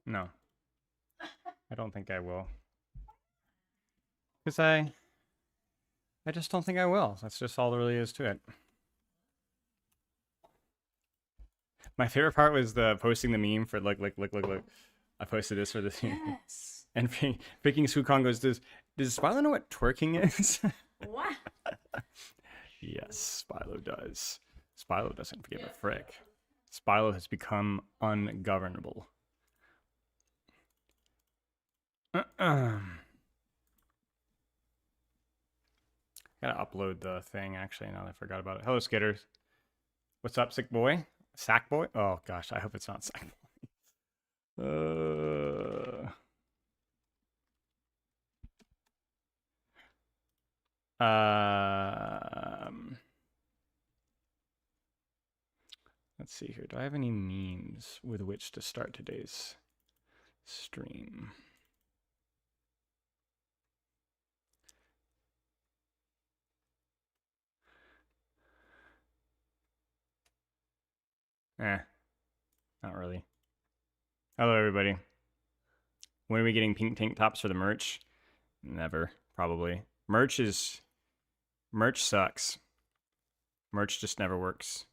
No. I don't think I will. Because I just don't think I will. That's just all there really is to it. My favorite part was the posting the meme for look. I posted this for this. Yes. And freaking Sukong goes, does Spilo know what twerking is? What? Yes, Spilo does. Spilo doesn't give a frick. Spilo has become ungovernable. Gotta upload the thing, actually, now that I forgot about it. Hello, Skitters. What's up, sick boy? Sack boy? Oh, gosh, I hope it's not sack boy. Let's see here. Do I have any memes with which to start today's stream? Not really. Hello, everybody. When are we getting pink tank tops for the merch? Never, probably. Merch sucks. Merch just never works.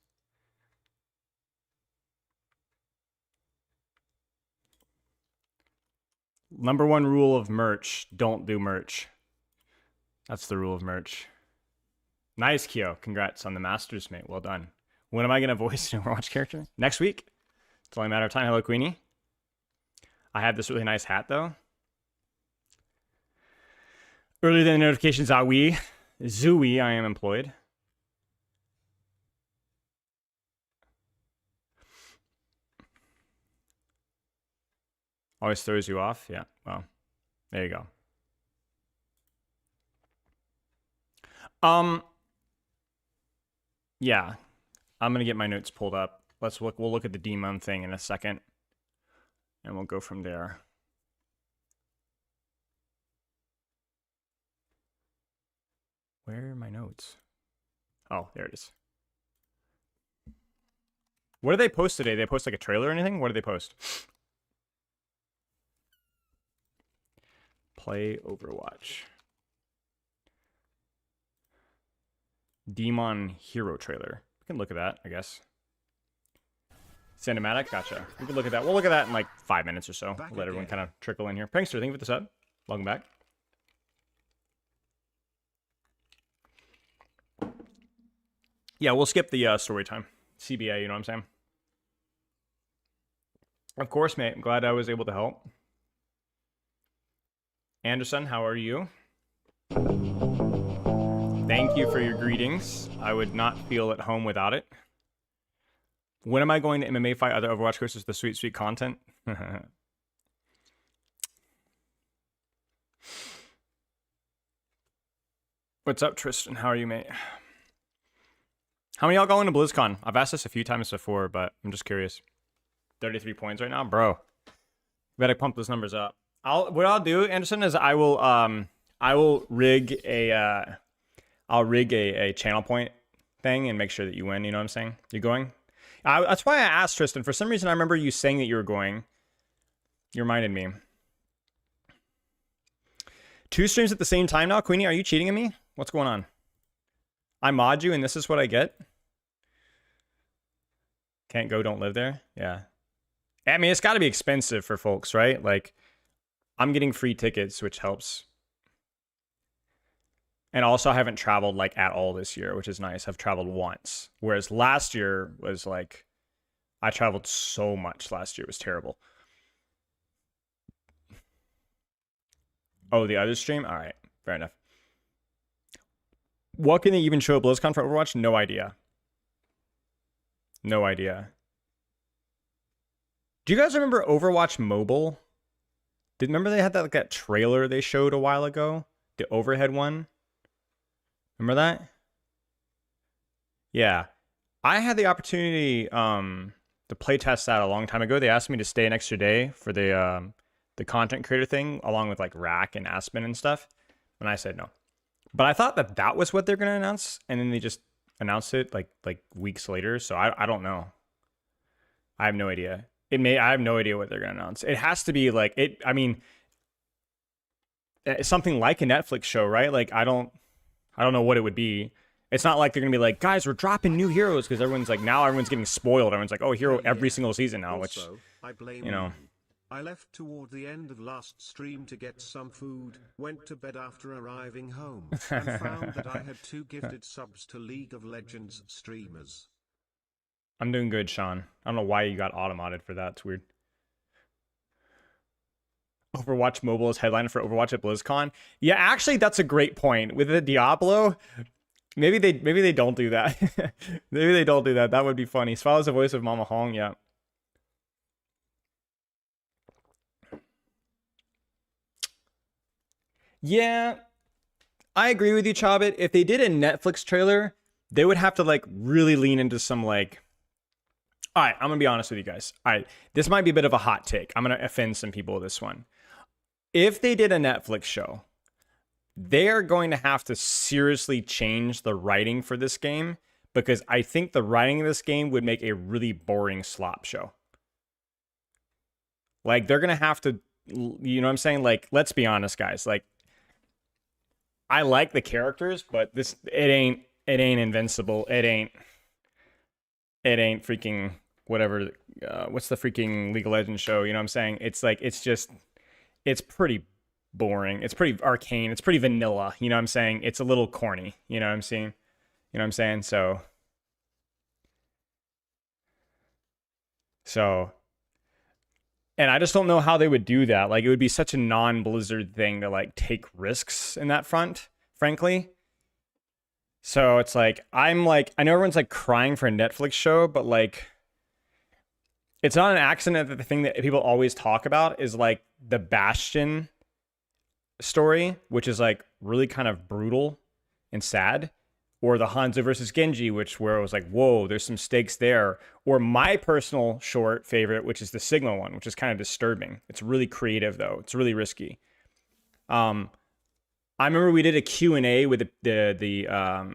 Number one rule of merch, don't do merch. That's the rule of merch. Nice, Kyo. Congrats on the Masters, mate. Well done. When am I going to voice an Overwatch character? Next week? It's only a matter of time. Hello, Queenie. I have this really nice hat, though. Earlier than the notifications, Zooey, I am employed. Always throws you off? Yeah, well, there you go. Yeah, I'm gonna get my notes pulled up. We'll look at the dmon thing in a second, and we'll go from there. Where are my notes? Oh, there it is. What did they post today? They post like a trailer or anything? What did they post? Play Overwatch. Dmon hero trailer. We can look at that, I guess. Cinematic? Gotcha. We can look at that. We'll look at that in like 5 minutes or so. We'll let everyone kind of trickle in here. Prankster, thank you for the sub. Welcome back. Yeah, we'll skip the story time. CBA, you know what I'm saying? Of course, mate. I'm glad I was able to help. Anderson, how are you? Thank you for your greetings. I would not feel at home without it. When am I going to MMA fight other Overwatch courses? The sweet, sweet content. What's up, Tristan? How are you, mate? How many y'all going to BlizzCon? I've asked this a few times before, but I'm just curious. 33 points right now, bro. Better pump those numbers up. What I'll do, Anderson, is I will rig a channel point thing and make sure that you win. You know what I'm saying? You going? That's why I asked Tristan. For some reason, I remember you saying that you were going. You reminded me. 2 streams at the same time now, Queenie. Are you cheating at me? What's going on? I mod you, and this is what I get. Can't go, don't live there. Yeah. I mean, it's got to be expensive for folks, right? Like, I'm getting free tickets, which helps. And also, I haven't traveled like at all this year, which is nice. I've traveled once, whereas last year was like, I traveled so much last year. It was terrible. Oh, the other stream? All right, fair enough. What can they even show at BlizzCon for Overwatch? No idea. No idea. Do you guys remember Overwatch Mobile? Remember they had that trailer they showed a while ago? The overhead one? Remember that? Yeah. I had the opportunity to play test that a long time ago. They asked me to stay an extra day for the content creator thing, along with like Rack and Aspen and stuff. And I said no. But I thought that was what they're going to announce. And then they just announced it like weeks later. So I don't know. I have no idea. I have no idea what they're gonna announce. It has to be like it. I mean, something like a Netflix show, right? Like I don't know what it would be. It's not like they're gonna be like, guys, we're dropping new heroes because everyone's like now everyone's getting spoiled. Everyone's like, oh, hero every single season now, which I blame you know. I left toward the end of last stream to get some food, went to bed after arriving home, and found that I had 2 gifted subs to League of Legends streamers. I'm doing good, Sean. I don't know why you got auto-modded for that. It's weird. Overwatch Mobile is headliner for Overwatch at BlizzCon. Yeah, actually, that's a great point. With the Diablo, maybe they don't do that. Maybe they don't do that. That would be funny. Swallow's the voice of Mama Hong, yeah. Yeah, I agree with you, Chobit. If they did a Netflix trailer, they would have to like really lean into some like. All right, I'm gonna be honest with you guys. All right, this might be a bit of a hot take. I'm gonna offend some people with this one. If they did a Netflix show, they are going to have to seriously change the writing for this game because I think the writing of this game would make a really boring slop show. Like they're gonna have to, you know what I'm saying? Like, let's be honest, guys. Like, I like the characters, but it ain't Invincible. It ain't freaking whatever. What's the freaking League of Legends show? You know what I'm saying? It's like it's pretty boring. It's pretty arcane. It's pretty vanilla. You know what I'm saying? It's a little corny. You know what I'm saying? You know what I'm saying? So, and I just don't know how they would do that. Like, it would be such a non-Blizzard thing to like take risks in that front, frankly. So it's like, I know everyone's like crying for a Netflix show, but like, it's not an accident that the thing that people always talk about is like the Bastion story, which is like really kind of brutal and sad, or the Hanzo versus Genji, where it was like, whoa, there's some stakes there, or my personal short favorite, which is the Sigma one, which is kind of disturbing. It's really creative though. It's really risky. I remember we did a Q&A with the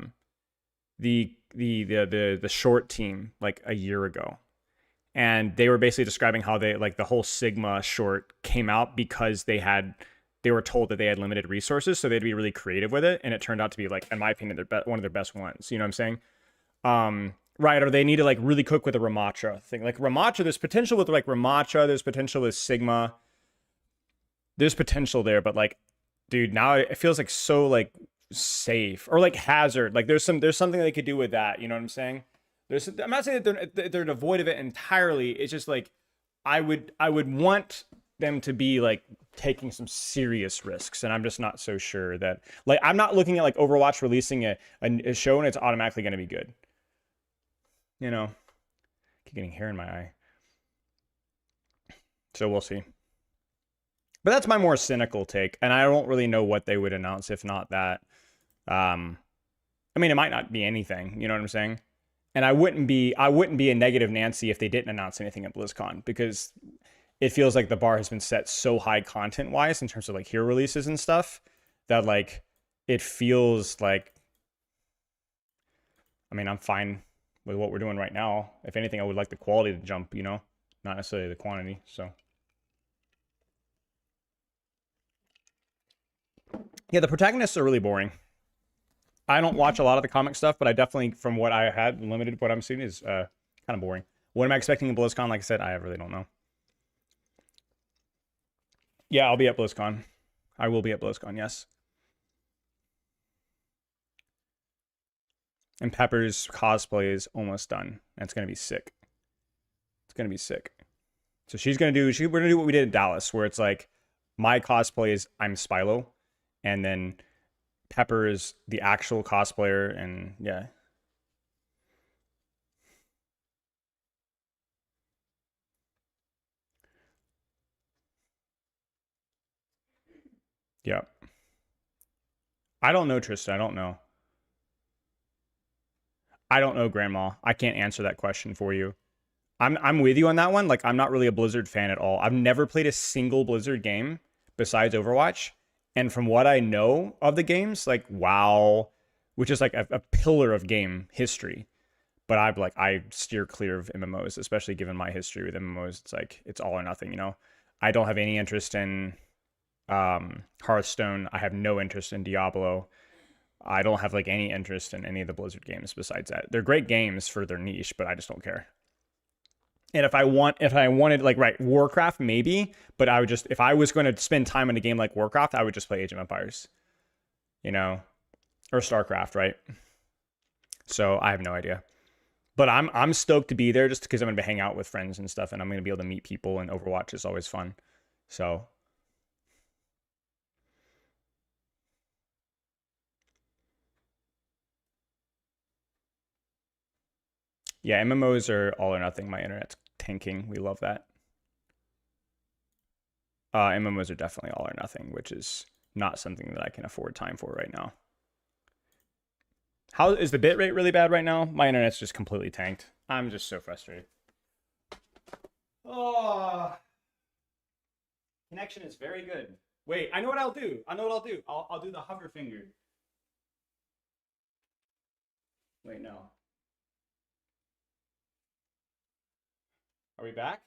short team like a year ago. And they were basically describing how they like the whole Sigma short came out because they were told that they had limited resources, so they'd be really creative with it, and it turned out to be like, in my opinion, one of their best ones. You know what I'm saying? Right? Or they need to like really cook with the Ramatra thing. Like Ramatra, there's potential with like Ramatra. There's potential with Sigma. There's potential there, but like, dude, now it feels like so like safe or like Hazard. Like there's something they could do with that. You know what I'm saying? I'm not saying that they're devoid of it entirely. It's just like I would want them to be like taking some serious risks, and I'm just not so sure that like I'm not looking at like Overwatch releasing a show and it's automatically going to be good. You know, keep getting hair in my eye, so we'll see. But that's my more cynical take, and I don't really know what they would announce if not that. I mean, it might not be anything. You know what I'm saying? And I wouldn't be a negative Nancy if they didn't announce anything at BlizzCon, because it feels like the bar has been set so high content wise in terms of like hero releases and stuff that like it feels like, I mean, I'm fine with what we're doing right now. If anything, I would like the quality to jump, you know, not necessarily the quantity. So yeah, the protagonists are really boring. I don't watch a lot of the comic stuff, but I definitely, from what I had, limited what I'm seeing is kind of boring. What am I expecting in BlizzCon? Like I said, I really don't know. Yeah, I'll be at BlizzCon. I will be at BlizzCon, yes. And Pepper's cosplay is almost done. And it's going to be sick. It's going to be sick. So we're going to do what we did in Dallas, where it's like, my cosplay is I'm Spylo, and then Pepper is the actual cosplayer, and yeah. Yeah. I don't know, Tristan. I don't know. I don't know, Grandma. I can't answer that question for you. I'm with you on that one. Like, I'm not really a Blizzard fan at all. I've never played a single Blizzard game besides Overwatch. And from what I know of the games, like WoW, which is like a pillar of game history. But I steer clear of MMOs, especially given my history with MMOs. It's like it's all or nothing, you know. I don't have any interest in Hearthstone. I have no interest in Diablo. I don't have like any interest in any of the Blizzard games besides that. They're great games for their niche, but I just don't care. And if I wanted like right, Warcraft maybe, but I would just if I was going to spend time in a game like Warcraft, I would just play Age of Empires. You know, or StarCraft, right? So I have no idea. But I'm stoked to be there just because I'm gonna hang out with friends and stuff, and I'm gonna be able to meet people. And Overwatch is always fun. So yeah, MMOs are all or nothing. My internet's tanking. We love that. MMOs are definitely all or nothing, which is not something that I can afford time for right now. How is the bitrate really bad right now? My internet's just completely tanked. I'm just so frustrated. Oh, connection is very good. Wait, I know what I'll do. I'll do the hover finger. Wait, no. Are we back?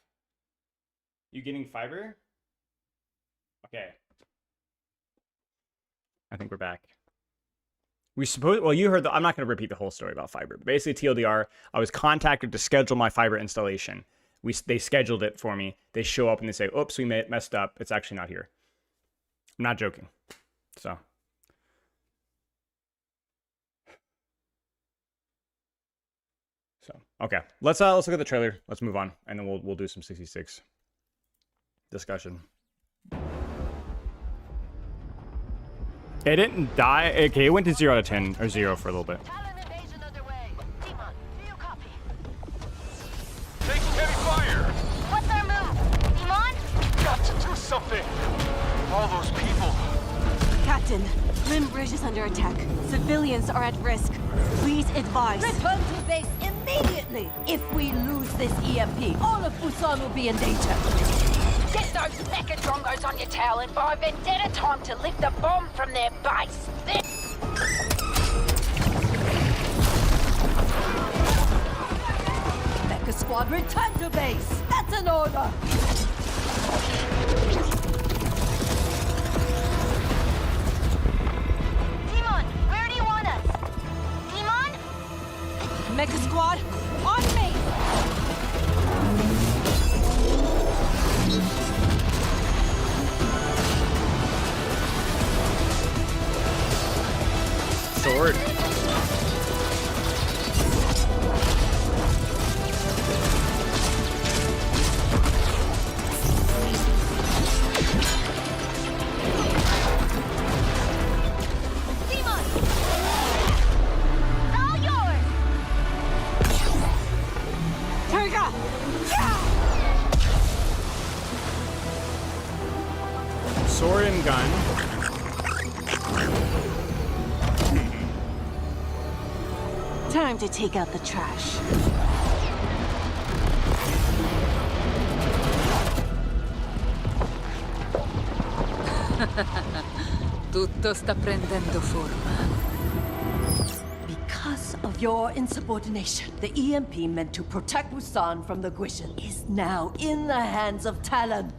You getting fiber? Okay. I think we're back. Well, you heard I'm not going to repeat the whole story about fiber. But basically, TLDR, I was contacted to schedule my fiber installation. They scheduled it for me. They show up and they say, oops, we messed up. It's actually not here. I'm not joking. So. Okay. Let's look at the trailer. Let's move on. And then we'll do some 66 discussion. It didn't die. Okay, it went to 0 out of 10 or 0 for a little bit. Talon invasion underway. Demon, do you copy? Taking heavy fire! What's our move? Demon? Got to do something! All those people. Captain, Limb Bridge is under attack. Civilians are at risk. Please advise. Return to base immediately! If we lose this EMP, all of Busan will be in danger. Get those mecha drongos on your tail and buy Vendetta time to lift the bomb from their base. Mecha Squad, return to base! That's an order! Demon, where do you want us? Demon? Mecha Squad, on me! Sword. Demon! It's all yours! Turga! Sword and gun. Time to take out the trash. Tutto sta prendendo forma. Because of your insubordination, the EMP meant to protect Busan from the Guishan is now in the hands of Talon.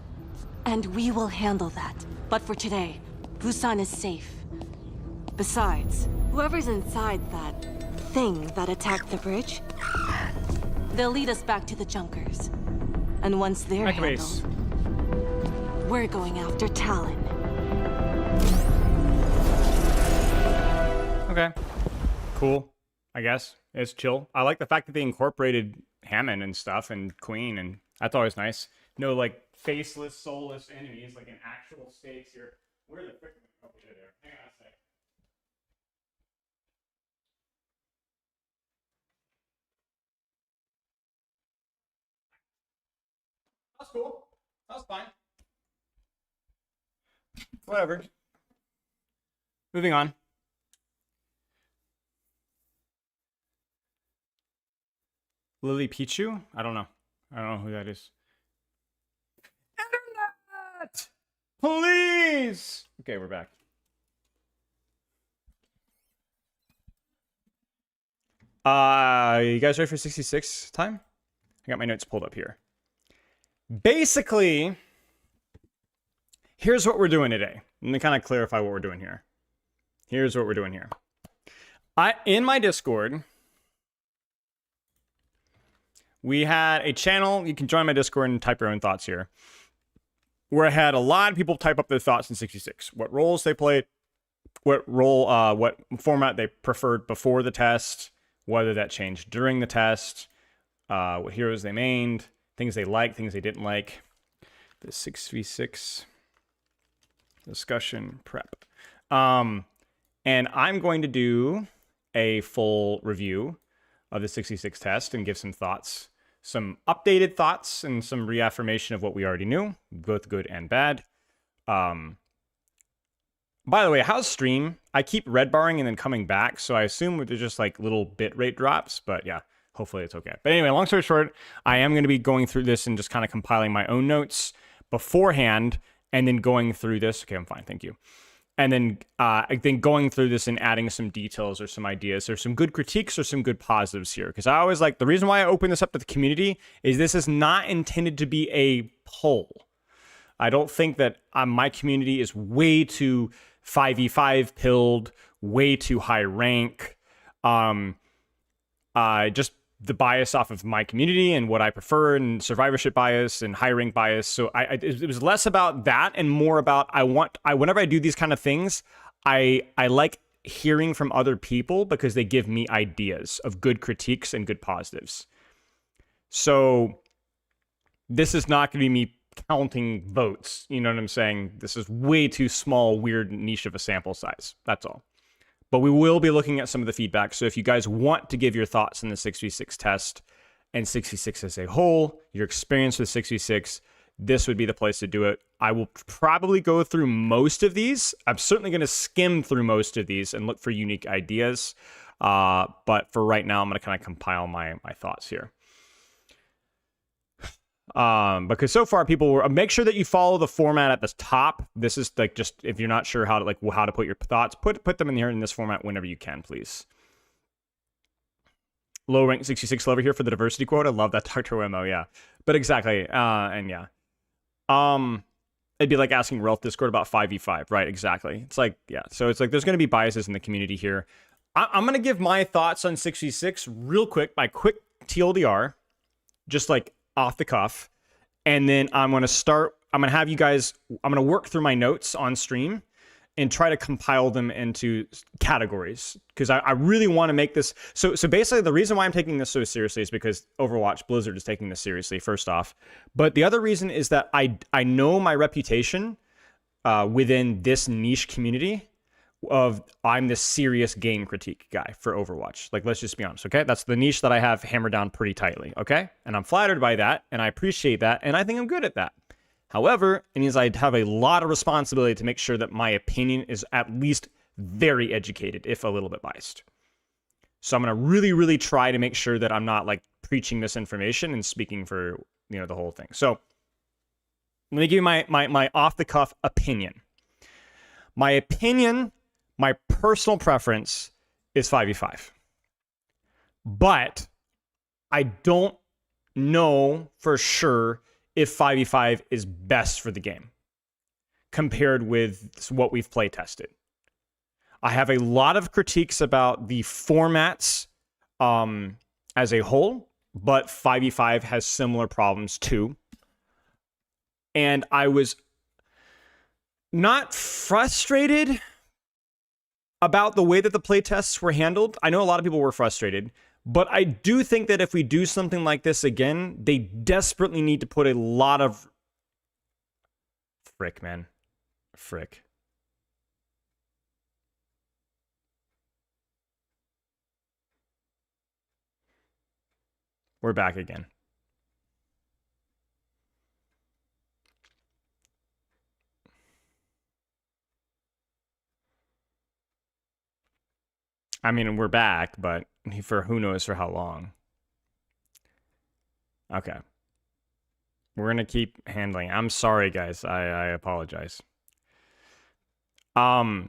And we will handle that. But for today, Busan is safe. Besides, whoever's inside that thing that attacked the bridge, they'll lead us back to the Junkers. And once they're Back to base. handled, we're going after Talon. Okay. Cool. I guess. It's chill. I like the fact that they incorporated Hammond and stuff and Queen, and that's always nice. No, like, faceless, soulless enemies, like in actual stakes here. Where the frick am I going there? Hang on a sec. That's cool. That's fine. Whatever. Moving on. Lily Pichu? I don't know. I don't know who that is. Internet! Please! Okay, we're back. You guys ready for 66 time? I got my notes pulled up here. Basically, here's what we're doing today. Let me kind of clarify what we're doing here. Here's what we're doing here. In my Discord, we had a channel. You can join my Discord and type your own thoughts here. Where I had a lot of people type up their thoughts in 66. What roles they played, what format they preferred before the test, whether that changed during the test, what heroes they mained, things they liked, things they didn't like. The 6v6 discussion prep. And I'm going to do a full review of the 66 test and give some thoughts, some updated thoughts and some reaffirmation of what we already knew, both good and bad. By the way, how's stream? I keep red barring and then coming back, so I assume there's just like little bit rate drops, but yeah, hopefully it's okay. But anyway, long story short, I am going to be going through this and just kind of compiling my own notes beforehand and then going through this. Okay, I'm fine, thank you. And then I think going through this and adding some details or some ideas or some good critiques or some good positives here. Because I always like, the reason why I open this up to the community is this is not intended to be a poll. I don't think that my community is way too 5v5 pilled, way too high rank. Just the bias off of my community and what I prefer and survivorship bias and high rank bias. So it was less about that and more about whenever I do these kind of things, I like hearing from other people because they give me ideas of good critiques and good positives. So this is not going to be me counting votes. You know what I'm saying? This is way too small, weird niche of a sample size. That's all. But we will be looking at some of the feedback. So if you guys want to give your thoughts on the 6v6 test and 6v6 as a whole, your experience with 6v6, this would be the place to do it. I will probably go through most of these. I'm certainly going to skim through most of these and look for unique ideas. But for right now, I'm going to kind of compile my thoughts here. Because so far people were, make sure that you follow the format at the top. This is like, just if you're not sure how to put your thoughts, put them in here in this format whenever you can, please. Low rank 66 over here for the diversity quote. I love that, Dr. MO. Yeah, but exactly. And yeah, it'd be like asking Ralph Discord about 5v5, right? Exactly. It's like, yeah. So it's like, there's going to be biases in the community here. I'm going to give my thoughts on 6v6 real quick, by quick TLDR, just like off the cuff. And then I'm going to have you guys, I'm going to work through my notes on stream and try to compile them into categories, because I really want to make this. So basically the reason why I'm taking this so seriously is because Overwatch Blizzard is taking this seriously, first off. But the other reason is that I know my reputation within this niche community of I'm the serious game critique guy for Overwatch. Like, let's just be honest, okay? That's the niche that I have hammered down pretty tightly, okay? And I'm flattered by that, and I appreciate that, and I think I'm good at that. However, it means I have a lot of responsibility to make sure that my opinion is at least very educated, if a little bit biased. So I'm going to really, really try to make sure that I'm not like preaching misinformation and speaking for, the whole thing. So let me give you my off-the-cuff opinion. My opinion, my personal preference is 5v5. But I don't know for sure if 5v5 is best for the game compared with what we've play tested. I have a lot of critiques about the formats as a whole, but 5v5 has similar problems too. And I was not frustrated about the way that the playtests were handled. I know a lot of people were frustrated, but I do think that if we do something like this again, they desperately need to put a lot of... Frick, man. Frick. We're back again. I mean, we're back, but for who knows for how long. Okay. We're going to keep handling. I'm sorry, guys. I apologize. My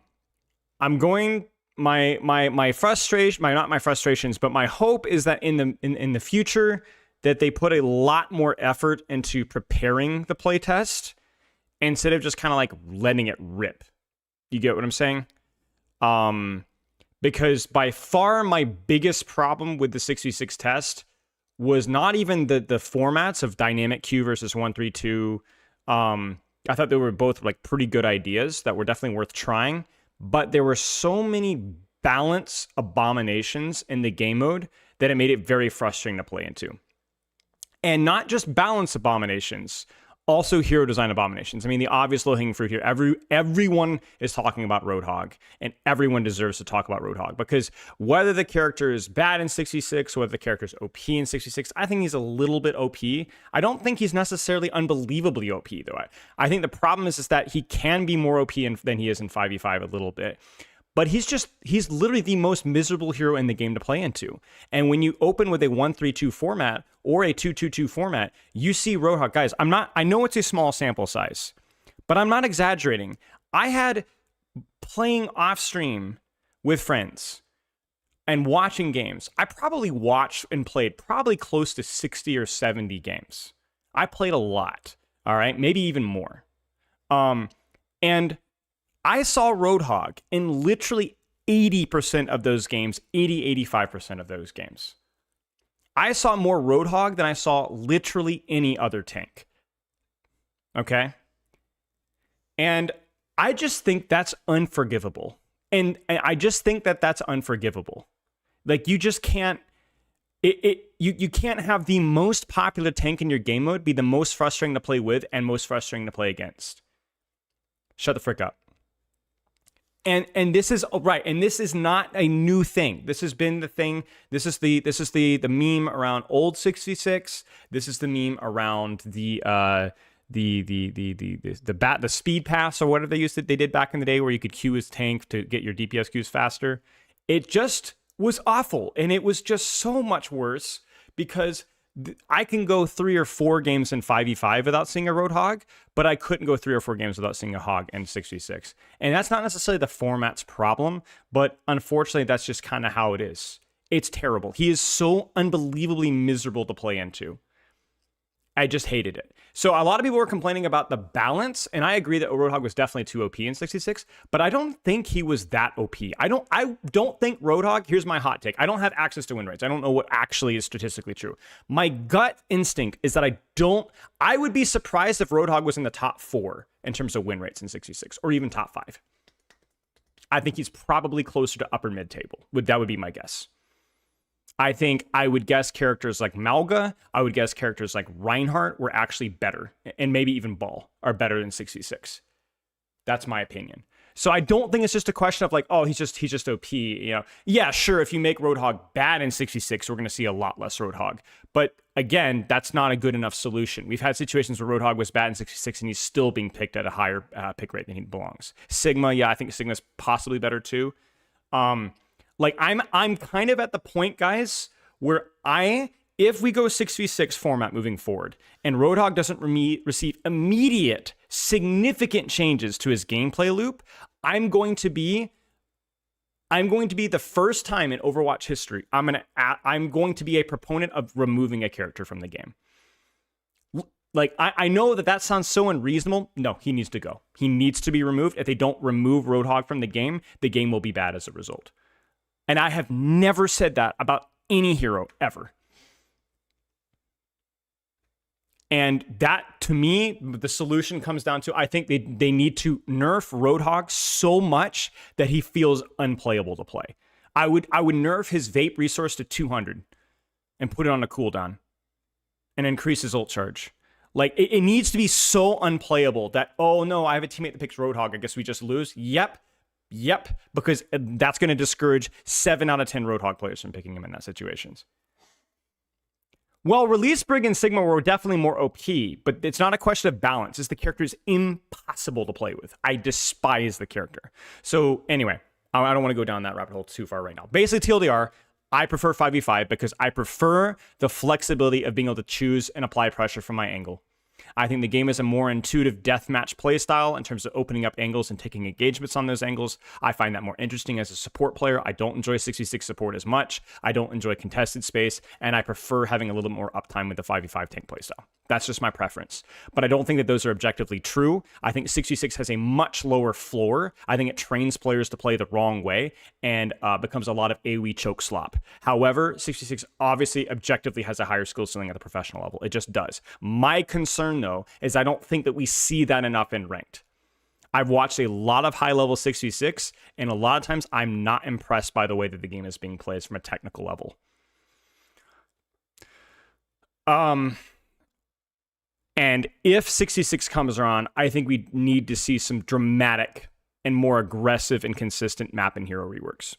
my frustration, not my frustrations, but my hope is that in the future that they put a lot more effort into preparing the playtest instead of just kind of like letting it rip. You get what I'm saying? Because by far my biggest problem with the 6v6 test was not even the formats of dynamic queue versus 132. I thought they were both like pretty good ideas that were definitely worth trying, but there were so many balance abominations in the game mode that it made it very frustrating to play into. And not just balance abominations, also hero design abominations. I mean, the obvious low-hanging fruit here, everyone is talking about Roadhog, and everyone deserves to talk about Roadhog, because whether the character is bad in 66, whether the character is OP in 66, I think he's a little bit OP. I don't think he's necessarily unbelievably OP, though. I think the problem is that he can be more OP than he is in 5v5 a little bit. But he's literally the most miserable hero in the game to play into. And when you open with a 1-3-2 format or a 2-2-2 format, you see Roadhog. Guys, I know it's a small sample size, but I'm not exaggerating. I had playing off stream with friends and watching games. I probably watched and played probably close to 60 or 70 games. I played a lot, all right? Maybe even more. And I saw Roadhog in literally 80% of those games, 85% of those games. I saw more Roadhog than I saw literally any other tank. Okay? And I just think that's unforgivable. And I just think that that's unforgivable. Like, you just can't, you can't have the most popular tank in your game mode be the most frustrating to play with and most frustrating to play against. Shut the frick up. And this is right, and this is not a new thing. This has been the thing. This is the meme around old 66. This is the meme around the speed pass or whatever they did back in the day, where you could queue his tank to get your DPS queues faster. It just was awful, and it was just so much worse because I can go 3 or 4 games in 5v5 without seeing a Roadhog, but I couldn't go 3 or 4 games without seeing a Hog in 6v6. And that's not necessarily the format's problem, but unfortunately, that's just kind of how it is. It's terrible. He is so unbelievably miserable to play into. I just hated it. So a lot of people were complaining about the balance, and I agree that Roadhog was definitely too OP in 66, but I don't think he was that OP. I don't think Roadhog, here's my hot take, I don't have access to win rates. I don't know what actually is statistically true. My gut instinct is that I would be surprised if Roadhog was in the top 4 in terms of win rates in 66, or even top 5. I think he's probably closer to upper mid table. That would be my guess. I think I would guess characters like Malga, I would guess characters like Reinhardt were actually better, and maybe even Ball are better than 66. That's my opinion. So I don't think it's just a question of like, oh, he's just OP, you know. Yeah, sure, if you make Roadhog bad in 66, we're going to see a lot less Roadhog. But again, that's not a good enough solution. We've had situations where Roadhog was bad in 66 and he's still being picked at a higher pick rate than he belongs. Sigma, yeah, I think Sigma's possibly better too. Like, I'm kind of at the point, guys, where if we go 6v6 format moving forward and Roadhog doesn't receive immediate significant changes to his gameplay loop, I'm going to be the first time in Overwatch history I'm going to be a proponent of removing a character from the game. Like, I know that sounds so unreasonable. No, he needs to go. He needs to be removed. If they don't remove Roadhog from the game will be bad as a result. And I have never said that about any hero ever. And that, to me, the solution comes down to, I think they need to nerf Roadhog so much that he feels unplayable to play. I would nerf his vape resource to 200 and put it on a cooldown and increase his ult charge. Like, it needs to be so unplayable that, oh no, I have a teammate that picks Roadhog, I guess we just lose. Yep, because that's going to discourage 7 out of 10 Roadhog players from picking him in that situations. Well, Release Brig and Sigma were definitely more OP, but it's not a question of balance. It's the character is impossible to play with. I despise the character. So anyway, I don't want to go down that rabbit hole too far right now. Basically, TLDR, I prefer 5v5 because I prefer the flexibility of being able to choose and apply pressure from my angle. I think the game is a more intuitive deathmatch playstyle in terms of opening up angles and taking engagements on those angles. I find that more interesting as a support player. I don't enjoy 66 support as much. I don't enjoy contested space, and I prefer having a little more uptime with the 5v5 tank playstyle. That's just my preference. But I don't think that those are objectively true. I think 66 has a much lower floor. I think it trains players to play the wrong way and becomes a lot of AoE choke slop. However, 66 obviously objectively has a higher skill ceiling at the professional level. It just does. My concern, though, is I don't think that we see that enough in ranked. I've watched a lot of high-level 66, and a lot of times I'm not impressed by the way that the game is being played from a technical level. And if 66 comes around, I think we need to see some dramatic and more aggressive and consistent map and hero reworks.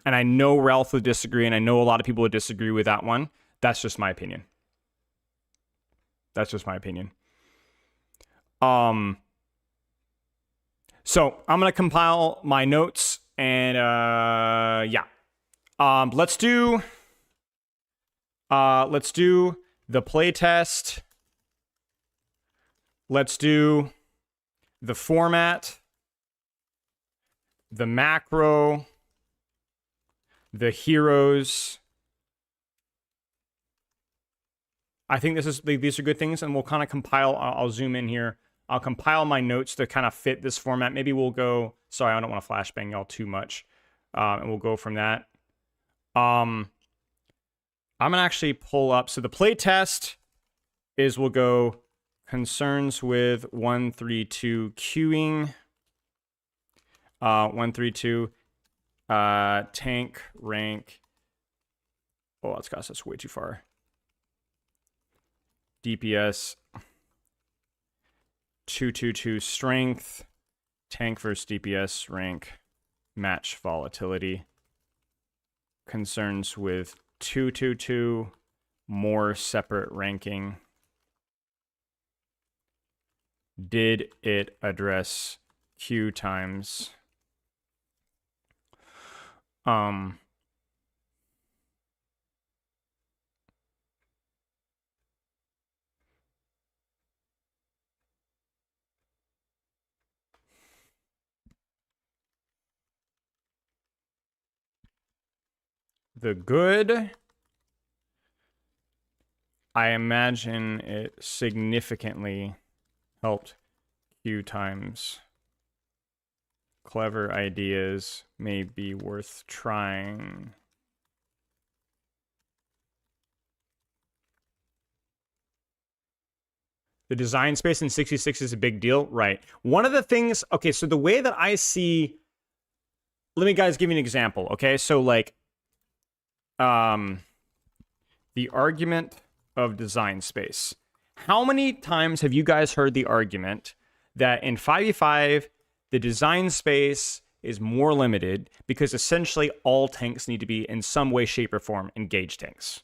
And I know Ralph would disagree, and I know a lot of people would disagree with that one. That's just my opinion. That's just my opinion. So I'm going to compile my notes, and yeah. Let's do the playtest. Let's do the format, the macro, the heroes. I think these are good things, and we'll kind of compile. I'll zoom in here. I'll compile my notes to kind of fit this format. Maybe we'll go. Sorry, I don't want to flashbang y'all too much, and we'll go from that. I'm gonna actually pull up. So the playtest is we'll go concerns with 132 queuing. 132 tank rank. Oh, that's way too far. DPS 222 strength, tank versus DPS rank, match volatility. Concerns with 222, more separate ranking. Did it address queue times? The good, I imagine it significantly helped queue times. Clever ideas may be worth trying. The design space in 66 is a big deal, right? One of the things, okay, so the way that I see, let me guys give you an example, okay? So like, the argument of design space. How many times have you guys heard the argument that in 5v5, the design space is more limited because essentially all tanks need to be in some way, shape, or form engaged tanks?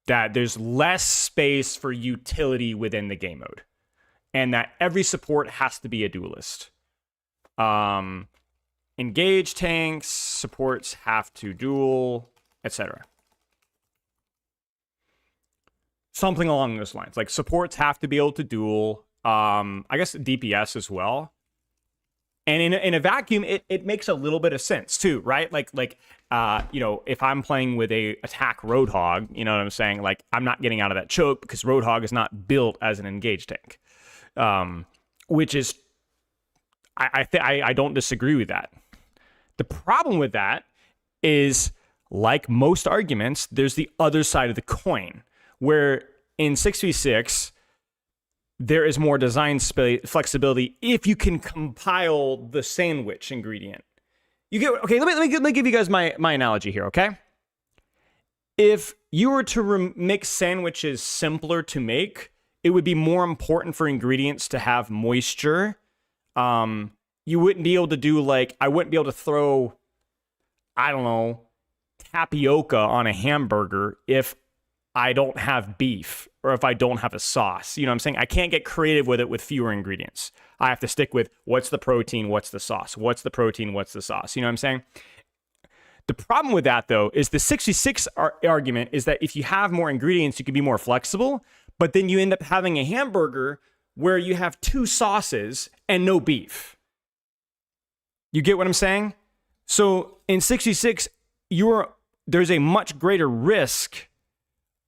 That there's less space for utility within the game mode, and that every support has to be a duelist. Engage tanks, supports have to duel, etc. Something along those lines. Like supports have to be able to duel. I guess DPS as well. And in a vacuum, it makes a little bit of sense too, right? Like you know, if I'm playing with a attack Roadhog, you know what I'm saying? Like I'm not getting out of that choke because Roadhog is not built as an engaged tank. Which is, I don't disagree with that. The problem with that is, like most arguments, there's the other side of the coin, where in 6v6, there is more design flexibility if you can compile the sandwich ingredient. You get, okay, let me give you guys my analogy here, okay? If you were to make sandwiches simpler to make, it would be more important for ingredients to have moisture. You wouldn't be able to do like, I wouldn't be able to throw, I don't know, tapioca on a hamburger if I don't have beef or if I don't have a sauce. You know what I'm saying? I can't get creative with it with fewer ingredients. I have to stick with what's the protein, what's the sauce, what's the protein, what's the sauce. You know what I'm saying? The problem with that, though, is the 66 argument is that if you have more ingredients, you can be more flexible, but then you end up having a hamburger where you have 2 sauces and no beef. You get what I'm saying? So in 66, there's a much greater risk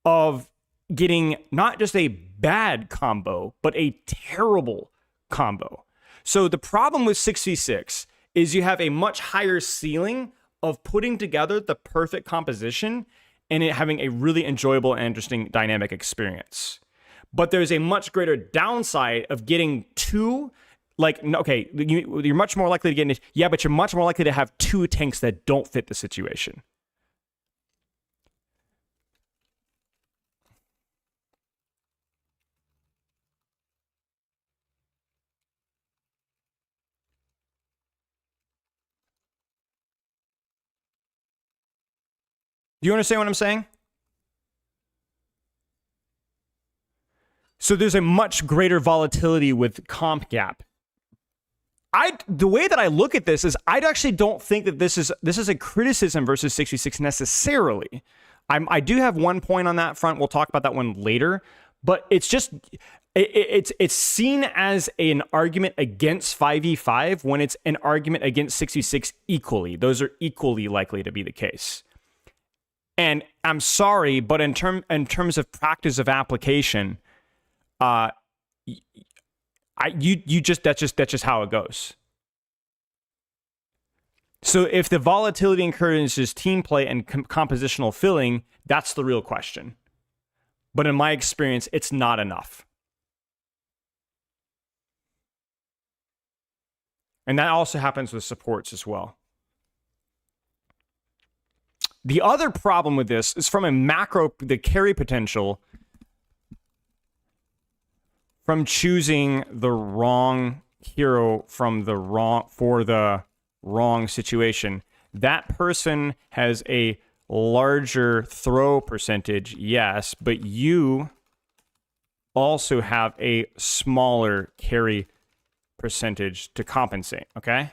of getting not just a bad combo, but a terrible combo. So the problem with 66 is you have a much higher ceiling of putting together the perfect composition and it having a really enjoyable and interesting dynamic experience. But there's a much greater downside of getting 2, like, okay, you're much more likely to get it, yeah, but you're much more likely to have 2 tanks that don't fit the situation. Do you understand what I'm saying? So there's a much greater volatility with comp gap. The way that I look at this is I actually don't think that this is a criticism versus 66 necessarily. I do have one point on that front. We'll talk about that one later, but it's just it's seen as an argument against 5v5 when it's an argument against 66 equally. Those are equally likely to be the case. And I'm sorry, but in terms of practice of application, that's just how it goes. So if the volatility encourages team play and compositional filling, that's the real question. But in my experience, it's not enough. And that also happens with supports as well. The other problem with this is from a macro, the carry potential from choosing the wrong hero for the wrong situation. That person has a larger throw percentage, yes, but you also have a smaller carry percentage to compensate, okay?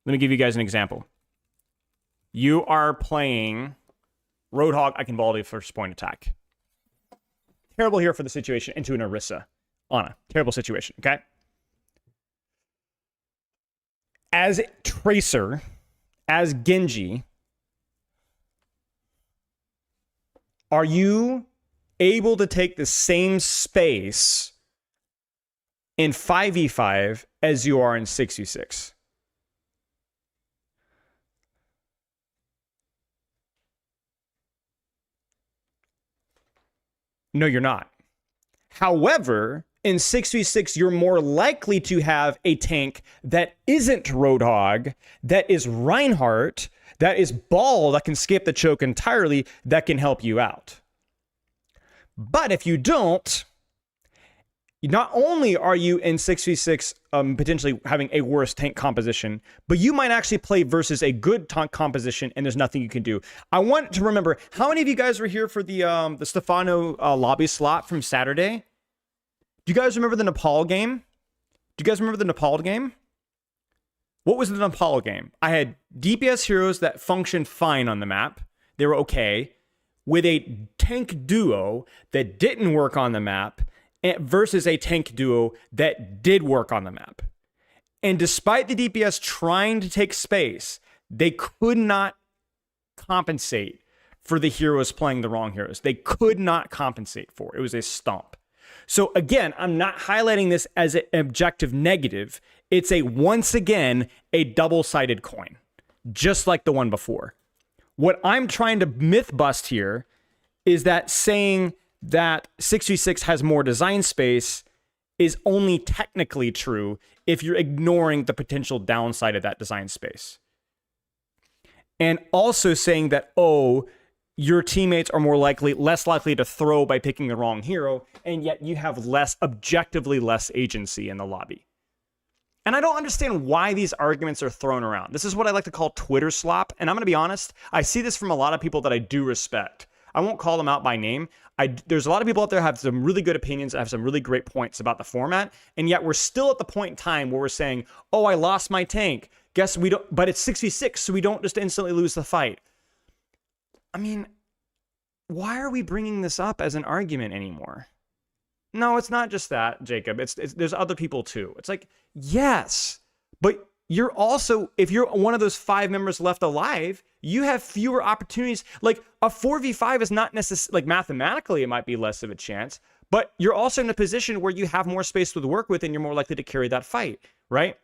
Let me give you guys an example. You are playing Roadhog, I can volley first point attack. Terrible here for the situation into an Orisa. Ana, terrible situation, okay? As Tracer, as Genji, are you able to take the same space in 5v5 as you are in 6v6? No, you're not. However, in 6v6, you're more likely to have a tank that isn't Roadhog, that is Reinhardt, that is Ball, that can skip the choke entirely, that can help you out. But if you don't, not only are you in 6v6 potentially having a worse tank composition, but you might actually play versus a good tank composition and there's nothing you can do. I want to remember, how many of you guys were here for the Stefano lobby slot from Saturday? Do you guys remember the Nepal game? Do you guys remember the Nepal game? What was the Nepal game? I had DPS heroes that functioned fine on the map. They were okay. With a tank duo that didn't work on the map versus a tank duo that did work on the map. And despite the DPS trying to take space, they could not compensate for the heroes playing the wrong heroes. They could not compensate for it. It was a stomp. So again, I'm not highlighting this as an objective negative. It's once again, a double-sided coin, just like the one before. What I'm trying to myth bust here is that saying that 6v6 has more design space is only technically true if you're ignoring the potential downside of that design space. And also saying that, oh, your teammates are less likely to throw by picking the wrong hero, and yet you have objectively less agency in the lobby. And I don't understand why these arguments are thrown around. This is what I like to call Twitter slop. And I'm going to be honest, I see this from a lot of people that I do respect. I won't call them out by name. There's a lot of people out there who have some really good opinions, have some really great points about the format, and yet we're still at the point in time where we're saying, oh, I lost my tank Guess we don't, but it's 66, so we don't just instantly lose the fight. I mean, why are we bringing this up as an argument anymore? No, it's not just that, Jacob. It's there's other people too. It's like, yes, but you're also, if you're one of those 5 members left alive, you have fewer opportunities. Like a 4v5 is not necessarily, like mathematically, it might be less of a chance, but you're also in a position where you have more space to work with and you're more likely to carry that fight, right?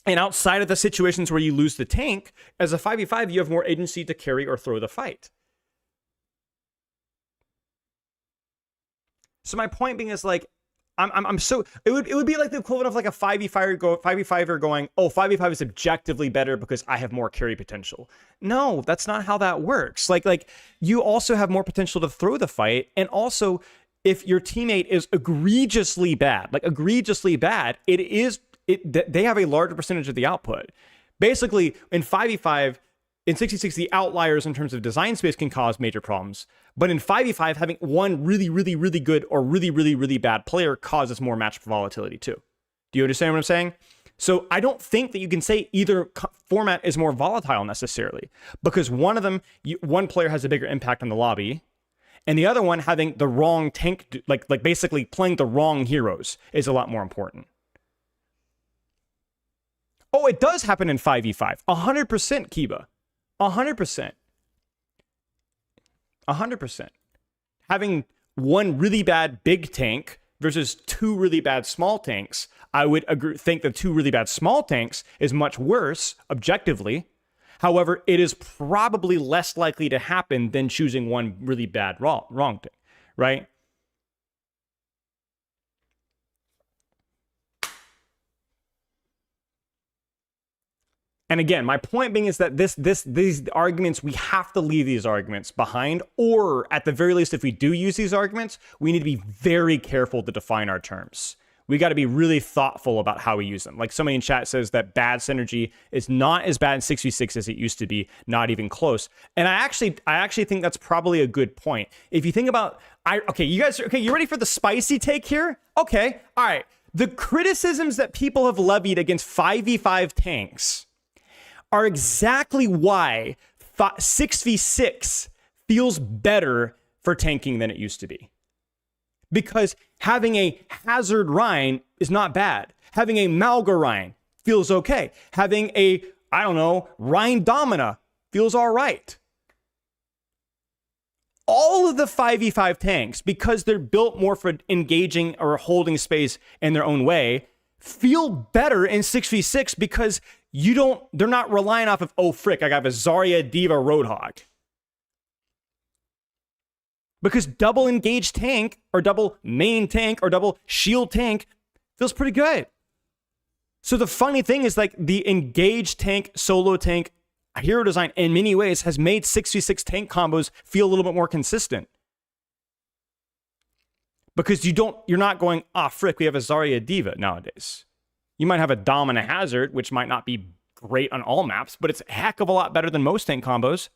And outside of the situations where you lose the tank, as a 5v5, you have more agency to carry or throw the fight. So my point being is like, I'm so, it would be like the equivalent of like a 5v5er going, oh, 5v5 is objectively better because I have more carry potential. No, that's not how that works. Like you also have more potential to throw the fight. And also if your teammate is egregiously bad, they have a larger percentage of the output. Basically in 5v5, in 66, the outliers in terms of design space can cause major problems. But in 5v5, having one really, really, really good or really, really, really bad player causes more match volatility too. Do you understand what I'm saying? So I don't think that you can say either format is more volatile necessarily, because one of them, one player has a bigger impact on the lobby, and the other one having the wrong tank, like basically playing the wrong heroes is a lot more important. Oh, it does happen in 5v5. 100%, Kiba. 100%. 100%. Having one really bad big tank versus 2 really bad small tanks, I would think the 2 really bad small tanks is much worse objectively. However, it is probably less likely to happen than choosing one really bad wrong tank, right? And again, my point being is that these arguments, we have to leave these arguments behind, or at the very least, if we do use these arguments, we need to be very careful to define our terms. We got to be really thoughtful about how we use them. Like somebody in chat says that bad synergy is not as bad in 6v6 as it used to be, not even close. And I actually think that's probably a good point. If you think about, you ready for the spicy take here? Okay, all right. The criticisms that people have levied against 5v5 tanks are exactly why 6v6 feels better for tanking than it used to be. Because having a Hazard Rhine is not bad. Having a Malga Rhine feels okay. Having a, Rhine Domina feels all right. All of the 5v5 tanks, because they're built more for engaging or holding space in their own way, feel better in 6v6 because they're not relying off of, oh frick, I got a Zarya Diva Roadhog. Because double engaged tank or double main tank or double shield tank feels pretty good. So the funny thing is like the engaged tank, solo tank, hero design in many ways has made 6v6 tank combos feel a little bit more consistent. Because you're not going, frick, we have a Zarya Diva nowadays. You might have a Dom and a Hazard, which might not be great on all maps, but it's a heck of a lot better than most tank combos.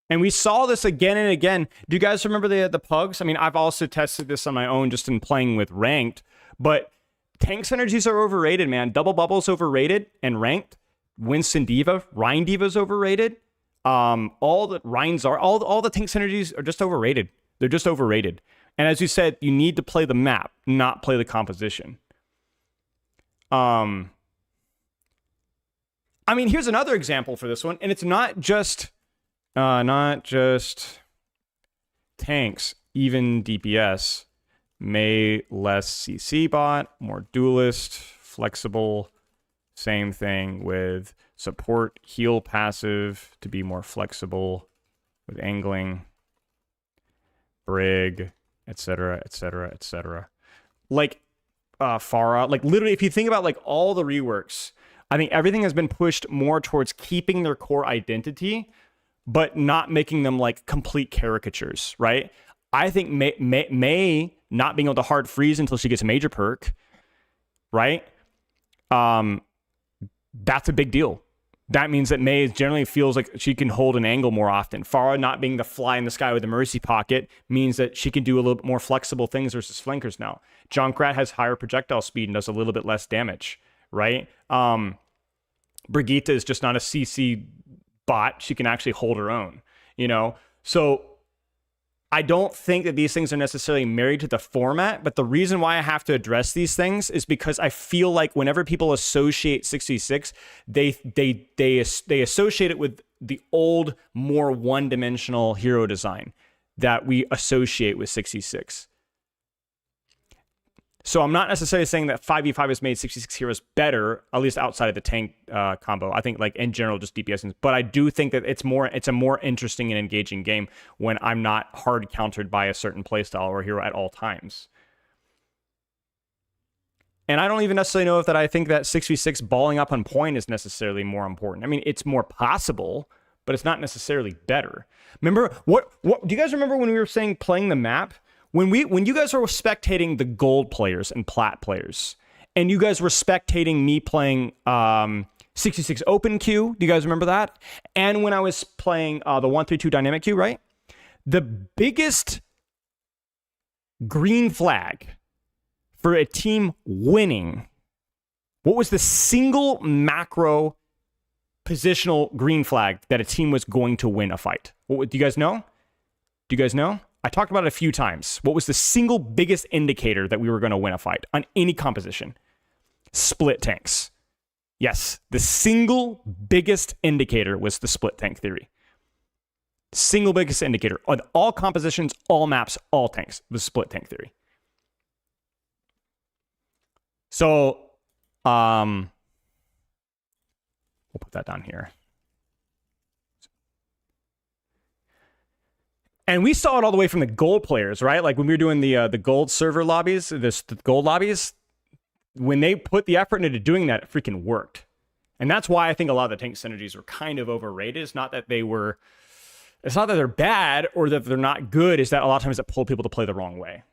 And we saw this again and again. Do you guys remember the pugs? I mean, I've also tested this on my own just in playing with ranked, but tank synergies are overrated, man. Double bubbles overrated and ranked. Winston Diva, Rhine Diva's overrated. All the Rhines are, all the tank synergies are just overrated. They're just overrated. And as you said, you need to play the map, not play the composition. I mean, here's another example for this one, and it's not just tanks, even DPS. May less CC bot, more duelist, flexible. Same thing with support, heal passive to be more flexible with angling, brig, etc., etc., etc. Like Farah, like literally, if you think about like all the reworks, I think everything has been pushed more towards keeping their core identity, but not making them like complete caricatures, right? I think May not being able to hard freeze until she gets a major perk, right? That's a big deal. That means that May generally feels like she can hold an angle more often. Farah not being the fly in the sky with the mercy pocket means that she can do a little bit more flexible things versus flankers now. Junkrat has higher projectile speed and does a little bit less damage, right? Brigitte is just not a CC bot. She can actually hold her own, you know? So I don't think that these things are necessarily married to the format, but the reason why I have to address these things is because I feel like whenever people associate 66, they associate it with the old, more one-dimensional hero design that we associate with 66. So I'm not necessarily saying that 5v5 has made 66 heroes better, at least outside of the tank combo. I think like in general, just DPS. But I do think that it's a more interesting and engaging game when I'm not hard countered by a certain playstyle or hero at all times. And I don't even necessarily know if that I think that 6v6 balling up on point is necessarily more important. I mean, it's more possible, but it's not necessarily better. Remember, what do you guys remember when we were saying playing the map? When you guys were spectating the gold players and plat players, and you guys were spectating me playing 66 open queue, do you guys remember that? And when I was playing the 132 dynamic queue, right? The biggest green flag for a team winning, what was the single macro positional green flag that a team was going to win a fight? Do you guys know? Do you guys know? I talked about it a few times. What was the single biggest indicator that we were going to win a fight on any composition? Split tanks. Yes, the single biggest indicator was the split tank theory. Single biggest indicator on all compositions, all maps, all tanks was split tank theory. So, we'll put that down here. And we saw it all the way from the gold players, right? Like when we were doing the gold server lobbies, the gold lobbies, when they put the effort into doing that, it freaking worked. And that's why I think a lot of the tank synergies were kind of overrated. It's not that they're bad or that they're not good. It's that a lot of times it pulled people to play the wrong way.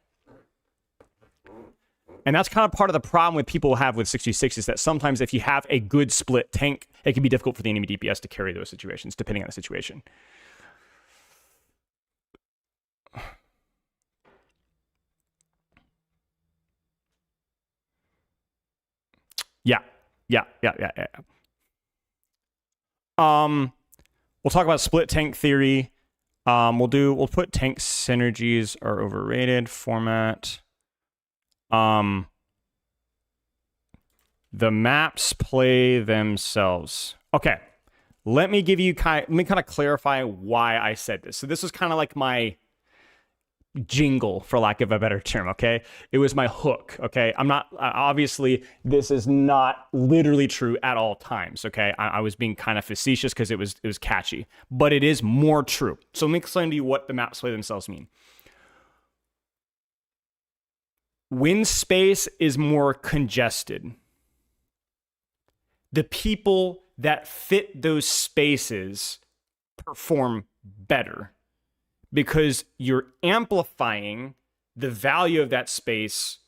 And that's kind of part of the problem with people have with 66 is that sometimes if you have a good split tank, it can be difficult for the enemy DPS to carry those situations, depending on the situation. Yeah. We'll talk about split tank theory. We'll put tank synergies are overrated format. The maps play themselves. Okay. Let me kind of clarify why I said this. So this was kind of like my jingle, for lack of a better term, okay? It was my hook, okay? I'm not, obviously, this is not literally true at all times, okay? I was being kind of facetious because it was catchy, but it is more true. So let me explain to you what the maps play themselves mean. When space is more congested, the people that fit those spaces perform better, because you're amplifying the value of that space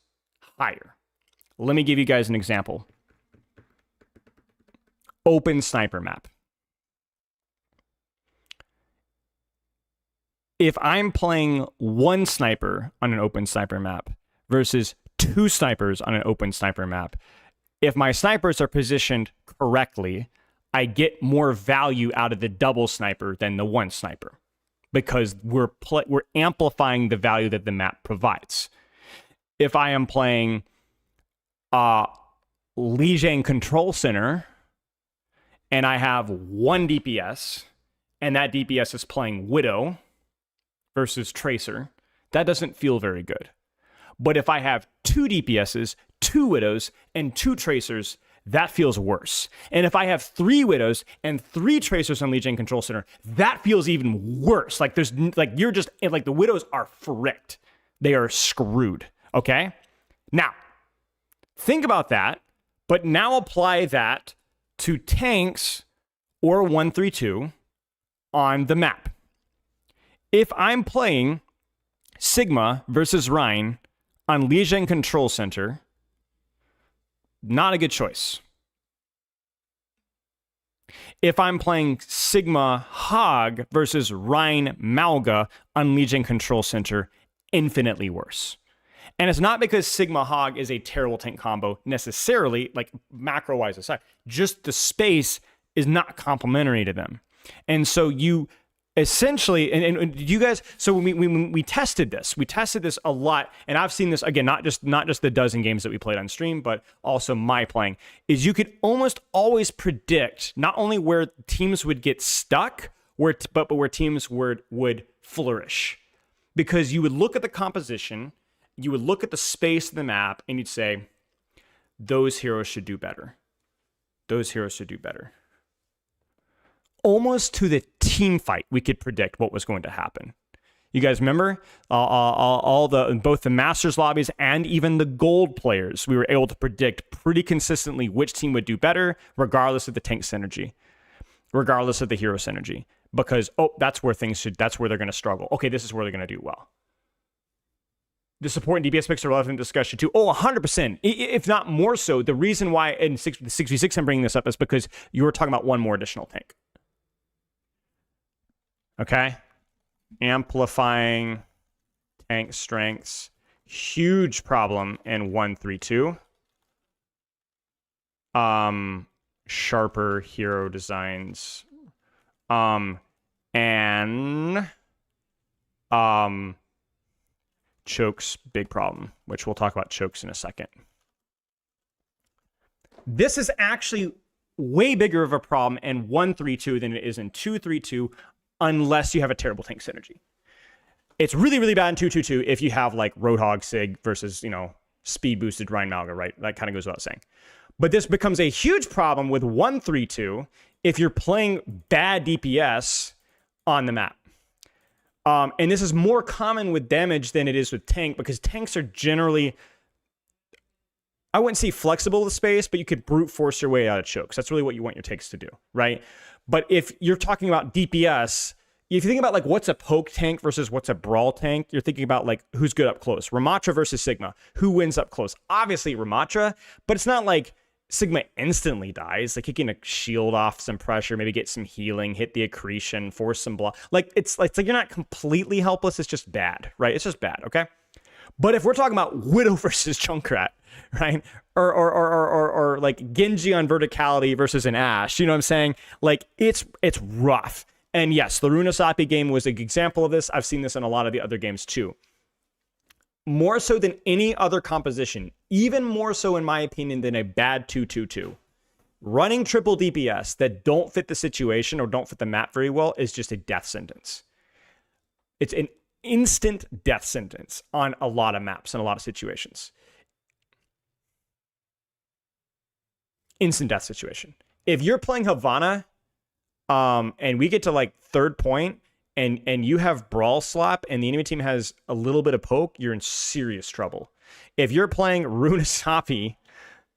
higher. Let me give you guys an example. Open sniper map. If I'm playing one sniper on an open sniper map versus two snipers on an open sniper map, if my snipers are positioned correctly, I get more value out of the double sniper than the one sniper, because we're amplifying the value that the map provides. If I am playing Lijiang Control Center and I have one DPS and that DPS is playing Widow versus Tracer, that doesn't feel very good. But if I have two DPSs, two Widows, and two Tracers, that feels worse. And if I have three Widows and three Tracers on Lijiang Control Center, that feels even worse. Like the Widows are fricked. They are screwed, okay? Now, think about that, but now apply that to tanks or 132 on the map. If I'm playing Sigma versus Rhine on Legion Control Center, not a good choice. If I'm playing Sigma Hog versus Rhine Malga on Legion Control Center, infinitely worse. And it's not because Sigma Hog is a terrible tank combo necessarily, like macro-wise aside. Just the space is not complementary to them. And so you essentially, and you guys, so when we tested this a lot, and I've seen this again, not just the dozen games that we played on stream, but also my playing, is you could almost always predict not only where teams would get stuck, but where teams would flourish. Because you would look at the composition, you would look at the space of the map, and you'd say, those heroes should do better. Those heroes should do better. Almost to the team fight, we could predict what was going to happen. You guys remember both the Masters lobbies and even the gold players, we were able to predict pretty consistently which team would do better, regardless of the tank synergy, regardless of the hero synergy, because that's where they're going to struggle. Okay, this is where they're going to do well. The support and DPS picks are relevant discussion too. 100%. If not more so, the reason why in the 6v6 I'm bringing this up is because you were talking about one more additional tank. Okay, amplifying tank strengths, huge problem in 132. Sharper hero designs, and chokes, big problem, which we'll talk about chokes in a second. This is actually way bigger of a problem in 132 than it is in 232. Unless you have a terrible tank synergy. It's really, really bad in 222 if you have like Roadhog Sig versus, speed boosted Rhine Malga, right? That kind of goes without saying. But this becomes a huge problem with 132 if you're playing bad DPS on the map. And this is more common with damage than it is with tank, because tanks are generally, I wouldn't say flexible with space, but you could brute force your way out of chokes. That's really what you want your tanks to do, right? But if you're talking about DPS, if you think about like what's a poke tank versus what's a brawl tank, you're thinking about like who's good up close. Ramatra versus Sigma. Who wins up close? Obviously Ramatra, but it's not like Sigma instantly dies. Like he can shield off some pressure, maybe get some healing, hit the accretion, force some block. Like it's like you're not completely helpless. It's just bad, right? It's just bad, okay? But if we're talking about Widow versus Junkrat, right? Or like Genji on verticality versus an Ashe, you know what I'm saying? Like it's rough. And yes, the Runasapi game was an example of this. I've seen this in a lot of the other games too. More so than any other composition, even more so in my opinion than a bad 222. Running triple DPS that don't fit the situation or don't fit the map very well is just a death sentence. It's an instant death sentence on a lot of maps and a lot of situations. Instant death situation. If you're playing Havana, and we get to like third point, and you have brawl slap, and the enemy team has a little bit of poke, you're in serious trouble. If you're playing Runasapi,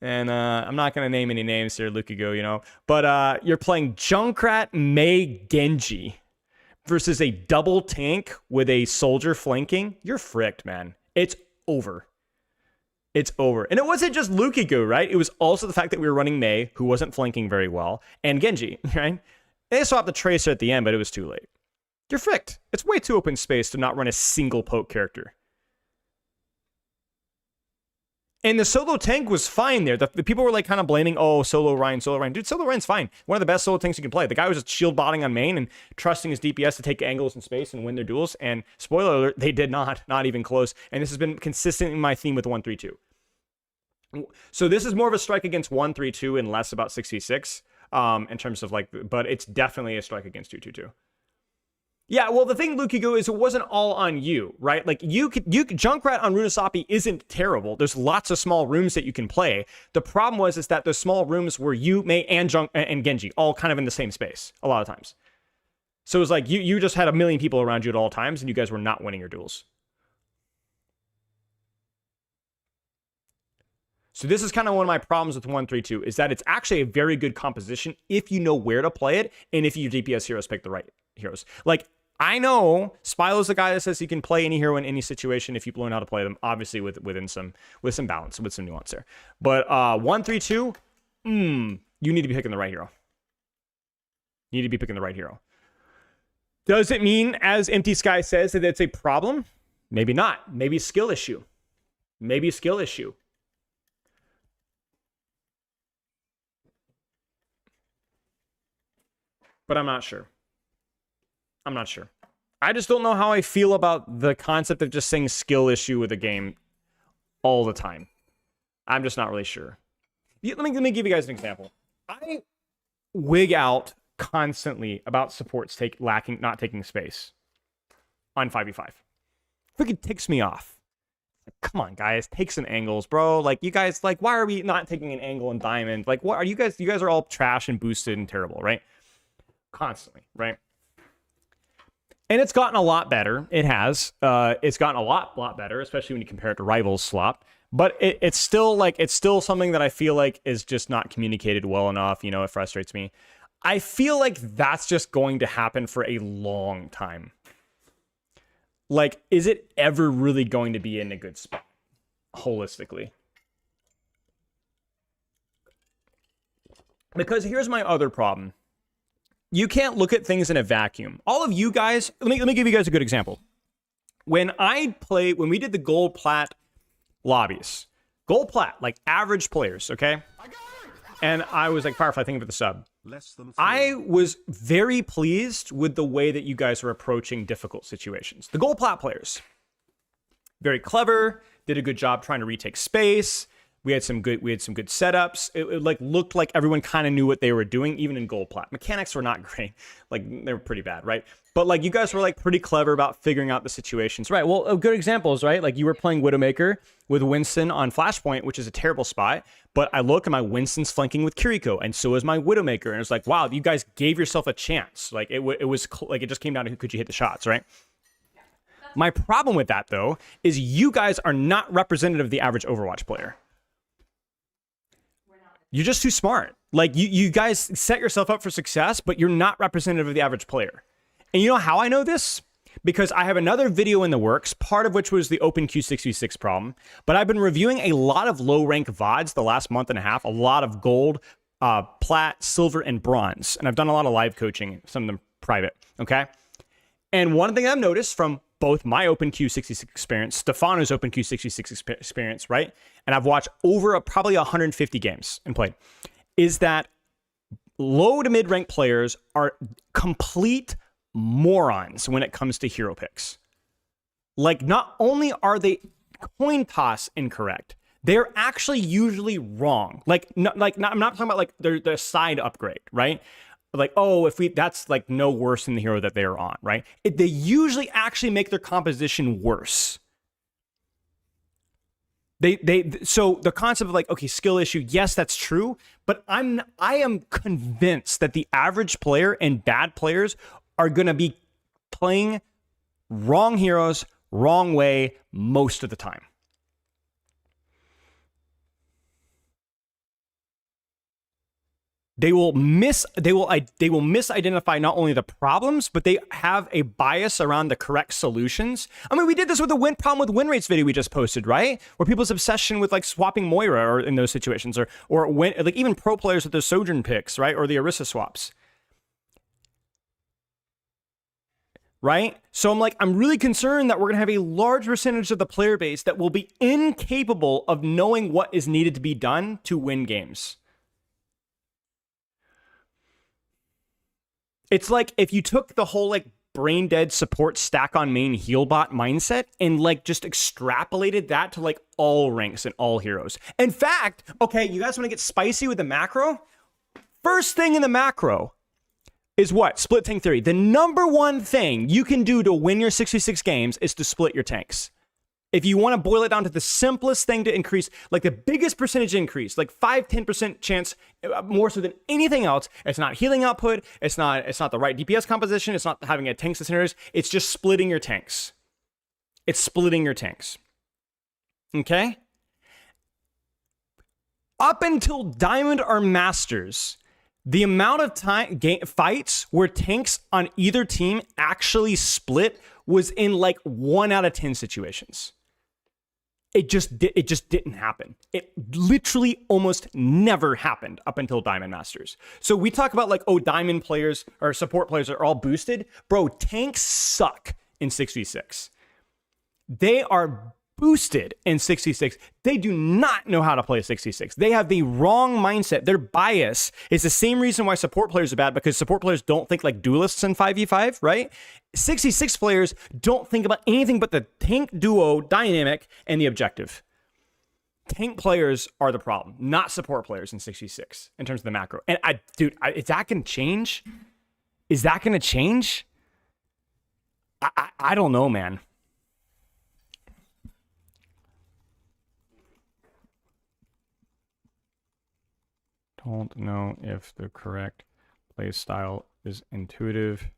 and I'm not gonna name any names here, Lukigo, but you're playing Junkrat Mei Genji versus a double tank with a soldier flanking, you're fricked, man. It's over. It's over. And it wasn't just Lukigo, right? It was also the fact that we were running Mei, who wasn't flanking very well, and Genji, right? They swapped the Tracer at the end, but it was too late. You're fricked. It's way too open space to not run a single poke character. And the solo tank was fine there. The people were like kind of blaming, solo Ryan. Dude, solo Ryan's fine. One of the best solo tanks you can play. The guy was just shield botting on main and trusting his DPS to take angles in space and win their duels. And spoiler alert, they did not even close. And this has been consistent in my theme with 132. So this is more of a strike against 132 and less about 6v6 in terms of like, but it's definitely a strike against 222. Yeah, well, the thing, Lukigo, is it wasn't all on you, right? Like, you Junkrat on Runasapi isn't terrible. There's lots of small rooms that you can play. The problem is that those small rooms were you, Mei, and Genji, all kind of in the same space, a lot of times. So it was like, you just had a million people around you at all times, and you guys were not winning your duels. So this is kind of one of my problems with 132, is that it's actually a very good composition if you know where to play it, and if your DPS heroes pick the right heroes. Like, I know Spylo's the guy that says he can play any hero in any situation if you learn how to play them, obviously within some balance, with some nuance there. But 1, 3, 2, you need to be picking the right hero. You need to be picking the right hero. Does it mean, as Empty Sky says, that it's a problem? Maybe not. Maybe a skill issue. Maybe a skill issue. But I'm not sure. I'm not sure. I just don't know how I feel about the concept of just saying skill issue with a game all the time. I'm just not really sure. Let me give you guys an example. I wig out constantly about supports not taking space on 5v5. Freaking ticks me off. Come on, guys, take some angles, bro. Like, you guys, like, why are we not taking an angle in Diamond? Like, what are you guys? You guys are all trash and boosted and terrible, right? Constantly, right? And it's gotten a lot better. It has. It's gotten a lot better, especially when you compare it to Rivals slop. But it's still something that I feel like is just not communicated well enough. You know, it frustrates me. I feel like that's just going to happen for a long time. Like, is it ever really going to be in a good spot, holistically? Because here's my other problem. You can't look at things in a vacuum. All of you guys, let me give you guys a good example. When we did the gold plat lobbies, gold plat, like average players, okay? And I was like, Firefly, thank you for the sub. I was very pleased with the way that you guys were approaching difficult situations. The gold plat players, very clever, did a good job trying to retake space. We had some good setups. It like looked like everyone kind of knew what they were doing, even in gold plat. Mechanics were not great. Like, they were pretty bad, right? But like, you guys were like pretty clever about figuring out the situations, right? Well, good examples, right? Like, you were playing Widowmaker with Winston on Flashpoint, which is a terrible spot. But I look and my Winston's flanking with Kiriko, and so is my Widowmaker. And it's like, wow, you guys gave yourself a chance. Like, it was like, it just came down to who could you hit the shots, right? My problem with that, though, is you guys are not representative of the average Overwatch player. You're just too smart. Like, you guys set yourself up for success, but you're not representative of the average player. And you know how I know this? Because I have another video in the works, part of which was the Open Q6v6 problem. But I've been reviewing a lot of low-rank VODs the last month and a half, a lot of gold, plat, silver, and bronze. And I've done a lot of live coaching, some of them private, okay? And one thing I've noticed from both my Open Q66 experience, Stefano's Open Q66 experience, right? And I've watched over probably 150 games and played, is that low to mid-rank players are complete morons when it comes to hero picks. Like, not only are they coin toss incorrect, they're actually usually wrong. I'm not talking about like their side upgrade, right? Like, oh, that's like no worse than the hero that they are on, right? They usually actually make their composition worse. So the concept of like, okay, skill issue, yes, that's true, but I am convinced that the average player and bad players are going to be playing wrong heroes, wrong way most of the time. They will misidentify not only the problems, but they have a bias around the correct solutions. I mean, we did this with the problem with win rates video we just posted, right? Where people's obsession with like swapping Moira or in those situations, or when, like even pro players with their Sojourn picks, right? Or the Orisa swaps. Right? So I'm really concerned that we're going to have a large percentage of the player base that will be incapable of knowing what is needed to be done to win games. It's like if you took the whole like brain dead support stack on main heal bot mindset and like just extrapolated that to like all ranks and all heroes. In fact, okay, you guys want to get spicy with the macro? First thing in the macro is what? Split tank theory. The number one thing you can do to win your 66 games is to split your tanks. If you want to boil it down to the simplest thing to increase, like the biggest percentage increase, like 5-10% chance, more so than anything else, it's not healing output, it's not the right DPS composition, it's not having a tank scenarios, it's just splitting your tanks. It's splitting your tanks. Okay? Up until Diamond or Masters, The amount of time fights where tanks on either team actually split was in like 1 out of 10 situations. It just didn't happen. It literally almost never happened up until Diamond Masters. So we talk about like, oh, Diamond players or support players are all boosted. Bro, tanks suck in 6v6. They are boosted in 66. They do not know how to play 66. They have the wrong mindset. Their bias is the same reason why support players are bad, because support players don't think like duelists in 5v5, right? 66 players don't think about anything but the tank duo dynamic and the objective. Tank players are the problem, not support players in 66 in terms of the macro. And is that going to change? Is that going to change? I don't know, man. Don't know if the correct play style is intuitive.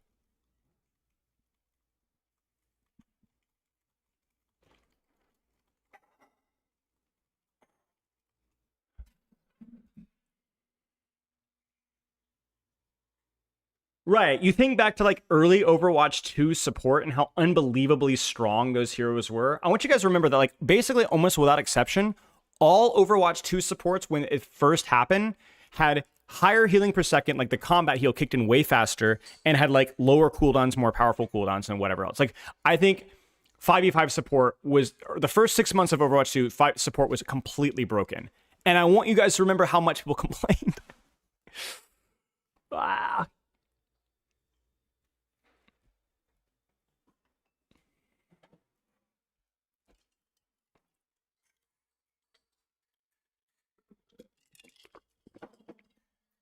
Right. You think back to like early Overwatch 2 support and how unbelievably strong those heroes were. I want you guys to remember that like basically almost without exception, all Overwatch 2 supports when it first happened had higher healing per second, like the combat heal kicked in way faster, and had like lower cooldowns, more powerful cooldowns than whatever else. Like I think 5v5 support was, the first 6 months of Overwatch 2 support was completely broken. And I want you guys to remember how much people complained. Ah.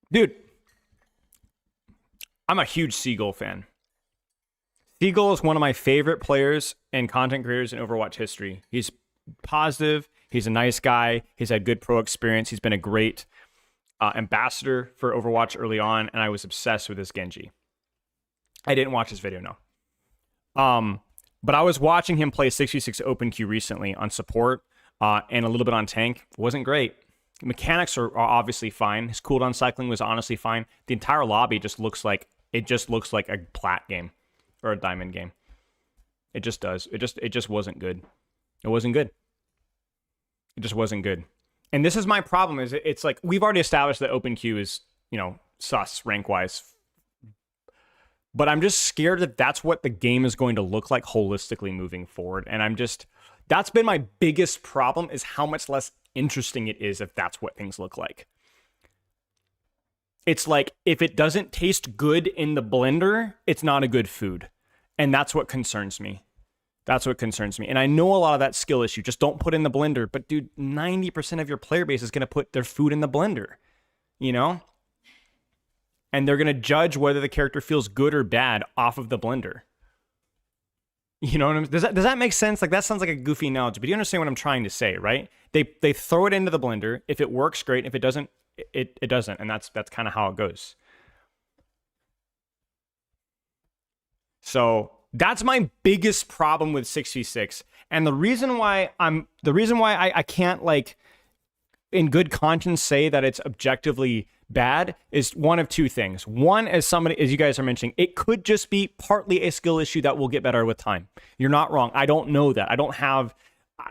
Dude, I'm a huge Seagull fan. Seagull is one of my favorite players and content creators in Overwatch history. He's positive. He's a nice guy. He's had good pro experience. He's been a great ambassador for Overwatch early on, and I was obsessed with this Genji. I didn't watch his video, no. But I was watching him play 66 Open Queue recently on support and a little bit on tank. It wasn't great. Mechanics are obviously fine. His cooldown cycling was honestly fine. The entire lobby just looks like a plat game or a diamond game. It just does. It just wasn't good. It wasn't good. It just wasn't good. And this is my problem. Is it's like we've already established that Open Queue is, you know, sus rank wise. But I'm just scared that that's what the game is going to look like holistically moving forward. And that's been my biggest problem, is how much less interesting it is if that's what things look like. It's like, if it doesn't taste good in the blender, it's not a good food. And that's what concerns me. That's what concerns me. And I know a lot of that skill issue. Just don't put in the blender. But dude, 90% of your player base is going to put their food in the blender, you know? And they're going to judge whether the character feels good or bad off of the blender. You know what I mean? Does that make sense? Like, that sounds like a goofy analogy, but you understand what I'm trying to say, right? They throw it into the blender. If it works, great. If it doesn't, it doesn't. And that's kind of how it goes. So that's my biggest problem with 6v6. And the reason why I can't, like, in good conscience say that it's objectively bad is one of two things. One, as you guys are mentioning, it could just be partly a skill issue that will get better with time. You're not wrong. I don't know that.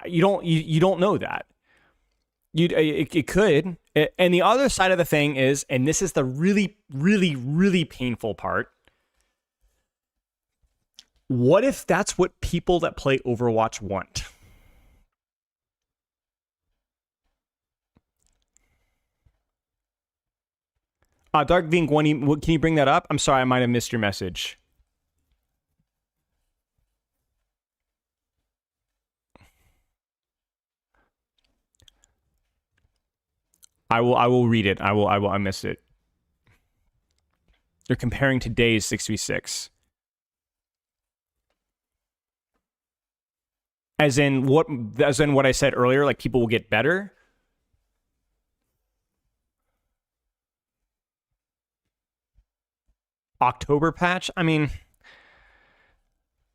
You don't know that. It could. And the other side of the thing is, and this is the really, really, really painful part, what if that's what people that play Overwatch want? Dark Vink, can you bring that up? I'm sorry, I might have missed your message. I will read it. I missed it. They're comparing today's 6v6. As in what I said earlier, like people will get better. October patch? I mean,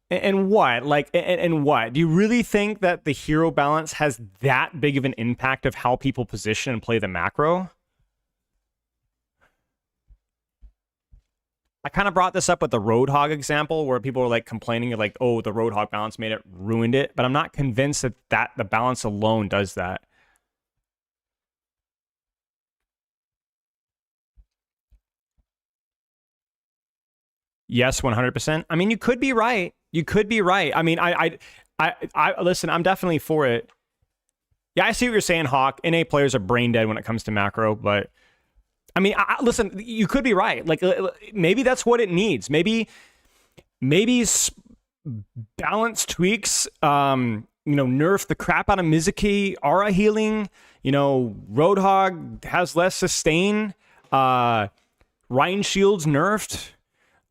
and what? Like, and what? Do you really think that the hero balance has that big of an impact of how people position and play the macro? I kind of brought this up with the Roadhog example where people were like complaining like, oh, the Roadhog balance ruined it, but I'm not convinced that the balance alone does that. Yes, 100%. I mean, you could be right. You could be right. I mean, I listen, I'm definitely for it. Yeah, I see what you're saying, Hawk. NA players are brain dead when it comes to macro, but I mean, listen, you could be right. Like, maybe that's what it needs. Maybe balance tweaks, nerf the crap out of Mizuki, aura healing, Roadhog has less sustain, Ryan Shields nerfed,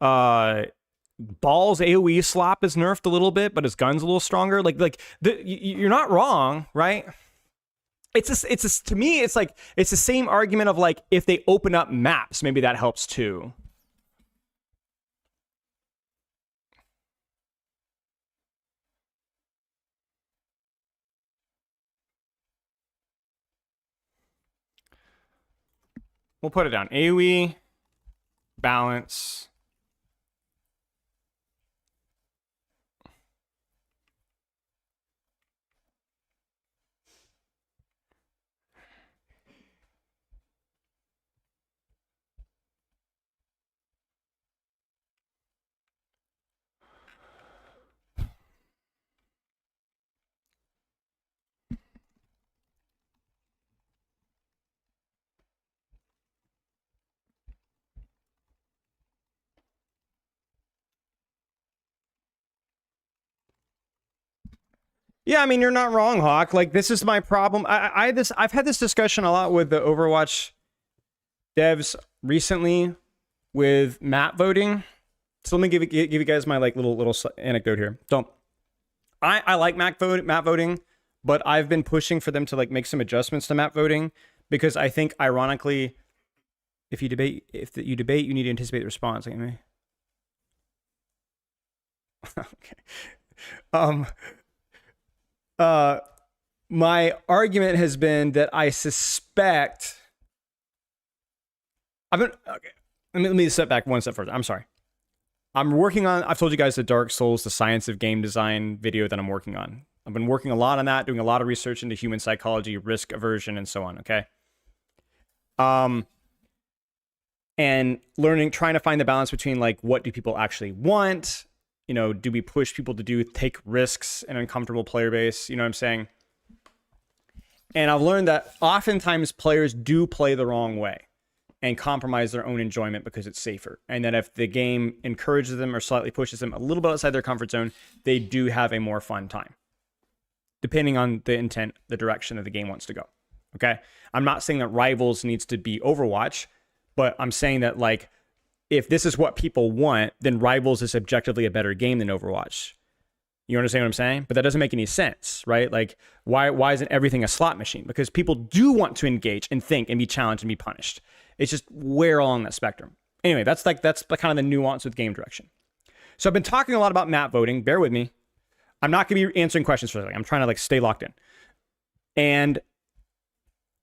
Ball's AoE slap is nerfed a little bit, but his gun's a little stronger. You're not wrong, right? To me, it's like, it's the same argument of like, if they open up maps, maybe that helps too. We'll put it down. AoE, balance. Yeah, I mean, you're not wrong, Hawk. Like, this is my problem. I've had this discussion a lot with the Overwatch devs recently with map voting. So let me give you guys my like little anecdote here. I like map voting, but I've been pushing for them to like make some adjustments to map voting because I think, ironically, if you debate, you need to anticipate the response. Like, okay. My argument has been that I suspect okay. Let me step back one step further. I'm sorry. I've told you guys the Dark Souls, the Science of Game Design video that I'm working on. I've been working a lot on that, doing a lot of research into human psychology, risk aversion, and so on, okay? And trying to find the balance between like, what do people actually want? Do we push people to take risks in an uncomfortable player base? You know what I'm saying? And I've learned that oftentimes players do play the wrong way and compromise their own enjoyment because it's safer. And that if the game encourages them or slightly pushes them a little bit outside their comfort zone, they do have a more fun time, depending on the intent, the direction that the game wants to go. Okay? I'm not saying that Rivals needs to be Overwatch, but I'm saying that like, if this is what people want, then Rivals is objectively a better game than Overwatch. You understand what I'm saying? But that doesn't make any sense, right? Like, why isn't everything a slot machine? Because people do want to engage and think and be challenged and be punished. It's just where along that spectrum. Anyway, that's the kind of the nuance with game direction. So I've been talking a lot about map voting. Bear with me. I'm not going to be answering questions for a second. I'm trying to like stay locked in. And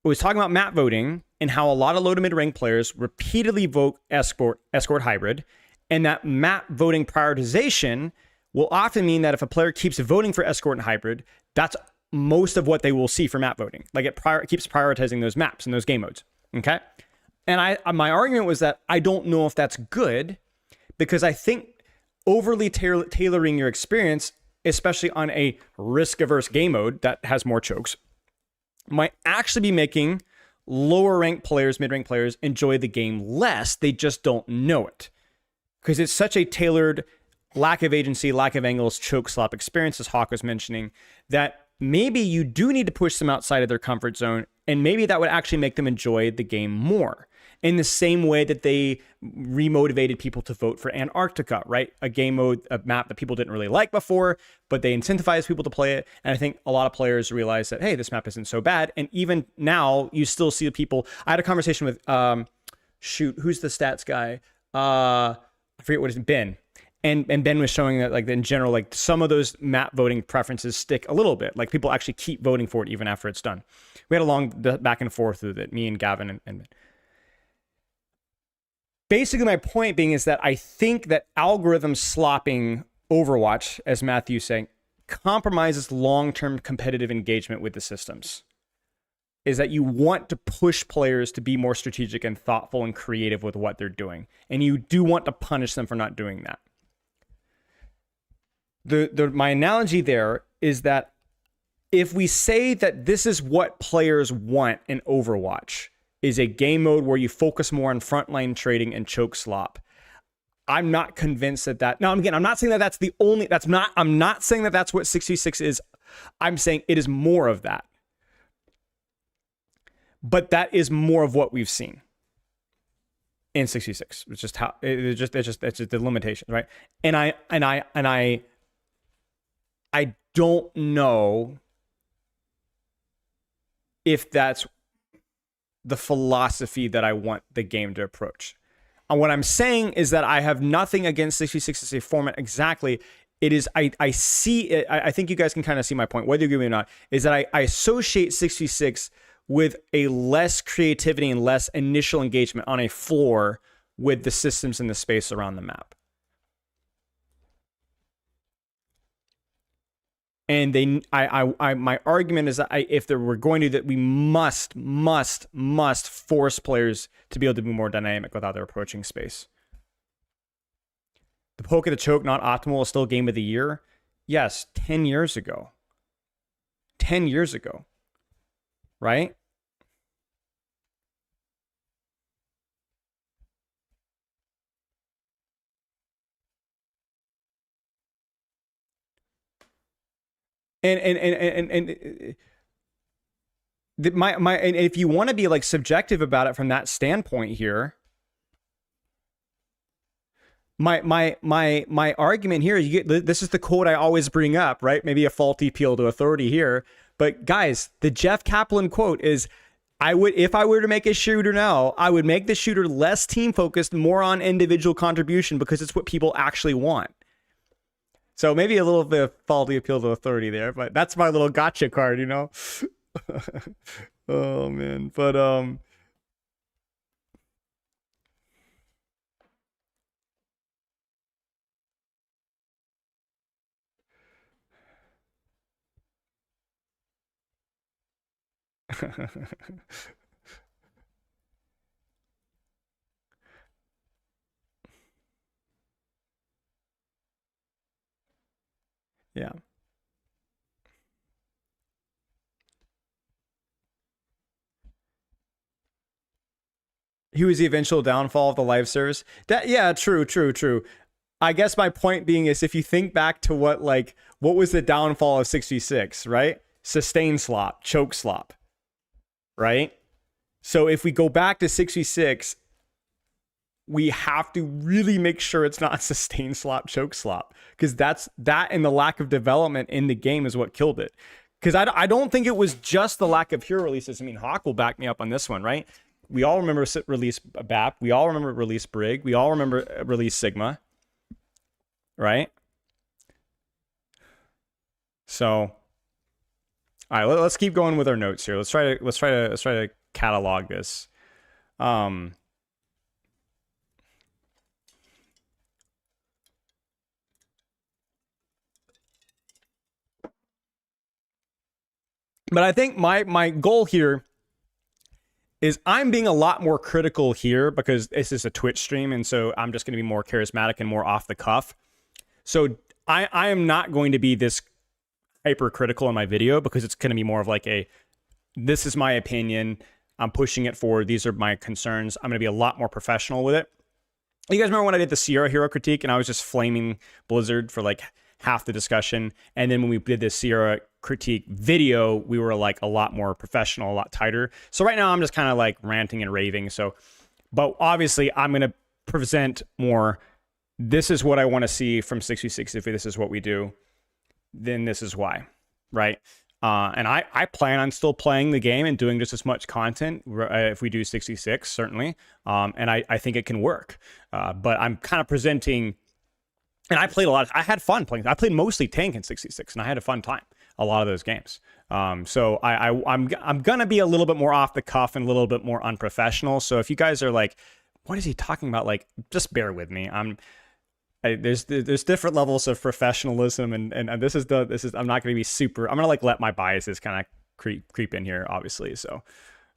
I was talking about map voting and how a lot of low to mid rank players repeatedly vote escort hybrid, and that map voting prioritization will often mean that if a player keeps voting for escort and hybrid, that's most of what they will see for map voting. Like it keeps prioritizing those maps and those game modes. Okay. And my argument was that I don't know if that's good, because I think overly tailoring your experience, especially on a risk-averse game mode that has more chokes, might actually be making lower ranked players, mid-ranked players, enjoy the game less. They just don't know it. Because it's such a tailored lack of agency, lack of angles, choke slap experience, as Hawk was mentioning, that maybe you do need to push them outside of their comfort zone, and maybe that would actually make them enjoy the game more. In the same way that they remotivated people to vote for Antarctica, right? A game mode, a map that people didn't really like before, but they incentivized people to play it. And I think a lot of players realize that, hey, this map isn't so bad. And even now, you still see people. I had a conversation with, who's the stats guy? I forget what his Ben. And Ben was showing that, like, in general, like some of those map voting preferences stick a little bit. Like people actually keep voting for it even after it's done. We had a long back and forth with it, me and Gavin and basically my point being is that I think that algorithm slopping Overwatch, as Matthew's saying, compromises long-term competitive engagement with the systems. Is that you want to push players to be more strategic and thoughtful and creative with what they're doing. And you do want to punish them for not doing that. My analogy there is that if we say that this is what players want in Overwatch, is a game mode where you focus more on frontline trading and choke slop, I'm not convinced that now again, I'm not saying that that's the only, I'm not saying that that's what 6v6 is. I'm saying it is more of that. But that is more of what we've seen in 6v6. It's just how it's just the limitations, right? And I don't know if that's the philosophy that I want the game to approach. And what I'm saying is that I have nothing against 6v6 as a format exactly. It is, I see it, I think you guys can kind of see my point, whether you agree with me or not, is that I associate 6v6 with a less creativity and less initial engagement on a floor with the systems and the space around the map. And my argument is that if there were going to, that we must force players to be able to be more dynamic with how they're approaching space. The poke of the choke, not optimal, is still game of the year. Yes, 10 years ago. 10 years ago. Right? And if you want to be like subjective about it from that standpoint here, my argument here, this is the quote I always bring up, right? Maybe a faulty appeal to authority here, but guys, the Jeff Kaplan quote is, if I were to make a shooter now, I would make the shooter less team focused, more on individual contribution, because it's what people actually want. So maybe a little bit of faulty appeal to authority there, but that's my little gotcha card, you know? Oh man, but yeah. He was the eventual downfall of the live service. Yeah, true. I guess my point being is, if you think back to what was the downfall of 6v6, right? Sustain slop, choke slop, right? So if we go back to 6v6, we have to really make sure it's not sustain slop, choke slop, because that and the lack of development in the game is what killed it. Because I don't think it was just the lack of hero releases. I mean, Hawk will back me up on this one, right? We all remember release BAP. We all remember release Brig. We all remember release Sigma, right? So, all right, let's keep going with our notes here. Let's try to catalog this. But I think my goal here is I'm being a lot more critical here because this is a Twitch stream, and so I'm just going to be more charismatic and more off the cuff. So I am not going to be this hypercritical in my video, because it's going to be more of like this is my opinion, I'm pushing it forward, these are my concerns. I'm going to be a lot more professional with it. You guys remember when I did the Sierra hero critique and I was just flaming Blizzard for like half the discussion, and then when we did this Sierra critique video, we were like a lot more professional, a lot tighter. So right now I'm just kind of like ranting and raving. So, but obviously I'm going to present more, this is what I want to see from 6v6. If this is what we do, then this is why, right? And I plan on still playing the game and doing just as much content if we do 6v6, certainly. And I think it can work. But I'm kind of presenting, and I played a lot. I had fun playing. I played mostly tank in 6v6, and I had a fun time a lot of those games. So I'm gonna be a little bit more off the cuff and a little bit more unprofessional. So if you guys are like what is he talking about? Like, just bear with me. There's different levels of professionalism, and I'm not going to be super. I'm going to like let my biases kind of creep in here, obviously. So,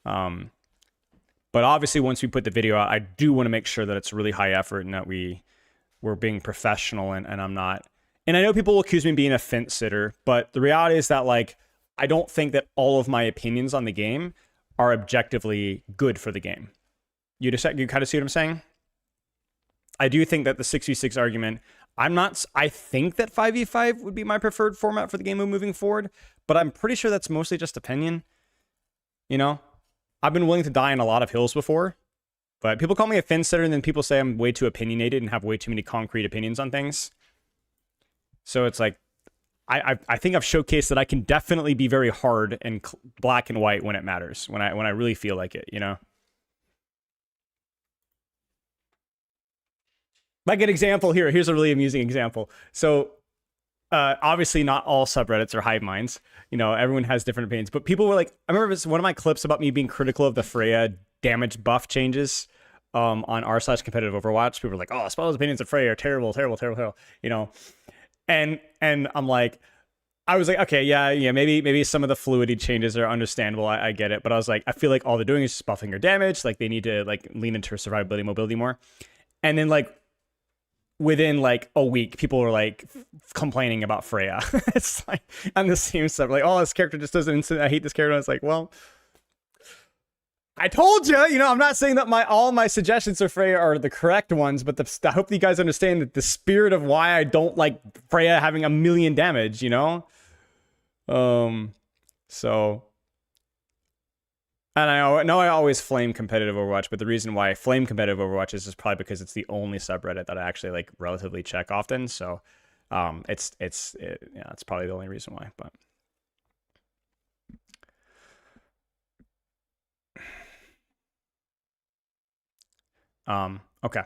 but obviously once we put the video out, I do want to make sure that it's really high effort and that we're being professional, and I'm not. And I know people will accuse me of being a fence sitter, but the reality is that like I don't think that all of my opinions on the game are objectively good for the game. You kind of see what I'm saying? I do think that the 6v6 argument, I think that 5v5 would be my preferred format for the game moving forward, but I'm pretty sure that's mostly just opinion. You know, I've been willing to die on a lot of hills before, but people call me a fence sitter, and then people say I'm way too opinionated and have way too many concrete opinions on things. So it's like, I think I've showcased that I can definitely be very hard and black and white when it matters, when I really feel like it, you know? Like an example here. Here's a really amusing example. So obviously not all subreddits are hive minds. You know, everyone has different opinions. But people were like, I remember one of my clips about me being critical of the Freya damage buff changes on r/competitive Overwatch. People were like, oh, Spell's opinions of Freya are terrible, terrible, terrible, terrible. You know, and I'm like, I was like, okay, yeah, maybe some of the fluidity changes are understandable. I get it. But I was like, I feel like all they're doing is just buffing her damage. Like they need to like lean into her survivability, mobility more. And then like within like a week, people were like complaining about Freya. It's like on the same stuff, like, oh, this character just doesn't. I hate this character. And I was like, well, I told you. You know, I'm not saying that all my suggestions for Freya are the correct ones, but I hope you guys understand that the spirit of why I don't like Freya having 1 million damage. You know, so. And I know I always flame competitive Overwatch, but the reason why I flame competitive Overwatch is just probably because it's the only subreddit that I actually like relatively check often. So, it's probably the only reason why. But, okay,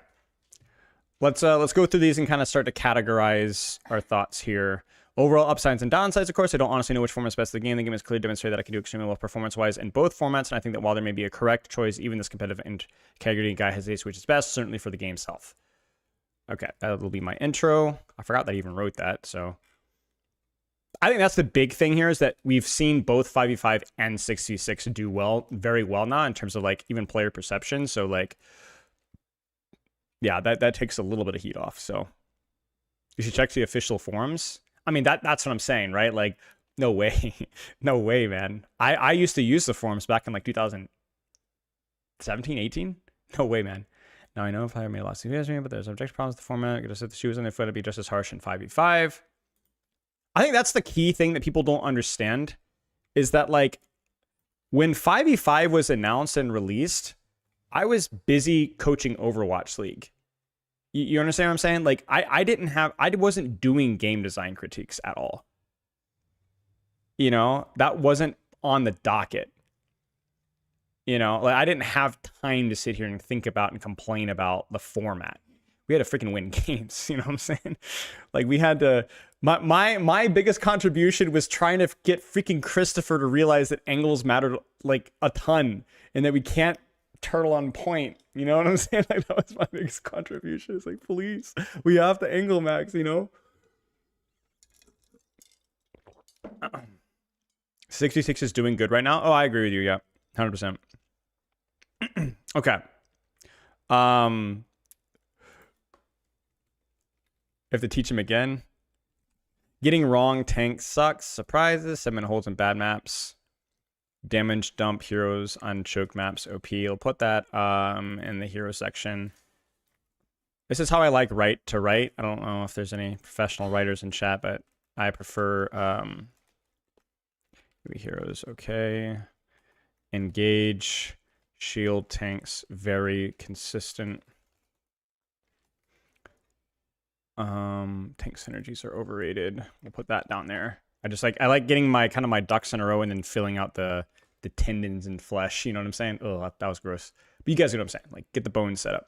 let's go through these and kind of start to categorize our thoughts here. Overall upsides and downsides, of course. I don't honestly know which format is best for the game. The game has clearly demonstrated that I can do extremely well performance-wise in both formats, and I think that while there may be a correct choice, even this competitive integrity guy hesitates which is best, certainly for the game's health. Okay, that will be my intro. I forgot that I even wrote that, so. I think that's the big thing here is that we've seen both 5v5 and 6v6 do very well now in terms of like even player perception. So like, yeah, that takes a little bit of heat off. So you should check the official forums. I mean, that's what I'm saying, right? Like, no way. No way, man. I used to use the forums back in like 2017, 18? No way, man. Now I know if I made a lot of videos, but there's objective problems with the format. Just if the shoes on their foot, it'd be just as harsh in 5v5. I think that's the key thing that people don't understand is that like when 5v5 was announced and released, I was busy coaching Overwatch League. You understand what I'm saying? Like I wasn't doing game design critiques at all. You know, that wasn't on the docket. You know, like I didn't have time to sit here and think about and complain about the format. We had to freaking win games. You know what I'm saying? Like we had to, my biggest contribution was trying to get freaking Christopher to realize that angles mattered like a ton and that we can't turtle on point. You know what I'm saying? Like that was my biggest contribution. It's like, please, we have to angle max, you know? 66 is doing good right now. Oh, I agree with you. Yeah. 100%. Okay. Have to teach him again. Getting wrong tank sucks. Surprises. 7 holds and bad maps. Damage dump heroes on choke maps. OP. I'll put that in the hero section. This is how I like write to write. I don't know if there's any professional writers in chat, but I prefer heroes. Okay. Engage. Shield tanks. Very consistent. Tank synergies are overrated. We'll put that down there. I like getting my kind of my ducks in a row and then filling out the tendons and flesh. You know what I'm saying? Oh, that was gross. But you guys know what I'm saying. Like get the bones set up.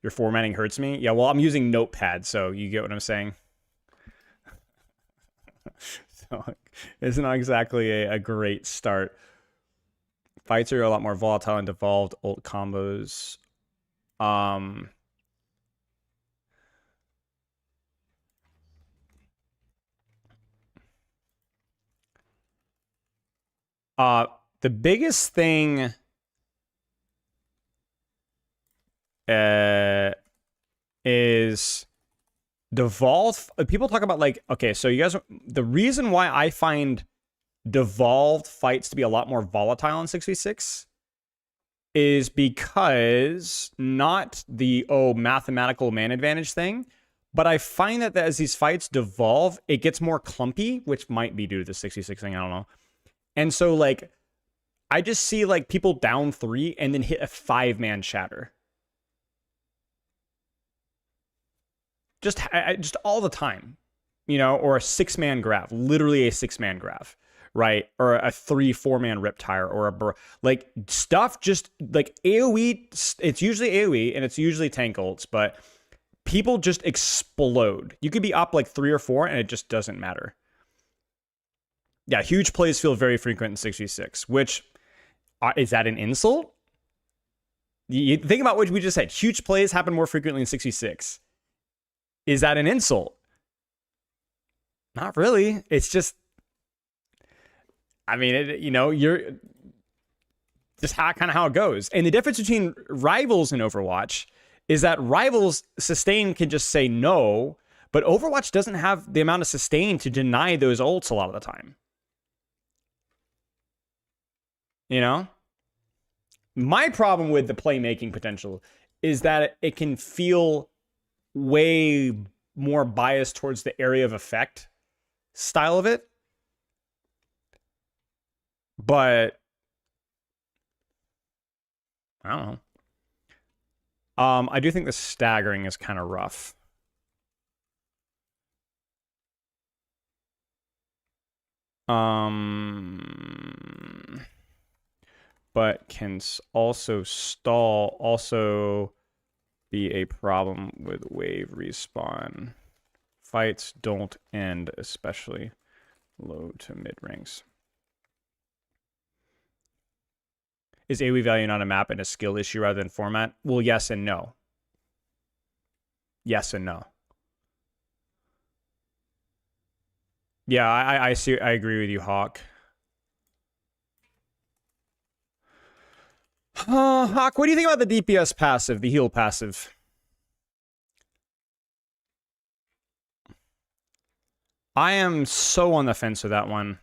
Your formatting hurts me. Yeah, well, I'm using Notepad, so you get what I'm saying. So it's not exactly a great start. Fights are a lot more volatile and devolved. Ult combos Um, the biggest thing is devolved. People talk about like, okay, so you guys, the reason why I find devolved fights to be a lot more volatile in 6v6 is because not the mathematical man advantage thing, but I find that as these fights devolve, it gets more clumpy, which might be due to the 6v6 thing, I don't know. And so like I just see like people down 3 and then hit a 5-man shatter. Just all the time, you know, or a 6-man graph, literally a 6-man graph, right? Or a 3-4-man riptire, or like stuff just like AoE. It's usually AoE and it's usually tank ults, but people just explode. You could be up like 3 or 4 and it just doesn't matter. Yeah, huge plays feel very frequent in 6v6, which is that an insult? You think about what we just said. Huge plays happen more frequently in 6v6. Is that an insult? Not really. It's just, I mean, you know, you're just kind of how it goes. And the difference between rivals and Overwatch is that rivals sustain can just say no, but Overwatch doesn't have the amount of sustain to deny those ults a lot of the time. You know? My problem with the playmaking potential is that it can feel way more biased towards the area of effect style of it. But I don't know. I do think the staggering is kind of rough. But can also stall, also be a problem with wave respawn. Fights don't end, especially low to mid ranks. Is AoE value not a map and a skill issue rather than format? Well, yes and no. Yes and no. Yeah, I see. I agree with you, Hawk. Hawk, what do you think about the DPS passive, the heal passive? I am so on the fence with that one.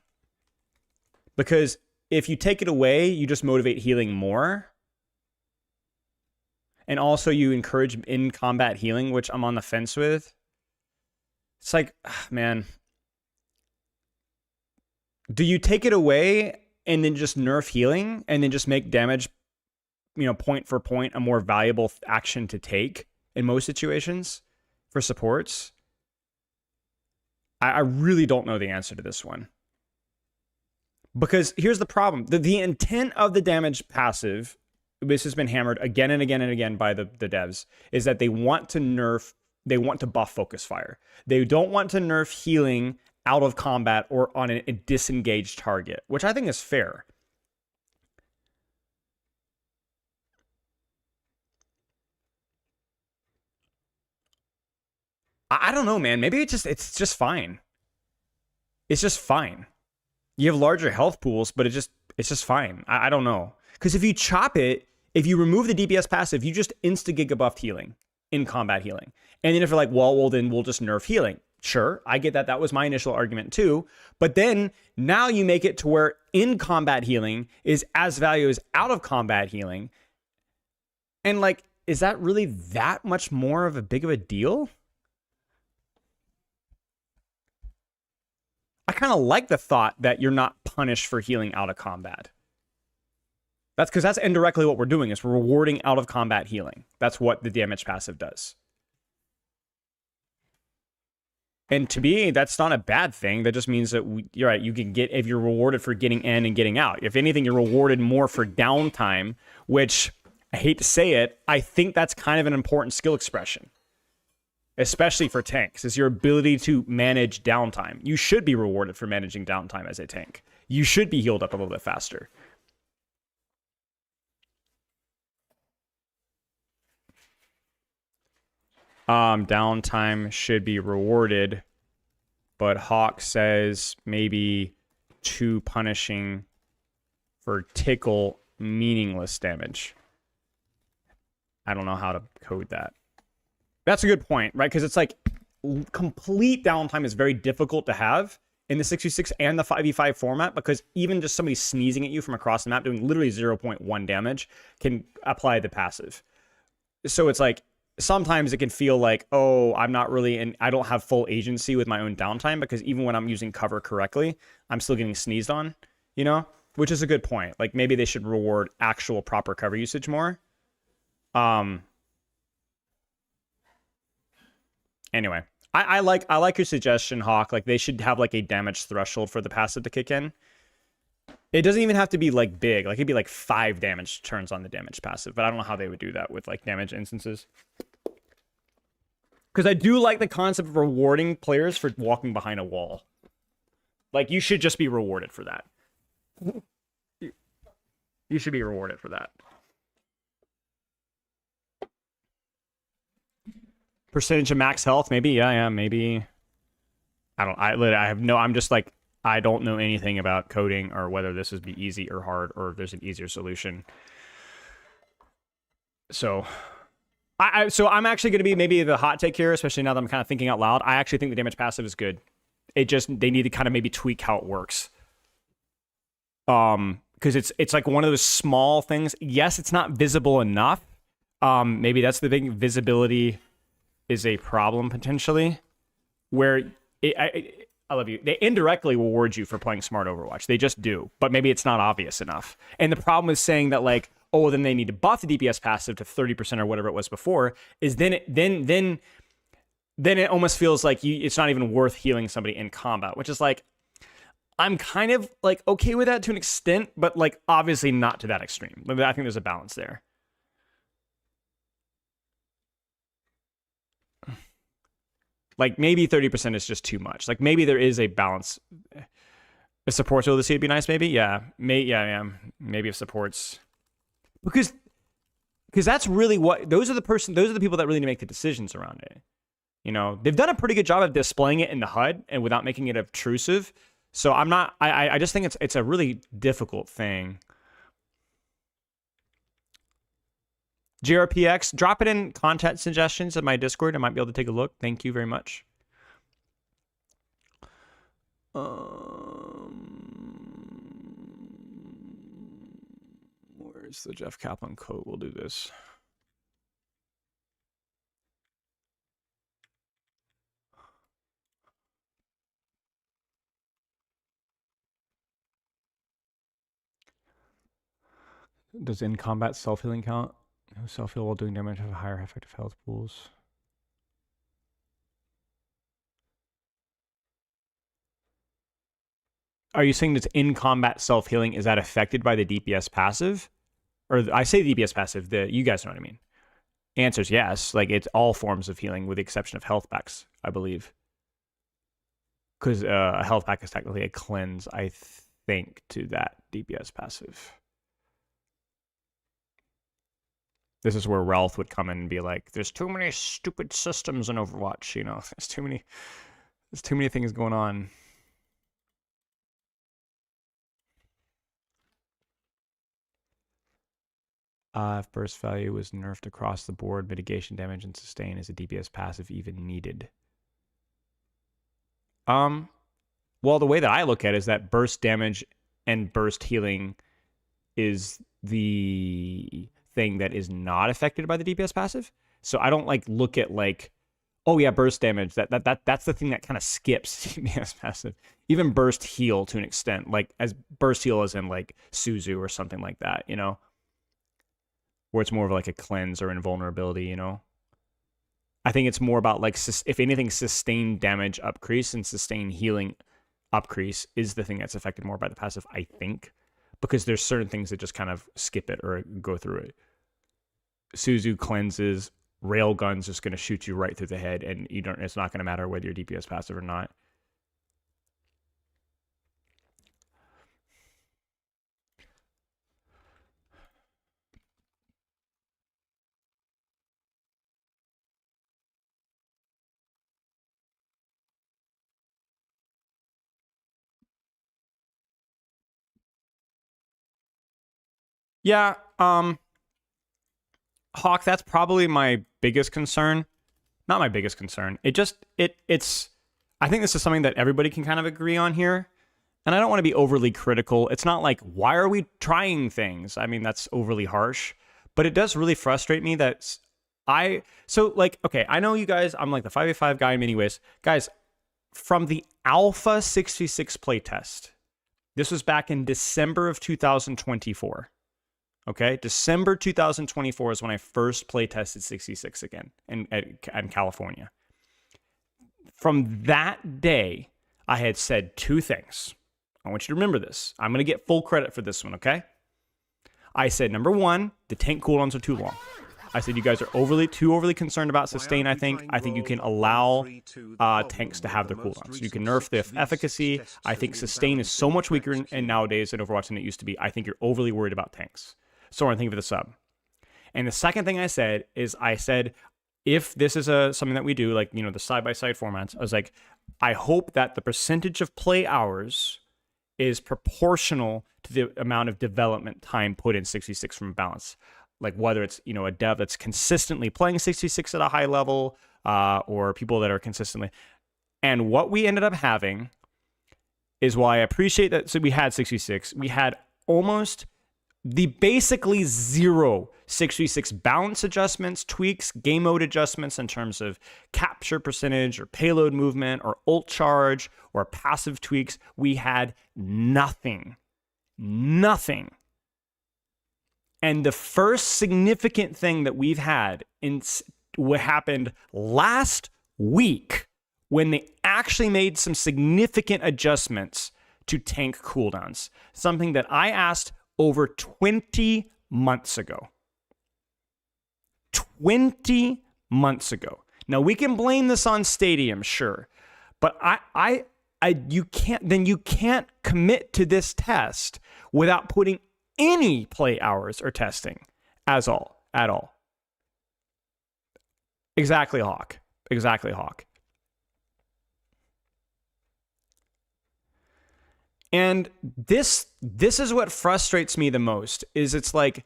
Because if you take it away, you just motivate healing more. And also you encourage in-combat healing, which I'm on the fence with. It's like, man. Do you take it away and then just nerf healing and then just make damage, you know, point for point, a more valuable action to take in most situations for supports? I really don't know the answer to this one. Because here's the problem. The intent of the damage passive, this has been hammered again and again and again by the devs, is that they want to nerf, they want to buff focus fire. They don't want to nerf healing out of combat or on a disengaged target, which I think is fair. I don't know, man. Maybe it's just fine. It's just fine. You have larger health pools, but it's just fine. I don't know. Because if you chop it, if you remove the DPS passive, you just insta-giga buffed healing, in combat healing. And then if you're like, well, then we'll just nerf healing. Sure, I get that. That was my initial argument too. But then now you make it to where in combat healing is as value as out of combat healing. And like, is that really that much more of a big of a deal? I kind of like the thought that you're not punished for healing out of combat. That's because that's indirectly what we're doing, is we're rewarding out of combat healing. That's what the damage passive does. And to me, that's not a bad thing. That just means that you're right. You can get, if you're rewarded for getting in and getting out. If anything, you're rewarded more for downtime, which I hate to say it, I think that's kind of an important skill expression. Especially for tanks, is your ability to manage downtime. You should be rewarded for managing downtime as a tank. You should be healed up a little bit faster. Downtime should be rewarded, but Hawk says maybe too punishing for tickle meaningless damage. I don't know how to code that. That's a good point, right? Because it's like complete downtime is very difficult to have in the 6v6 and the 5v5 format, because even just somebody sneezing at you from across the map doing literally 0.1 damage can apply the passive. So it's like sometimes it can feel like, oh, I'm not really in, I don't have full agency with my own downtime, because even when I'm using cover correctly, I'm still getting sneezed on, you know, which is a good point. Like maybe they should reward actual proper cover usage more. Anyway, I like your suggestion, Hawk. Like they should have like a damage threshold for the passive to kick in. It doesn't even have to be like big. Like it'd be like 5 damage turns on the damage passive, but I don't know how they would do that with like damage instances. Because I do like the concept of rewarding players for walking behind a wall. Like you should just be rewarded for that. You should be rewarded for that. Percentage of max health, maybe. Yeah, maybe. I'm just like, I don't know anything about coding or whether this would be easy or hard or if there's an easier solution. So, I'm actually going to be maybe the hot take here, especially now that I'm kind of thinking out loud. I actually think the damage passive is good. They need to kind of maybe tweak how it works. Because it's like one of those small things. Yes, it's not visible enough. Maybe that's the big visibility is a problem potentially, where I love you. They indirectly reward you for playing smart Overwatch. They just do, but maybe it's not obvious enough. And the problem with saying that like, oh, then they need to buff the DPS passive to 30% or whatever it was before, is then it almost feels like it's not even worth healing somebody in combat, which is like, I'm kind of like okay with that to an extent, but like obviously not to that extreme. I think there's a balance there. Like maybe 30% is just too much. Like maybe there is a balance. If supports will see, it'd be nice. Maybe, yeah, maybe if supports, because that's really what those are the people that really need to make the decisions around it. You know, they've done a pretty good job of displaying it in the HUD and without making it obtrusive. So I'm not. I just think it's a really difficult thing. GRPX, drop it in content suggestions in my Discord. I might be able to take a look. Thank you very much. Where's the Jeff Kaplan code? We'll do this. Does in combat self-healing count? Self-heal while doing damage have higher effective health pools. Are you saying that in combat self-healing, is that affected by the DPS passive? Or I say DPS passive, you guys know what I mean. Answer's yes. Like it's all forms of healing with the exception of health packs, I believe. Because a health pack is technically a cleanse, I think, to that DPS passive. This is where Ralph would come in and be like, there's too many stupid systems in Overwatch, you know, there's too many things going on. If burst value was nerfed across the board, mitigation damage and sustain is a DPS passive even needed. Well, the way that I look at it is that burst damage and burst healing is the thing that is not affected by the DPS passive. So I don't like look at like, oh yeah, burst damage. That's the thing that kind of skips DPS passive. Even burst heal to an extent, like as burst heal as in like Suzu or something like that, you know, where it's more of like a cleanse or invulnerability, you know. I think it's more about like, if anything, sustained damage upcrease and sustained healing upcrease is the thing that's affected more by the passive, I think, because there's certain things that just kind of skip it or go through it. Suzu cleanses, Railgun's just going to shoot you right through the head, and it's not going to matter whether you're DPS passive or not. Yeah, Hawk, that's probably my biggest concern. Not my biggest concern. It's I think this is something that everybody can kind of agree on here. And I don't want to be overly critical. It's not like, why are we trying things? I mean, that's overly harsh. But it does really frustrate me that okay, I know you guys, I'm like the 5v5 guy in many ways. Guys, from the Alpha 66 playtest, this was back in December of 2024. Okay, December 2024 is when I first playtested 66 again in California. From that day, I had said two things. I want you to remember this. I'm going to get full credit for this one, okay? I said, number one, the tank cooldowns are too long. I said you guys are too overly concerned about sustain, I think. I think you can allow tanks to have their cooldowns. You can nerf the efficacy. I think sustain is so much weaker in nowadays in Overwatch than it used to be. I think you're overly worried about tanks. So I think of the sub. And the second thing I said is if this is something that we do, like, you know, the side-by-side formats, I was like, I hope that the percentage of play hours is proportional to the amount of development time put in 66 from balance. Like whether it's, you know, a dev that's consistently playing 66 at a high level, or people that are consistently. And what we ended up having is why I appreciate that. So we had 66. We had almost basically zero 6v6 balance adjustments, tweaks, game mode adjustments in terms of capture percentage or payload movement or ult charge or passive tweaks. We had nothing. Nothing. And the first significant thing that we've had what happened last week when they actually made some significant adjustments to tank cooldowns. Something that I asked over 20 months ago. 20 months ago. Now we can blame this on Stadium, sure, but you can't commit to this test without putting any play hours or testing at all. Exactly, Hawk. Exactly, Hawk. And this is what frustrates me the most, is it's like,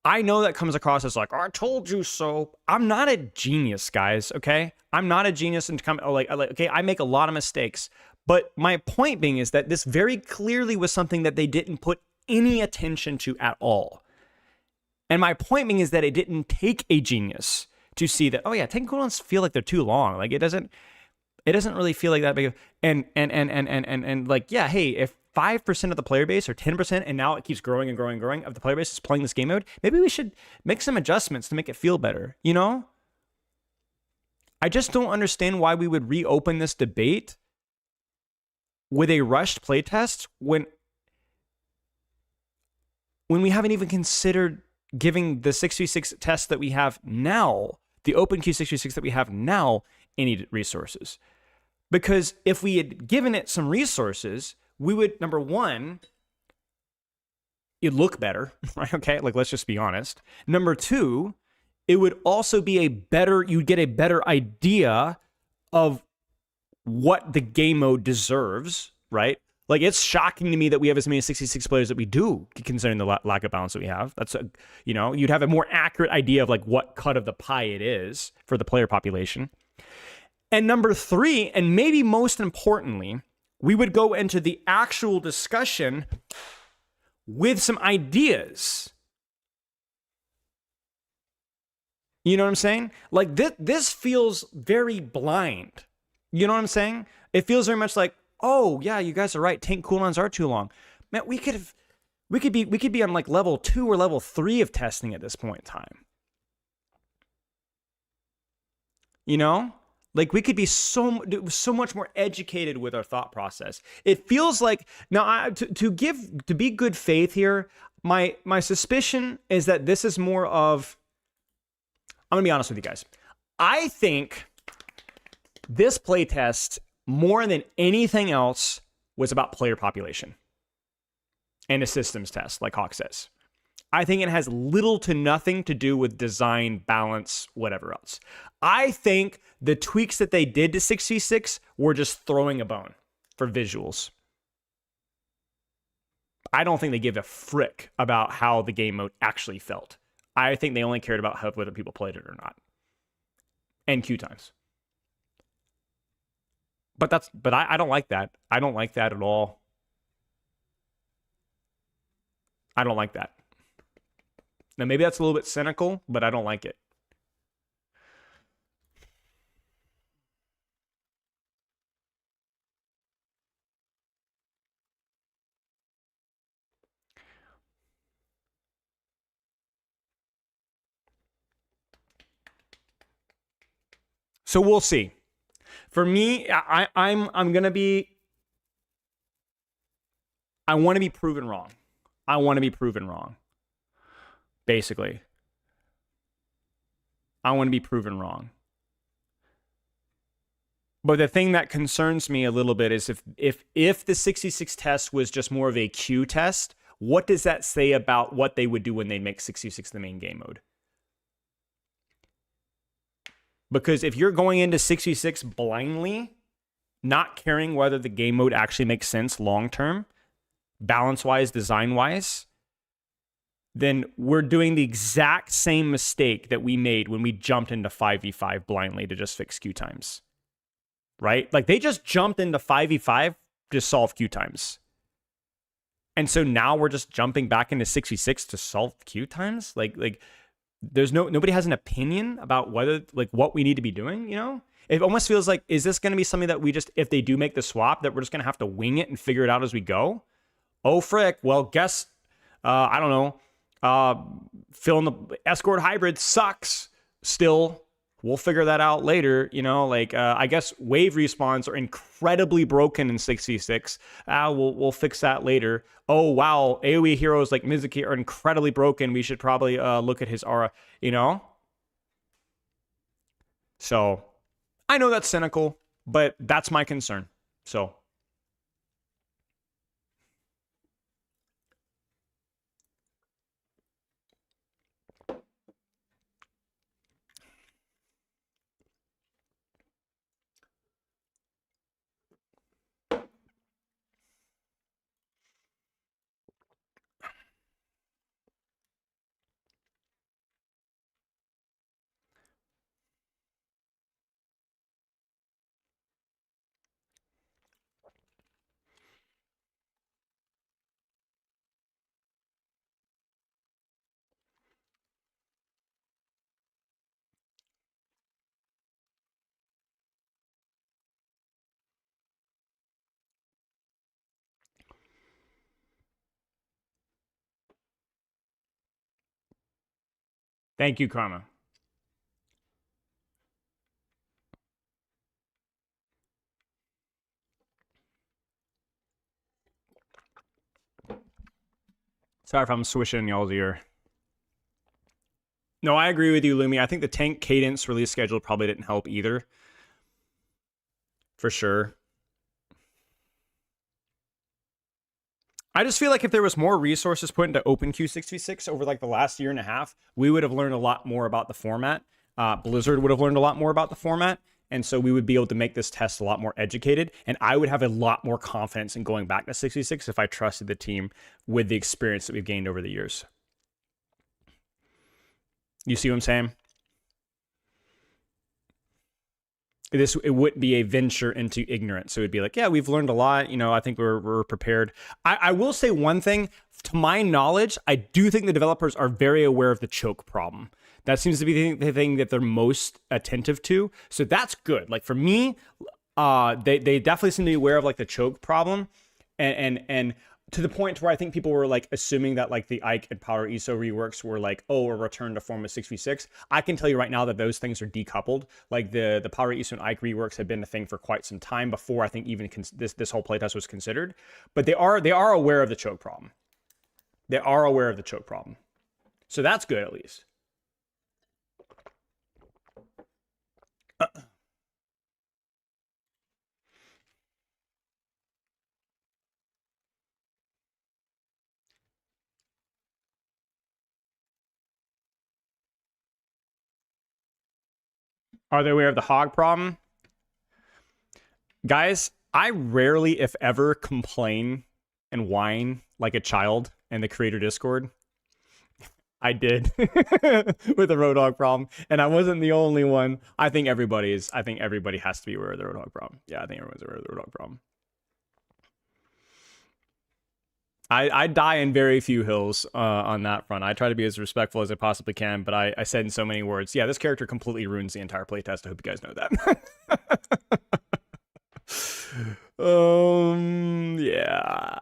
I know that comes across as like, I told you so. I'm not a genius, guys, okay? I'm not a genius and okay, I make a lot of mistakes. But my point being is that this very clearly was something that they didn't put any attention to at all. And my point being is that it didn't take a genius to see that, oh yeah, tank cooldowns feel like they're too long. Like it doesn't really feel like that big of, and like, yeah, hey, if 5% of the player base or 10%, and now it keeps growing and growing and growing of the player base is playing this game mode, maybe we should make some adjustments to make it feel better, you know? I just don't understand why we would reopen this debate with a rushed playtest when we haven't even considered giving the 6v6 test that we have now, the open queue 6v6 that we have now, any resources. Because if we had given it some resources, we would, number one, it'd look better, right? Okay, like let's just be honest. Number two, it would also be you'd get a better idea of what the game mode deserves, right? Like it's shocking to me that we have as many 66 players that we do, considering the lack of balance that we have. That's you'd have a more accurate idea of like what cut of the pie it is for the player population. And number three, and maybe most importantly, we would go into the actual discussion with some ideas. You know what I'm saying? Like this feels very blind. You know what I'm saying? It feels very much like, oh yeah, you guys are right. Tank cooldowns are too long. Man, we could be on like level 2 or level 3 of testing at this point in time. You know? Like we could be so much more educated with our thought process. It feels like now to be good faith here. My suspicion is that this is more of. I'm gonna be honest with you guys. I think this playtest more than anything else was about player population and a systems test, like Hawk says. I think it has little to nothing to do with design, balance, whatever else. I think the tweaks that they did to 6v6 were just throwing a bone for visuals. I don't think they give a frick about how the game mode actually felt. I think they only cared about how, whether people played it or not. And queue times. But I don't like that. I don't like that at all. I don't like that. Now, maybe that's a little bit cynical, but I don't like it. So we'll see. For me, I'm gonna be. I want to be proven wrong. I want to be proven wrong. Basically, I want to be proven wrong. But the thing that concerns me a little bit is if the 66 test was just more of a queue test, what does that say about what they would do when they make 66 the main game mode? Because if you're going into 66 blindly, not caring whether the game mode actually makes sense long term, balance-wise, design-wise, then we're doing the exact same mistake that we made when we jumped into 5v5 blindly to just fix queue times. Right? Like, they just jumped into 5v5 to solve queue times. And so now we're just jumping back into 66 to solve queue times? Like there's nobody has an opinion about whether, like, what we need to be doing, you know? It almost feels like, is this going to be something that we just, if they do make the swap, that we're just going to have to wing it and figure it out as we go? Oh, frick. Well, guess, I don't know, filling the escort hybrid sucks still. We'll figure that out later, you know, like, I guess wave respawns are incredibly broken in 66. We'll fix that later. Oh, wow. AoE heroes like Mizuki are incredibly broken. We should probably look at his aura, you know? So, I know that's cynical, but that's my concern. So, thank you, Karma. Sorry if I'm swishing y'all's ear. No, I agree with you, Lumi. I think the tank cadence release schedule probably didn't help either. For sure. I just feel like if there was more resources put into OpenQ 66 over like the last year and a half, we would have learned a lot more about the format. Blizzard would have learned a lot more about the format. And so we would be able to make this test a lot more educated. And I would have a lot more confidence in going back to 66 if I trusted the team with the experience that we've gained over the years. You see what I'm saying? It wouldn't be a venture into ignorance. So it'd be like, yeah, we've learned a lot. You know, I think we're prepared. I will say one thing. To my knowledge, I do think the developers are very aware of the choke problem. That seems to be the thing that they're most attentive to. So that's good. Like for me, they definitely seem to be aware of like the choke problem, and to the point where I think people were like assuming that like the Ike and Power ESO reworks were like, oh, a return to form of 6v6. I can tell you right now that those things are decoupled. Like the Power ESO and Ike reworks have been a thing for quite some time before I think even this whole playtest was considered. But they are aware of the choke problem. They are aware of the choke problem. So that's good at least. Are they aware of the hog problem? Guys, I rarely, if ever, complain and whine like a child in the creator Discord? I did with the Roadhog problem, and I wasn't the only one. I think everybody has to be aware of the Roadhog problem. Yeah, I think everyone's aware of the Roadhog problem. I die in very few hills on that front. I try to be as respectful as I possibly can, but I said in so many words, yeah, this character completely ruins the entire playtest. I hope you guys know that. Yeah.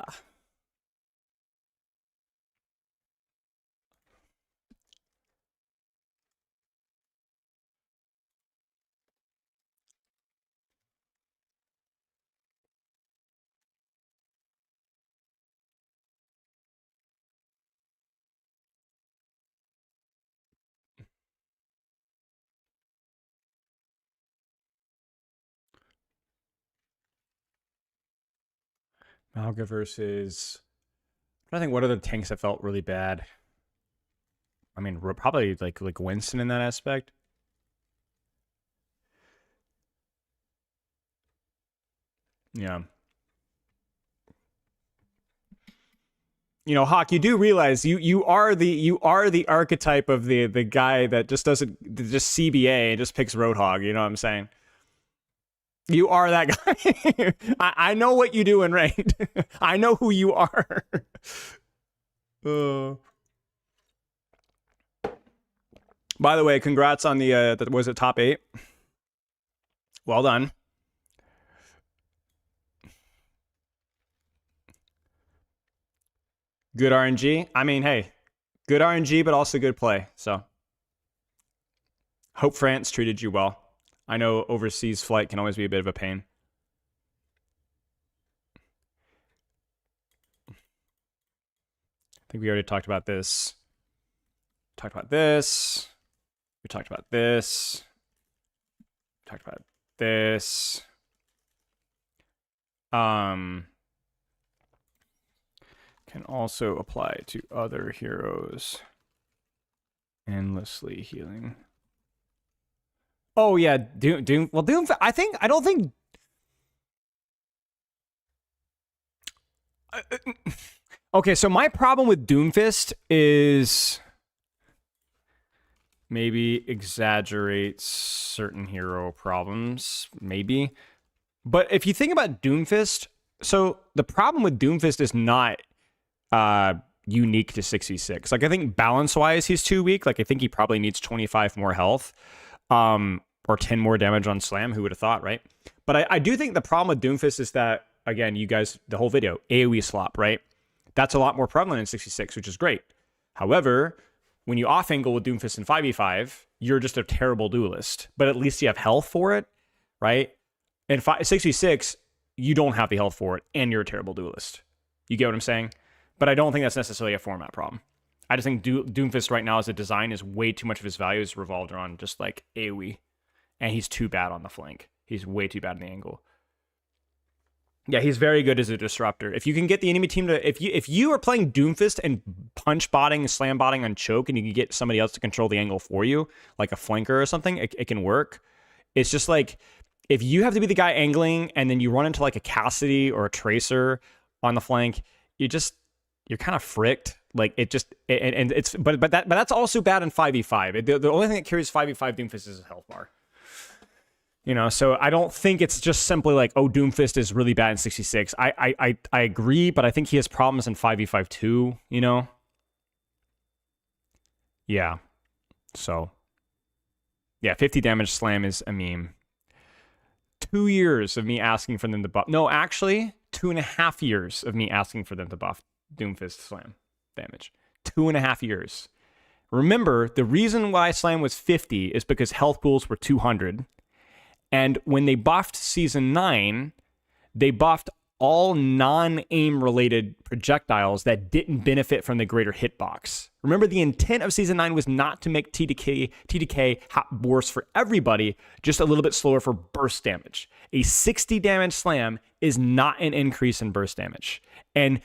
Malga versus... I think what other tanks that felt really bad. I mean, probably like Winston in that aspect. Yeah. You know, Hawk, you do realize you are the archetype of the guy that just just CBA and just picks Roadhog. You know what I'm saying? You are that guy. I know what you do in ranked. I know who you are. By the way, congrats on the was it top 8? Well done. Good RNG. I mean, hey, good RNG, but also good play. So, hope France treated you well. I know overseas flight can always be a bit of a pain. I think we already talked about this. Talked about this. We talked about this. Talked about this. Can also apply to other heroes. Endlessly healing. Oh yeah, Doom. Well, Doom. I don't think. Okay, so my problem with Doomfist is maybe exaggerates certain hero problems, maybe. But if you think about Doomfist, so the problem with Doomfist is not unique to 66. Like, I think balance-wise, he's too weak. Like, I think he probably needs 25 more health. Or 10 more damage on Slam, who would have thought, right? But I do think the problem with Doomfist is that, again, you guys, the whole video, AoE slop, right? That's a lot more prevalent in 66, which is great. However, when you off-angle with Doomfist in 5v5, you're just a terrible duelist. But at least you have health for it, right? In 66, you don't have the health for it, and you're a terrible duelist. You get what I'm saying? But I don't think that's necessarily a format problem. I just think Doomfist right now as a design is way too much of his value is revolved around just like AoE. And he's too bad on the flank. He's way too bad in the angle. Yeah, he's very good as a disruptor. If you can get the enemy team to... If you are playing Doomfist and punch botting, slam botting on choke, and you can get somebody else to control the angle for you, like a flanker or something, it can work. It's just like, if you have to be the guy angling, and then you run into like a Cassidy or a Tracer on the flank, you're kind of fricked. Like, it just... And it's... But that's also bad in 5v5. The only thing that carries 5v5 Doomfist is his health bar. You know, so I don't think it's just simply like, oh, Doomfist is really bad in 66. I agree, but I think he has problems in 5v5 too, you know? Yeah. So, yeah, 50 damage Slam is a meme. 2 years of me asking for them to buff. No, actually, 2.5 years of me asking for them to buff Doomfist Slam damage. 2.5 years. Remember, the reason why Slam was 50 is because health pools were 200. And when they buffed Season 9, they buffed all non-aim related projectiles that didn't benefit from the greater hitbox. Remember, the intent of Season 9 was not to make TDK worse for everybody, just a little bit slower for burst damage. A 60 damage Slam is not an increase in burst damage. And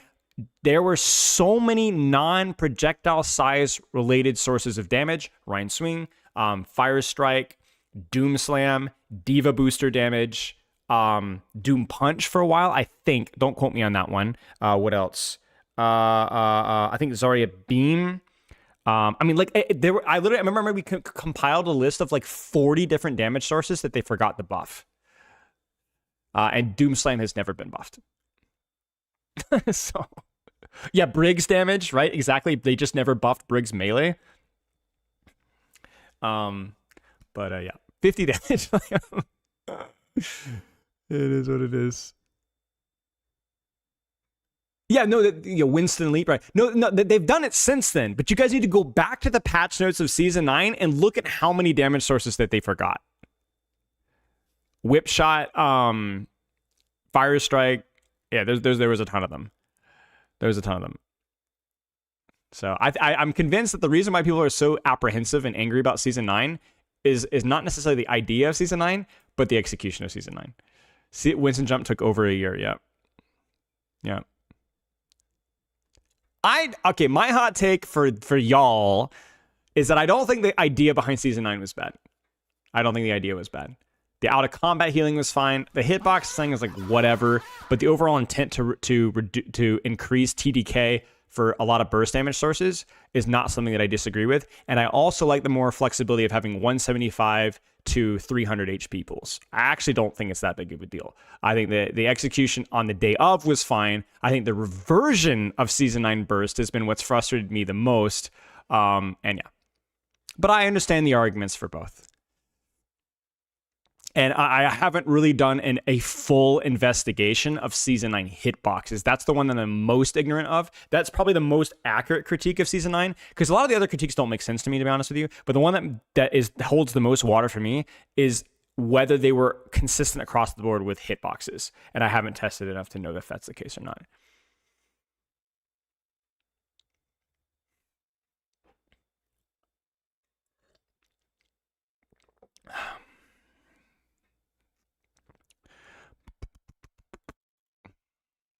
there were so many non-projectile size related sources of damage. Rhine Swing, Fire Strike, Doom Slam, Diva booster damage, Doom Punch for a while, I think. Don't quote me on that one. What else? I think Zarya Beam. I mean, like there were. I remember we compiled a list of like 40 different damage sources that they forgot to buff. And Doomslam has never been buffed. So, yeah, Briggs damage, right? Exactly. They just never buffed Briggs melee. Yeah, 50 damage. It is what it is. Yeah, no, Winston Leap, right? No, they've done it since then. But you guys need to go back to the patch notes of Season 9 and look at how many damage sources that they forgot. Whip Shot, Fire Strike. Yeah, there was a ton of them. There was a ton of them. So I'm convinced that the reason why people are so apprehensive and angry about Season 9 is not necessarily the idea of Season 9, but the execution of Season 9. See, Winston Jump took over a year, yeah. Yeah. Okay, my hot take for y'all is that I don't think the idea behind Season 9 was bad. I don't think the idea was bad. The out of combat healing was fine. The hitbox thing is like whatever, but the overall intent to increase TDK for a lot of burst damage sources is not something that I disagree with. And I also like the more flexibility of having 175 to 300 HP pools. I actually don't think it's that big of a deal. I think the execution on the day of was fine. I think the reversion of Season 9 burst has been what's frustrated me the most. And yeah, but I understand the arguments for both. And I haven't really done a full investigation of Season 9 hitboxes. That's the one that I'm most ignorant of. That's probably the most accurate critique of Season 9, because a lot of the other critiques don't make sense to me, to be honest with you. But the one that holds the most water for me is whether they were consistent across the board with hitboxes. And I haven't tested enough to know if that's the case or not.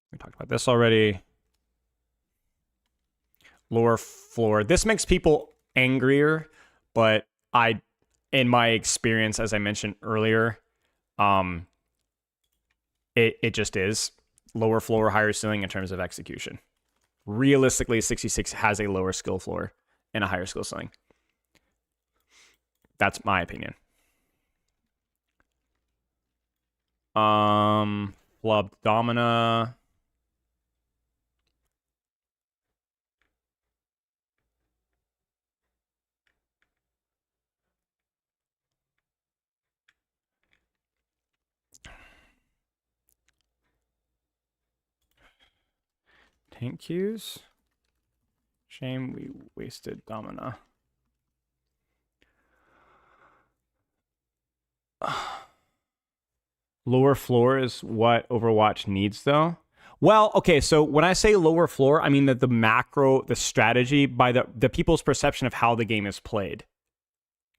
We talked about this already. Lower floor. This makes people angrier, but in my experience, as I mentioned earlier, it just is lower floor, higher ceiling in terms of execution. Realistically, 66 has a lower skill floor and a higher skill ceiling. That's my opinion. Flub Domina. Tank queues. Shame we wasted Domina. Lower floor is what Overwatch needs, though. Well, okay, so when I say lower floor, I mean that the strategy by the people's perception of how the game is played.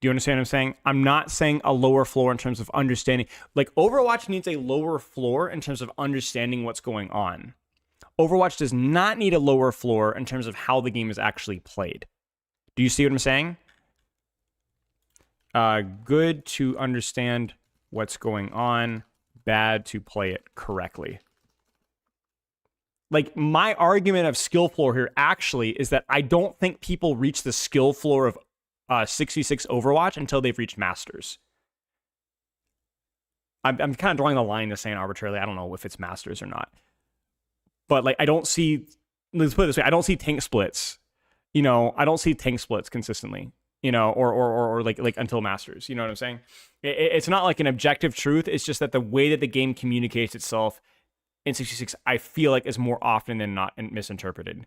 Do you understand what I'm saying? I'm not saying a lower floor in terms of understanding. Like, Overwatch needs a lower floor in terms of understanding what's going on. Overwatch does not need a lower floor in terms of how the game is actually played. Do you see what I'm saying? Good to understand what's going on, bad to play it correctly. Like, my argument of skill floor here actually is that I don't think people reach the skill floor of 66 Overwatch until they've reached Masters. I'm kind of drawing the line to saying arbitrarily. I don't know if it's Masters or not. But, like, I don't see... Let's put it this way. I don't see tank splits. You know, I don't see tank splits consistently. You know, or like until Masters. You know what I'm saying? It's not like an objective truth. It's just that the way that the game communicates itself in 66, I feel like, is more often than not misinterpreted.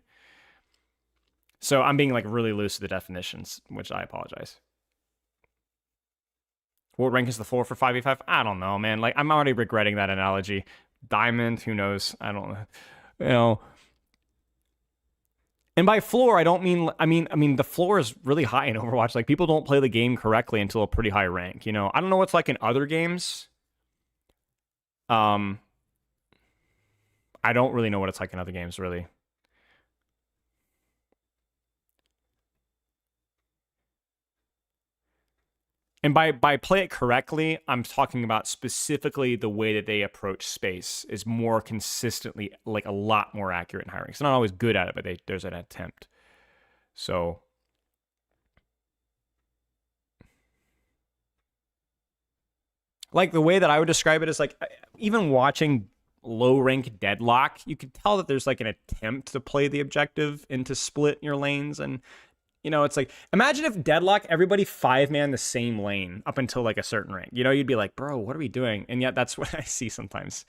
So I'm being like really loose with the definitions, which I apologize. What rank is the floor for 5v5? I don't know, man. Like, I'm already regretting that analogy. Diamond, who knows? I don't know. You know. And by floor, I don't mean, I mean the floor is really high in Overwatch. Like, people don't play the game correctly until a pretty high rank, you know? I don't know what's like in other games. I don't really know what it's like in other games, really. And by play it correctly, I'm talking about specifically the way that they approach space is more consistently, like, a lot more accurate in high ranks. They're not always good at it, but there's an attempt. So, like, the way that I would describe it is, like, even watching low rank Deadlock, you can tell that there's, like, an attempt to play the objective and to split your lanes. And, you know, it's like, imagine if Deadlock, everybody 5-man the same lane up until, like, a certain rank. You know, you'd be like, bro, what are we doing? And yet that's what I see sometimes.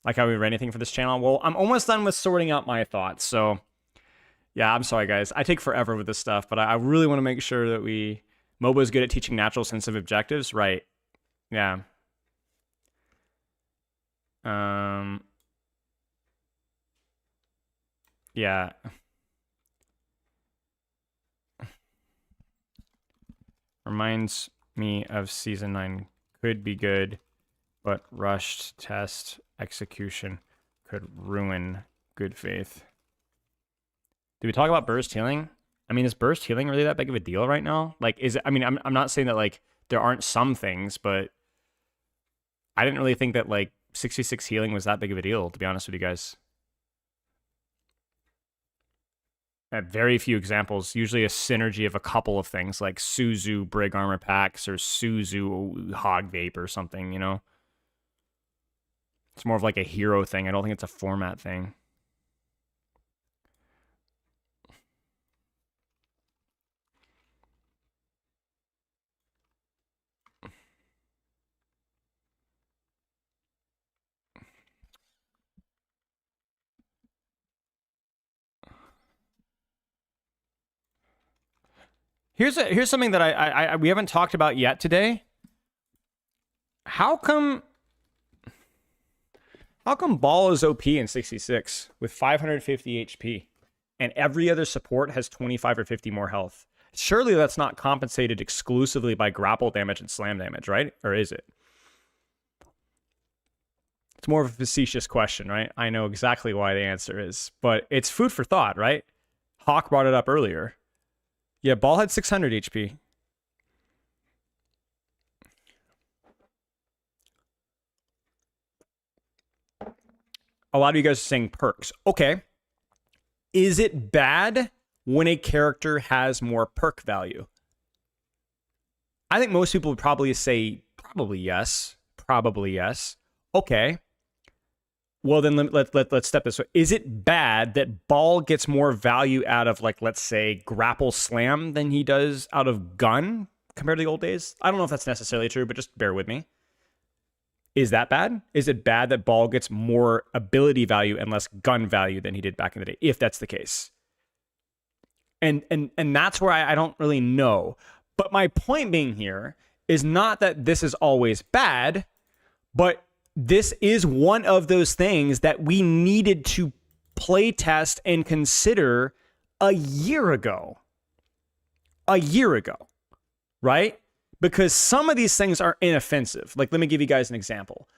Like how we read anything for this channel. Well, I'm almost done with sorting out my thoughts. So, yeah, I'm sorry, guys. I take forever with this stuff, but I really want to make sure that MOBA is good at teaching natural sense of objectives. Right. Yeah. Yeah. Reminds me of Season 9. Could be good, but rushed test execution could ruin good faith. Did we talk about burst healing? I mean, is burst healing really that big of a deal right now? Like, is it, I mean, I'm not saying that, like, there aren't some things, but I didn't really think that, like, 66 healing was that big of a deal, to be honest with you guys. I have very few examples, usually a synergy of a couple of things, like Suzu Brig Armor Packs or Suzu Hog Vape or something, you know? It's more of like a hero thing. I don't think it's a format thing. Here's something that we haven't talked about yet today. How come Ball is OP in 66 with 550 HP and every other support has 25 or 50 more health? Surely that's not compensated exclusively by grapple damage and slam damage, right? Or is it? It's more of a facetious question, right? I know exactly why the answer is, but it's food for thought, right? Hawk brought it up earlier. Yeah, Ball had 600 HP. A lot of you guys are saying perks. Okay. Is it bad when a character has more perk value? I think most people would probably say probably yes. Probably yes. Okay. Well, then let's step this way. Is it bad that Ball gets more value out of, like, let's say, grapple slam than he does out of gun compared to the old days? I don't know if that's necessarily true, but just bear with me. Is that bad? Is it bad that Ball gets more ability value and less gun value than he did back in the day, if that's the case? And that's where I don't really know. But my point being here is not that this is always bad, but this is one of those things that we needed to play test and consider a year ago. A year ago, right? Because some of these things are inoffensive. Like, let me give you guys an example.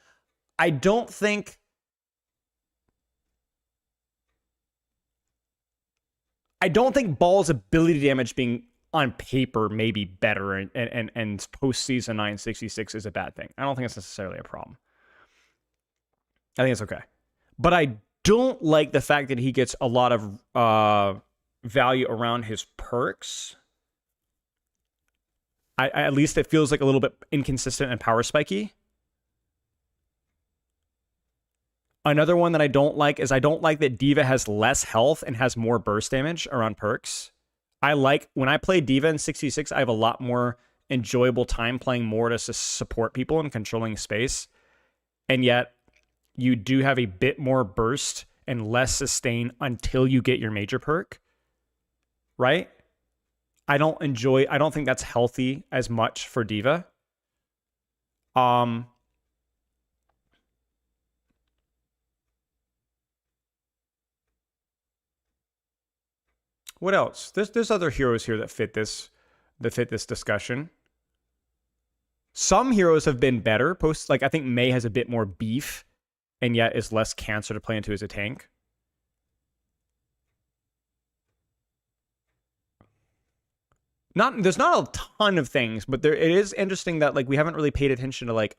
I don't think Ball's ability damage being on paper may be better and post season 966 is a bad thing. I don't think it's necessarily a problem. I think it's okay. But I don't like the fact that he gets a lot of value around his perks. At least it feels like a little bit inconsistent and power spiky. Another one that I don't like is I don't like that D.Va has less health and has more burst damage around perks. When I play D.Va in 66, I have a lot more enjoyable time playing more to support people and controlling space. And yet, you do have a bit more burst and less sustain until you get your major perk, right? I don't think that's healthy as much for D.Va. What else? There's other heroes here that fit this discussion. Some heroes have been better. I think Mei has a bit more beef and yet is less cancer to play into as a tank. There's not a ton of things, but it is interesting that like we haven't really paid attention to like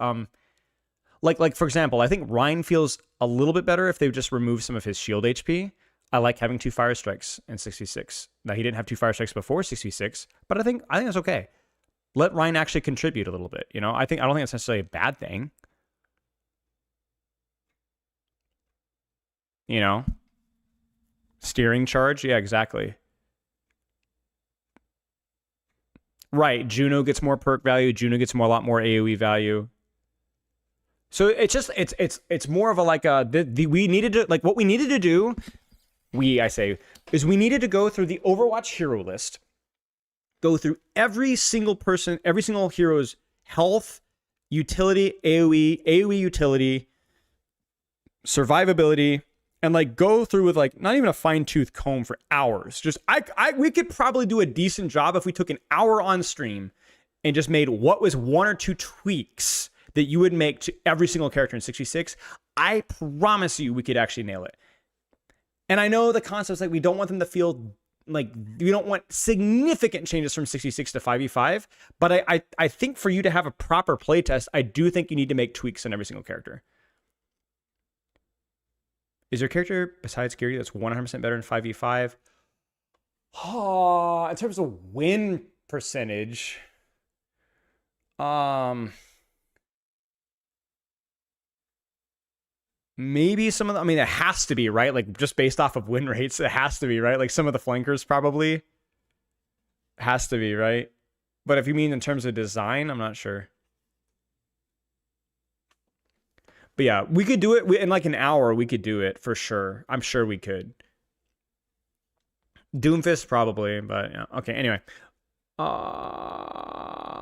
for example, I think Ryan feels a little bit better if they just remove some of his shield HP. I like having 2 fire strikes in 66. Now he didn't have 2 fire strikes before 66, but I think that's okay. Let Ryan actually contribute a little bit, you know? I don't think it's necessarily a bad thing. You know? Steering charge, yeah, exactly. Right, Juno gets more perk value. Juno gets a lot more AoE value. So it's just it's more of a like we needed to like what we needed to do. We needed to go through the Overwatch hero list, go through every single hero's health, utility, AoE utility, survivability, and like go through with like not even a fine-tooth comb for hours. Just we could probably do a decent job if we took an hour on stream and just made what was 1 or 2 tweaks that you would make to every single character in 66. I promise you we could actually nail it. And I know the concept's like we don't want them to feel like we don't want significant changes from 66 to 5v5, but I think for you to have a proper playtest, I do think you need to make tweaks on every single character. Is there a character besides Gary that's 100% better in 5v5? Oh, in terms of win percentage, maybe some of the, I mean, it has to be, right? Like, just based off of win rates, it has to be, right? Like, some of the flankers probably has to be, right? But if you mean in terms of design, I'm not sure. But yeah, we could do it in like an hour. We could do it for sure. I'm sure we could. Doomfist probably, but yeah. Okay, anyway.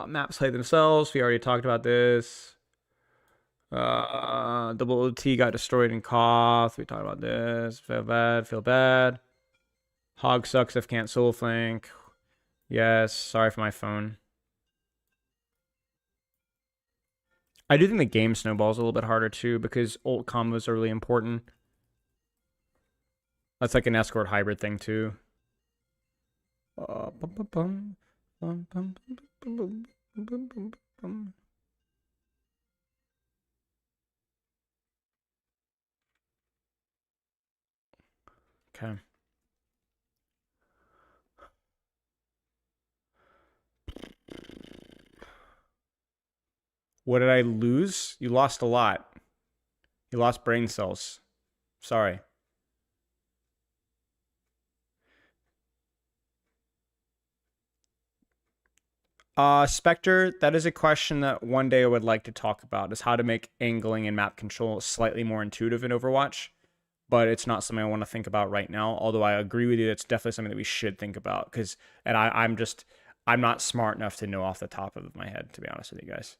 Maps play themselves. We already talked about this. Double OT got destroyed in Koth. We talked about this. Feel bad. Hog sucks if can't soul flank. Yes, sorry for my phone. I do think the game snowballs a little bit harder too because ult combos are really important. That's like an escort hybrid thing too. Okay. What did I lose? You lost a lot. You lost brain cells. Sorry. Spectre, that is a question that one day I would like to talk about, is how to make angling and map control slightly more intuitive in Overwatch. But it's not something I want to think about right now. Although I agree with you, it's definitely something that we should think about. I'm not smart enough to know off the top of my head, to be honest with you guys.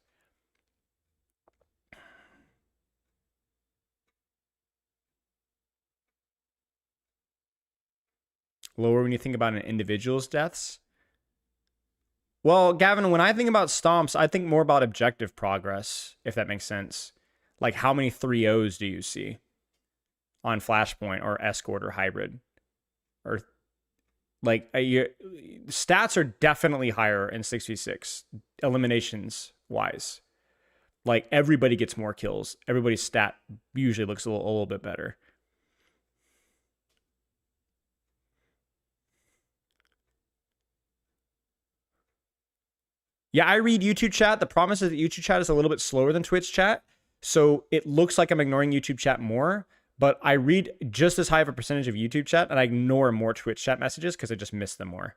Lower when you think about an individual's deaths. Well, Gavin, when I think about stomps, I think more about objective progress, if that makes sense. Like, how many 3-0s do you see on Flashpoint or Escort or Hybrid? Or, like, stats are definitely higher in 6v6, eliminations-wise. Like, everybody gets more kills. Everybody's stat usually looks a little bit better. Yeah, I read YouTube chat. The problem is that YouTube chat is a little bit slower than Twitch chat. So it looks like I'm ignoring YouTube chat more, but I read just as high of a percentage of YouTube chat and I ignore more Twitch chat messages because I just miss them more.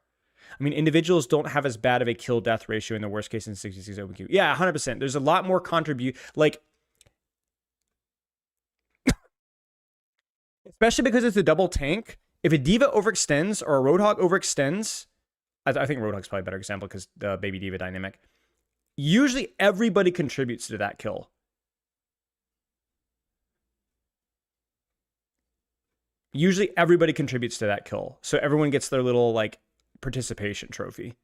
I mean, individuals don't have as bad of a kill-death ratio in the worst case in 66 open queue. Yeah, 100%. There's a lot more like, especially because it's a double tank. If a D.Va overextends or a Roadhog overextends, I think Roadhog's probably a better example because the Baby D.Va dynamic. Usually everybody contributes to that kill. Usually everybody contributes to that kill. So everyone gets their little, like, participation trophy.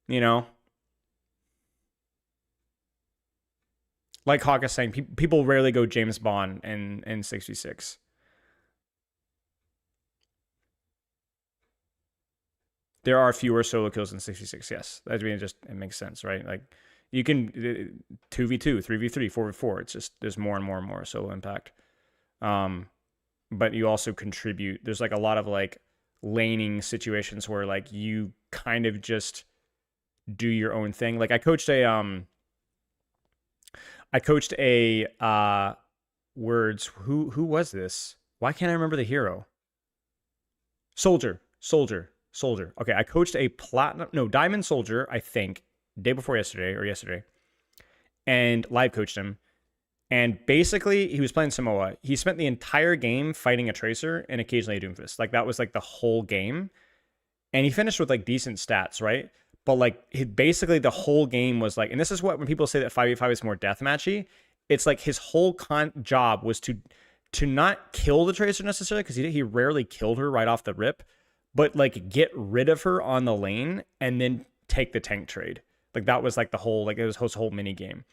You know? Like Hawk is saying, people rarely go James Bond in 66. There are fewer solo kills in 66. Yes, I mean, it makes sense, right? Like you can 2v2, 3v3, 4v4. It's just there's more and more solo impact. But you also contribute. There's like a lot of like laning situations where like you kind of just do your own thing. Like I coached a words. Who was this? Why can't I remember the hero? Soldier. Okay, I coached a diamond soldier, I think, day before yesterday, and live coached him. And basically, he was playing Samoa. He spent the entire game fighting a Tracer and occasionally a Doomfist. Like, that was, like, the whole game. And he finished with, like, decent stats, right? But, like, basically the whole game was, like... And this is what, when people say that 5v5 is more deathmatchy, it's, like, his whole job was to not kill the Tracer necessarily, because he rarely killed her right off the rip, but, like, get rid of her on the lane and then take the tank trade. Like, that was, like, the whole... Like, it was his whole mini game.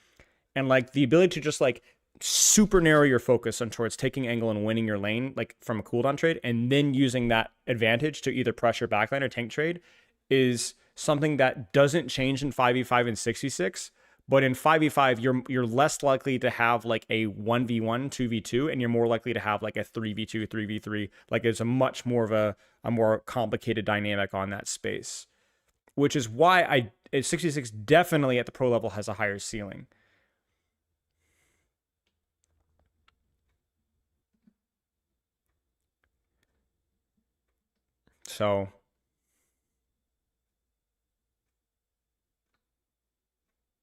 And, like, the ability to just, like, super narrow your focus on towards taking angle and winning your lane, like, from a cooldown trade, and then using that advantage to either pressure backline or tank trade is something that doesn't change in 5v5 and 66. But in 5v5, you're less likely to have, like, a 1v1, 2v2, and you're more likely to have, like, a 3v2, 3v3. Like, there's a much more of a more complicated dynamic on that space. Which is why 66 definitely at the pro level has a higher ceiling. So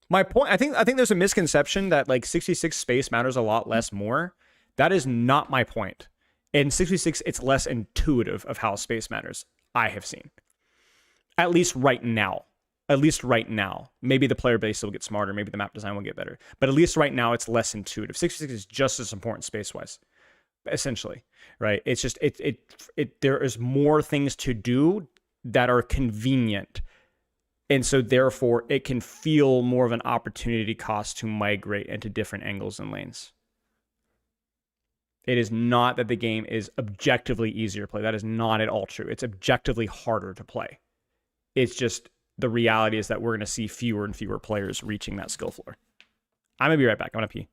my point, I think there's a misconception that like 66 space matters a lot less more. That is not my point. In 66, it's less intuitive of how space matters, I have seen. At least right now. Maybe the player base will get smarter, maybe the map design will get better. But at least right now, it's less intuitive. 66 is just as important space-wise. Essentially, right? It's just there is more things to do that are convenient, and so therefore it can feel more of an opportunity cost to migrate into different angles and lanes. It is not that the game is objectively easier to play. That is not at all true. It's objectively harder to play. It's just the reality is that we're going to see fewer and fewer players reaching that skill floor. I'm gonna be right back. I'm gonna pee.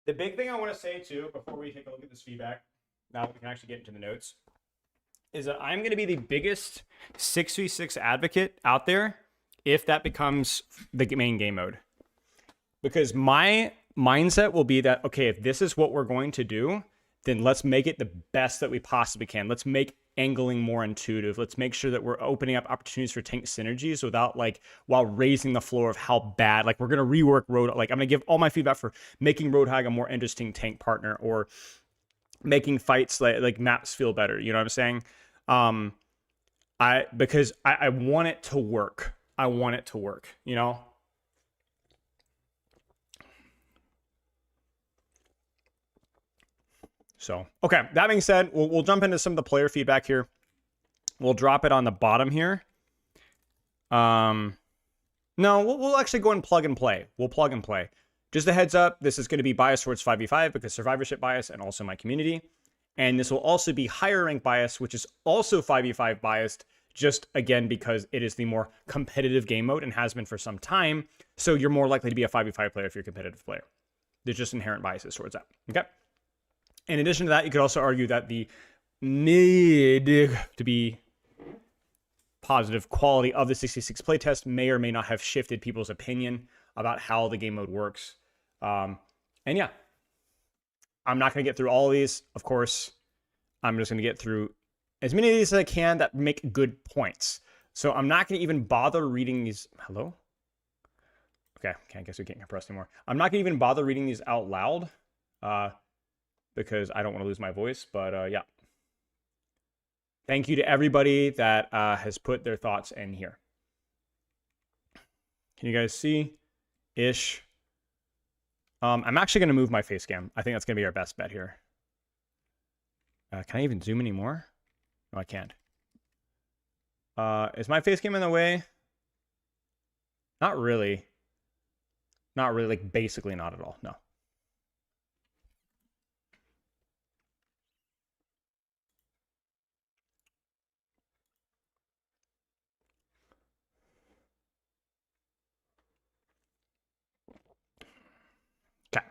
The big thing I want to say, too, before we take a look at this feedback, now that we can actually get into the notes, is that I'm going to be the biggest 6v6 advocate out there if that becomes the main game mode. Because my mindset will be that, okay, if this is what we're going to do, then let's make it the best that we possibly can. Let's make angling more intuitive. Let's make sure that we're opening up opportunities for tank synergies without like while raising the floor of how bad. Like we're gonna rework Road. Like I'm gonna give all my feedback for making Roadhog a more interesting tank partner or making fights like maps feel better. You know what I'm saying? Because I want it to work. I want it to work. You know. So, okay, that being said, we'll jump into some of the player feedback here. We'll drop it on the bottom here. No, we'll actually go and plug and play. We'll plug and play. Just a heads up, this is going to be biased towards 5v5 because survivorship bias and also my community. And this will also be higher rank bias, which is also 5v5 biased, just again because it is the more competitive game mode and has been for some time. So you're more likely to be a 5v5 player if you're a competitive player. There's just inherent biases towards that. Okay. In addition to that, you could also argue that the need to be positive quality of the 66 playtest may or may not have shifted people's opinion about how the game mode works. And yeah, I'm not going to get through all of these. Of course, I'm just going to get through as many of these as I can that make good points. So I'm not going to even bother reading these. Hello? Okay, I guess we can't compress anymore. I'm not going to even bother reading these out loud because I don't want to lose my voice. But yeah. Thank you to everybody that has put their thoughts in here. Can you guys see? Ish. I'm actually going to move my face cam. I think that's going to be our best bet here. Can I even zoom anymore? No, I can't. Is my face cam in the way? Not really. Not really, like basically not at all. No. Okay.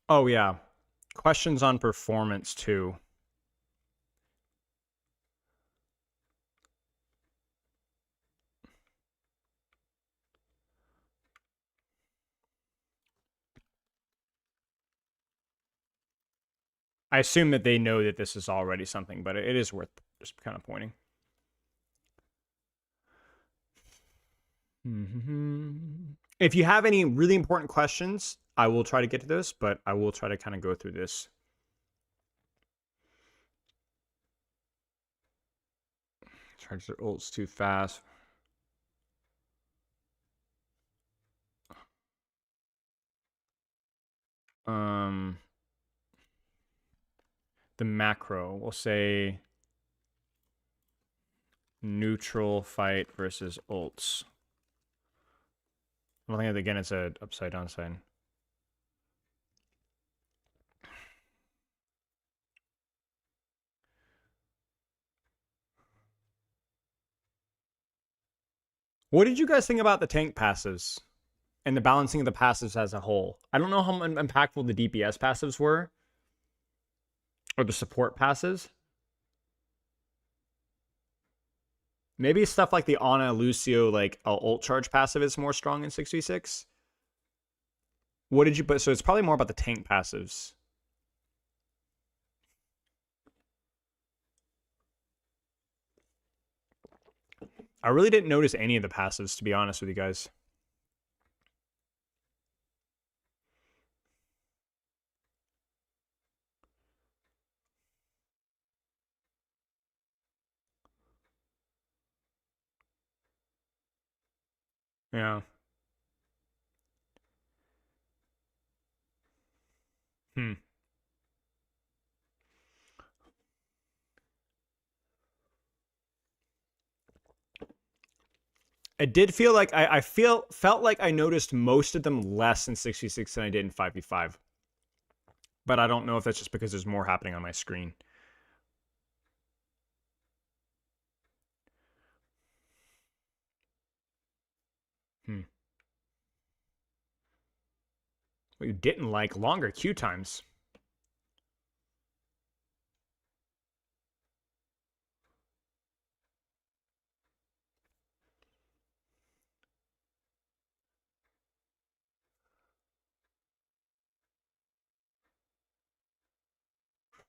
Oh yeah. Questions on performance too. I assume that they know that this is already something, but it is worth just kind of pointing. If you have any really important questions, I will try to get to this, but I will try to kind of go through this. Charge their ults too fast. The macro, we'll say neutral fight versus ults. I think again it's a upside down sign. What did you guys think about the tank passives and the balancing of the passives as a whole? I don't know how impactful the DPS passives were or the support passives. Maybe stuff like the Ana Lucio like ult charge passive is more strong in 6v6. What did you put? So it's probably more about the tank passives. I really didn't notice any of the passives, to be honest with you guys. Yeah. It did feel like I felt like I noticed most of them less in 6v6 than I did in 5v5. But I don't know if that's just because there's more happening on my screen. What you didn't like, longer queue times.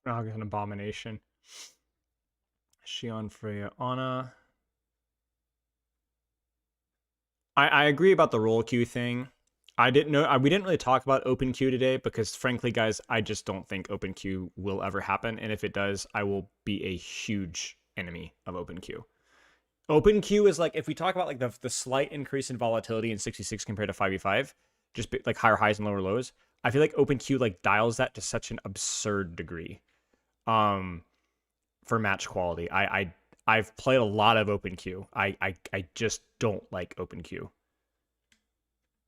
Oh, an abomination. Shion, Freya, Ana. I agree about the roll queue thing. I didn't know we didn't really talk about open queue today because frankly, guys, I just don't think open queue will ever happen. And if it does, I will be a huge enemy of open queue. Open queue is like if we talk about like the slight increase in volatility in 66 compared to 5v5, just like higher highs and lower lows. I feel like open queue like dials that to such an absurd degree. for match quality. I've played a lot of open queue. I just don't like open queue.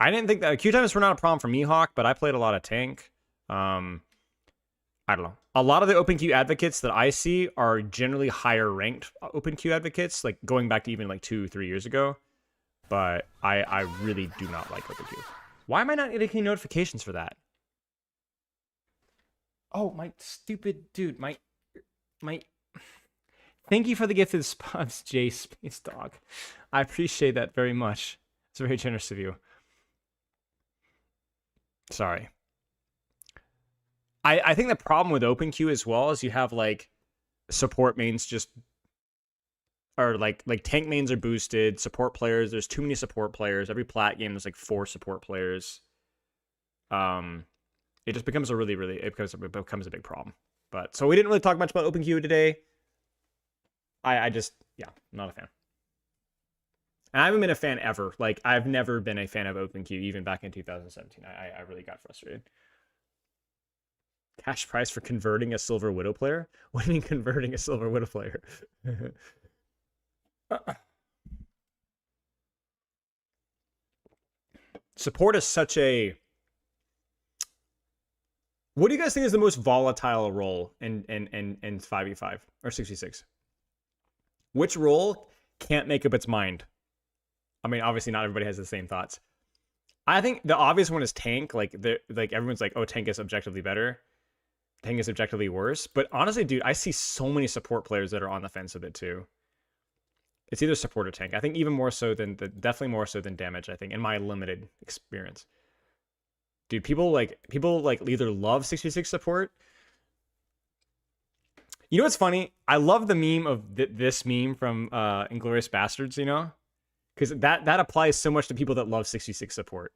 I didn't think that queue times were not a problem for me, Hawk, but I played a lot of tank. I don't know. A lot of the open queue advocates that I see are generally higher ranked open queue advocates, like going back to even like 2-3 years ago. But I really do not like open queue. Why am I not getting notifications for that? Oh, my stupid dude, my thank you for the gift of spots, J Space Dog. I appreciate that very much. It's very generous of you. Sorry. I think the problem with open queue as well is you have like support mains just or like tank mains are boosted, support players, there's too many support players. Every plat game there's like 4 support players. It just becomes it becomes a big problem. But so we didn't really talk much about open queue today. I just, yeah, not a fan. And I haven't been a fan ever. Like, I've never been a fan of open queue, even back in 2017. I really got frustrated. Cash prize for converting a Silver Widow player? What do you mean converting a Silver Widow player? Support is such a... What do you guys think is the most volatile role in 5v5 or 6v6? Which role can't make up its mind? I mean, obviously not everybody has the same thoughts. I think the obvious one is tank. Like everyone's like, oh, tank is objectively better. Tank is objectively worse. But honestly, dude, I see so many support players that are on the fence of it too. It's either support or tank. I think even more so than definitely more so than damage. I think in my limited experience, dude, people either love 6v6 support. You know what's funny? I love the meme of this meme from Inglourious Bastards. You know, because that applies so much to people that love 6v6 support.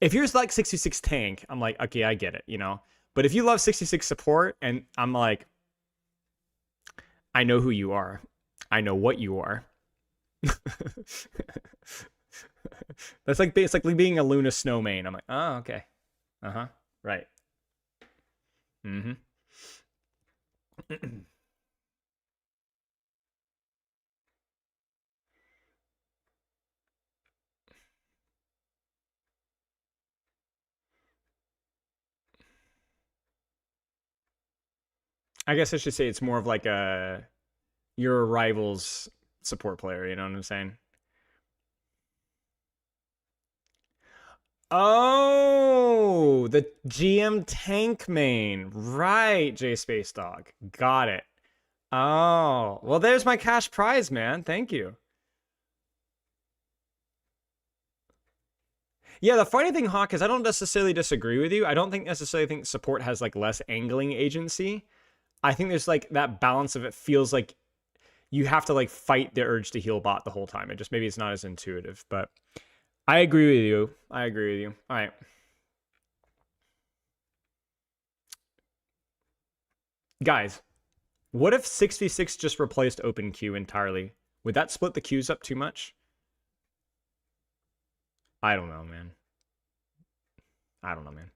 If you're like 6v6 tank, I'm like, okay, I get it. You know, but if you love 6v6 support, and I'm like, I know who you are. I know what you are. That's like basically being a Luna Snow main. I'm like, oh, okay. Right. I guess I should say it's more of like your rival's support player, you know what I'm saying? Oh, the GM tank main. Right, J Space Dog. Got it. Oh, well, there's my cash prize, man. Thank you. Yeah, the funny thing, Hawk, is I don't necessarily disagree with you. I don't necessarily think support has like less angling agency. I think there's like that balance of it feels like you have to like fight the urge to heal bot the whole time. It just maybe it's not as intuitive, but I agree with you. I agree with you. All right. Guys, what if 6v6 just replaced open queue entirely? Would that split the queues up too much? I don't know, man. I don't know, man.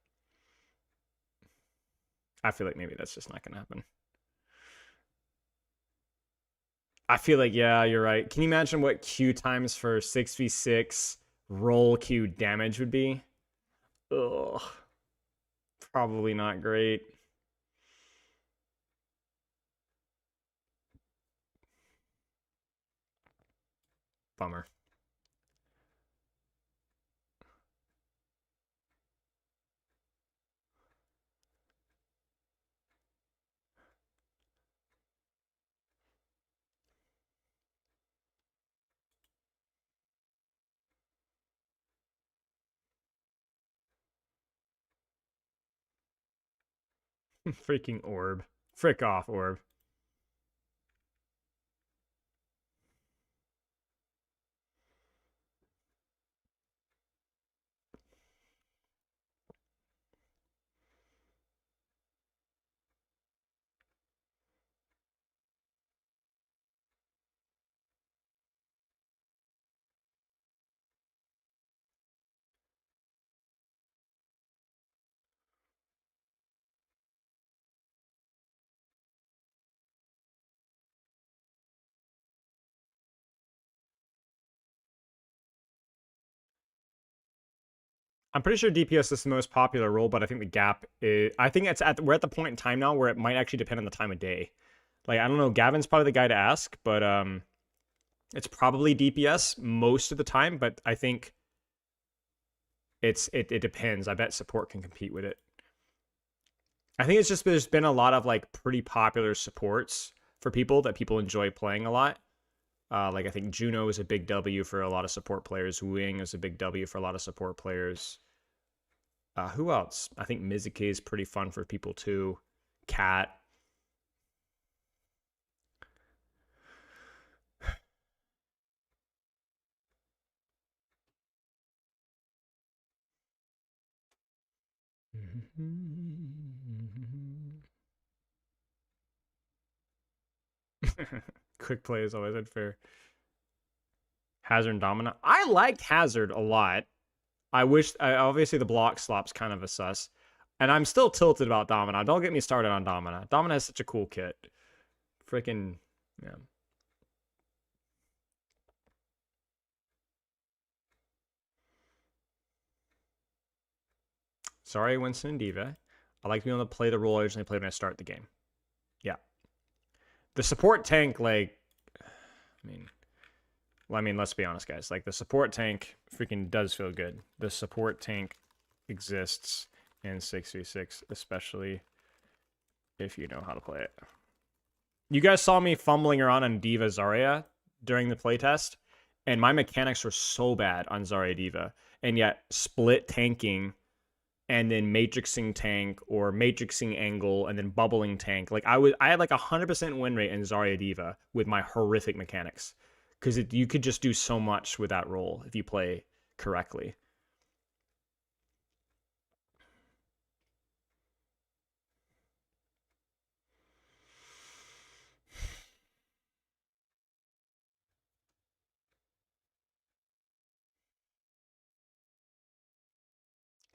I feel like maybe that's just not gonna happen. I feel like, yeah, you're right. Can you imagine what queue times for 6v6 roll queue damage would be? Ugh. Probably not great. Bummer. Freaking orb. Frick off, orb. I'm pretty sure DPS is the most popular role, but I think the gap is. I think we're at the point in time now where it might actually depend on the time of day. Like I don't know, Gavin's probably the guy to ask, but it's probably DPS most of the time. But I think it depends. I bet support can compete with it. I think it's just there's been a lot of like pretty popular supports for people that people enjoy playing a lot. Like I think Juno is a big W for a lot of support players. Wing is a big W for a lot of support players. Who else? I think Mizuki is pretty fun for people too. Cat. Quick play is always unfair. Hazard and Domina. I liked Hazard a lot. Obviously the block slop's kind of a sus. And I'm still tilted about Domina. Don't get me started on Domina. Domina is such a cool kit. Freaking, yeah. Sorry, Winston and Diva. I like to be able to play the role I originally played when I start the game. Yeah. The support tank, like, I mean, let's be honest, guys. Like, the support tank freaking does feel good. The support tank exists in 6v6, especially if you know how to play it. You guys saw me fumbling around on Diva Zarya during the playtest, and my mechanics were so bad on Zarya Diva, and yet split tanking and then matrixing tank or matrixing angle and then bubbling tank. Like I had like 100% win rate in Zarya Diva with my horrific mechanics. Because you could just do so much with that role if you play correctly.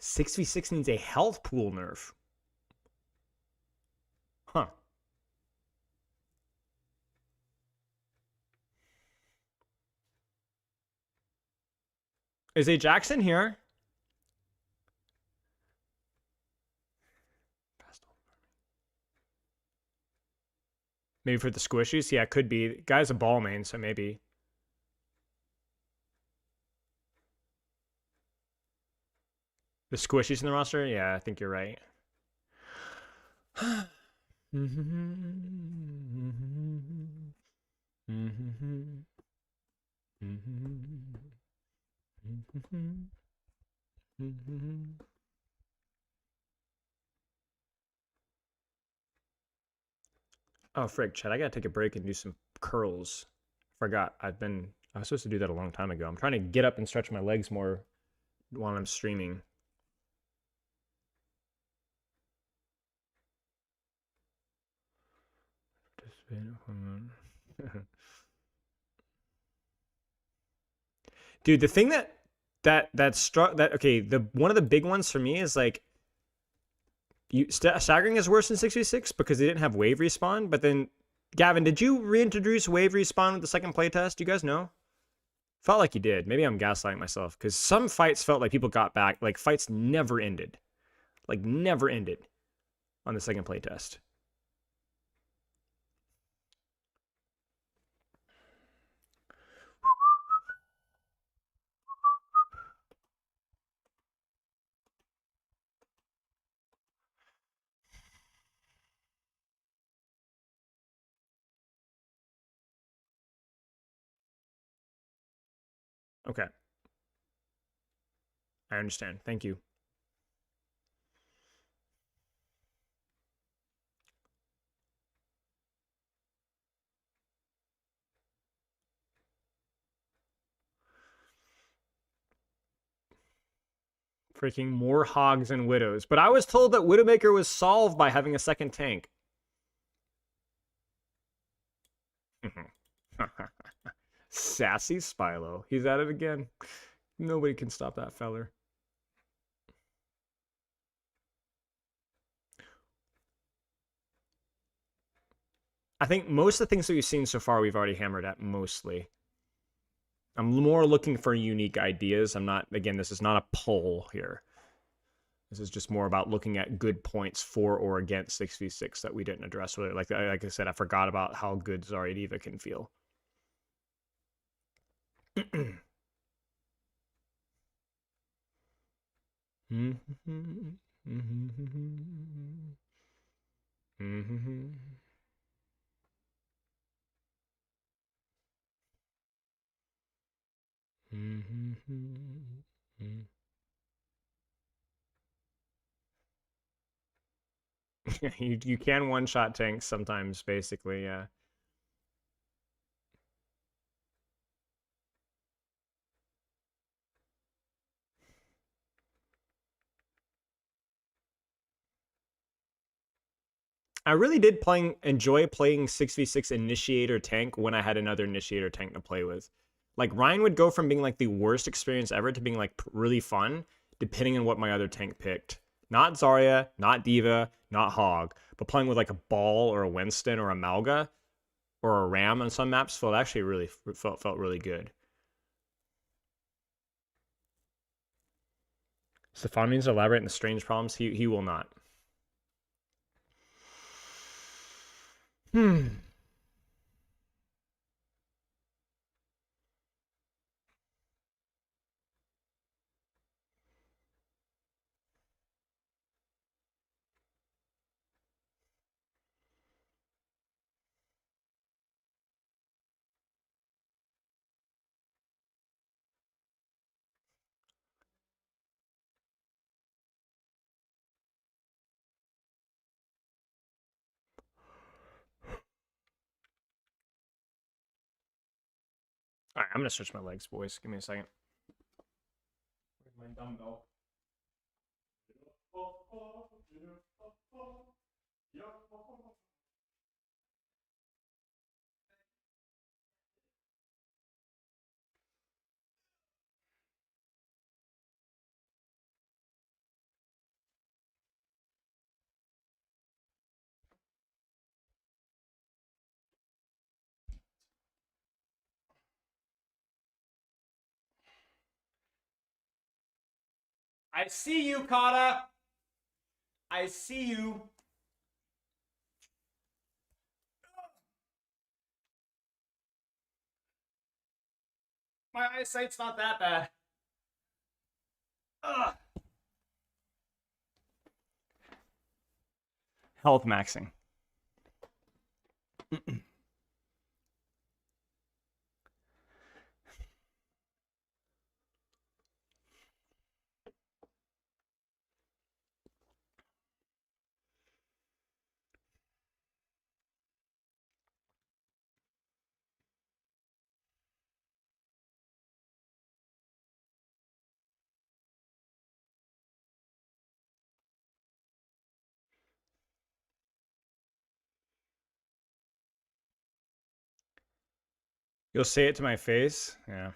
Six v six needs a health pool nerf. Huh. Is a Jackson here? Maybe for the squishies? Yeah, it could be. Guy's a ball main, so maybe. The squishies in the roster? Yeah, I think you're right. Oh, frick, Chad, I gotta take a break and do some curls. Forgot, I was supposed to do that a long time ago. I'm trying to get up and stretch my legs more while I'm streaming. Dude, the thing one of the big ones for me is like staggering is worse than 6v6 because they didn't have wave respawn. But then, Gavin, did you reintroduce wave respawn with the second playtest? Do you guys know? Felt like you did. Maybe I'm gaslighting myself because some fights felt like people got back. Like fights never ended, like never ended on the second playtest. Okay. I understand. Thank you. Freaking more hogs and widows. But I was told that Widowmaker was solved by having a second tank. Sassy Spilo. He's at it again. Nobody can stop that feller. I think most of the things that we've seen so far we've already hammered at mostly. I'm more looking for unique ideas. I'm not, again, this is not a poll here. This is just more about looking at good points for or against 6v6 that we didn't address. Really, like I said, I forgot about how good Zarya Diva can feel. you can one-shot tanks sometimes, basically, yeah. I really did enjoy playing 6v6 initiator tank when I had another initiator tank to play with. Like, Ryan would go from being like the worst experience ever to being like really fun, depending on what my other tank picked. Not Zarya, not Diva, not Hog, but playing with like a Ball or a Winston or a Malga or a Ram on some maps felt really good. Stefan needs to elaborate on the strange problems. He will not. All right, I'm gonna stretch my legs, boys. Give me a second. Where's my dumbbell? I see you, Kata. I see you. My eyesight's not that bad. Ugh. Health maxing. You'll say it to my face? Yeah.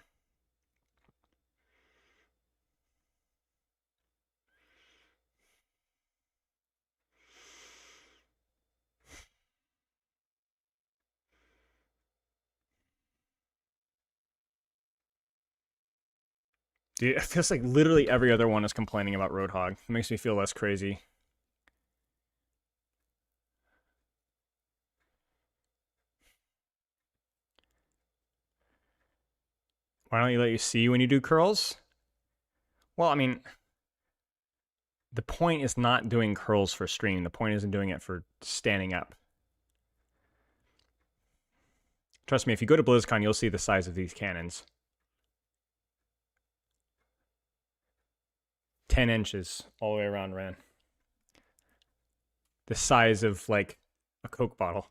Dude, it feels like literally every other one is complaining about Roadhog. It makes me feel less crazy. Why don't you let you see when you do curls? Well, I mean, the point is not doing curls for stream. The point isn't doing it for standing up. Trust me, if you go to BlizzCon, you'll see the size of these cannons. 10 inches all the way around, Ran. The size of, like, a Coke bottle.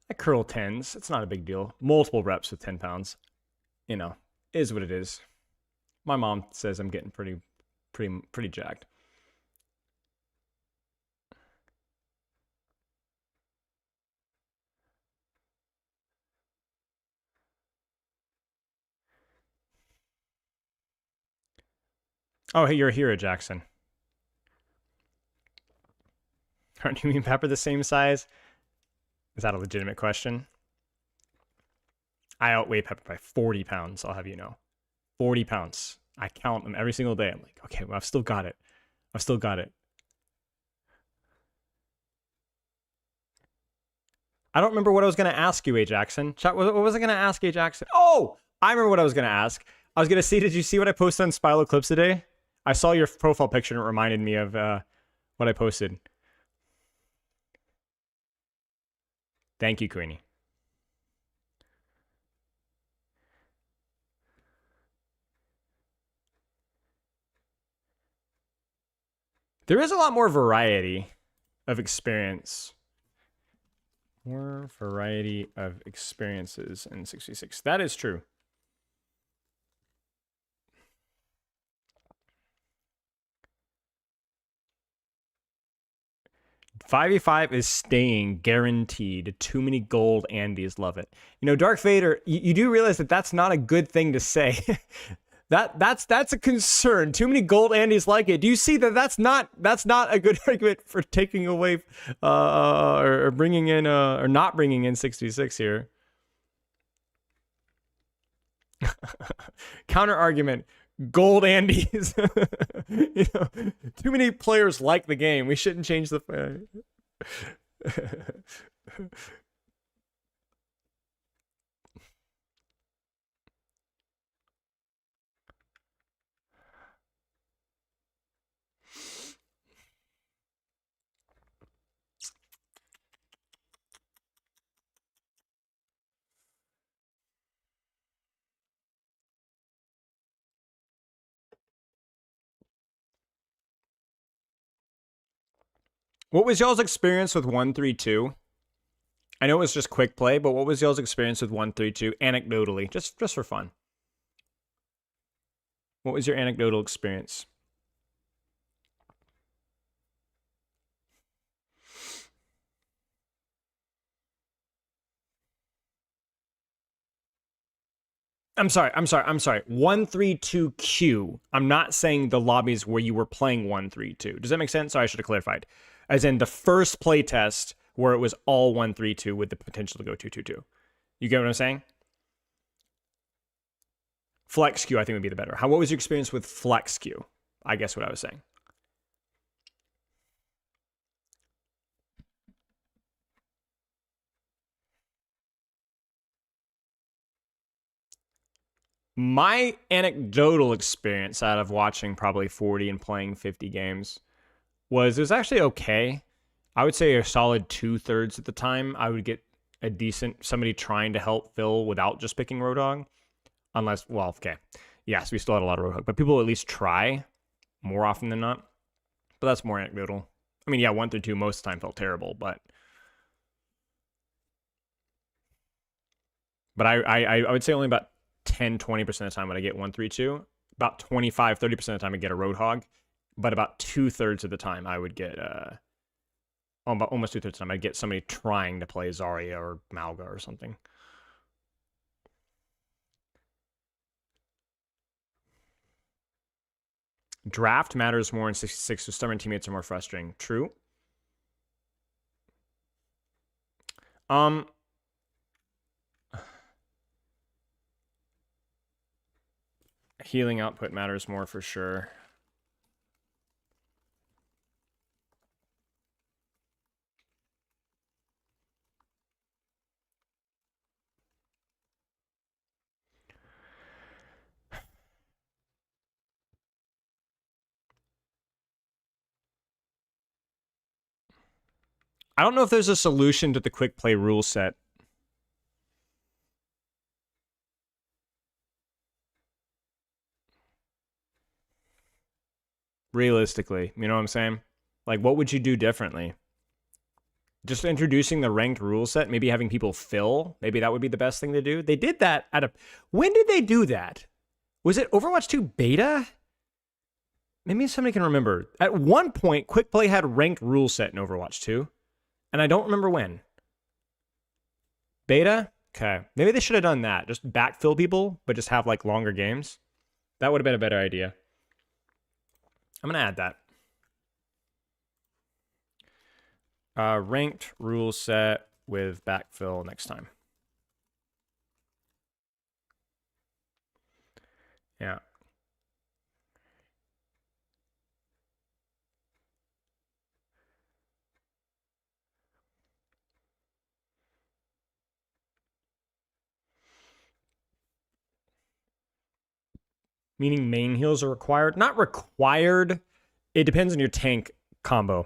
I curl 10s. It's not a big deal. Multiple reps with 10 pounds. You know, is what it is. My mom says I'm getting pretty jacked. Oh, hey, you're a hero, Jackson. Aren't you and Pepper the same size? Is that a legitimate question? I outweigh Pepper by 40 pounds, I'll have you know. 40 pounds. I count them every single day. I'm like, okay, well, I've still got it. I've still got it. I don't remember what I was going to ask you, A. Jackson. Chat, what was I going to ask A. Jackson? Oh, I remember what I was going to ask. I was going to see, did you see what I posted on Spilo Clips today? I saw your profile picture and it reminded me of what I posted. Thank you, Queenie. There is a lot more variety of experience. More variety of experiences in 66. That is true. $5v5 is staying guaranteed. Too many gold Andes, love it. You know, Dark Vader, you do realize that that's not a good thing to say. That's a concern. Too many gold Andes like it. Do you see that that's not a good argument for taking away or bringing in or not bringing in 66 here? Counter argument. Gold Andes. You know, too many players like the game. We shouldn't change the What was y'all's experience with 132? I know it was just quick play, but what was y'all's experience with 132 anecdotally, just for fun? What was your anecdotal experience? I'm sorry. 132Q. I'm not saying the lobbies where you were playing 132. Does that make sense? Sorry, I should have clarified. As in the first play test where it was all 132 with the potential to go 222. You get what I'm saying? Flex Q, I think would be the better. What was your experience with Flex Q? I guess what I was saying. My anecdotal experience out of watching probably 40 and playing 50 games was it was actually okay. I would say a solid 2/3 at the time. I would get a decent somebody trying to help Phil without just picking Roadhog. Unless, well, okay. Yes, we still had a lot of Roadhog, but people at least try more often than not. But that's more anecdotal. I mean, yeah, 1-2 most of the time felt terrible, but I would say only about 10-20% of the time when I get 132. About 25-30% of the time I get a Roadhog, but about 2/3 of the time I would get almost 2/3 of the time I'd get somebody trying to play Zarya or Malga or something. Draft matters more in 66, so stubborn teammates are more frustrating. True. Healing output matters more for sure. I don't know if there's a solution to the quick play rule set. Realistically, you know what I'm saying? Like, what would you do differently? Just introducing the ranked rule set, maybe having people fill, maybe that would be the best thing to do. They did that at a... When did they do that? Was it Overwatch 2 beta? Maybe somebody can remember. At one point, quick play had ranked rule set in Overwatch 2. And I don't remember when. Beta? Okay. Maybe they should have done that. Just backfill people, but just have like longer games. That would have been a better idea. I'm going to add that. Ranked rule set with backfill next time. Yeah. Meaning main heals are required? Not required. It depends on your tank combo.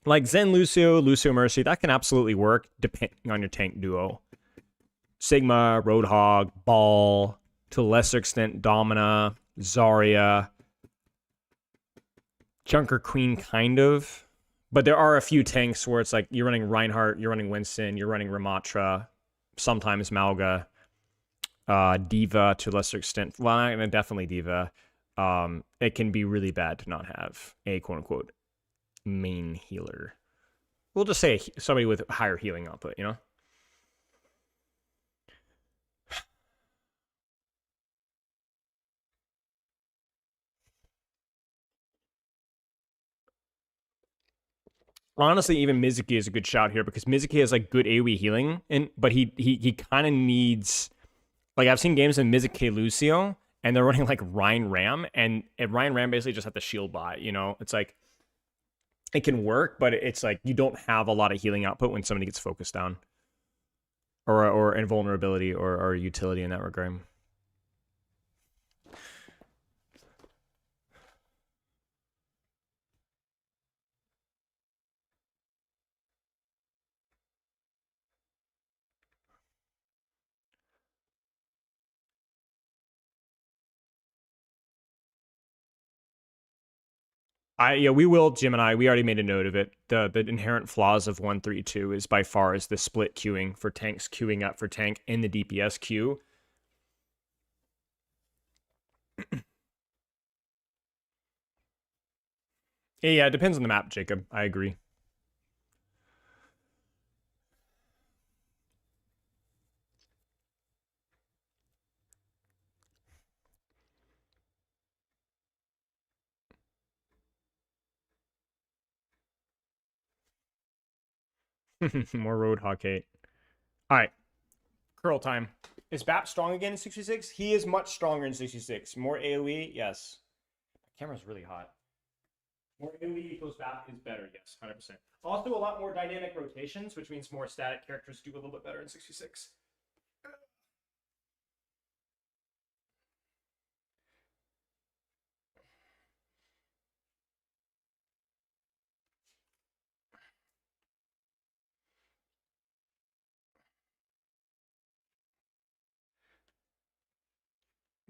Like Zen Lucio, Lucio Mercy, that can absolutely work depending on your tank duo. Sigma, Roadhog, Ball, to a lesser extent, Domina, Zarya, Junker Queen, kind of. But there are a few tanks where it's like you're running Reinhardt, you're running Winston, you're running Ramatra, sometimes Malga, Diva to a lesser extent. Well, definitely Diva. It can be really bad to not have a quote-unquote main healer. We'll just say somebody with higher healing output, you know? Honestly, even Mizuki is a good shout here because Mizuki has like good AoE healing, but he kind of needs, like, I've seen games in Mizuki Lucio and they're running like Ryan Ram, and Ryan Ram basically just have to shield by, you know? It's like it can work, but it's like you don't have a lot of healing output when somebody gets focused down or invulnerability or utility in that regard. Yeah, we will, Gemini. We already made a note of it. The inherent flaws of 132 is by far is the split queuing for tanks queuing up for tank in the DPS queue. Yeah, it depends on the map, Jacob. I agree. More Roadhog hate. All right. Curl time. Is Bap strong again in 66? He is much stronger in 66. More AoE? Yes. My camera's really hot. More AoE equals Bap is better. Yes, 100%. Also, a lot more dynamic rotations, which means more static characters do a little bit better in 66.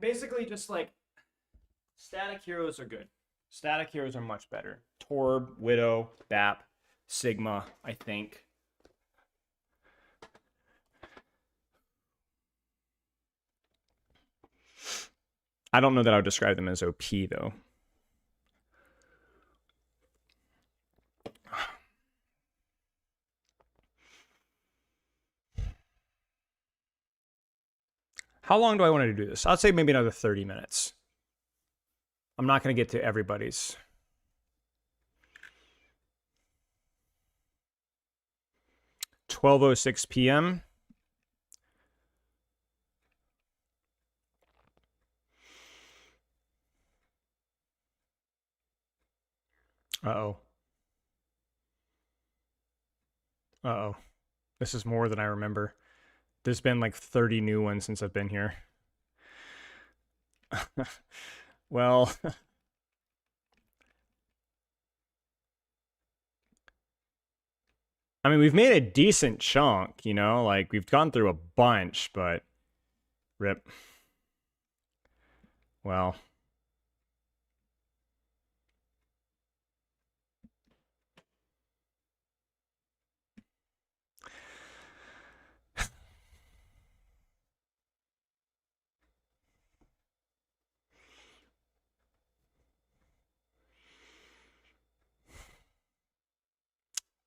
Basically, just like static heroes are good. Static heroes are much better. Torb, Widow, Bap, Sigma, I think. I don't know that I would describe them as OP, though. How long do I want to do this? I'd say maybe another 30 minutes. I'm not going to get to everybody's. $12:06 p.m. Uh-oh. Uh-oh. This is more than I remember. There's been like 30 new ones since I've been here. Well, I mean, we've made a decent chunk, you know? Like, we've gone through a bunch, but... Rip. Well...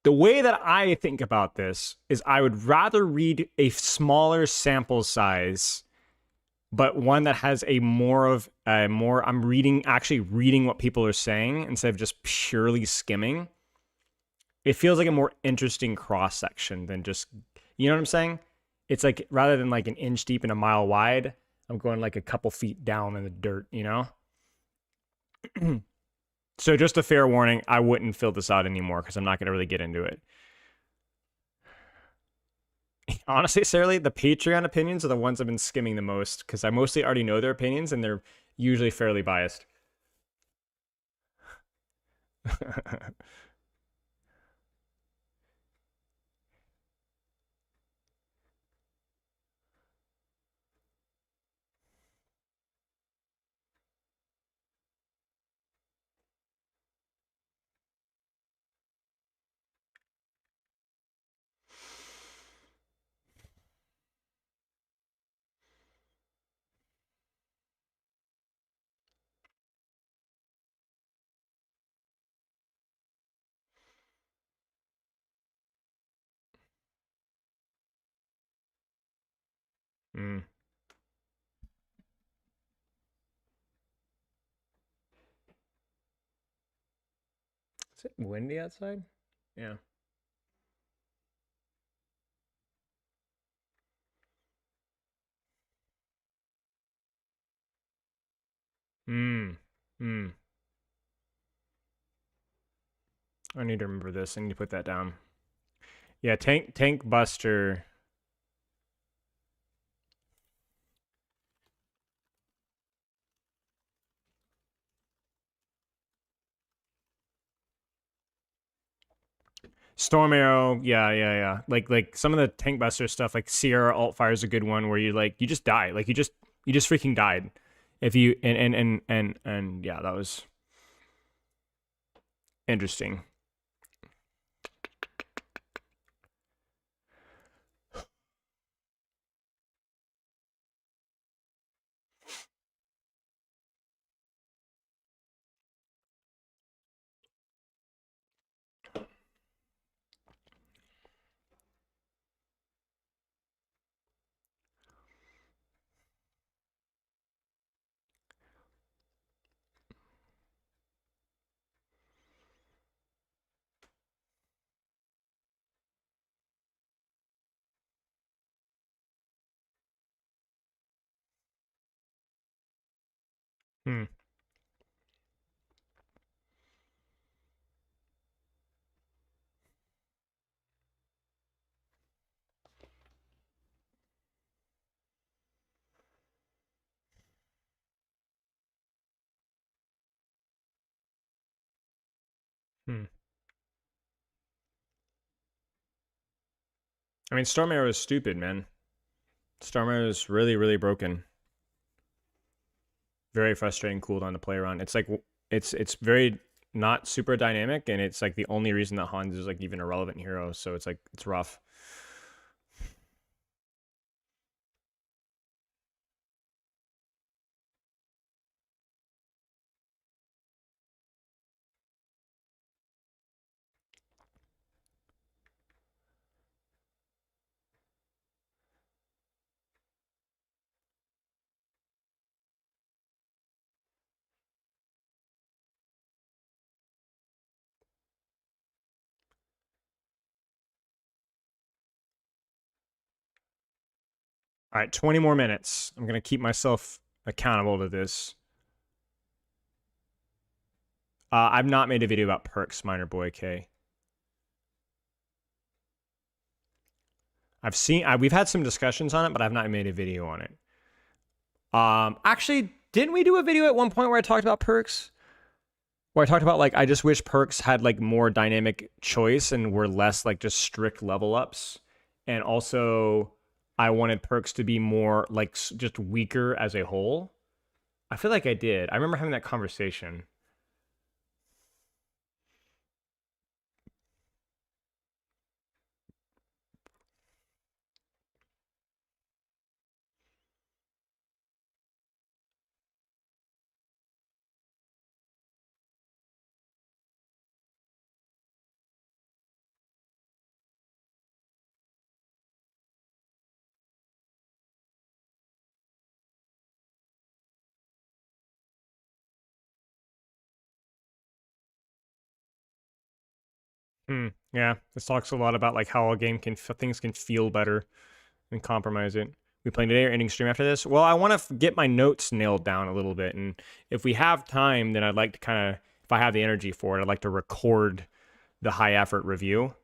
The way that I think about this is I would rather read a smaller sample size, but one that has a more of a more, I'm actually reading what people are saying instead of just purely skimming. It feels like a more interesting cross section than just, you know what I'm saying? It's like, rather than like an inch deep and a mile wide, I'm going like a couple feet down in the dirt, you know? So just a fair warning, I wouldn't fill this out anymore because I'm not going to really get into it. Honestly, Sarah, the Patreon opinions are the ones I've been skimming the most because I mostly already know their opinions and they're usually fairly biased. Mm. Is it windy outside? Yeah. Hmm. Hmm. I need to remember this. I need to put that down. Yeah, Tank Buster. Storm Arrow, yeah. Like some of the Tank Buster stuff, like Sierra Alt Fire is a good one where you just die. Like you just freaking died. If you and yeah, that was interesting. Hmm. Hmm. I mean, Storm Arrow is stupid, man. Storm Arrow is really broken. Very frustrating cooldown to play around. It's like it's very not super dynamic, and it's like the only reason that Hans is like even a relevant hero. So it's like it's rough. All right, 20 more minutes. I'm gonna keep myself accountable to this. I've not made a video about perks, Minor Boy K. We've had some discussions on it, but I've not made a video on it. Actually, didn't we do a video at one point where I talked about perks? Where I talked about like I just wish perks had like more dynamic choice and were less like just strict level ups, and also I wanted perks to be more like just weaker as a whole. I feel like I did. I remember having that conversation. Yeah, this talks a lot about like how a game things can feel better and compromise it. We playing today or ending stream after this? Well, I want to get my notes nailed down a little bit, and if we have time, then I'd like to kind of, if I have the energy for it, I'd like to record the high effort review.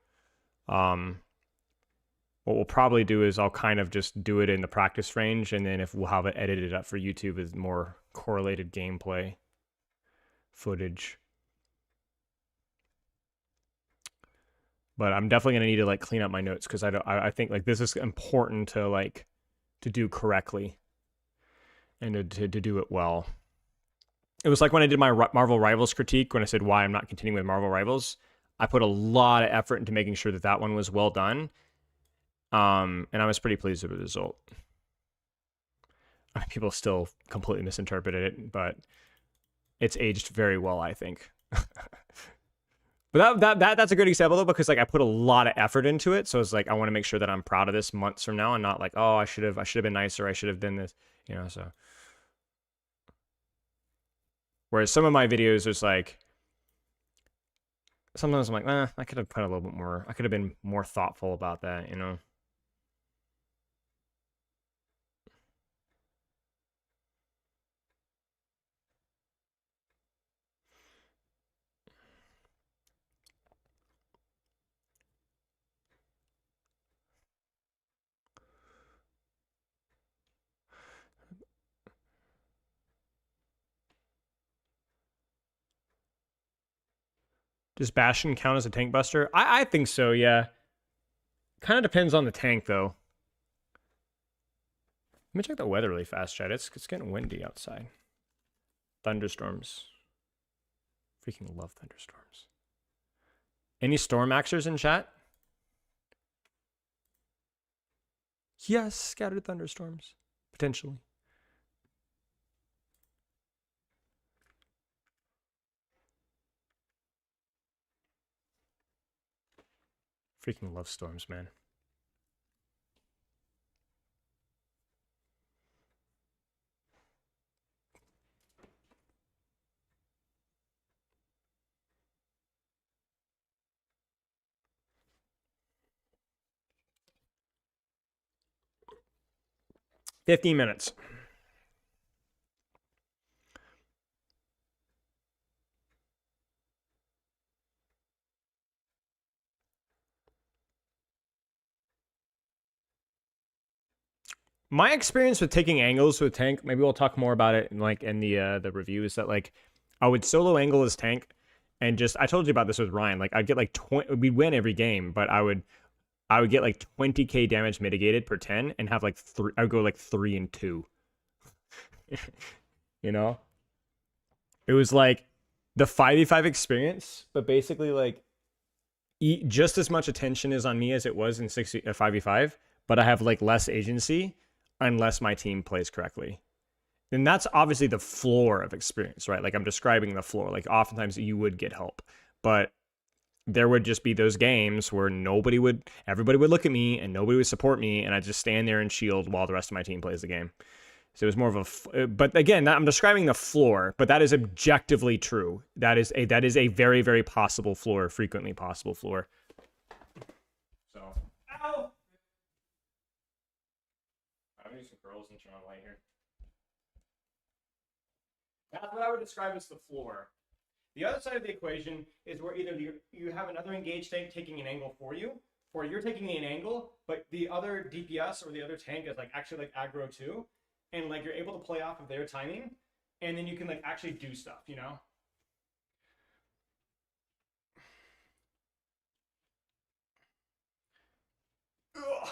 What we'll probably do is I'll kind of just do it in the practice range, and then if we'll have it edited up for YouTube as more correlated gameplay footage. But I'm definitely gonna need to like clean up my notes because I think like this is important to like to do correctly and to do it well. It was like when I did my Marvel Rivals critique, when I said why I'm not continuing with Marvel Rivals, I put a lot of effort into making sure that that one was well done. And I was pretty pleased with the result. People still completely misinterpreted it, but it's aged very well, I think. But that's a good example though, because like I put a lot of effort into it, so it's like I want to make sure that I'm proud of this months from now, and not like, oh, I should have been nicer, I should have done this, you know. So whereas some of my videos, there's like sometimes I'm like, I could have put a little bit more, I could have been more thoughtful about that, you know. 'Does Bastion count as a tank buster? I think so, yeah. Kind of depends on the tank, though. Let me check the weather really fast, Chad. It's getting windy outside. Thunderstorms. Freaking love thunderstorms. Any storm axers in chat? Yes, scattered thunderstorms. Potentially. Freaking love storms, man. $15 minutes. My experience with taking angles with tank, maybe we'll talk more about it in like in the review, is that like I would solo angle as tank, and just I told you about this with Ryan. Like I'd get like 20, we'd win every game, but I would get like 20k damage mitigated per 10 and have like I would go like 3 and 2. You know? It was like the 5v5 experience, but basically like just as much attention is on me as it was in 5v5, but I have like less agency unless my team plays correctly. And that's obviously the floor of experience, right? Like I'm describing the floor. Like oftentimes you would get help, but there would just be those games where everybody would look at me and nobody would support me, and I'd just stand there and shield while the rest of my team plays the game. So it was more of but again, I'm describing the floor, but that is objectively true. That is a very, very possible floor, frequently possible floor. So, ow! I'm gonna do some curls and turn on light here. That's what I would describe as the floor. The other side of the equation is where either you have another engaged tank taking an angle for you, or you're taking an angle, but the other DPS or the other tank is like actually like aggro too, and like you're able to play off of their timing, and then you can like actually do stuff, you know? Ugh.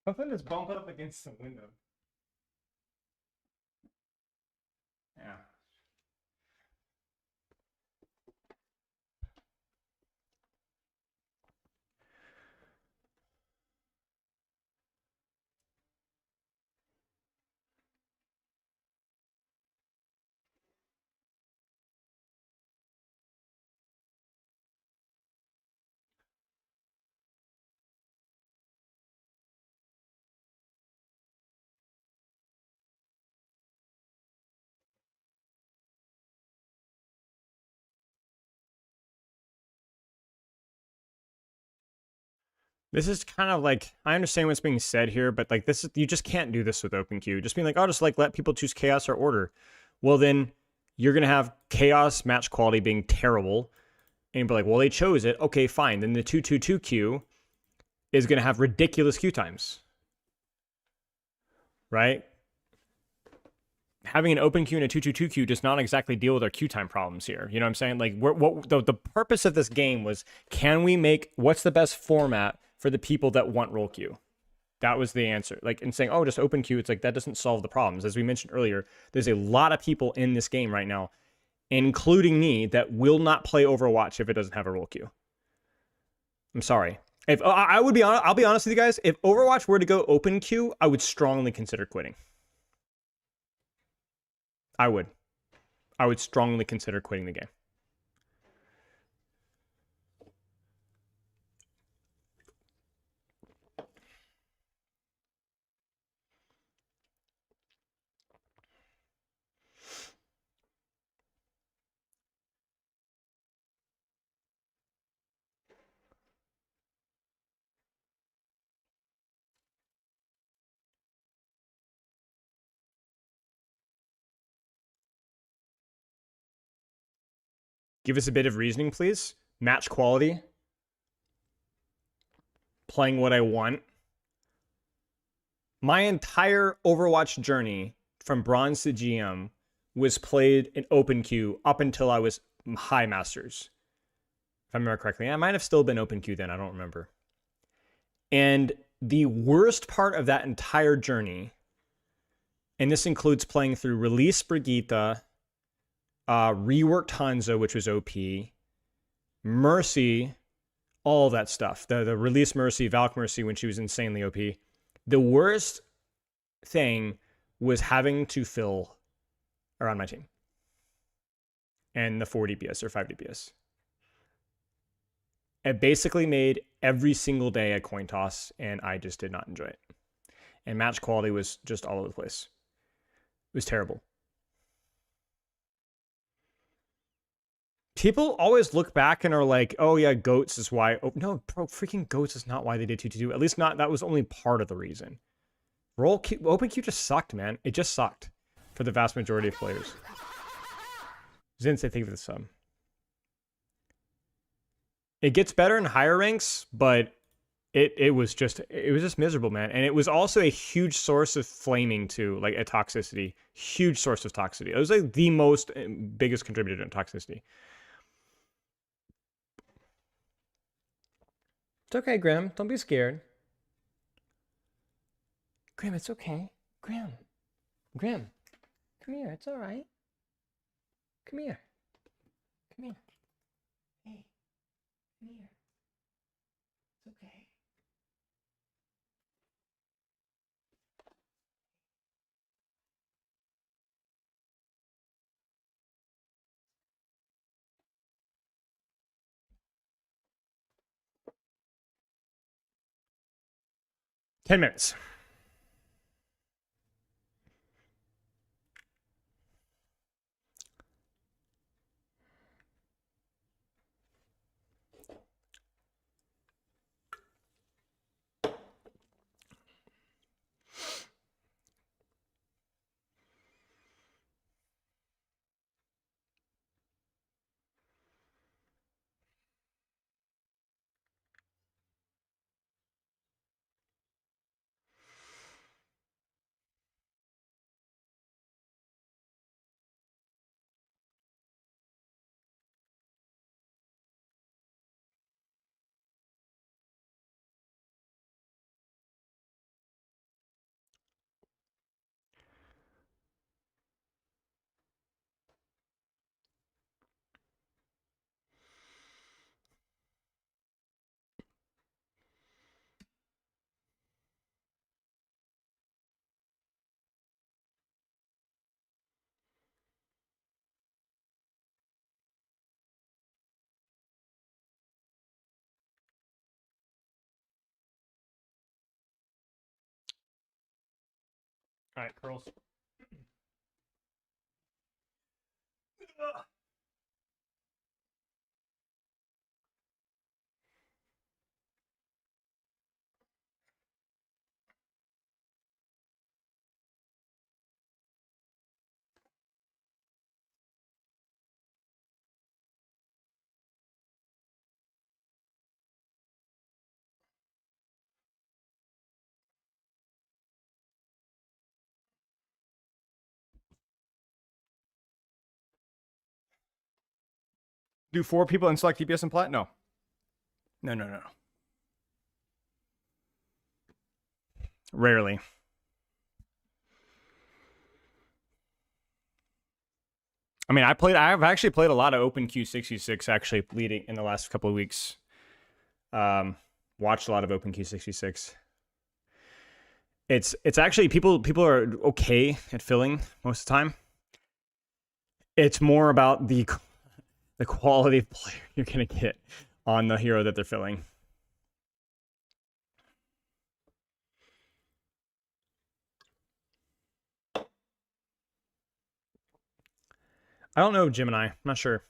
Something just bump it up against the window. Yeah. This is kind of like, I understand what's being said here, but like this is, you just can't do this with OpenQ. Just being like, oh, just like let people choose chaos or order. Well, then you're going to have chaos match quality being terrible. And you'll be like, well, they chose it. Okay, fine. Then the 222 queue is going to have ridiculous queue times. Right? Having an open queue and a 222 queue does not exactly deal with our queue time problems here. You know what I'm saying? Like, what the purpose of this game was, can we make, what's the best format for the people that want roll queue? That was the answer. Like, in saying, oh, just open queue, it's like, that doesn't solve the problems. As we mentioned earlier, there's a lot of people in this game right now, including me, that will not play Overwatch if it doesn't have a roll queue. I'm sorry. If I would be honest, I'll be honest with you guys, if Overwatch were to go open queue, I would strongly consider quitting. I would. I would strongly consider quitting the game. Give us a bit of reasoning, please. Match quality. Playing what I want. My entire Overwatch journey from bronze to GM was played in open queue up until I was high masters. If I remember correctly. I might have still been open queue then. I don't remember. And the worst part of that entire journey, and this includes playing through Release Brigitte, reworked Hanzo, which was OP, Mercy, all that stuff. The Release Mercy, Valk Mercy when she was insanely OP. The worst thing was having to fill around my team. And the 4 DPS or 5 DPS. It basically made every single day a coin toss, and I just did not enjoy it. And match quality was just all over the place. It was terrible. People always look back and are like, oh yeah, GOATS is why. Oh, no, bro, freaking GOATS is not why they did 222. At least not, that was only part of the reason. Open queue just sucked, man. It just sucked for the vast majority of players. Zinse, thank you for the sub. It gets better in higher ranks, but it was just miserable, man. And it was also a huge source of flaming too, like a toxicity. Huge source of toxicity. It was like the most biggest contributor to toxicity. It's okay, Grim. Don't be scared. Grim, it's okay. Grim. Come here. It's all right. Come here. Hey. Come here. It's okay. Ten minutes. All right, curls. Do 4 people in select DPS and plat? No. No. Rarely. I mean, I've actually played a lot of Open Q66 actually leading in the last couple of weeks. Watched a lot of Open Q66. It's actually people are okay at filling most of the time. It's more about the quality of player you're gonna get on the hero that they're filling. I don't know Gemini. I'm not sure.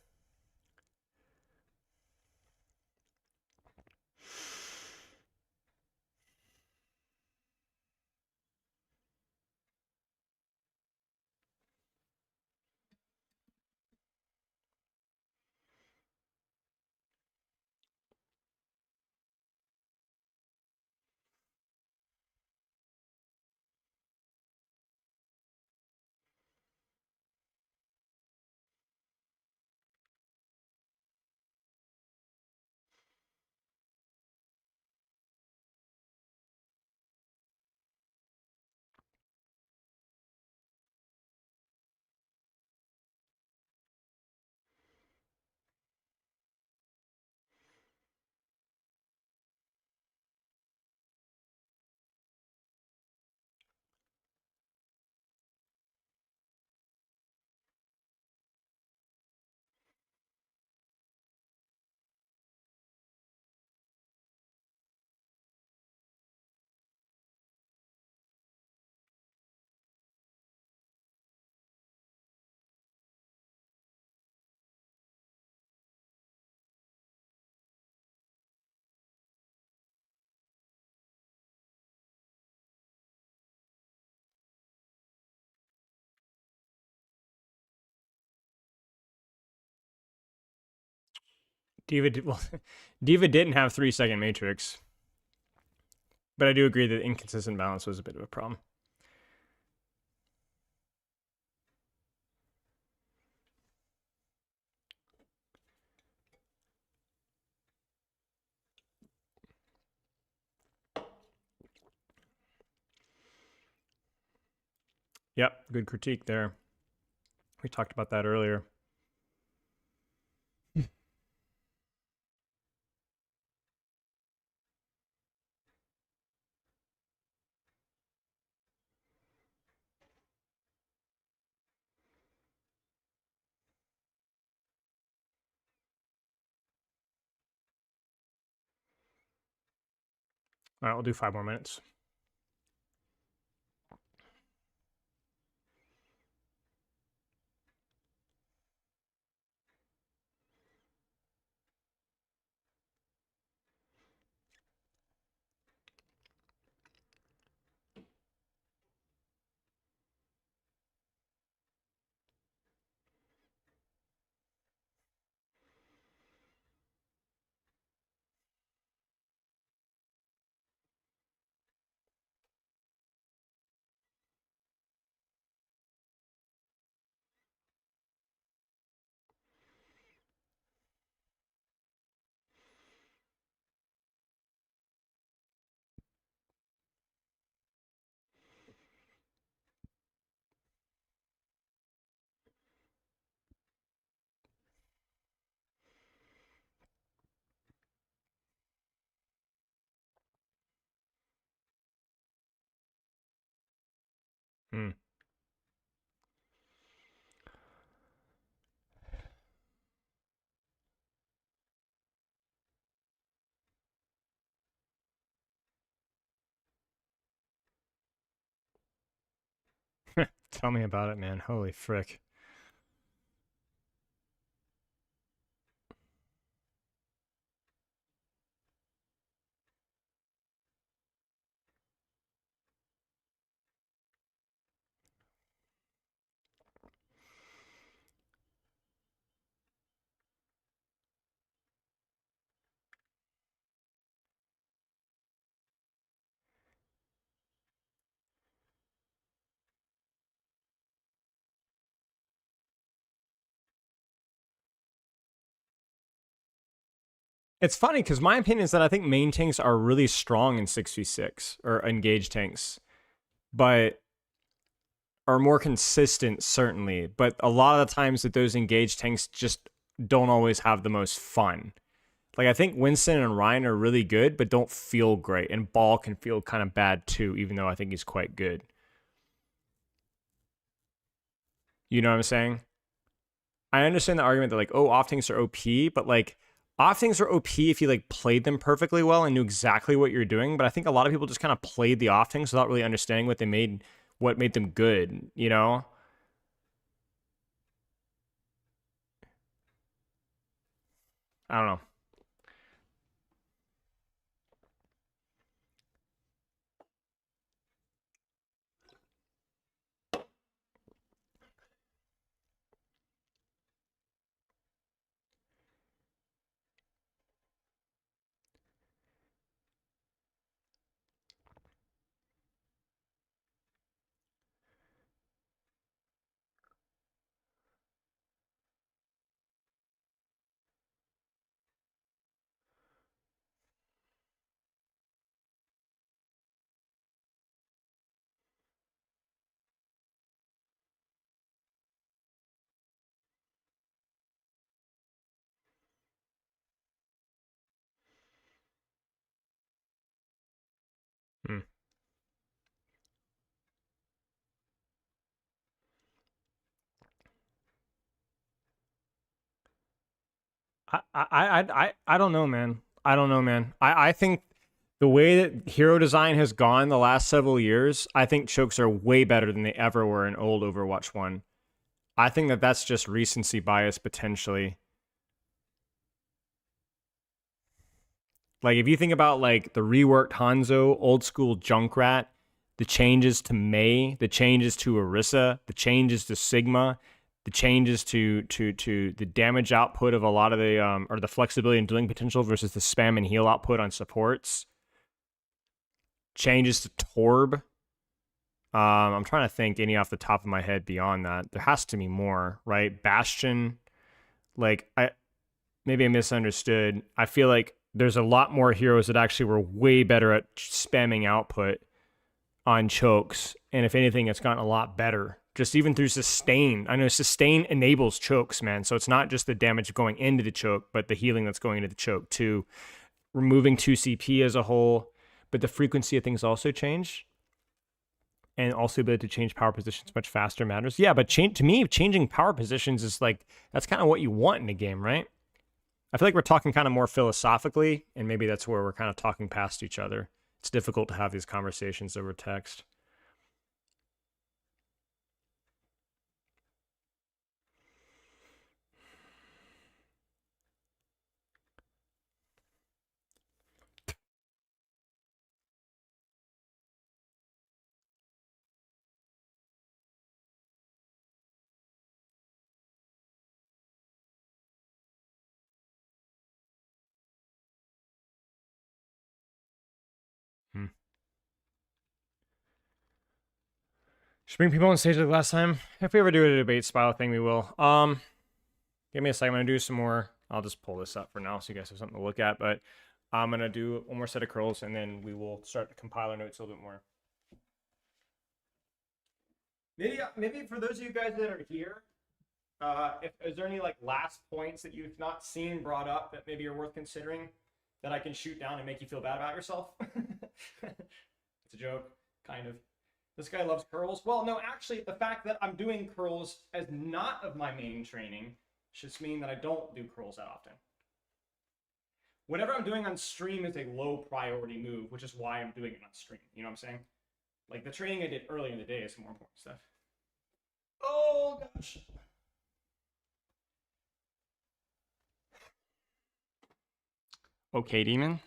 Diva didn't have 3-second Matrix, but I do agree that inconsistent balance was a bit of a problem. Yep, good critique there. We talked about that earlier. All right, we'll do 5 more minutes. Hmm. Tell me about it, man. Holy frick. It's funny because my opinion is that I think main tanks are really strong in 6v6 or engaged tanks, but are more consistent, certainly. But a lot of the times that those engaged tanks just don't always have the most fun. Like, I think Winston and Ryan are really good, but don't feel great. And Ball can feel kind of bad too, even though I think he's quite good. You know what I'm saying? I understand the argument that, like, oh, off tanks are OP, but like, off tanks are OP if you like played them perfectly well and knew exactly what you're doing. But I think a lot of people just kind of played the off tanks without really understanding what made them good, you know? I don't know. Hmm. I don't know, man. I don't know, man. I think the way that hero design has gone the last several years, I think chokes are way better than they ever were in old Overwatch 1. I think that that's just recency bias potentially. Like, if you think about like the reworked Hanzo, old school Junkrat, the changes to Mei, the changes to Orisa, the changes to Sigma, the changes to the damage output of a lot of the or the flexibility and dealing potential versus the spam and heal output on supports. Changes to Torb. I'm trying to think any off the top of my head beyond that. There has to be more, right? Bastion. Like, maybe I misunderstood. I feel like there's a lot more heroes that actually were way better at spamming output on chokes. And if anything, it's gotten a lot better. Just even through sustain. I know sustain enables chokes, man. So it's not just the damage going into the choke, but the healing that's going into the choke too. Removing 2 CP as a whole. But the frequency of things also change. And also the ability to change power positions much faster matters. Yeah, but to me, changing power positions is like, that's kind of what you want in a game, right? I feel like we're talking kind of more philosophically, and maybe that's where we're kind of talking past each other. It's difficult to have these conversations over text. Hmm. Should bring people on stage like last time. If we ever do a debate style thing, we will. Give me a second. I'm gonna do some more. I'll just pull this up for now so you guys have something to look at. But I'm gonna do one more set of curls, and then we will start to compile our notes a little bit more. Maybe for those of you guys that are here, is there any like last points that you've not seen brought up that maybe are worth considering that I can shoot down and make you feel bad about yourself? It's a joke, kind of. This guy loves curls. Well, no, actually, the fact that I'm doing curls as not of my main training should mean that I don't do curls that often. Whatever I'm doing on stream is a low priority move, which is why I'm doing it on stream. You know what I'm saying? Like, the training I did early in the day is more important stuff. Oh gosh. Okay, demon.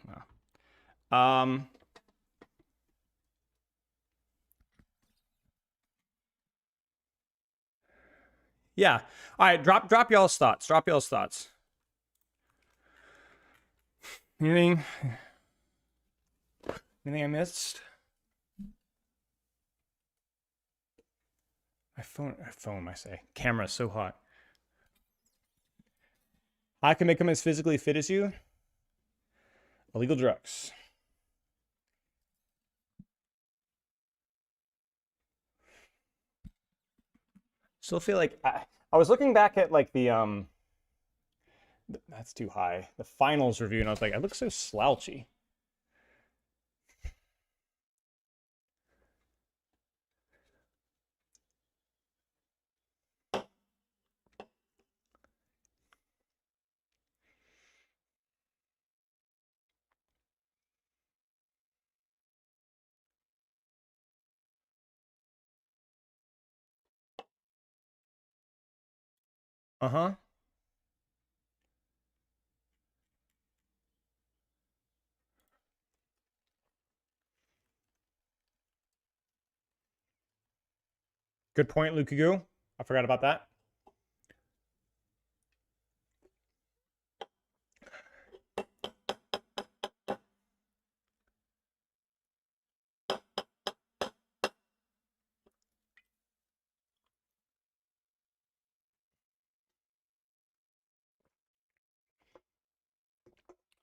Yeah. All right. Drop y'all's thoughts. Drop y'all's thoughts. Anything? Anything I missed? My phone, I say. Camera's so hot. I can make them as physically fit as you. Illegal drugs. Still feel like I was looking back at like the that's too high. The finals review, and I was like, I look so slouchy. Uh-huh. Good point, Lukaku. I forgot about that.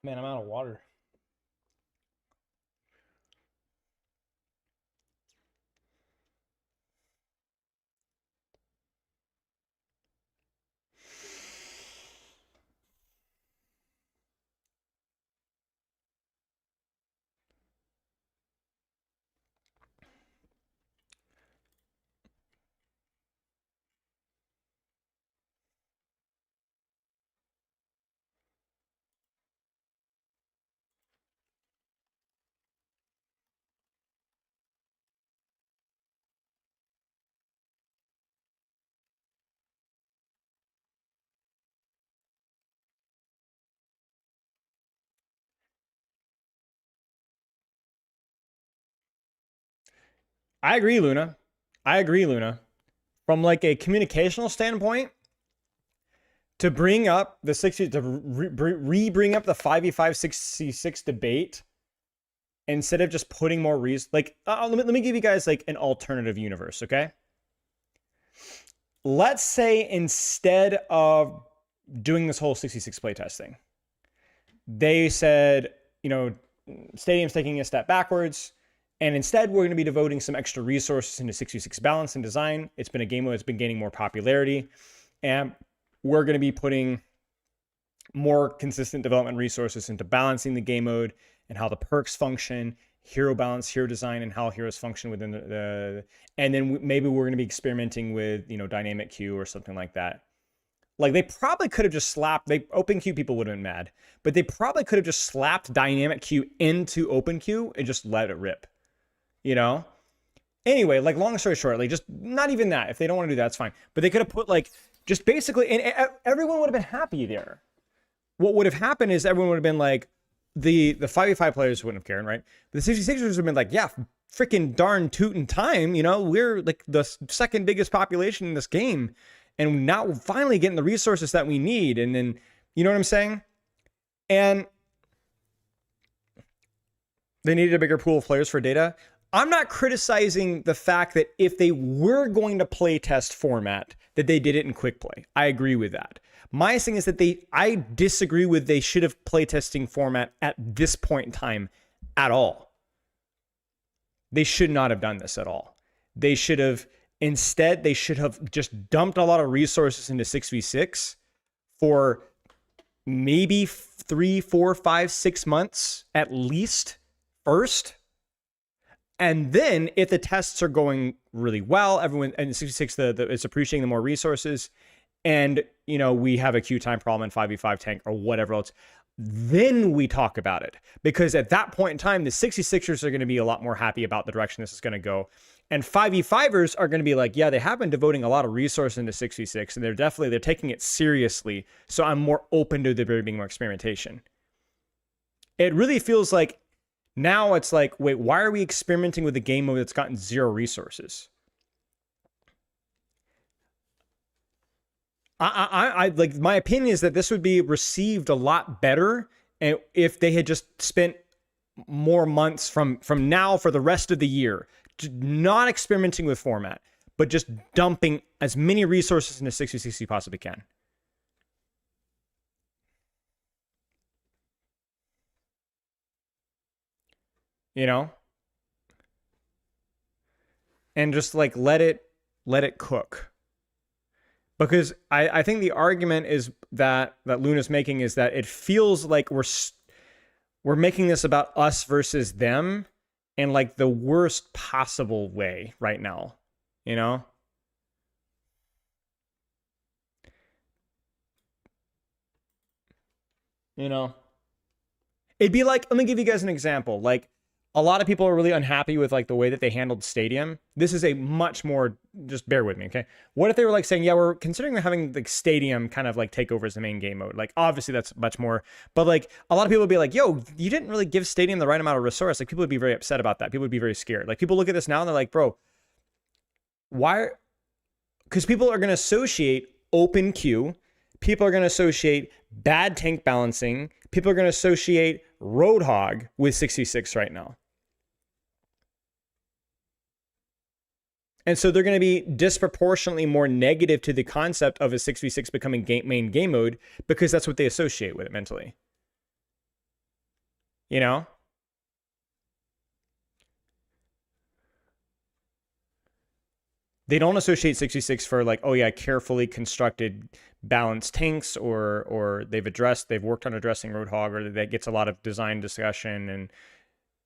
Man, I'm out of water. I agree, Luna. I agree, Luna. From like a communicational standpoint, to bring up the 60, to re-bring up the 5v5 66 debate instead of just putting more reasons, like, let me give you guys like an alternative universe, okay? Let's say instead of doing this whole 66 playtest thing, they said, you know, Stadium's taking a step backwards, and instead we're going to be devoting some extra resources into 66 balance and design. It's been a game that's been gaining more popularity, and we're going to be putting more consistent development resources into balancing the game mode and how the perks function, hero balance, hero design, and how heroes function within the and then maybe we're going to be experimenting with, you know, dynamic queue or something like that. Like, they probably could have just slapped, open queue people would have been mad, but they probably could have just slapped dynamic queue into open queue and just let it rip, you know? Anyway, like, long story short, like, just not even that. If they don't want to do that, it's fine. But they could have put, like, just basically, and everyone would have been happy there. What would have happened is everyone would have been like, the 5v5 players wouldn't have cared, right? The 66ers would have been like, yeah, freaking darn tootin' time, you know? We're, like, the second biggest population in this game, and now we're finally getting the resources that we need. And then, you know what I'm saying? And they needed a bigger pool of players for data. I'm not criticizing the fact that if they were going to play test format, that they did it in quick play. I agree with that. My thing is that I disagree with they should have playtesting format at this point in time at all. They should not have done this at all. They should have just dumped a lot of resources into 6v6 for maybe 3, 4, 5, 6 months at least first. And then if the tests are going really well, everyone and 66 it's appreciating the more resources, and you know, we have a queue time problem in 5v5 tank or whatever else, then we talk about it. Because at that point in time, the 66ers are going to be a lot more happy about the direction this is going to go. And 5v5ers are going to be like, yeah, they have been devoting a lot of resource into 6v6, and they're taking it seriously. So I'm more open to there being more experimentation. It really feels like now it's like, wait, why are we experimenting with a game mode that's gotten 0 resources? I like, my opinion is that this would be received a lot better and if they had just spent more months from now for the rest of the year, not experimenting with format, but just dumping as many resources into 6v6 as you possibly can. You know? And just like let it cook. Because I think the argument is that Luna's making is that it feels like we're making this about us versus them in like the worst possible way right now, you know? You know? It'd be like, let me give you guys an example. Like, a lot of people are really unhappy with like the way that they handled Stadium. This is a much more, just bear with me, okay? What if they were like saying, yeah, we're considering having like Stadium kind of like take over as the main game mode? Like, obviously that's much more, but like a lot of people would be like, yo, you didn't really give Stadium the right amount of resource. Like, people would be very upset about that. People would be very scared. Like, people look at this now and they're like, bro, why? Because people are going to associate open queue. People are going to associate bad tank balancing. People are going to associate Roadhog with 6v6 right now. And so they're going to be disproportionately more negative to the concept of a 6v6 becoming main game mode because that's what they associate with it mentally. You know? They don't associate 6v6 for like, oh yeah, carefully constructed balanced tanks, or they've worked on addressing Roadhog, or that gets a lot of design discussion, and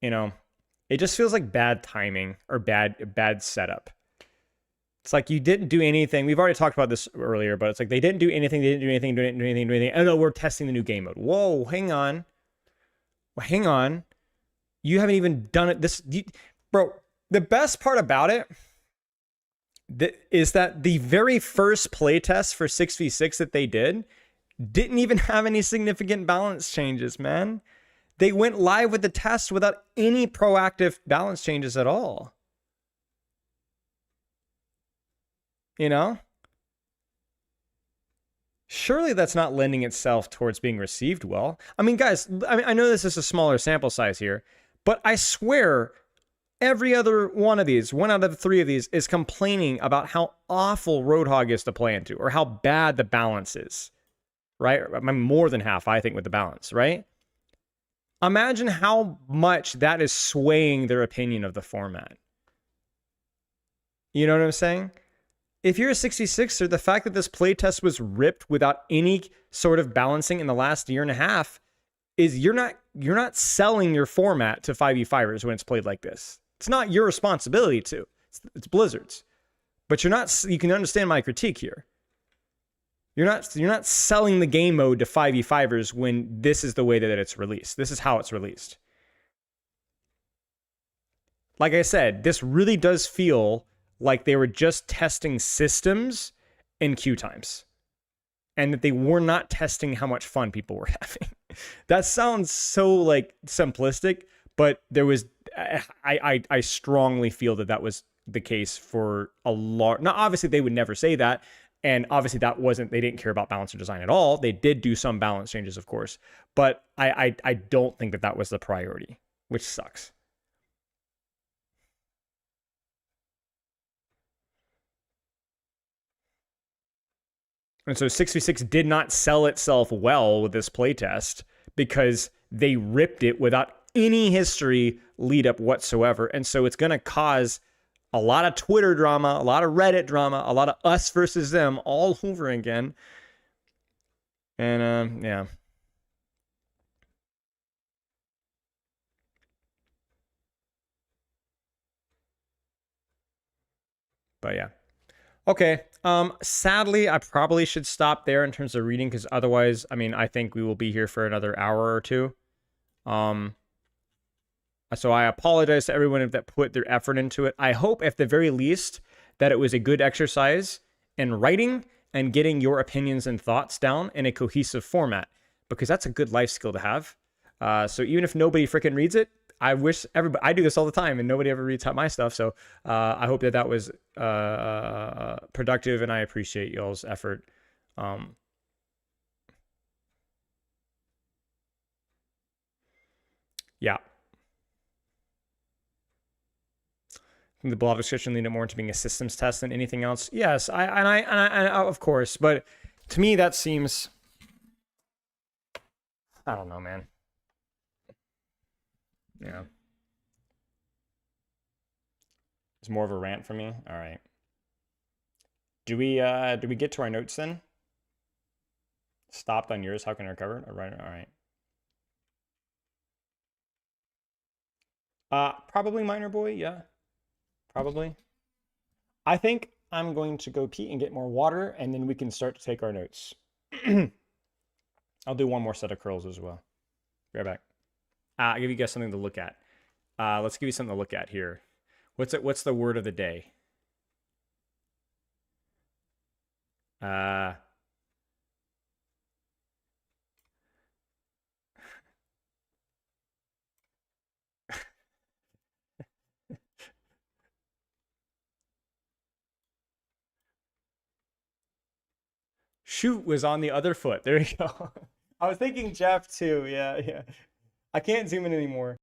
you know, it just feels like bad timing or bad setup. It's like you didn't do anything. We've already talked about this earlier, but it's like they didn't do anything. Oh no, we're testing the new game mode. Whoa, hang on. Well, hang on. You haven't even done it. Bro, the best part about it is that the very first playtest for 6v6 that they didn't even have any significant balance changes, man. They went live with the test without any proactive balance changes at all. You know? Surely that's not lending itself towards being received well. I mean, guys, I know this is a smaller sample size here, but I swear every other one out of 3 of these is complaining about how awful Roadhog is to play into, or how bad the balance is, right? I mean, more than half, I think, with the balance, right? Imagine how much that is swaying their opinion of the format. You know what I'm saying? If you're a 6v6er, the fact that this playtest was ripped without any sort of balancing in the last year and a half is you're not selling your format to 5v5ers when it's played like this. It's not your responsibility to. It's Blizzard's. But you can understand my critique here. You're not selling the game mode to 5v5ers when this is the way that it's released. This is how it's released. Like I said, this really does feel like they were just testing systems and queue times, and that they were not testing how much fun people were having. That sounds so like simplistic, but there was, I strongly feel that was the case for a lot. Now, obviously they would never say that. And obviously they didn't care about balance or design at all. They did do some balance changes, of course, but I don't think that was the priority, which sucks. And so 6v6 did not sell itself well with this playtest because they ripped it without any history lead up whatsoever. And so it's going to cause a lot of Twitter drama, a lot of Reddit drama, a lot of us versus them all over again. And yeah. But yeah. Okay. Sadly, I probably should stop there in terms of reading, because otherwise, I mean, I think we will be here for another hour or two. So I apologize to everyone that put their effort into it. I hope, at the very least, that it was a good exercise in writing and getting your opinions and thoughts down in a cohesive format, because that's a good life skill to have. So even if nobody freaking reads it, I wish everybody, I do this all the time and nobody ever reads my stuff. So I hope that was productive, and I appreciate y'all's effort. Yeah. The blob description leaned it more into being a systems test than anything else. Yes, I of course, but to me that seems, I don't know, man. Yeah. It's more of a rant for me. All right. Do we get to our notes then? Stopped on yours. How can I recover? All right. All right. Probably Minor Boy. Yeah. Probably. I think I'm going to go pee and get more water, and then we can start to take our notes. I'll do one more set of curls as well. Be right back. I'll give you guys something to look at. Let's give you something to look at here. What's the word of the day? Shoot was on the other foot. There you go. I was thinking Jeff too. Yeah, yeah. I can't zoom in anymore.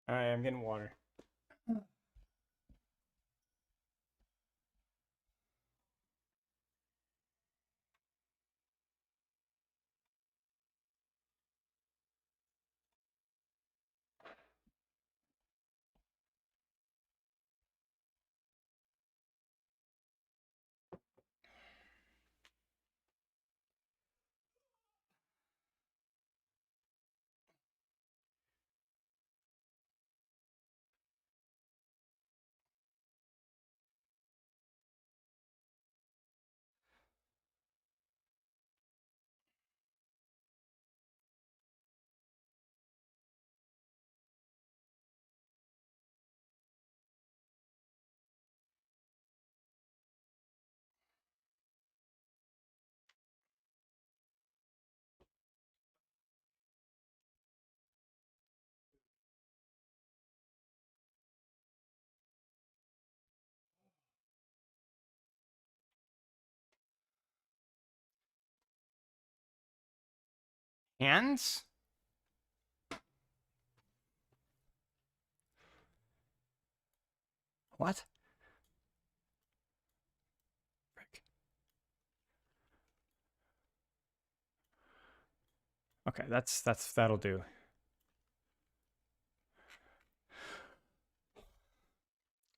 All right, I'm getting water. Hands? What? Frick. Okay, that'll do.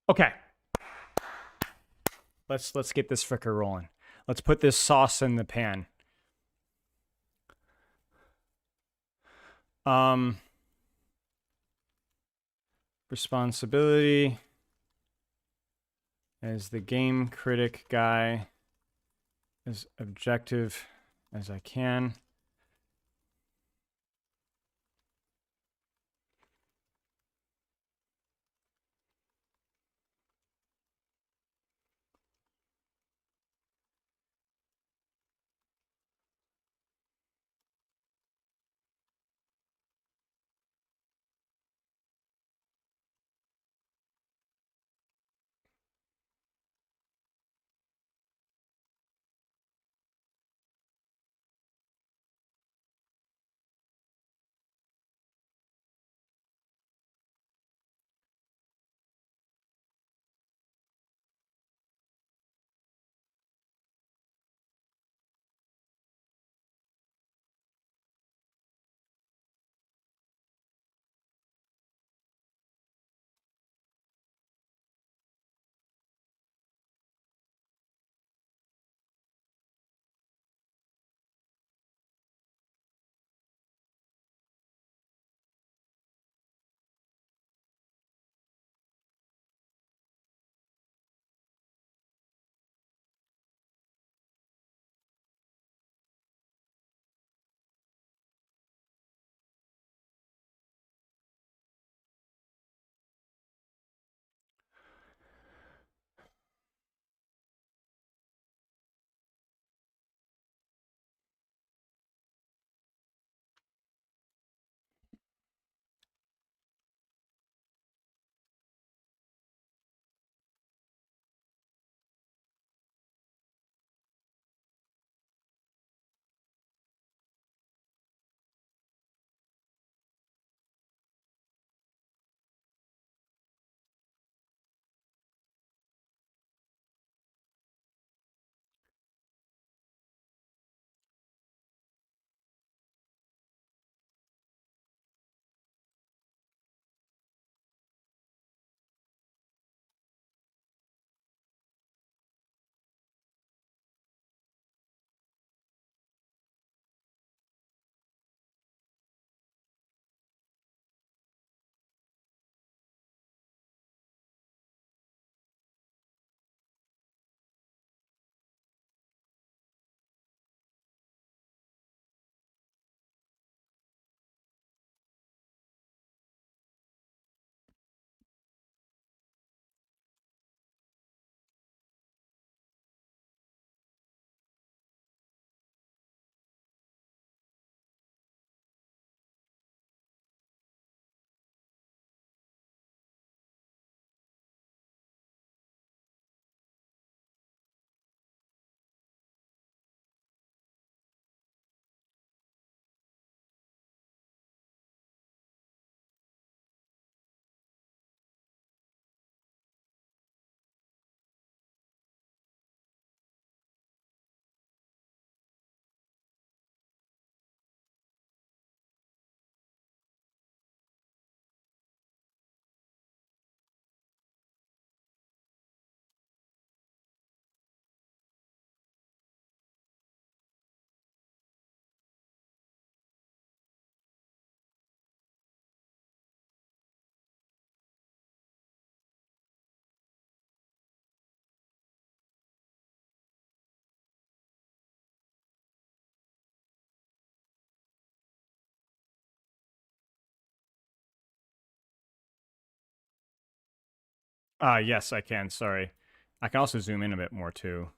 Okay. Let's get this fricker rolling. Let's put this sauce in the pan. Responsibility as the game critic guy, as objective as I can. Yes, I can. Sorry. I can also zoom in a bit more too.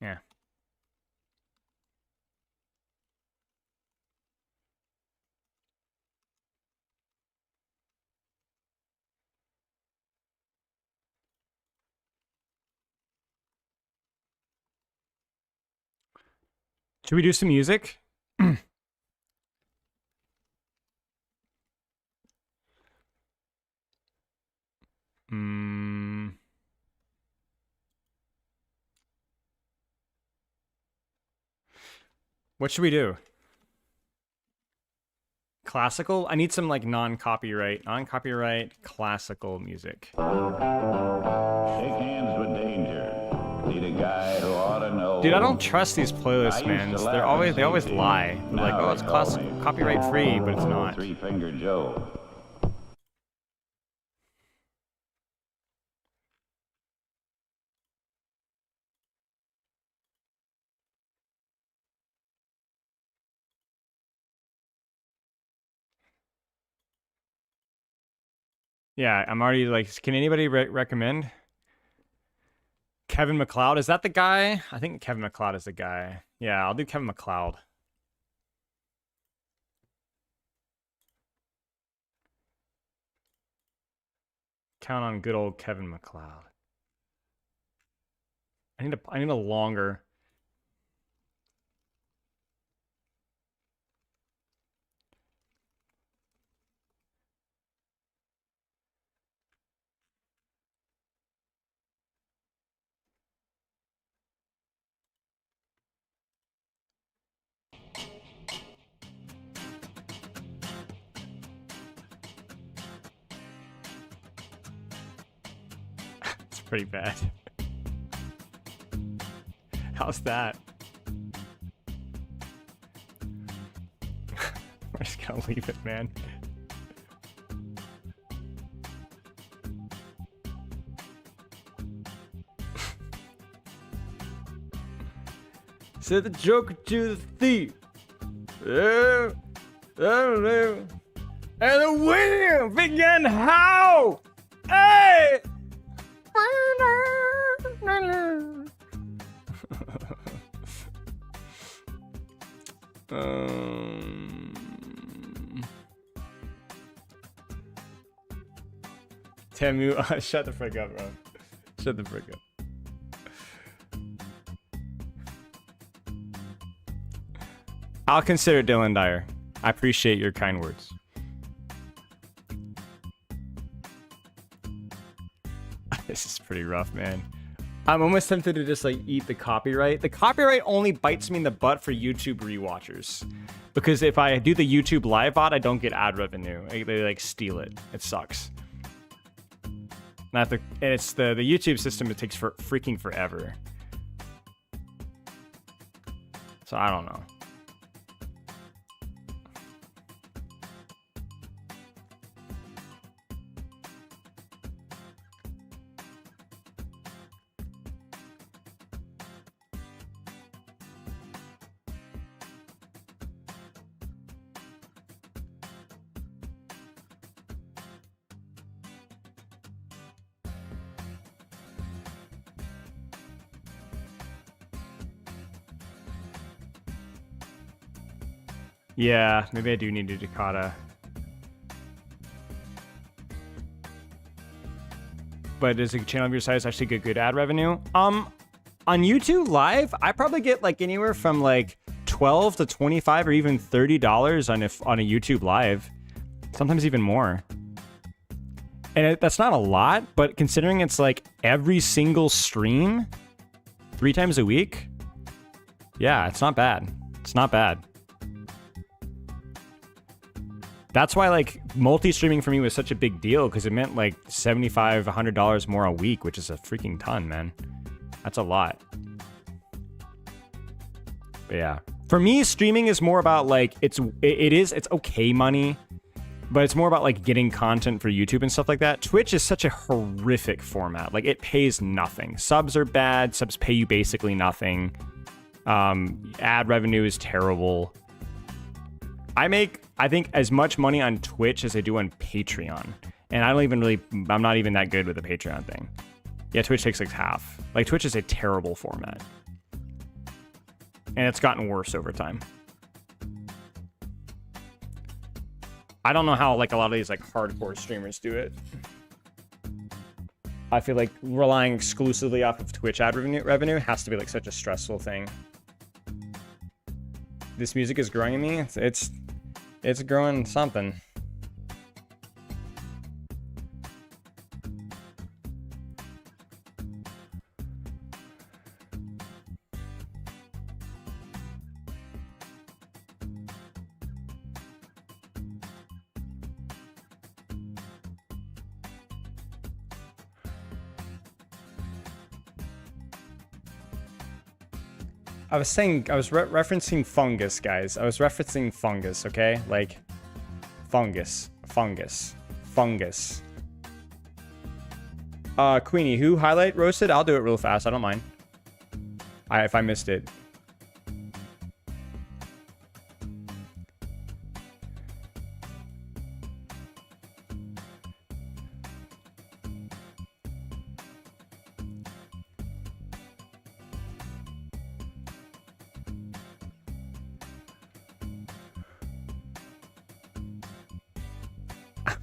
Yeah. Should we do some music? Hmm. What should we do? Classical? I need some like non-copyright classical music. Shake hands with danger. Need a guy who ought to know. Dude, I don't trust these playlists, man. They always lie. They're like, oh, it's copyright free, but it's not. Three-Finger Joe. Yeah, I'm already like, can anybody recommend? Kevin MacLeod, is that the guy? I think Kevin MacLeod is the guy. Yeah, I'll do Kevin MacLeod. Count on good old Kevin MacLeod. I need a longer. It's pretty bad. How's that? We're just gonna leave it, man. Said the joker to the thief. Yeah, and the wind began to howl. Hey! Temu, shut the frick up, bro. Shut the frick up. I'll consider Dylan Dyer. I appreciate your kind words. This is pretty rough, man. I'm almost tempted to just like eat the copyright. The copyright only bites me in the butt for YouTube rewatchers. Because if I do the YouTube live bot, I don't get ad revenue. They like steal it. It sucks. And it's the YouTube system, it takes freaking forever. So I don't know. Yeah, maybe I do need a Dakota. But does a channel of your size actually get good ad revenue? On YouTube Live, I probably get like anywhere from like $12 to $25 or even $30 on a YouTube Live. Sometimes even more. And that's not a lot, but considering it's like every single stream 3 times a week, yeah, it's not bad. It's not bad. That's why like multi-streaming for me was such a big deal, because it meant like $75, $100 more a week, which is a freaking ton, man. That's a lot. But yeah, for me, streaming is more about like it's okay money. but it's more about like getting content for YouTube and stuff like that. Twitch is such a horrific format. Like it pays nothing. Subs are bad. Subs pay you basically nothing. Ad revenue is terrible. I make, I think, as much money on Twitch as I do on Patreon. And I don't even really, I'm not even that good with the Patreon thing. Yeah, Twitch takes like half. Like Twitch is a terrible format. And it's gotten worse over time. I don't know how like a lot of these like hardcore streamers do it. I feel like relying exclusively off of Twitch ad revenue has to be like such a stressful thing. This music is growing in me. It's growing something. I was saying, I was referencing fungus, guys. I was referencing fungus, okay? Like, fungus. Queenie, who highlight roasted? I'll do it real fast. I don't mind. If I missed it.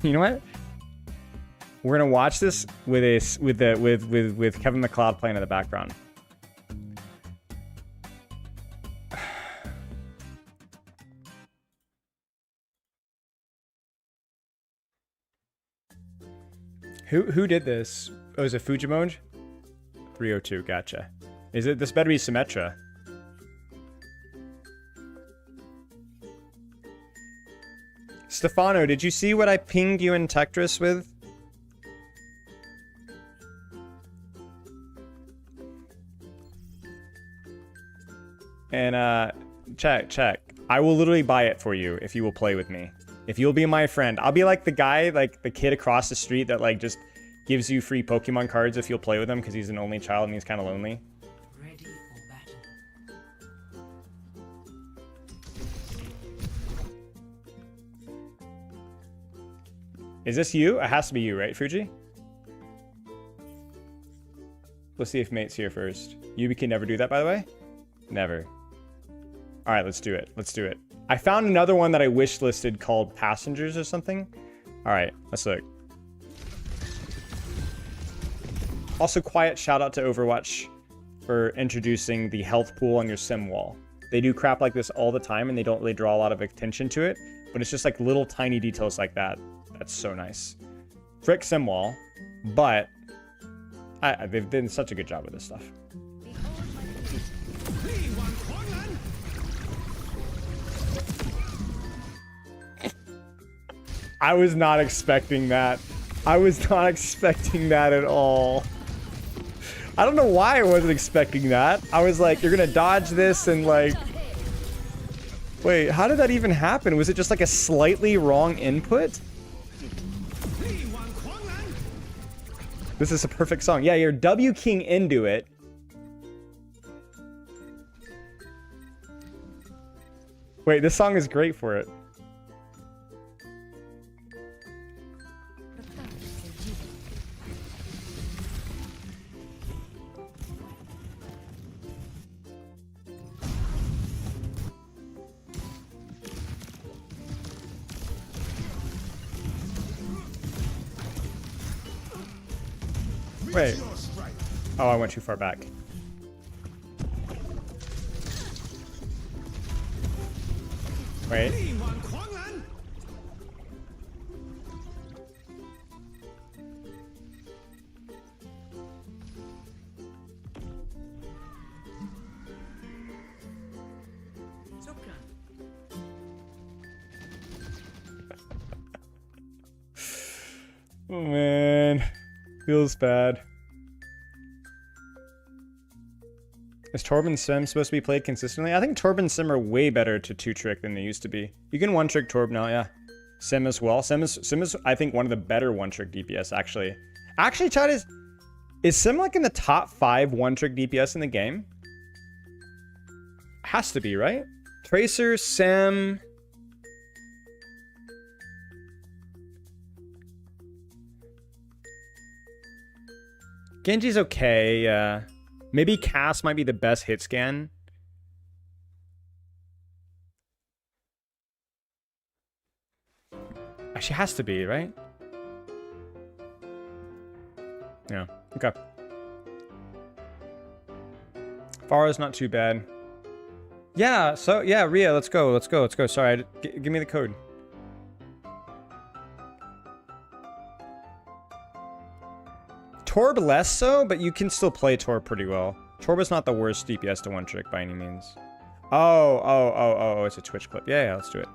You know what? We're gonna watch this with Kevin MacLeod playing in the background. Who did this? Oh, is it Fujimon? 302, gotcha. Is it? This better be Symmetra. Stefano, did you see what I pinged you in Tetris with? And check. I will literally buy it for you if you will play with me. If you'll be my friend. I'll be like the guy, like the kid across the street that like just gives you free Pokemon cards if you'll play with him because he's an only child and he's kind of lonely. Ready for battle. Is this you? It has to be you, right, Fuji? Let's see if mate's here first. Yubi can never do that, by the way? Never. All right, let's do it. Let's do it. I found another one that I wish listed called Passengers or something. All right, let's look. Also, quiet shout out to Overwatch for introducing the health pool on your sim wall. They do crap like this all the time and they don't really draw a lot of attention to it, but it's just like little tiny details like that. That's so nice. Frick sim wall, but they've done such a good job with this stuff. I was not expecting that. I was not expecting that at all. I don't know why I wasn't expecting that. I was like, you're gonna dodge this and like... Wait, how did that even happen? Was it just like a slightly wrong input? This is a perfect song. Yeah, you're W King into it. Wait, this song is great for it. Wait. Oh, I went too far back. Wait. Oh man. Feels bad. Is Torb and Sim supposed to be played consistently? I think Torb and Sim are way better to 2-trick than they used to be. You can 1-trick Torb now, yeah. Sim as well. Sim is I think one of the better one-trick DPS actually. Actually, chat is Sim like in the top 5 one-trick DPS in the game? Has to be, right? Tracer, Sim. Genji's okay. Maybe Cass might be the best hit scan. She has to be, right? Yeah. Okay. Pharah's not too bad. Yeah. So yeah, Rhea, let's go. Let's go. Let's go. Sorry, give me the code. Torb less so, but you can still play Torb pretty well. Torb is not the worst DPS to one trick by any means. Oh, it's a Twitch clip. Yeah, let's do it.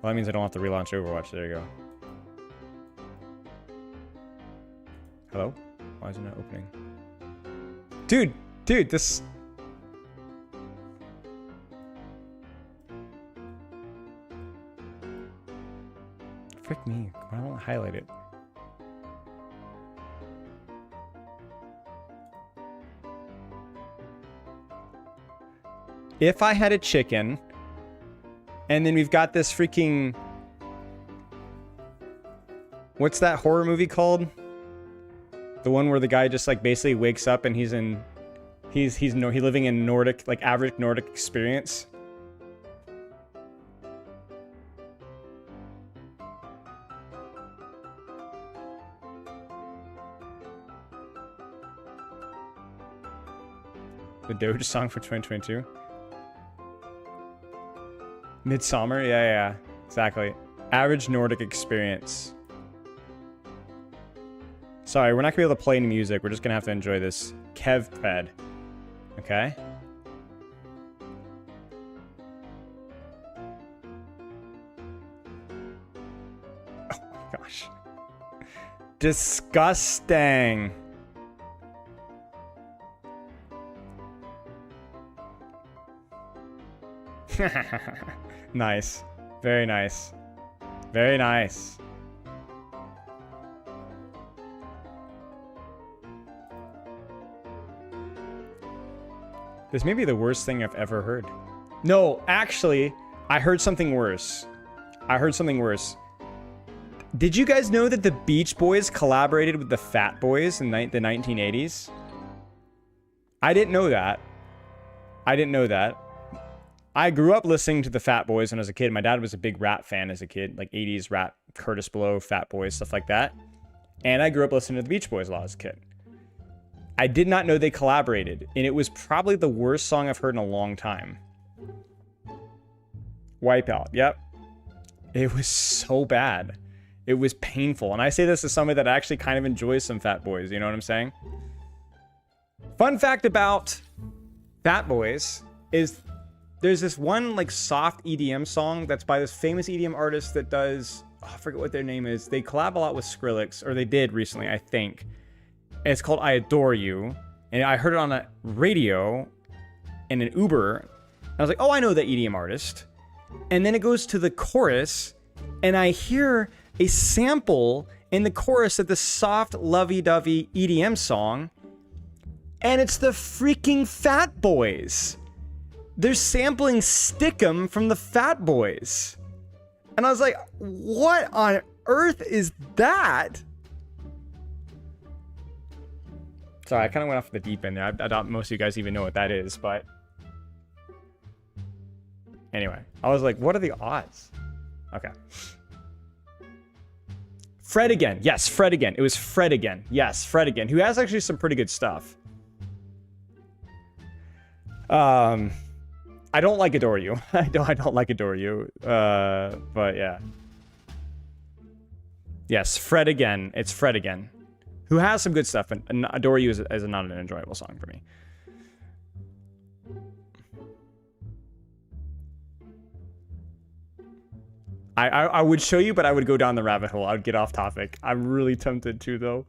Well, that means I don't have to relaunch Overwatch. There you go. Hello? Why is it not opening? Dude, this... Frick me. Why won't I highlight it? If I had a chicken, and then we've got this freaking... What's that horror movie called? The one where the guy just like basically wakes up and he's living in Nordic, like average Nordic experience. The Doge song for 2022. Midsummer? Yeah, exactly. Average Nordic experience. Sorry, we're not gonna be able to play any music. We're just gonna have to enjoy this Kev pred. Okay? Oh my gosh. Disgusting. Nice. Very nice. Very nice. This may be the worst thing I've ever heard. No, actually, I heard something worse. Did you guys know that the Beach Boys collaborated with the Fat Boys in the 1980s? I didn't know that. I grew up listening to the Fat Boys when I was a kid. My dad was a big rap fan as a kid, like 80s rap, Curtis Blow, Fat Boys, stuff like that. And I grew up listening to the Beach Boys a lot as a kid. I did not know they collaborated, and it was probably the worst song I've heard in a long time. Wipeout, yep. It was so bad. It was painful. And I say this as somebody that actually kind of enjoys some Fat Boys, you know what I'm saying? Fun fact about Fat Boys is there's this one like soft EDM song that's by this famous EDM artist that does, oh, I forget what their name is. They collab a lot with Skrillex, or they did recently, I think. And it's called I Adore You. And I heard it on a radio in an Uber. And I was like, oh, I know that EDM artist. And then it goes to the chorus, and I hear a sample in the chorus of the soft, lovey-dovey EDM song. And it's the freaking Fat Boys. They're sampling Stickum from the Fat Boys. And I was like, what on earth is that? Sorry, I kind of went off the deep end there. I doubt most of you guys even know what that is, but... Anyway, I was like, what are the odds? Okay. Fred again. Yes, Fred again. It was Fred again. Yes, Fred again. Who has actually some pretty good stuff. I don't like Adore You. I don't like Adore You. But yeah. Yes, Fred again. It's Fred again. Who has some good stuff, and Adore You is not an enjoyable song for me. I would show you, but I would go down the rabbit hole. I would get off topic. I'm really tempted to, though.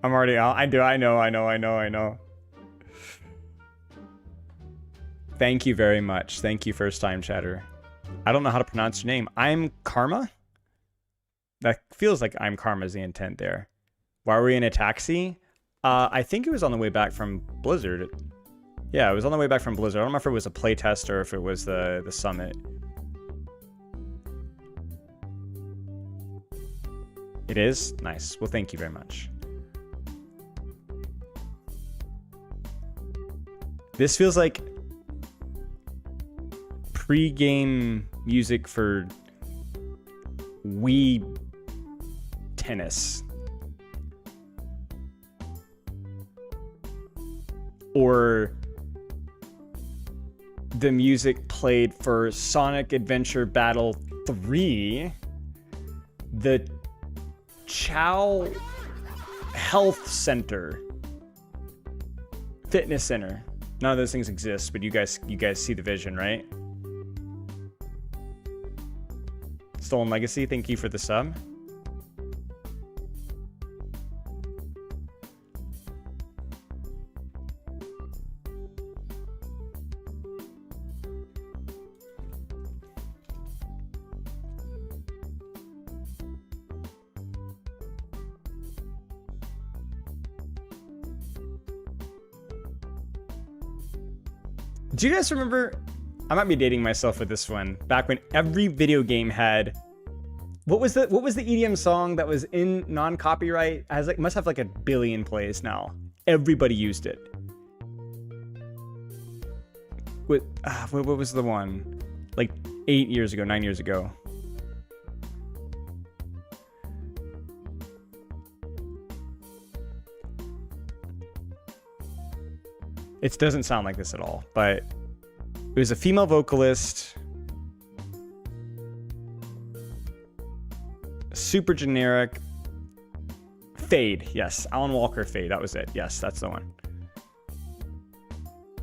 I'm already out. I know. Thank you very much. Thank you, first time chatter. I don't know how to pronounce your name. I'm Karma? That feels like I'm Karma's the intent there. Why were we in a taxi? I think it was on the way back from Blizzard. Yeah, it was on the way back from Blizzard. I don't know if it was a playtest or if it was the summit. It is? Nice. Well, thank you very much. This feels like pre-game music for Wii tennis. Or the music played for Sonic Adventure Battle 3, the Chow Health Center, Fitness Center. None of those things exist, but you guys see the vision, right? Stolen Legacy, thank you for the sub. Do you guys remember? I might be dating myself with this one. Back when every video game had, what was the EDM song that was in non-copyright? Has like must have like 1 billion plays now. Everybody used it. What was the one? Like 8 years ago, 9 years ago. It doesn't sound like this at all, but it was a female vocalist. Super generic. Fade, yes. Alan Walker, Fade, that was it. Yes, that's the one.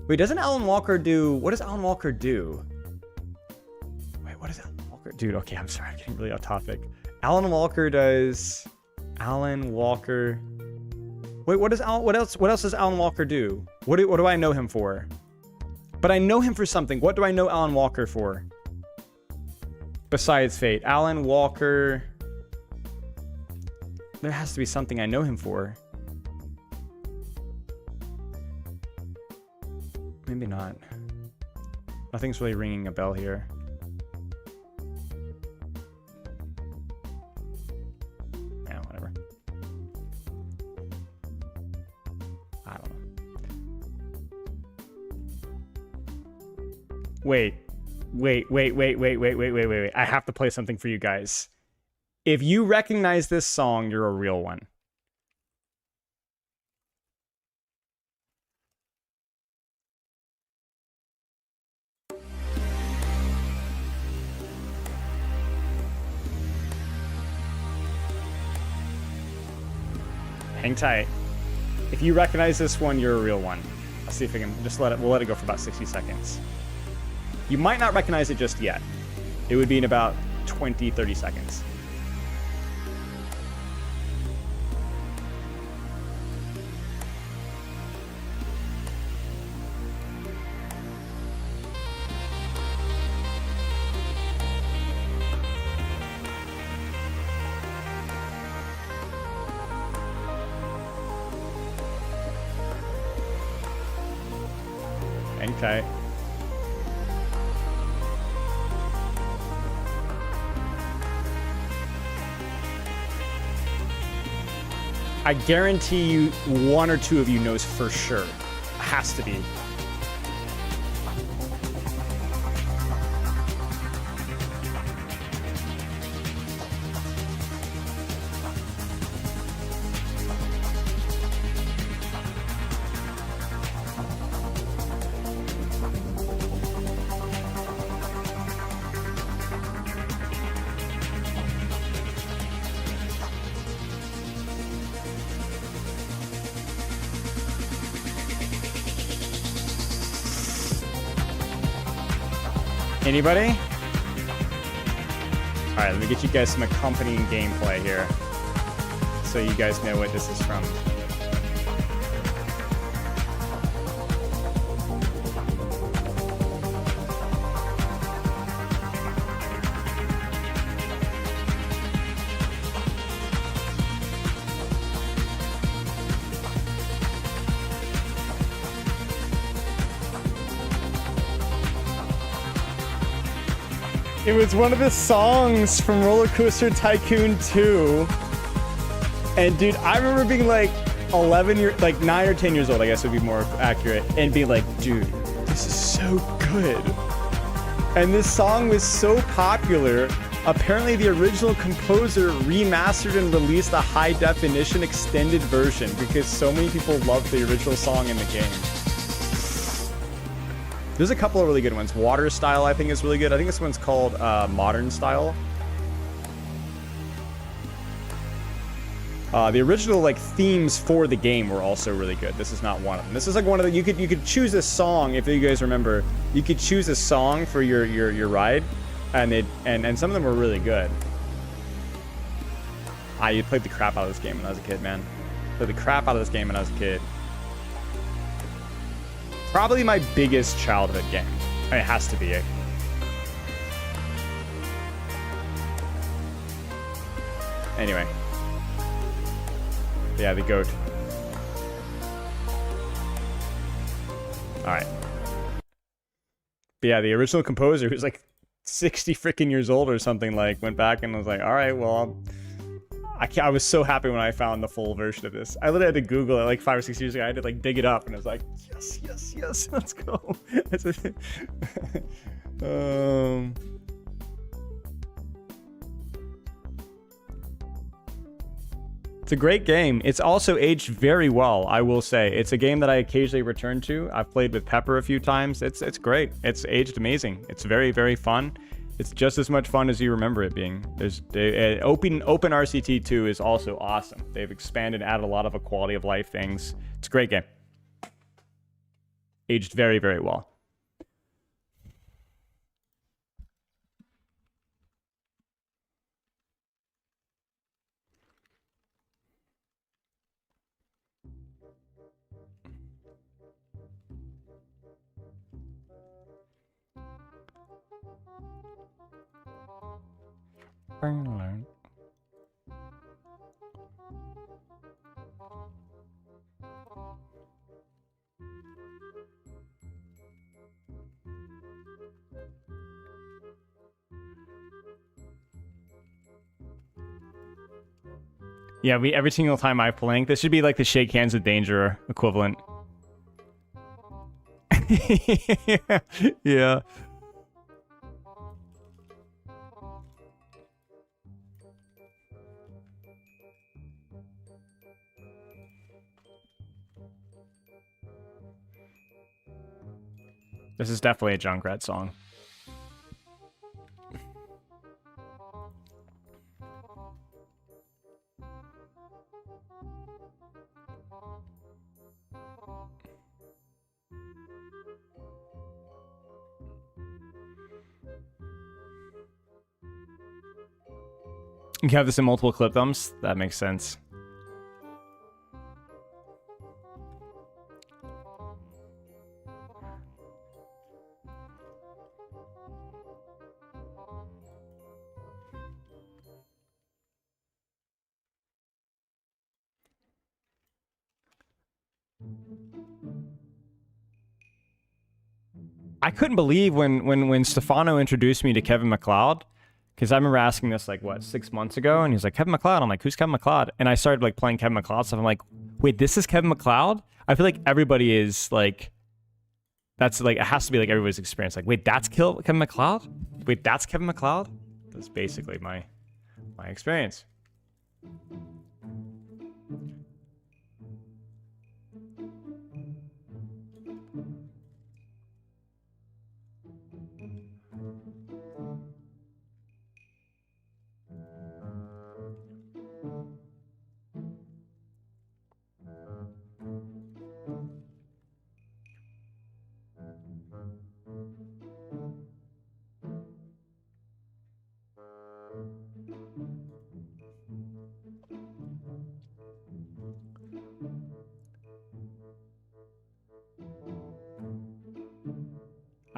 Wait, doesn't Alan Walker do... What does Alan Walker do? Wait, what does Alan Walker... Dude, okay, I'm sorry, I'm getting really off topic. Alan Walker does... Alan Walker... Wait, what else does Alan Walker do? What do I know him for? But I know him for something. What do I know Alan Walker for? Besides Fate. Alan Walker... There has to be something I know him for. Maybe not. Nothing's really ringing a bell here. Yeah, whatever. I don't know. Wait. I have to play something for you guys. If you recognize this song, you're a real one. Hang tight. If you recognize this one, you're a real one. I'll see if I can just we'll let it go for about 60 seconds. You might not recognize it just yet. It would be in about 20, 30 seconds. Okay. I guarantee you one or two of you knows for sure. Has to be. Anybody? Alright, let me get you guys some accompanying gameplay here. So you guys know what this is from. It was one of the songs from Roller Coaster Tycoon 2. And dude, I remember being like 9 or 10 years old, I guess would be more accurate, and being like, dude, this is so good. And this song was so popular. Apparently the original composer remastered and released a high definition extended version because so many people loved the original song in the game. There's a couple of really good ones. Water Style, I think, is really good. I think this one's called Modern Style. The original like themes for the game were also really good. This is not one of them. This is like one of the you could choose a song, if you guys remember. You could choose a song for your ride, and some of them were really good. You played the crap out of this game when I was a kid, man. Played the crap out of this game when I was a kid. Probably my biggest childhood game. It has to be it. Anyway. Yeah, the goat. Alright. But yeah, the original composer, who's like 60 freaking years old or something, like, went back and was like, alright, well, I was so happy when I found the full version of this. I literally had to Google it like 5 or 6 years ago. I had to like dig it up, and I was like, yes, yes, yes, let's go. It's a great game. It's also aged very well, I will say. It's a game that I occasionally return to. I've played with Pepper a few times. It's great. It's aged amazing. It's very, very fun. It's just as much fun as you remember it being. Open RCT 2 is also awesome. They've expanded, added a lot of quality of life things. It's a great game. Aged very, very well. Yeah, every single time I play, this should be like the Shake Hands with Danger equivalent. Yeah. This is definitely a Junkrat song. You have this in multiple clip thumbs? That makes sense. I couldn't believe when Stefano introduced me to Kevin MacLeod, because I remember asking this like what 6 months ago, and he's like, Kevin MacLeod. I'm like, who's Kevin MacLeod? And I started like playing Kevin MacLeod stuff. I'm like, wait, this is Kevin MacLeod? I feel like everybody is like, that's like, it has to be like everybody's experience. Like, wait, that's Kevin MacLeod? Wait, that's Kevin MacLeod? That's basically my experience.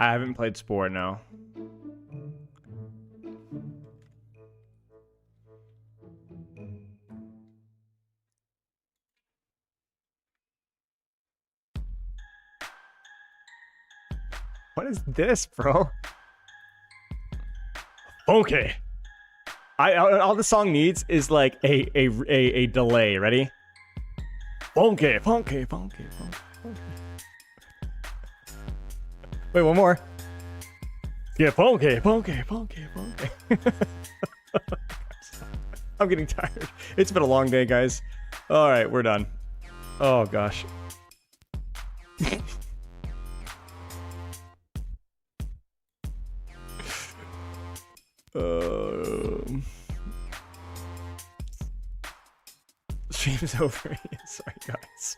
I haven't played Spore, no. What is this, bro? Okay. All the song needs is like a delay. Ready? Funky, funky, funky, funky, funky. Wait, one more. Yeah, funky, funky, funky, funky. I'm getting tired. It's been a long day, guys. All right, we're done. Oh gosh. Stream's over. Sorry, guys.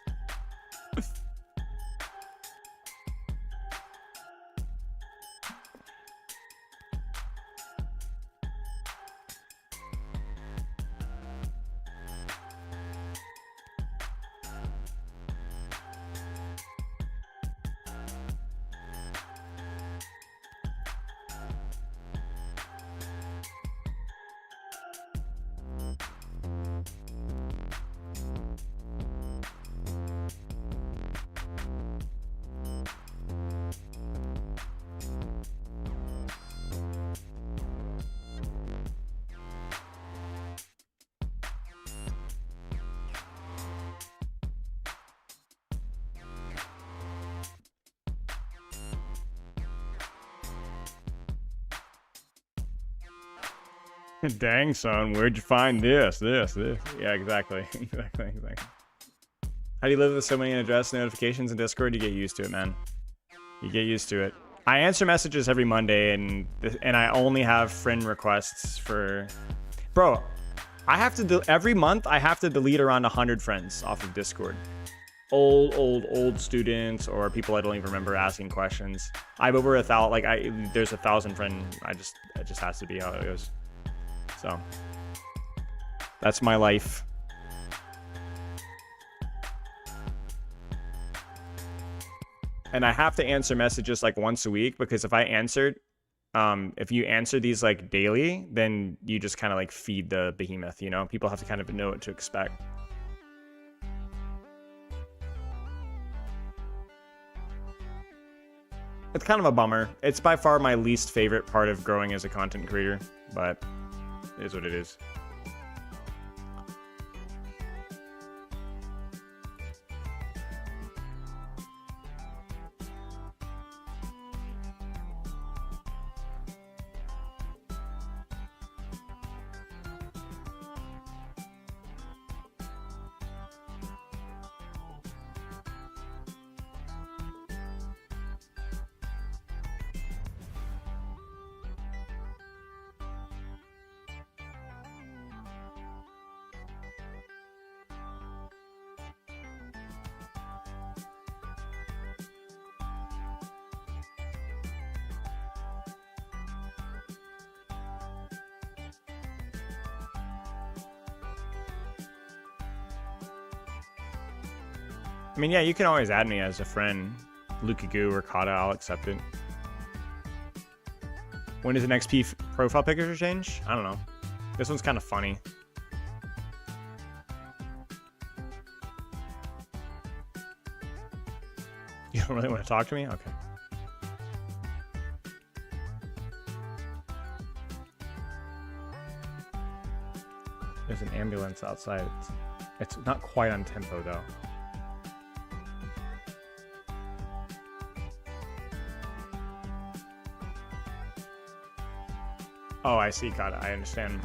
Dang, son, where'd you find this? Yeah, exactly. exactly. How do you live with so many address notifications in Discord? You get used to it, man. You get used to it. I answer messages every Monday, and I only have friend requests for... Bro, I have to... Every month, I have to delete around 100 friends off of Discord. Old students or people I don't even remember asking questions. I have over 1,000... Like, there's 1,000 friends. It just has to be how it goes. So, that's my life. And I have to answer messages like once a week, because if if you answer these like daily, then you just kind of like feed the behemoth, you know? People have to kind of know what to expect. It's kind of a bummer. It's by far my least favorite part of growing as a content creator, but it is what it is. I mean, yeah, you can always add me as a friend. Lukaku or Kata, I'll accept it. When does an XP profile picture change? I don't know. This one's kind of funny. You don't really want to talk to me? Okay. There's an ambulance outside. It's not quite on tempo, though. Oh, I see, Kata. I understand.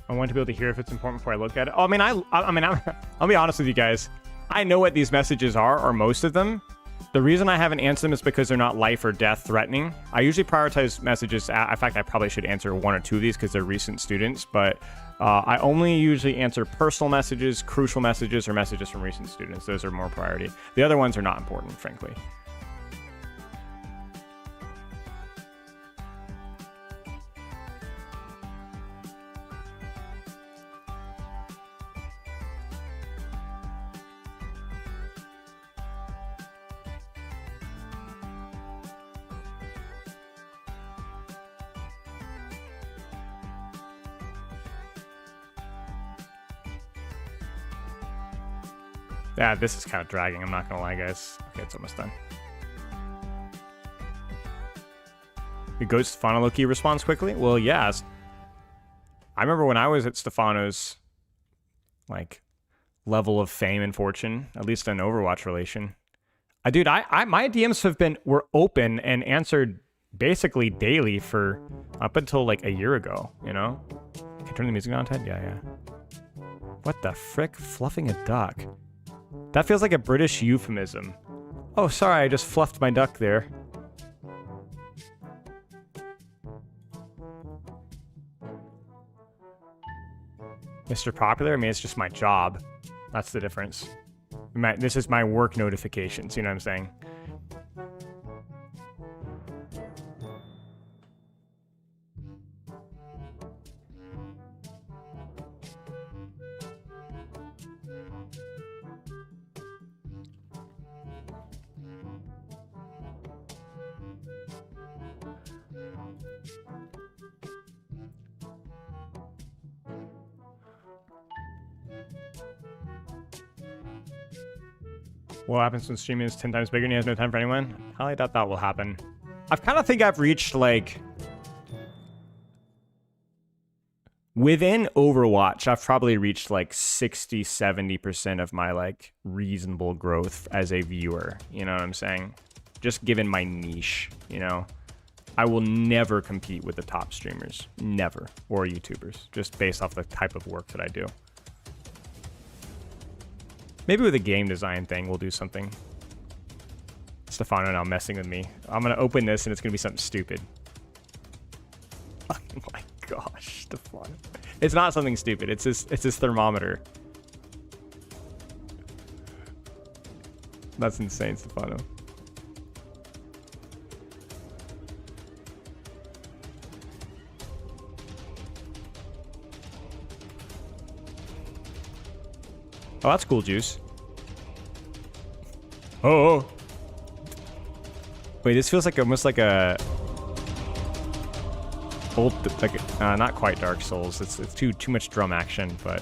I want to be able to hear if it's important before I look at it. Oh, I mean, I'll be honest with you guys. I know what these messages are, or most of them. The reason I haven't answered them is because they're not life or death threatening. I usually prioritize messages. In fact, I probably should answer one or two of these because they're recent students, but I only usually answer personal messages, crucial messages, or messages from recent students. Those are more priority. The other ones are not important, frankly. Yeah, this is kind of dragging, I'm not gonna lie, guys. Okay, it's almost done. The Ghost Stefano low-key responds quickly? Well, yeah. I remember when I was at Stefano's, like, level of fame and fortune, at least in Overwatch relation. Dude, my DMs were open and answered basically daily for up until, like, a year ago, you know? Can I turn the music down, Ted? Yeah. What the frick? Fluffing a duck. That feels like a British euphemism. Oh, sorry, I just fluffed my duck there. Mr. Popular? I mean, it's just my job. That's the difference. This is my work notifications, you know what I'm saying? What happens when streaming is 10 times bigger and he has no time for anyone? I highly doubt that will happen. I kind of think I've reached, like... Within Overwatch, I've probably reached, like, 60-70% of my, like, reasonable growth as a viewer. You know what I'm saying? Just given my niche, you know? I will never compete with the top streamers. Never. Or YouTubers. Just based off the type of work that I do. Maybe with a game design thing, we'll do something. Stefano now messing with me. I'm going to open this and it's going to be something stupid. Oh my gosh, Stefano. It's not something stupid. It's his thermometer. That's insane, Stefano. Oh, that's cool, Juice. Oh. Wait, this feels like almost like a old, like not quite Dark Souls. It's too much drum action, but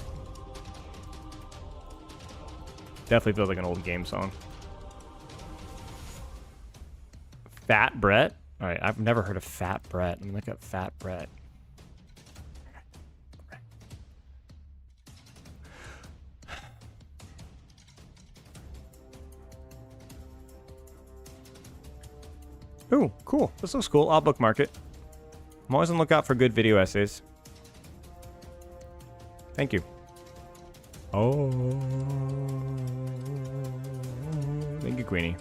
definitely feels like an old game song. Fat Brett. All right, I've never heard of Fat Brett. Let me look up Fat Brett. Ooh, cool. This looks cool. I'll bookmark it. I'm always on the lookout for good video essays. Thank you. Oh. Thank you, Queenie.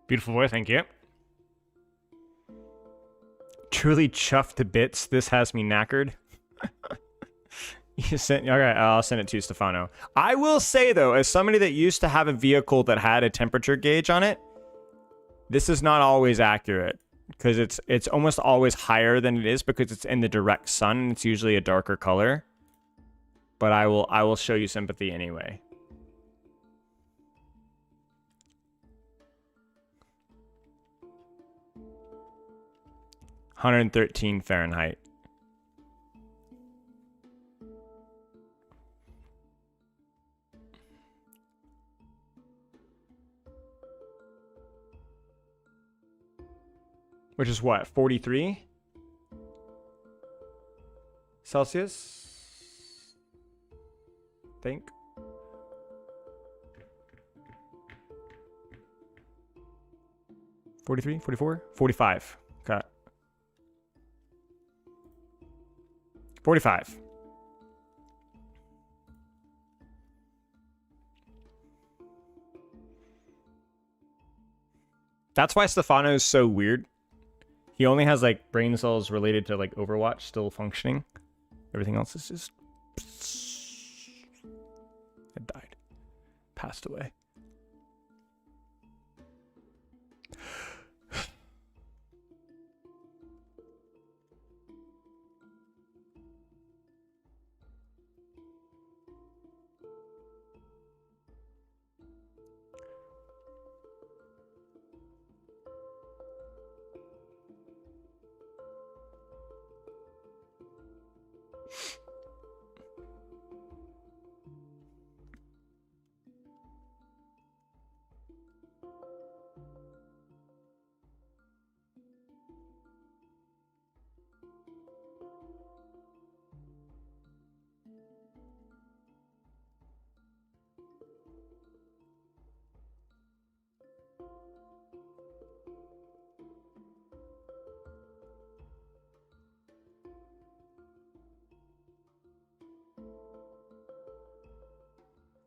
Beautiful voice, thank you. Truly chuffed to bits. This has me knackered. You sent, okay, I'll send it to you, Stefano. I will say though, as somebody that used to have a vehicle that had a temperature gauge on it, this is not always accurate because it's almost always higher than it is because it's in the direct sun and it's usually a darker color. But I will show you sympathy anyway. (113 Fahrenheit). Which is what, 43 Celsius? I think. (43, 44, 45). Okay. 45. That's why Stefano is so weird. He only has like brain cells related to like Overwatch still functioning. Everything else is just... It died. Passed away.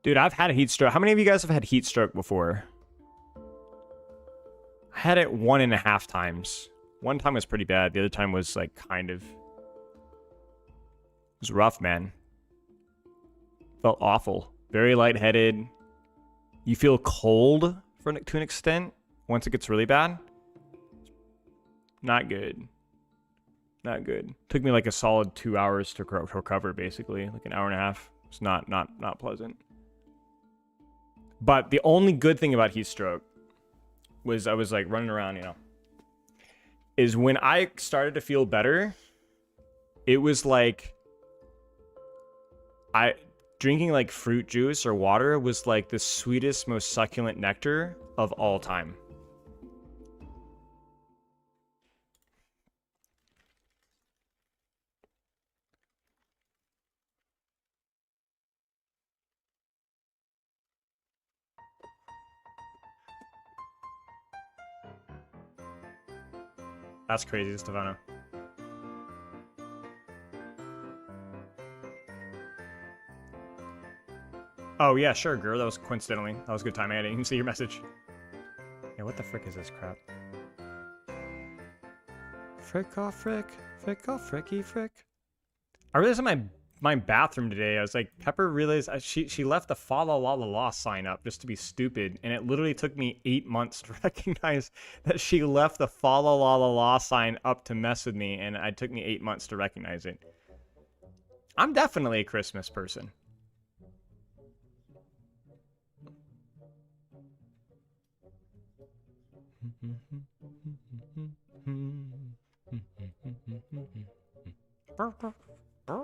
Dude, I've had a heat stroke. How many of you guys have had heat stroke before? I had it 1.5 times. One time was pretty bad. The other time was like kind of... It was rough, man. Felt awful. Very lightheaded. You feel cold to an extent once it gets really bad. Not good. Not good. Took me like a solid 2 hours to recover, basically. Like an hour and a half. It's not pleasant. But the only good thing about heat stroke was I was like running around, you know, is when I started to feel better, it was like drinking like fruit juice or water was like the sweetest, most succulent nectar of all time. That's crazy, Stefano. Oh, yeah, sure, girl. That was coincidentally. That was a good timing. I didn't even see your message. Yeah, what the frick is this crap? Frick off, frick. Frick off, fricky, frick. I realized in my bathroom today, I was like, Pepper realized she left the fa la la la la sign up just to be stupid, and it literally took me 8 months to recognize that she left the fa la la la la sign up to mess with me, and it took me 8 months to recognize it. I'm definitely a Christmas person. Oh.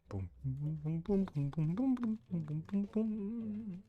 Boom, boom, boom, boom, boom, boom, boom, boom, boom, boom.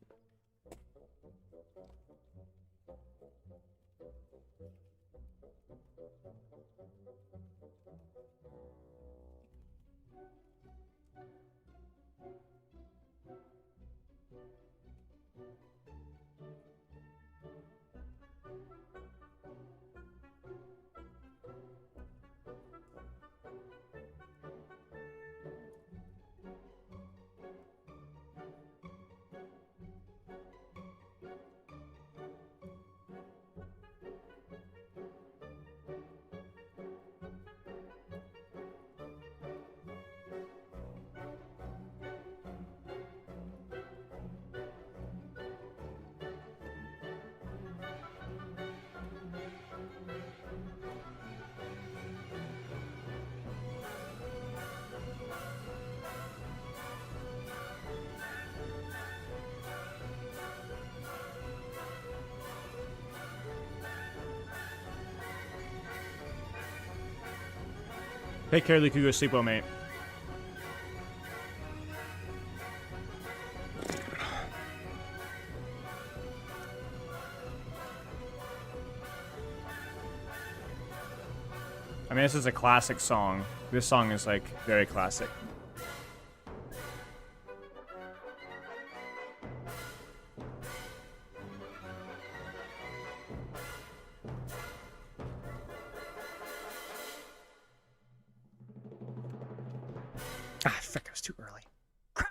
Take care, Luke. Go sleep well, mate. I mean, this is a classic song. This song is like very classic. Ah, frick, it was too early. Crap!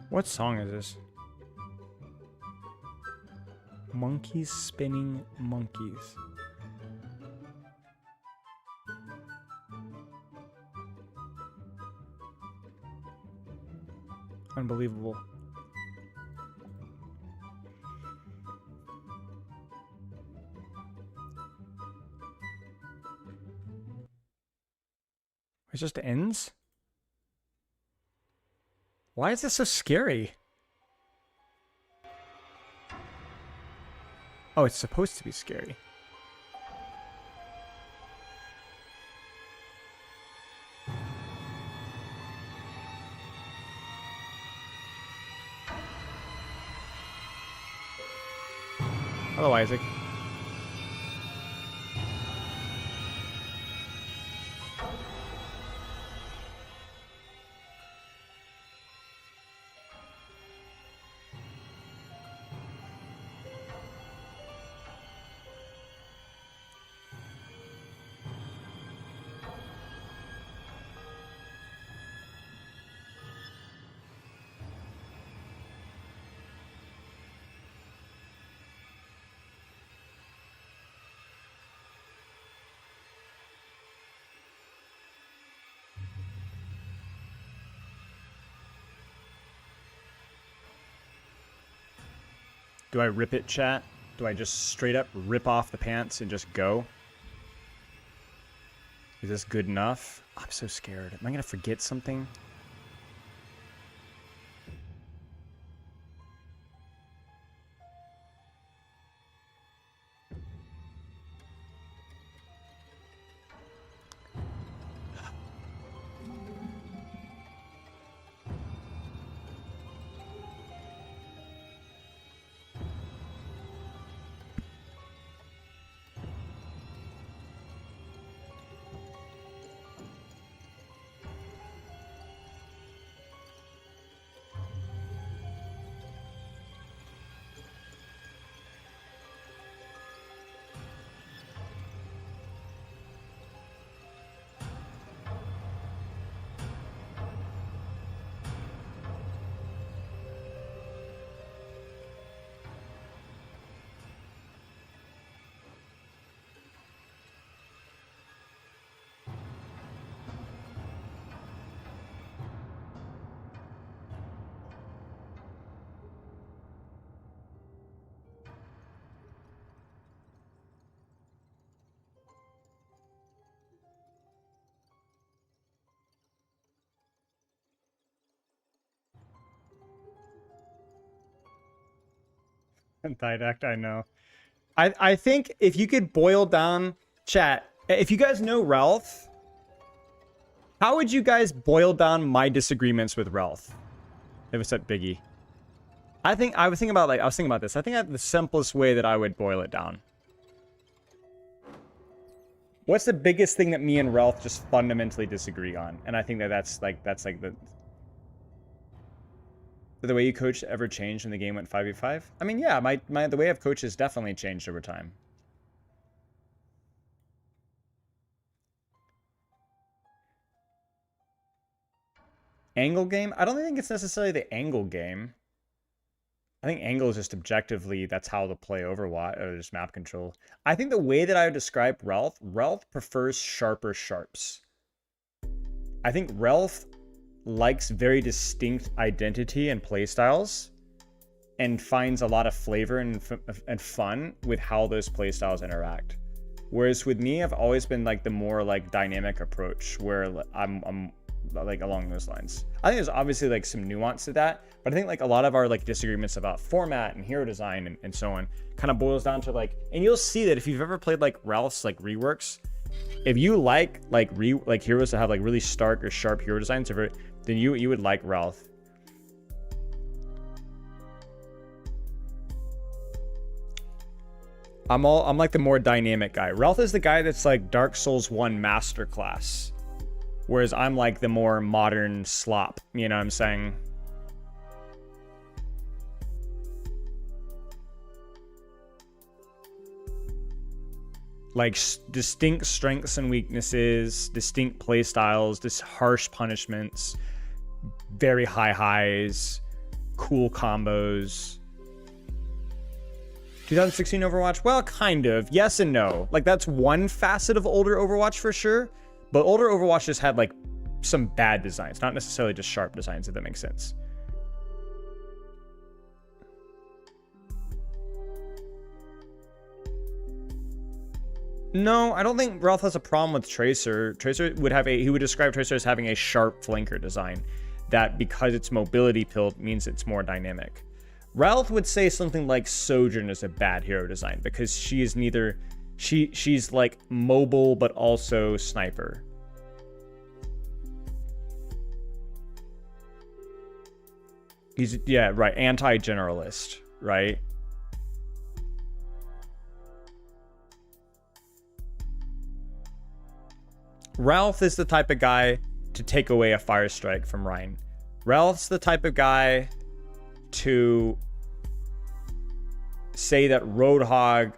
What song is this? Monkeys spinning monkeys. Unbelievable. It just ends? Why is this so scary? Oh, it's supposed to be scary. Hello, Isaac. Do I rip it, chat? Do I just straight up rip off the pants and just go? Is this good enough? I'm so scared. Am I gonna forget something? Didact, I know. I think if you could boil down chat, if you guys know Ralph, how would you guys boil down my disagreements with Ralph? If it's at Biggie. I was thinking about this. I think that's the simplest way that I would boil it down. What's the biggest thing that me and Ralph just fundamentally disagree on? And I think that's like the way you coach ever changed when the game went 5v5? I mean, yeah, the way I've coached has definitely changed over time. Angle game? I don't think it's necessarily the angle game. I think angle is just objectively, that's how to play Overwatch, or just map control. I think the way that I would describe Ralph prefers sharper sharps. I think Ralph likes very distinct identity and playstyles, and finds a lot of flavor and fun with how those playstyles interact. Whereas with me, I've always been like the more like dynamic approach, where I'm like along those lines. I think there's obviously like some nuance to that, but I think like a lot of our like disagreements about format and hero design and so on kind of boils down to like, and you'll see that if you've ever played like Ralph's like reworks, if you like heroes that have like really stark or sharp hero designs, then you would like Ralph. I'm like the more dynamic guy. Ralph is the guy that's like Dark Souls 1 masterclass. Whereas I'm like the more modern slop, you know what I'm saying? Like distinct strengths and weaknesses, distinct play styles, this harsh punishments, very high highs, cool combos. 2016 Overwatch? Well, kind of. Yes and no. Like that's one facet of older Overwatch for sure. But older Overwatch just had like some bad designs, not necessarily just sharp designs, if that makes sense. No, I don't think Ralph has a problem with Tracer. Tracer would have he would describe Tracer as having a sharp flanker design that, because it's mobility pilled, means it's more dynamic. Ralph would say something like Sojourn is a bad hero design because she is neither she's like mobile but also sniper. He's right, anti-generalist, right? Ralph is the type of guy to take away a fire strike from Ryan. Ralph's the type of guy to say that Roadhog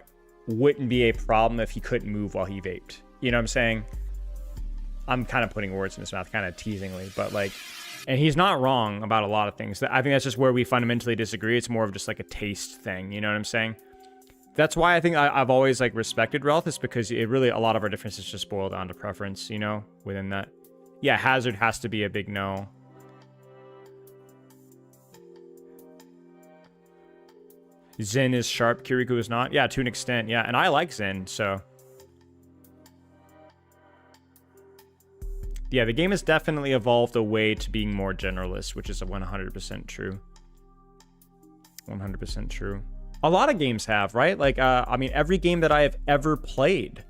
wouldn't be a problem if he couldn't move while he vaped. You know what I'm saying? I'm kind of putting words in his mouth, kind of teasingly, but like, and he's not wrong about a lot of things. I think that's just where we fundamentally disagree. It's more of just like a taste thing. You know what I'm saying? That's why I think I've always like respected Ralph, is because it really, a lot of our differences just boil down to preference, you know, within that. Yeah, Hazard has to be a big no. Zen is sharp, Kirikou is not. Yeah, to an extent, yeah. And I like Zen, so. Yeah, the game has definitely evolved away to being more generalist, which is 100% true. 100% true. A lot of games have, right? Like, I mean, every game that I have ever played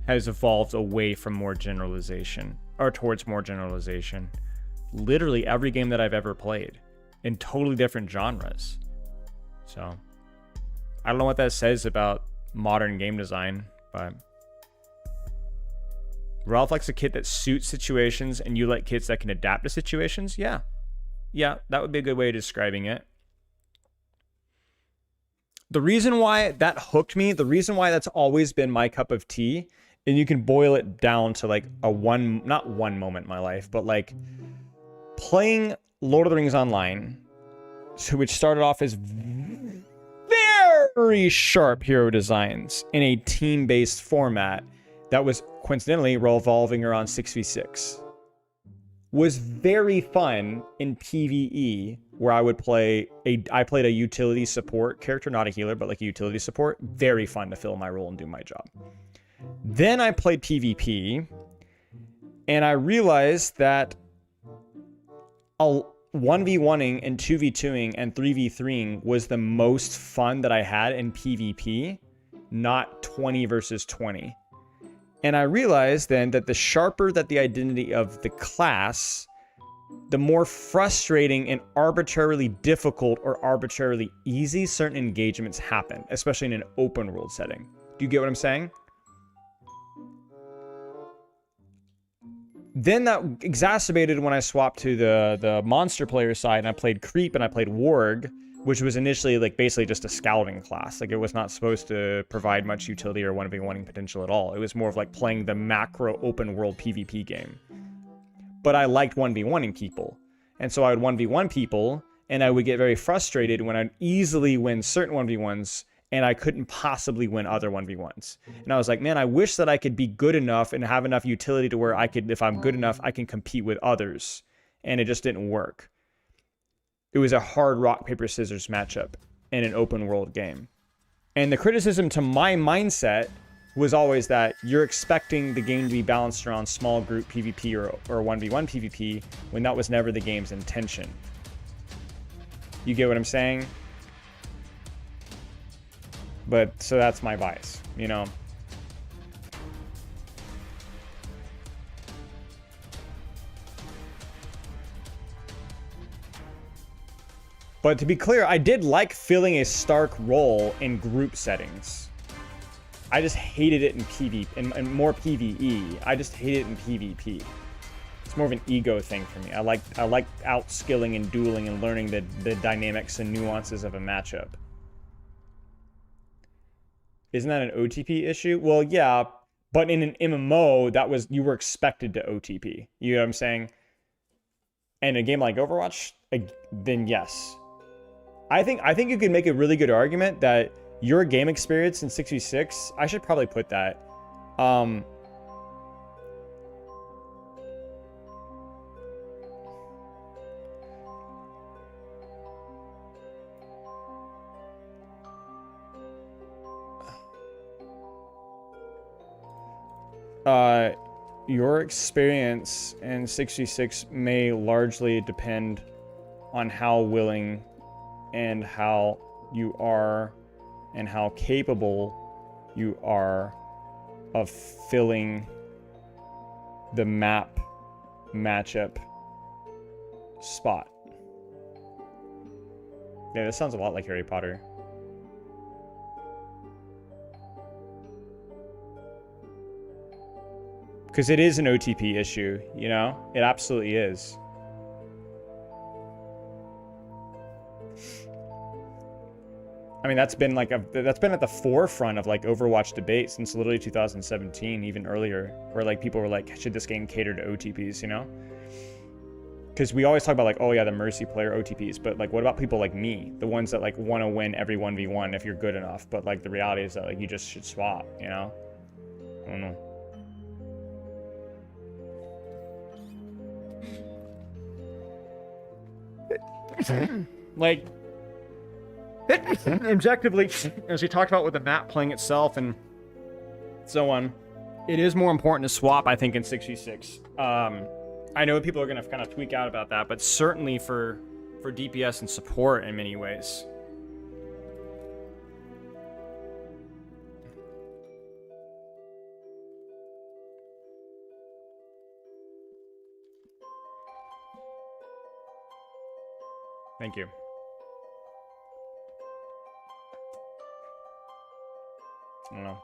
has evolved away from more generalization, or towards more generalization. Literally every game that I've ever played in totally different genres. So, I don't know what that says about modern game design, but Ralph likes a kit that suits situations, and you like kits that can adapt to situations. Yeah, that would be a good way of describing it. The reason why that hooked me, the reason why that's always been my cup of tea, and you can boil it down to like not one moment in my life, but like playing Lord of the Rings Online, which started off as very sharp hero designs in a team-based format that was coincidentally revolving around 6v6, was very fun in PvE, where I played a utility support character, not a healer, but like a utility support. Very fun to fill my role and do my job. Then I played PvP, and I realized that 1v1ing and 2v2ing and 3v3ing was the most fun that I had in PvP, not 20 versus 20. And I realized then that the sharper that the identity of the class, the more frustrating and arbitrarily difficult or arbitrarily easy certain engagements happen, especially in an open world setting. Do you get what I'm saying? Then that exacerbated when I swapped to the monster player side and I played Creep and I played Warg, which was initially like basically just a scouting class. Like it was not supposed to provide much utility or 1v1ing potential at all. It was more of like playing the macro open world PvP game. But I liked 1v1ing people. And so I would 1v1 people and I would get very frustrated when I'd easily win certain 1v1s and I couldn't possibly win other 1v1s. And I was like, man, I wish that I could be good enough and have enough utility to where I could, if I'm good enough, I can compete with others. And it just didn't work. It was a hard rock, paper, scissors matchup in an open world game. And the criticism to my mindset was always that you're expecting the game to be balanced around small group PvP or 1v1 PvP when that was never the game's intention. You get what I'm saying? But so that's my bias, you know? But to be clear, I did like filling a stark role in group settings. I just hated it in PvP, and more PvE. I just hate it in PvP. It's more of an ego thing for me. I like outskilling and dueling and learning the dynamics and nuances of a matchup. Isn't that an OTP issue? Well, yeah, but in an MMO, you were expected to OTP. You know what I'm saying? And a game like Overwatch, then yes. I think you could make a really good argument that your game experience in 6v6, I should probably put that. Your experience in 6v6 may largely depend on how willing and how you are and how capable you are of filling the map matchup spot. Yeah, this sounds a lot like Harry Potter. Because it is an OTP issue, you know? It absolutely is. I mean, that's been at the forefront of like Overwatch debate since literally 2017, even earlier, where like people were like, should this game cater to OTPs, you know? Because we always talk about like, oh yeah, the Mercy player OTPs, but like, what about people like me, the ones that like want to win every 1v1 if you're good enough, but like the reality is that like you just should swap, you know? I don't know. Like, objectively, as we talked about with the map playing itself and so on, it is more important to swap, I think, in 6v6. I know people are going to kind of tweak out about that, but certainly for DPS and support in many ways. Thank you. I don't know.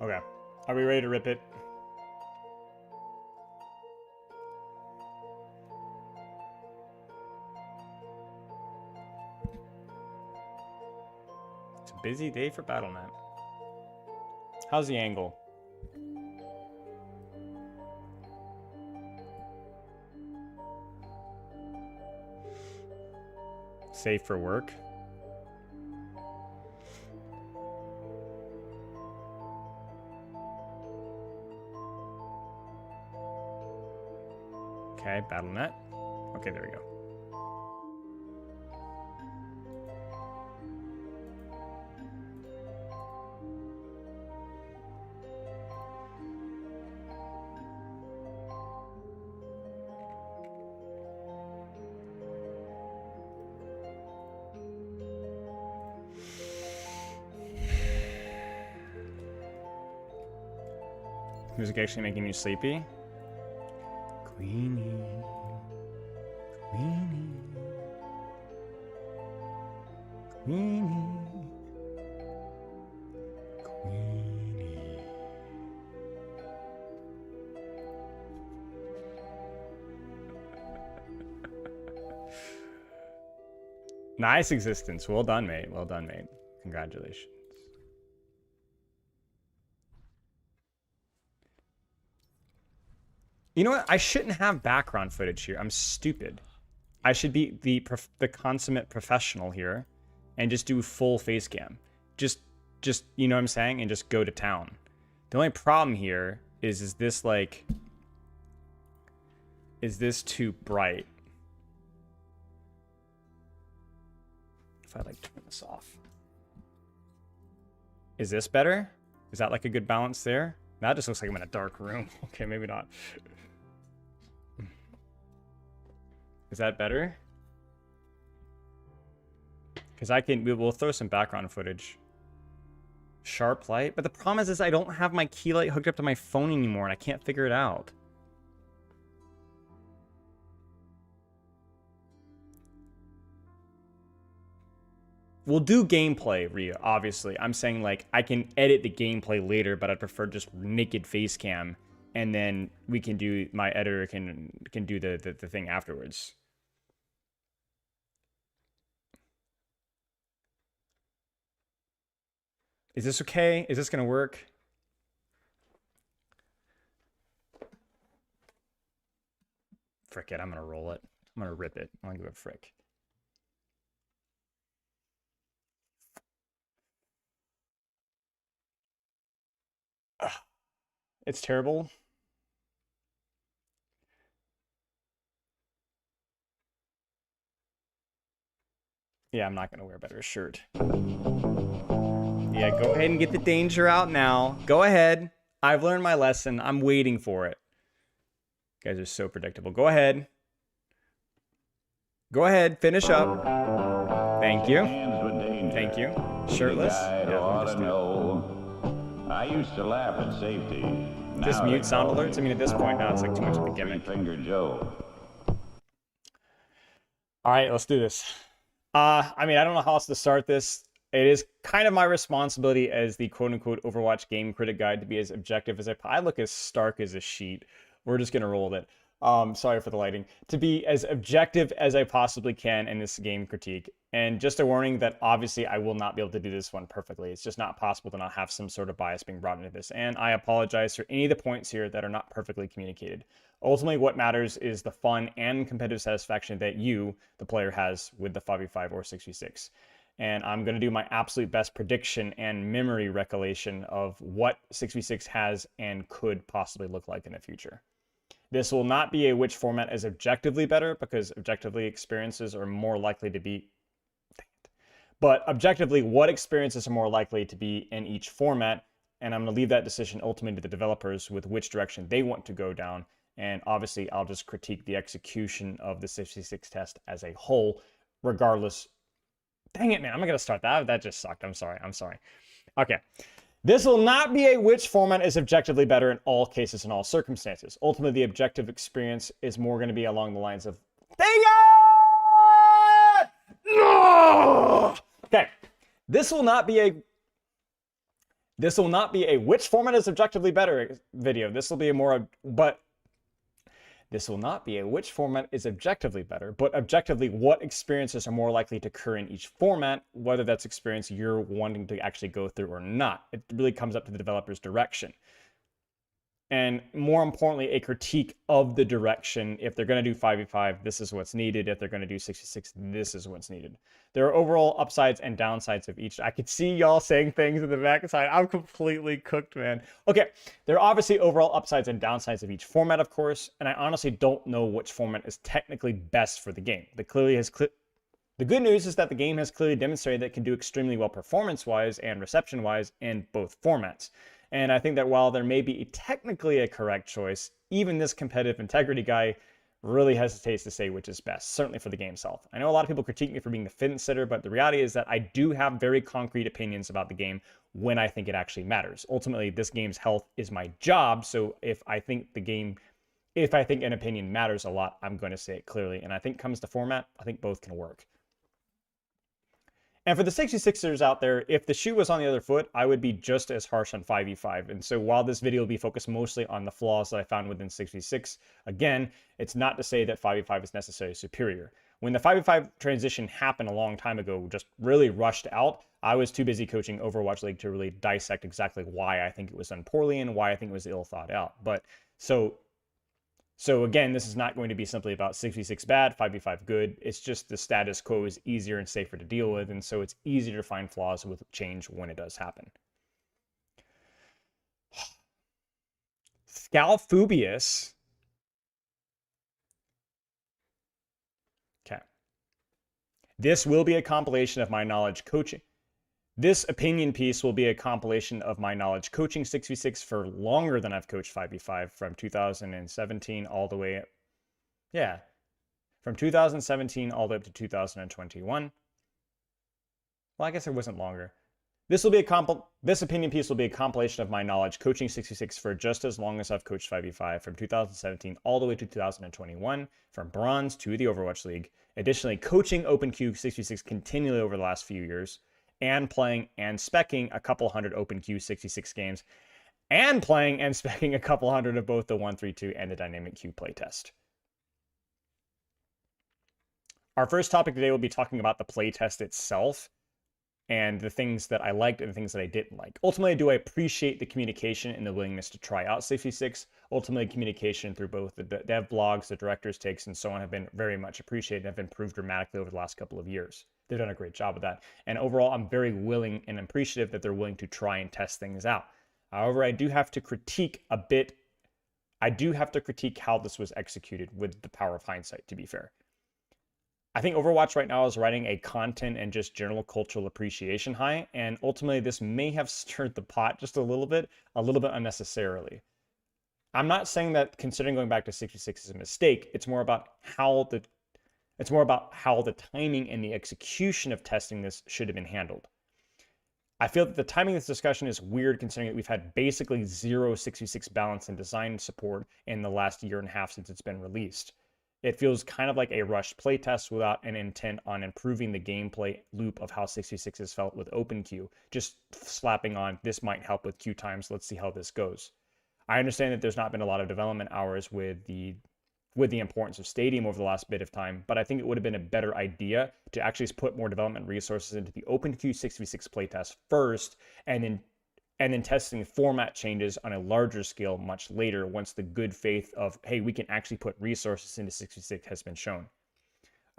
Okay. Are we ready to rip it? Busy day for BattleNet. How's the angle? Safe for work? Okay, BattleNet. Okay, there we go. Music actually making you sleepy? Queenie. Queenie. Queenie. Queenie. Nice existence. Well done, mate. Well done, mate. Congratulations. You know what? I shouldn't have background footage here. I'm stupid. I should be the consummate professional here and just do full face cam. Just you know what I'm saying? And just go to town. The only problem here is this like, is this too bright? If I like turn this off. Is this better? Is that like a good balance there? That just looks like I'm in a dark room. Okay, maybe not. Is that better? Because we'll throw some background footage. Sharp light, but the problem is I don't have my key light hooked up to my phone anymore and I can't figure it out. We'll do gameplay, Rhea, obviously. I'm saying like I can edit the gameplay later, but I'd prefer just naked face cam and then we can do, my editor can do the thing afterwards. Is this okay? Is this gonna work? Frick it, I'm gonna roll it. I'm gonna rip it. I don't give a frick. Ugh. It's terrible. Yeah, I'm not gonna wear a better shirt. Yeah, go ahead and get the danger out now. Go ahead. I've learned my lesson. I'm waiting for it. You guys are so predictable. Go ahead. Go ahead. Finish up. Thank you. Thank you. Shirtless? I used to laugh at safety. Just mute sound alerts? I mean, at this point now, it's like too much of a gimmick. Finger Joe. All right, let's do this. I mean, I don't know how else to start this. It is kind of my responsibility as the quote-unquote Overwatch game critic guide to be as objective as I look as stark as a sheet. We're just going to roll with it. Sorry for the lighting. To be as objective as I possibly can in this game critique. And just a warning that obviously I will not be able to do this one perfectly. It's just not possible to not have some sort of bias being brought into this. And I apologize for any of the points here that are not perfectly communicated. Ultimately, what matters is the fun and competitive satisfaction that you, the player, has with the 5v5 or 6v6. And I'm going to do my absolute best prediction and memory recollection of what 6v6 has and could possibly look like in the future. This will not be a which format is objectively better, because objectively experiences are more likely to be... But objectively, what experiences are more likely to be in each format, and I'm going to leave that decision ultimately to the developers with which direction they want to go down. And obviously, I'll just critique the execution of the 6v6 test as a whole, regardless. Dang it, man. I'm not going to start that. That just sucked. I'm sorry. Okay. This will not be a which format is objectively better in all cases and all circumstances. Ultimately, the objective experience is more going to be along the lines of, dang it! No! Okay. This will not be a which format is objectively better video. This will be a more, but this will not be a which format is objectively better, but objectively what experiences are more likely to occur in each format, whether that's experience you're wanting to actually go through or not. It really comes up to the developer's direction. and more importantly, a critique of the direction. If they're going to do 5v5, this is what's needed. If they're going to do 66, this is what's needed. There are overall upsides and downsides of each. I could see y'all saying things in the backside. I'm completely cooked, man. Okay, there are obviously overall upsides and downsides of each format, of course, and I honestly don't know which format is technically best for the game. The good news is that the game has clearly demonstrated that it can do extremely well performance-wise and reception-wise in both formats. And I think that while there may be technically a correct choice, even this competitive integrity guy really hesitates to say which is best, certainly for the game's health. I know a lot of people critique me for being the fence sitter, but the reality is that I do have very concrete opinions about the game when I think it actually matters. Ultimately, this game's health is my job, so if I think an opinion matters a lot, I'm going to say it clearly. And I think comes to format, I think both can work. And for the 66ers out there, if the shoe was on the other foot, I would be just as harsh on 5v5. And so while this video will be focused mostly on the flaws that I found within 66, again, it's not to say that 5v5 is necessarily superior. When the 5v5 transition happened a long time ago, just really rushed out, I was too busy coaching Overwatch League to really dissect exactly why I think it was done poorly and why I think it was ill thought out. But so again, this is not going to be simply about 66 bad, 5v5 good. It's just the status quo is easier and safer to deal with, and so it's easier to find flaws with change when it does happen. Scalphubius. Okay. This will be a compilation of my knowledge coaching. This opinion piece will be a compilation of my knowledge coaching 6v6 for longer than I've coached 5v5 from 2017 all the way, from 2017 all the way up to 2021. Well, I guess it wasn't longer. This opinion piece will be a compilation of my knowledge coaching 6v6 for just as long as I've coached 5v5 from 2017 all the way to 2021, from Bronze to the Overwatch League. Additionally, coaching OpenQ 6v6 continually over the last few years, and playing and speccing a couple hundred OpenQ 66 games, and playing and speccing a couple hundred of both the 132 and the Dynamic Q playtest. Our first topic today will be talking about the playtest itself, and the things that I liked and the things that I didn't like. Ultimately, do I appreciate the communication and the willingness to try out 66? Ultimately, communication through both the dev blogs, the director's takes, and so on have been very much appreciated and have improved dramatically over the last couple of years. They've done a great job of that. And overall, I'm very willing and appreciative that they're willing to try and test things out. However, I do have to critique a bit. I do have to critique how this was executed with the power of hindsight, to be fair. I think Overwatch right now is riding a content and just general cultural appreciation high, and ultimately this may have stirred the pot just a little bit unnecessarily. I'm not saying that considering going back to 66 is a mistake. It's more about how the timing and the execution of testing this should have been handled. I feel that the timing of this discussion is weird considering that we've had basically zero 66 balance and design support in the last year and a half since it's been released. It feels kind of like a rushed playtest without an intent on improving the gameplay loop of how 66 has felt with OpenQ. Just slapping on, this might help with queue times, let's see how this goes. I understand that there's not been a lot of development hours with the importance of Stadium over the last bit of time, but I think it would have been a better idea to actually put more development resources into the OpenQ 6v6 playtest first, and then testing format changes on a larger scale much later once the good faith of, hey, we can actually put resources into 6v6 has been shown.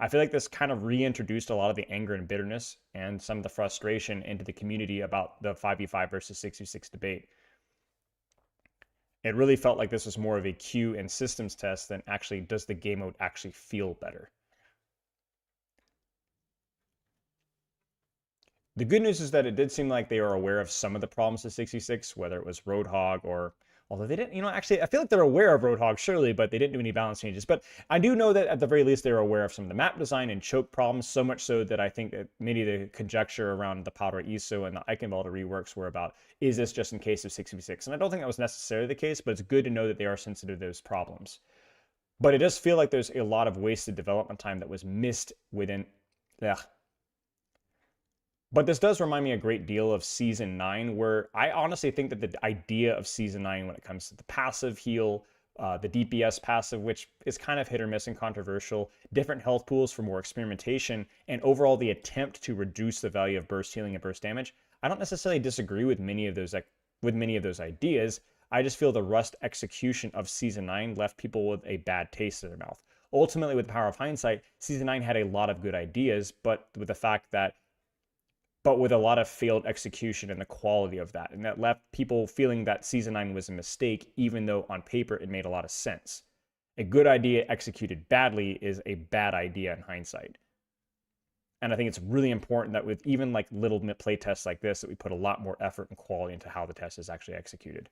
I feel like this kind of reintroduced a lot of the anger and bitterness and some of the frustration into the community about the 5v5 versus 6v6 debate. It really felt like this was more of a queue and systems test than actually does the game mode actually feel better. The good news is that it did seem like they were aware of some of the problems of 66, whether it was Roadhog or, although they didn't, actually, I feel like they're aware of Roadhog, surely, but they didn't do any balance changes. But I do know that at the very least, they were aware of some of the map design and choke problems, so much so that I think that maybe the conjecture around the Powder ESO and the Eichenwalder reworks were about, is this just in case of 6v6? And I don't think that was necessarily the case, but it's good to know that they are sensitive to those problems. But it does feel like there's a lot of wasted development time that was missed within, But this does remind me a great deal of Season 9, where I honestly think that the idea of Season 9 when it comes to the passive heal, the DPS passive, which is kind of hit or miss and controversial, different health pools for more experimentation, and overall the attempt to reduce the value of burst healing and burst damage, I don't necessarily disagree with many of those ideas. I just feel the rust execution of Season 9 left people with a bad taste in their mouth. Ultimately, with the power of hindsight, Season 9 had a lot of good ideas, but with a lot of failed execution and the quality of that. And that left people feeling that Season 9 was a mistake, even though on paper it made a lot of sense. A good idea executed badly is a bad idea in hindsight. And I think it's really important that with even like little play tests like this, that we put a lot more effort and quality into how the test is actually executed.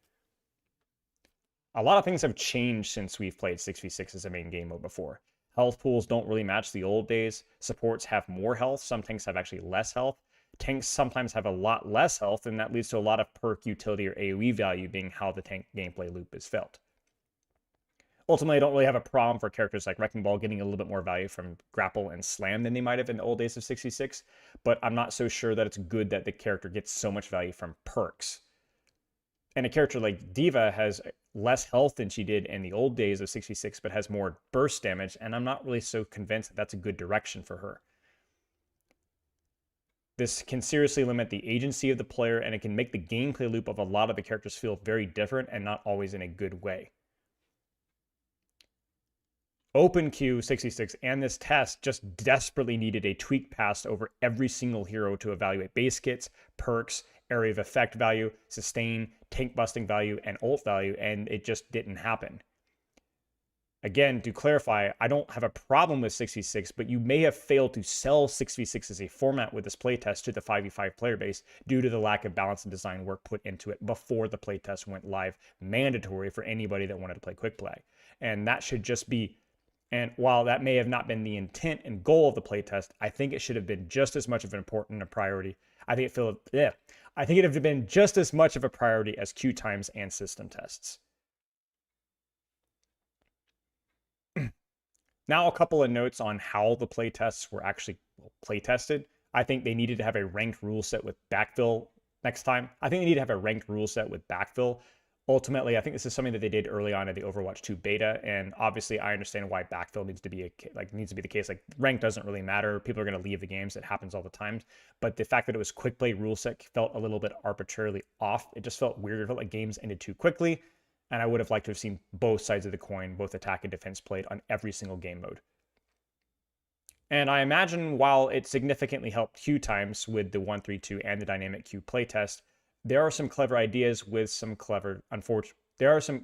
A lot of things have changed since we've played 6v6 as a main game mode before. Health pools don't really match the old days. Supports have more health. Some tanks have actually less health. Tanks sometimes have a lot less health, and that leads to a lot of perk utility or AoE value being how the tank gameplay loop is felt. Ultimately, I don't really have a problem for characters like Wrecking Ball getting a little bit more value from Grapple and Slam than they might have in the old days of 6v6, but I'm not so sure that it's good that the character gets so much value from perks. And a character like D.Va has less health than she did in the old days of 6v6, but has more burst damage, and I'm not really so convinced that that's a good direction for her. This can seriously limit the agency of the player, and it can make the gameplay loop of a lot of the characters feel very different and not always in a good way. OpenQ 6v6 and this test just desperately needed a tweak passed over every single hero to evaluate base kits, perks, area of effect value, sustain, tank busting value, and ult value, and it just didn't happen. Again, to clarify, I don't have a problem with 6v6, but you may have failed to sell 6v6 as a format with this playtest to the 5v5 player base due to the lack of balance and design work put into it before the playtest went live, mandatory for anybody that wanted to play quick play. And that should just be, and while that may have not been the intent and goal of the playtest, I think it should have been just as much of an important a priority. I think it would have been just as much of a priority as queue times and system tests. Now, a couple of notes on how the playtests were actually playtested. I think they needed to have a ranked rule set with backfill next time. I think they need to have a ranked rule set with backfill. Ultimately, I think this is something that they did early on in the Overwatch 2 beta, and obviously I understand why backfill needs to be the case. Like, rank doesn't really matter. People are going to leave the games. It happens all the time. But the fact that it was quick play rule set felt a little bit arbitrarily off. It just felt weird. It felt like games ended too quickly. And I would have liked to have seen both sides of the coin, both attack and defense, played on every single game mode. And I imagine while it significantly helped queue times with the 132 and the dynamic queue playtest, there are some clever ideas with some clever,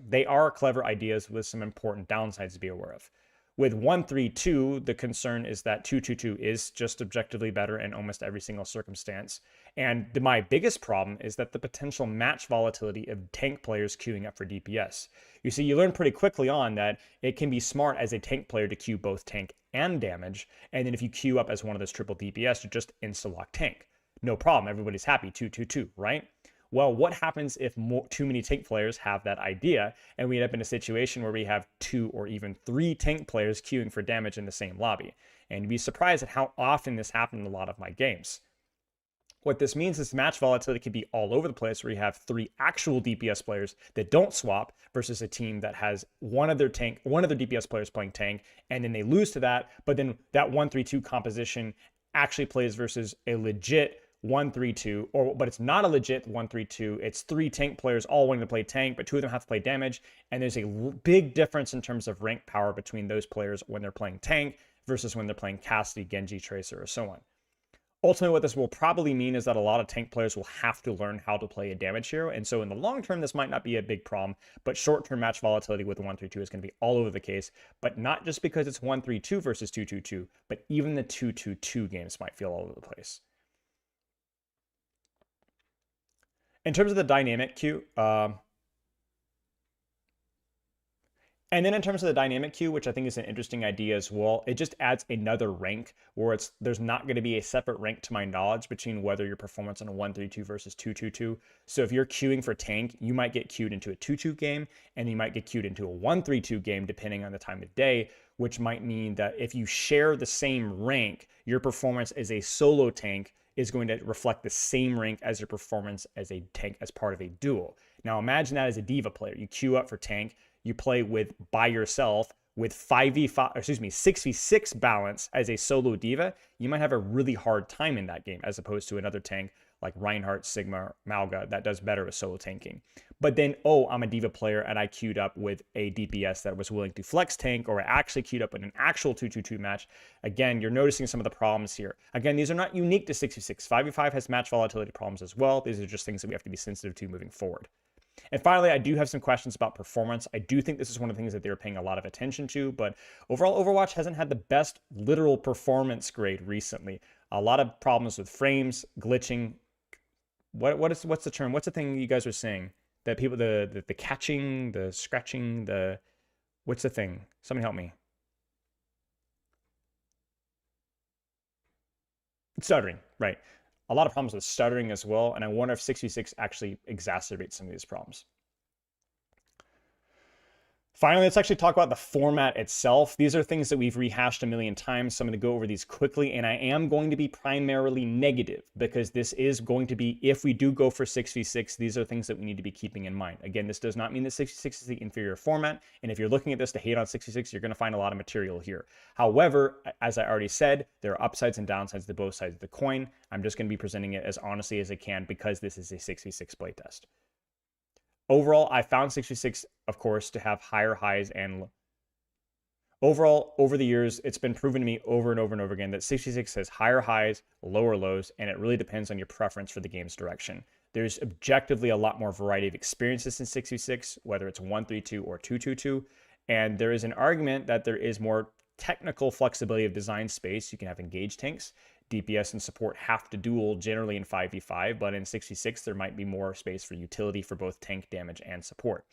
they are clever ideas with some important downsides to be aware of. With 132, the concern is that 222 is just objectively better in almost every single circumstance. And my biggest problem is that the potential match volatility of tank players queuing up for DPS. You see, you learn pretty quickly on that it can be smart as a tank player to queue both tank and damage, and then if you queue up as one of those triple DPS, you just insta-lock tank. No problem, everybody's happy, 222, right? Well, what happens if too many tank players have that idea and we end up in a situation where we have 2 or even 3 tank players queuing for damage in the same lobby? And you'd be surprised at how often this happened in a lot of my games. What this means is match volatility can be all over the place, where you have 3 actual DPS players that don't swap versus a team that has one of their DPS players playing tank, and then they lose to that, but then that 1-3-2 composition actually plays versus a legit 1-3-2, but it's not a legit 1-3-2. It's 3 tank players all wanting to play tank, but 2 of them have to play damage. And there's a big difference in terms of rank power between those players when they're playing tank versus when they're playing Cassidy, Genji, Tracer, or so on. Ultimately, what this will probably mean is that a lot of tank players will have to learn how to play a damage hero. And so in the long term, this might not be a big problem, but short-term match volatility with 1-3-2 is going to be all over the case. But not just because it's 1-3-2 versus 2-2-2, but even the 2-2-2 games might feel all over the place. In terms of the dynamic queue, which I think is an interesting idea as well, it just adds another rank where there's not going to be a separate rank to my knowledge between whether your performance on a 1-3-2 versus 2-2-2. So if you're queuing for tank, you might get queued into a 2-2 game, and you might get queued into a 1-3-2 game depending on the time of day, which might mean that if you share the same rank, your performance as a solo tank is going to reflect the same rank as your performance as a tank as part of a duel. Now imagine that as a D.Va player. You queue up for tank, you play by yourself with 6v6 balance as a solo D.Va. You might have a really hard time in that game as opposed to another tank like Reinhardt, Sigma, Malga, that does better with solo tanking. But then, oh, I'm a diva player and I queued up with a DPS that was willing to flex tank, or I actually queued up in an actual 2-2-2 match. Again, you're noticing some of the problems here. Again, these are not unique to 6v6. 5v5 has match volatility problems as well. These are just things that we have to be sensitive to moving forward. And finally, I do have some questions about performance. I do think this is one of the things that they're paying a lot of attention to, but overall, Overwatch hasn't had the best literal performance grade recently. A lot of problems with frames, glitching. What's the term? What's the thing you guys are saying? That people, the catching, the scratching, what's the thing? Somebody help me. Stuttering, right. A lot of problems with stuttering as well, and I wonder if 6v6 actually exacerbates some of these problems. Finally, let's actually talk about the format itself. These are things that we've rehashed a million times, so I'm going to go over these quickly, and I am going to be primarily negative because this is going to be, if we do go for 6v6, these are things that we need to be keeping in mind. Again, this does not mean that 6v6 is the inferior format, and if you're looking at this to hate on 6v6, you're going to find a lot of material here. However, as I already said, there are upsides and downsides to both sides of the coin. I'm just going to be presenting it as honestly as I can because this is a 6v6 playtest. Overall, I found 6v6, of course, to have higher highs and overall, over the years, it's been proven to me over and over and over again that 6v6 has higher highs, lower lows, and it really depends on your preference for the game's direction. There's objectively a lot more variety of experiences in 6v6, whether it's 1-3-2 or 2-2-2, and there is an argument that there is more technical flexibility of design space. You can have engaged tanks. DPS and support have to duel generally in 5v5, but in 6v6 there might be more space for utility for both tank damage and support.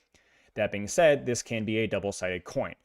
That being said, this can be a double-sided coin.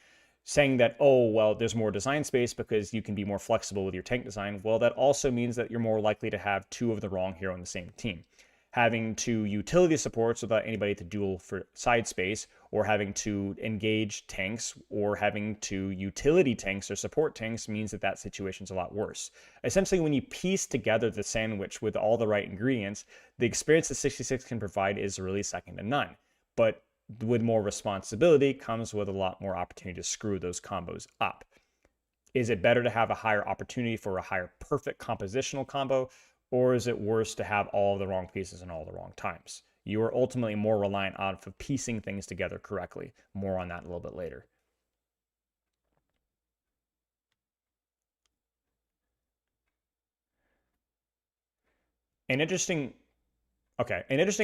Saying that, oh, well, there's more design space because you can be more flexible with your tank design, well, that also means that you're more likely to have two of the wrong hero in the same team. Having two utility supports without anybody to duel for side space, or having to engage tanks, or having two utility tanks or support tanks means that that situation's a lot worse. Essentially, when you piece together the sandwich with all the right ingredients, the experience that 66 can provide is really second to none. But with more responsibility comes with a lot more opportunity to screw those combos up. Is it better to have a higher opportunity for a higher perfect compositional combo? Or is it worse to have all the wrong pieces in all the wrong times? You are ultimately more reliant on piecing things together correctly. More on that a little bit later. An interesting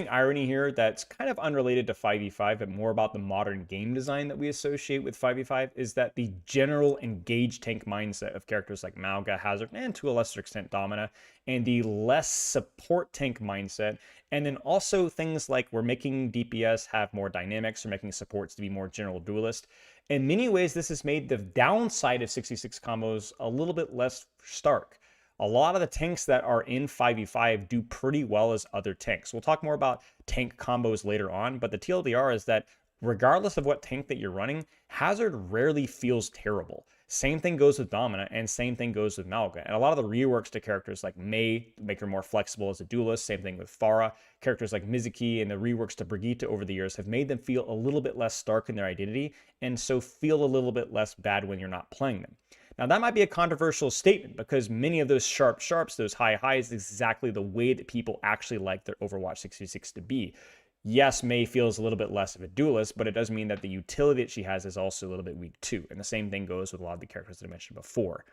irony here that's kind of unrelated to 5v5, but more about the modern game design that we associate with 5v5 is that the general engaged tank mindset of characters like Malga, Hazard, and to a lesser extent Domina, and the less support tank mindset, and then also things like we're making DPS have more dynamics, or making supports to be more general duelist. In many ways, this has made the downside of 66 combos a little bit less stark. A lot of the tanks that are in 5v5 do pretty well as other tanks. We'll talk more about tank combos later on, but the TLDR is that regardless of what tank that you're running, Hazard rarely feels terrible. Same thing goes with Domina, and same thing goes with Malga. And a lot of the reworks to characters like Mei make her more flexible as a duelist. Same thing with Pharah. Characters like Mizuki and the reworks to Brigitte over the years have made them feel a little bit less stark in their identity, and so feel a little bit less bad when you're not playing them. Now, that might be a controversial statement because many of those sharps, those high highs, is exactly the way that people actually like their Overwatch 66 to be. Yes, Mei feels a little bit less of a duelist, but it does mean that the utility that she has is also a little bit weak too. And the same thing goes with a lot of the characters that I mentioned before.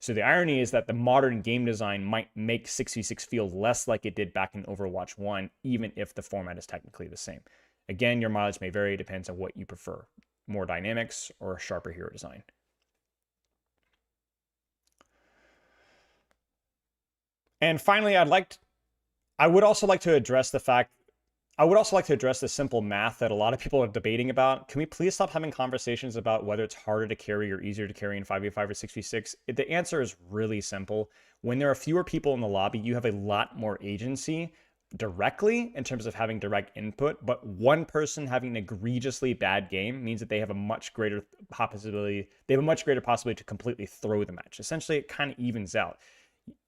So the irony is that the modern game design might make 6v6 feel less like it did back in Overwatch 1, even if the format is technically the same. Again, your mileage may vary, depends on what you prefer. More dynamics or a sharper hero design. And finally, I would also like to address the simple math that a lot of people are debating about. Can we please stop having conversations about whether it's harder to carry or easier to carry in 5v5 or 6v6? The answer is really simple. When there are fewer people in the lobby, you have a lot more agency directly in terms of having direct input, but one person having an egregiously bad game means that they have a much greater possibility to completely throw the match. Essentially, it kind of evens out.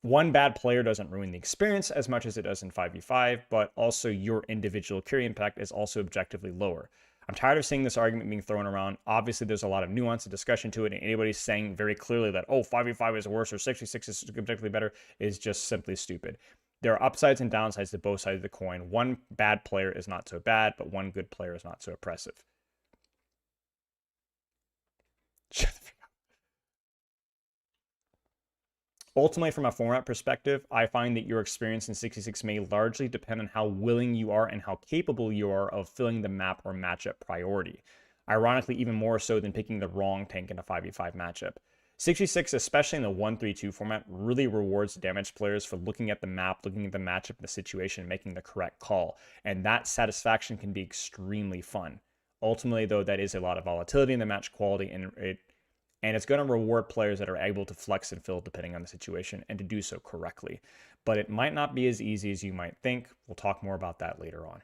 One bad player doesn't ruin the experience as much as it does in 5v5, but also your individual carry impact is also objectively lower. I'm tired of seeing this argument being thrown around. Obviously, there's a lot of nuance and discussion to it, and anybody saying very clearly that, oh, 5v5 is worse or 6v6 is objectively better is just simply stupid. There are upsides and downsides to both sides of the coin. One bad player is not so bad, but one good player is not so oppressive. Shut the fuck up. Ultimately, from a format perspective, I find that your experience in 66 may largely depend on how willing you are and how capable you are of filling the map or matchup priority. Ironically, even more so than picking the wrong tank in a 5v5 matchup. 66, especially in the 1-3-2 format, really rewards damage players for looking at the map, looking at the matchup, the situation, making the correct call. And that satisfaction can be extremely fun. Ultimately, though, that is a lot of volatility in the match quality, and it's going to reward players that are able to flex and fill depending on the situation and to do so correctly. But it might not be as easy as you might think. We'll talk more about that later on.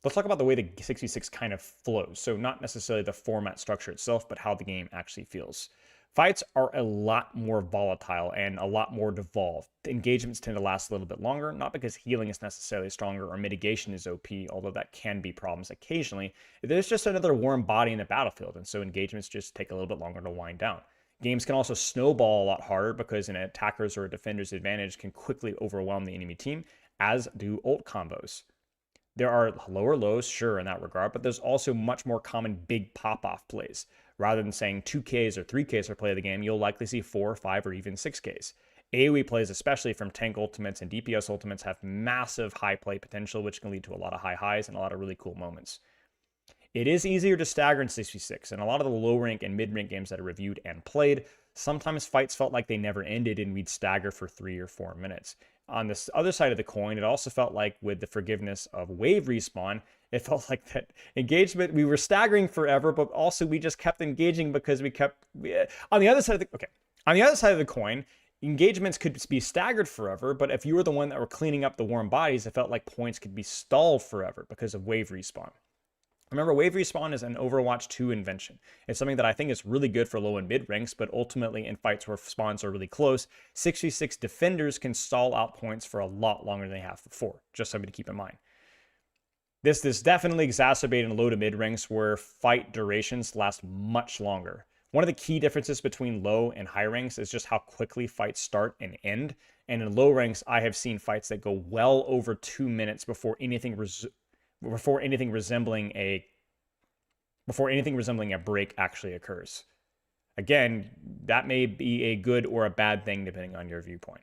Let's talk about the way the 66 kind of flows. So not necessarily the format structure itself, but how the game actually feels. Fights are a lot more volatile and a lot more devolved. The engagements tend to last a little bit longer, not because healing is necessarily stronger or mitigation is OP, although that can be problems occasionally. There's just another warm body in the battlefield, and so engagements just take a little bit longer to wind down. Games can also snowball a lot harder because an attacker's or a defender's advantage can quickly overwhelm the enemy team, as do ult combos. There are lower lows, sure, in that regard, but there's also much more common big pop-off plays. Rather than saying 2Ks or 3Ks per play of the game, you'll likely see 4, 5, or even 6Ks. AoE plays, especially from tank ultimates and DPS ultimates, have massive high play potential, which can lead to a lot of high highs and a lot of really cool moments. It is easier to stagger in 66, and a lot of the low rank and mid rank games that are reviewed and played, sometimes fights felt like they never ended and we'd stagger for 3 or 4 minutes. On this other side of the coin, it also felt like with the forgiveness of wave respawn, it felt like that engagement, we were staggering forever, but also we just kept engaging because on the other side of the coin, engagements could be staggered forever, but if you were the one that were cleaning up the warm bodies, it felt like points could be stalled forever because of wave respawn. Remember, wave respawn is an Overwatch 2 invention. It's something that I think is really good for low and mid ranks, but ultimately in fights where spawns are really close, 66 defenders can stall out points for a lot longer than they have before. Just something to keep in mind. This definitely exacerbated in low to mid ranks where fight durations last much longer. One of the key differences between low and high ranks is just how quickly fights start and end. And in low ranks, I have seen fights that go well over 2 minutes before anything resembling a break actually occurs. Again, that may be a good or a bad thing depending on your viewpoint.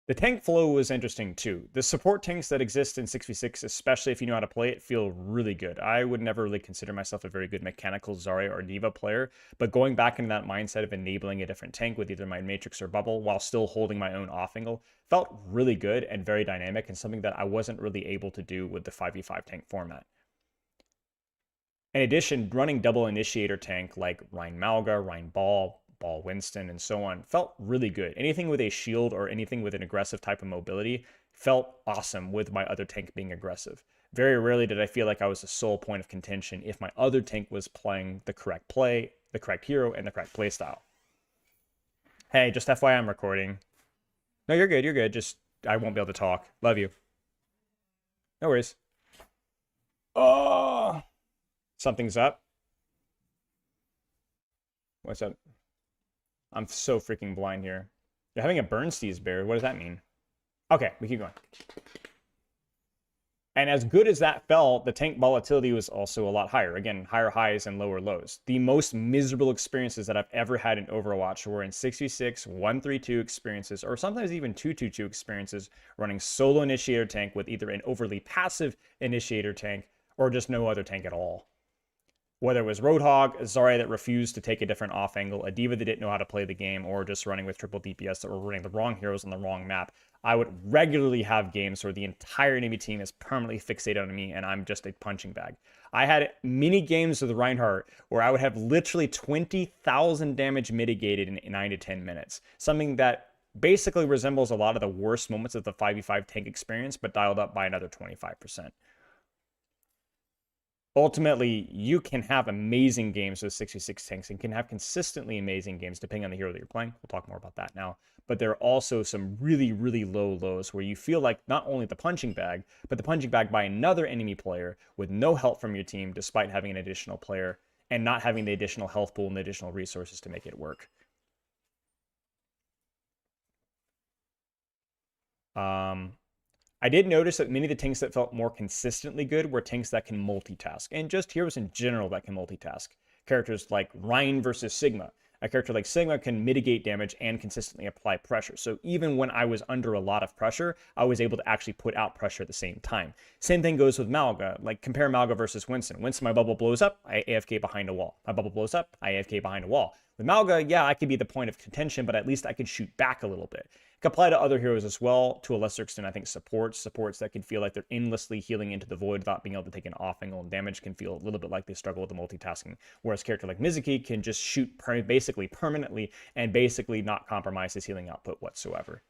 The tank flow was interesting too. The support tanks that exist in 6v6, especially if you know how to play it, feel really good. I would never really consider myself a very good mechanical Zarya or Diva player, but going back into that mindset of enabling a different tank with either my Matrix or Bubble while still holding my own off angle felt really good and very dynamic, and something that I wasn't really able to do with the 5v5 tank format. In addition, running double initiator tank like Rein Malga, Rein Ball Winston, and so on felt really good. Anything with a shield or anything with an aggressive type of mobility felt awesome with my other tank being aggressive. Very rarely did I feel like I was the sole point of contention if my other tank was playing the correct play, the correct hero, and the correct playstyle. Hey, just FYI, I'm recording. No, you're good, you're good. Just, I won't be able to talk. Love you. No worries. Oh! Something's up. What's up? I'm so freaking blind here. You're having a Bernstein's bear. What does that mean? Okay, we keep going. And as good as that felt, the tank volatility was also a lot higher. Again, higher highs and lower lows. The most miserable experiences that I've ever had in Overwatch were in 6v6, 1-3-2 experiences, or sometimes even 2-2-2 experiences, running solo initiator tank with either an overly passive initiator tank or just no other tank at all. Whether it was Roadhog, a Zarya that refused to take a different off angle, a Diva that didn't know how to play the game, or just running with triple DPS that were running the wrong heroes on the wrong map, I would regularly have games where the entire enemy team is permanently fixated on me and I'm just a punching bag. I had many games with Reinhardt where I would have literally 20,000 damage mitigated in 9 to 10 minutes. Something that basically resembles a lot of the worst moments of the 5v5 tank experience, but dialed up by another 25%. Ultimately, you can have amazing games with 66 tanks and can have consistently amazing games depending on the hero that you're playing. We'll talk more about that now. But there are also some really, really low lows where you feel like not only the punching bag, but the punching bag by another enemy player with no help from your team despite having an additional player and not having the additional health pool and the additional resources to make it work. I did notice that many of the tanks that felt more consistently good were tanks that can multitask, and just heroes in general that can multitask. Characters like Ryan versus Sigma. A character like Sigma can mitigate damage and consistently apply pressure. So even when I was under a lot of pressure, I was able to actually put out pressure at the same time. Same thing goes with Malga. Like compare Malga versus Winston. Winston, my bubble blows up, I AFK behind a wall. My bubble blows up, I AFK behind a wall. With Malga, yeah, I could be the point of contention, but at least I could shoot back a little bit. It can apply to other heroes as well, to a lesser extent. I think supports that can feel like they're endlessly healing into the void without being able to take an off angle, and damage can feel a little bit like they struggle with the multitasking. Whereas a character like Mizuki can just shoot basically permanently and basically not compromise his healing output whatsoever.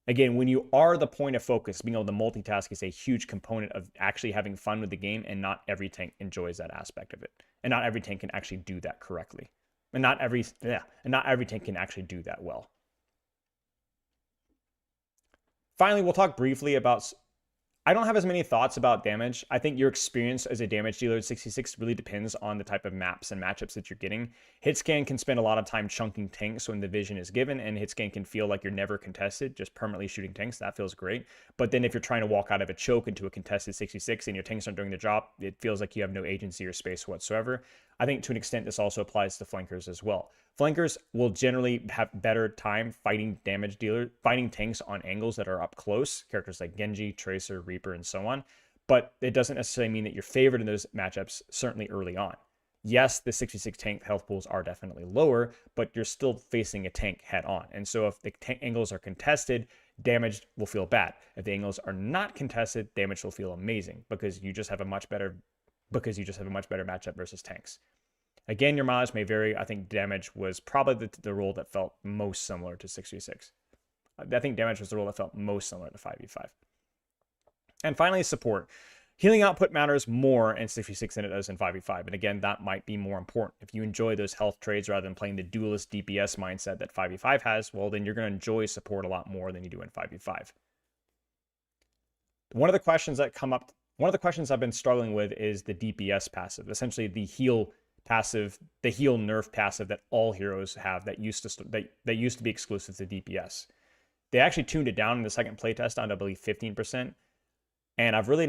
Again, when you are the point of focus, being able to multitask is a huge component of actually having fun with the game, and not every tank enjoys that aspect of it. And not every tank can actually do that correctly. And not every tank can actually do that well. Finally, we'll talk briefly about... I don't have as many thoughts about damage. I think your experience as a damage dealer at 66 really depends on the type of maps and matchups that you're getting. Hitscan can spend a lot of time chunking tanks when the vision is given, and Hitscan can feel like you're never contested, just permanently shooting tanks. That feels great. But then if you're trying to walk out of a choke into a contested 66 and your tanks aren't doing the job, it feels like you have no agency or space whatsoever. I think to an extent this also applies to flankers as well. Flankers will generally have better time fighting tanks on angles that are up close, characters like Genji, Tracer, Reaper, and so on. But it doesn't necessarily mean that you're favored in those matchups, certainly early on. Yes, the 66 tank health pools are definitely lower, but you're still facing a tank head on. And so if the tank angles are contested, damage will feel bad. If the angles are not contested, damage will feel amazing because you just have a much better matchup versus tanks. Again, your mileage may vary. I think damage was probably the role that felt most similar to 6v6. I think damage was the role that felt most similar to 5v5. And finally, support. Healing output matters more in 6v6 than it does in 5v5. And again, that might be more important. If you enjoy those health trades rather than playing the duelist DPS mindset that 5v5 has, well, then you're going to enjoy support a lot more than you do in 5v5. One of the questions I've been struggling with is the DPS passive, essentially the heal passive, the heal nerf passive that all heroes have that used to be exclusive to DPS. They actually tuned it down in the second playtest down to, I believe, 15%. And I'm really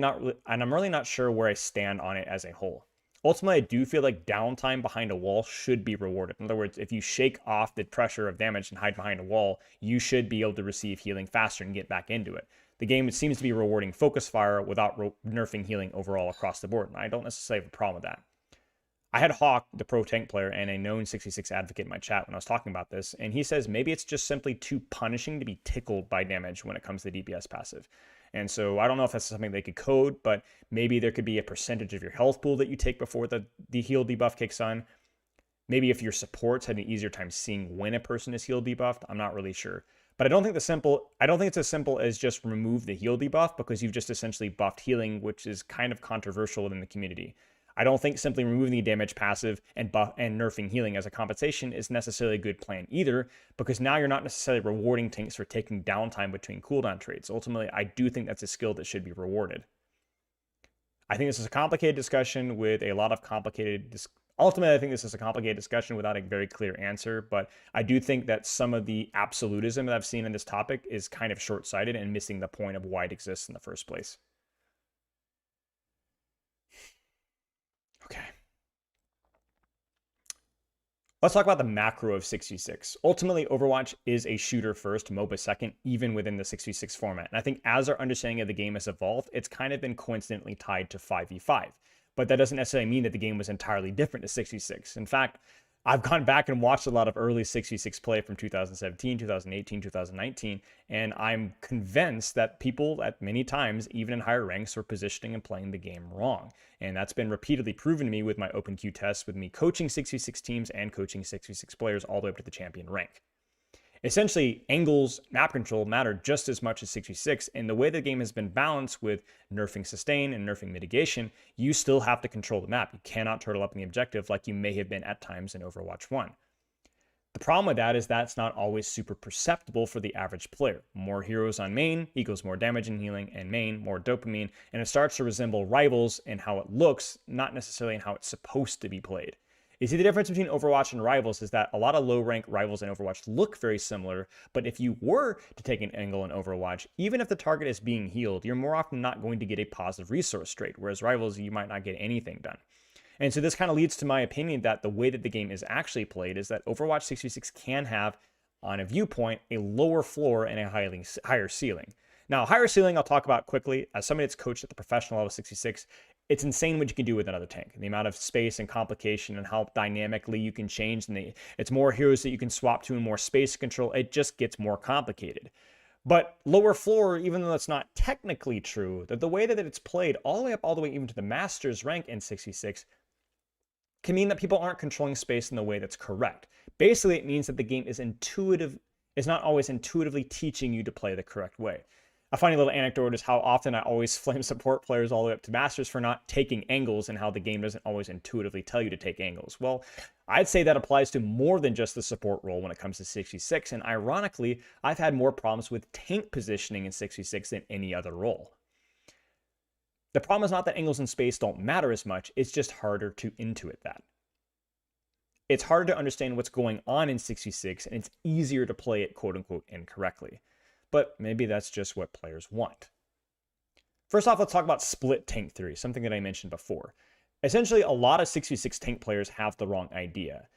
not sure where I stand on it as a whole. Ultimately, I do feel like downtime behind a wall should be rewarded. In other words, if you shake off the pressure of damage and hide behind a wall, you should be able to receive healing faster and get back into it. The game seems to be rewarding focus fire without nerfing healing overall across the board, and I don't necessarily have a problem with that. I had Hawk, the pro tank player, and a known 66 advocate in my chat when I was talking about this, and he says maybe it's just simply too punishing to be tickled by damage when it comes to the DPS passive. And so I don't know if that's something they could code, but maybe there could be a percentage of your health pool that you take before the heal debuff kicks on. Maybe if your supports had an easier time seeing when a person is heal debuffed, I'm not really sure. But I don't think it's as simple as just remove the heal debuff, because you've just essentially buffed healing, which is kind of controversial within the community. I don't think simply removing the damage passive and nerfing healing as a compensation is necessarily a good plan either, because now you're not necessarily rewarding tanks for taking downtime between cooldown trades. Ultimately, I do think that's a skill that should be rewarded. I think this is a complicated discussion with a lot of Ultimately, I think this is a complicated discussion without a very clear answer, but I do think that some of the absolutism that I've seen in this topic is kind of short-sighted and missing the point of why it exists in the first place. Okay. Let's talk about the macro of 6v6. Ultimately, Overwatch is a shooter first, MOBA second, even within the 6v6 format. And I think as our understanding of the game has evolved, it's kind of been coincidentally tied to 5v5. But that doesn't necessarily mean that the game was entirely different to 6v6. In fact, I've gone back and watched a lot of early 6v6 play from 2017, 2018, 2019, and I'm convinced that people at many times, even in higher ranks, were positioning and playing the game wrong. And that's been repeatedly proven to me with my OpenQ tests, with me coaching 6v6 teams and coaching 6v6 players all the way up to the champion rank. Essentially, angles, map control matter just as much as 6v6, and the way the game has been balanced with nerfing sustain and nerfing mitigation, you still have to control the map. You cannot turtle up in the objective like you may have been at times in Overwatch 1. The problem with that is that's not always super perceptible for the average player. More heroes on main equals more damage and healing, and main, more dopamine, and it starts to resemble Rivals in how it looks, not necessarily in how it's supposed to be played. You see, the difference between Overwatch and Rivals is that a lot of low-rank Rivals and Overwatch look very similar, but if you were to take an angle in Overwatch, even if the target is being healed, you're more often not going to get a positive resource trade, whereas Rivals, you might not get anything done. And so this kind of leads to my opinion that the way that the game is actually played is that Overwatch 6v6 can have, on a viewpoint, a lower floor and a higher ceiling. Now, higher ceiling I'll talk about quickly. As somebody that's coached at the professional level 66, it's insane what you can do with another tank. The amount of space and complication and how dynamically you can change. And it's more heroes that you can swap to and more space control. It just gets more complicated. But lower floor, even though that's not technically true, that the way that it's played all the way up, all the way even to the Masters rank in 66, can mean that people aren't controlling space in the way that's correct. Basically, it means that the game is not always intuitively teaching you to play the correct way. A funny little anecdote is how often I always flame support players all the way up to Masters for not taking angles and how the game doesn't always intuitively tell you to take angles. Well, I'd say that applies to more than just the support role when it comes to 66, and ironically, I've had more problems with tank positioning in 66 than any other role. The problem is not that angles in space don't matter as much, it's just harder to intuit that. It's harder to understand what's going on in 66, and it's easier to play it quote-unquote incorrectly. But maybe that's just what players want. First off, let's talk about split tank theory, something that I mentioned before. Essentially, a lot of 66 tank players have the wrong idea.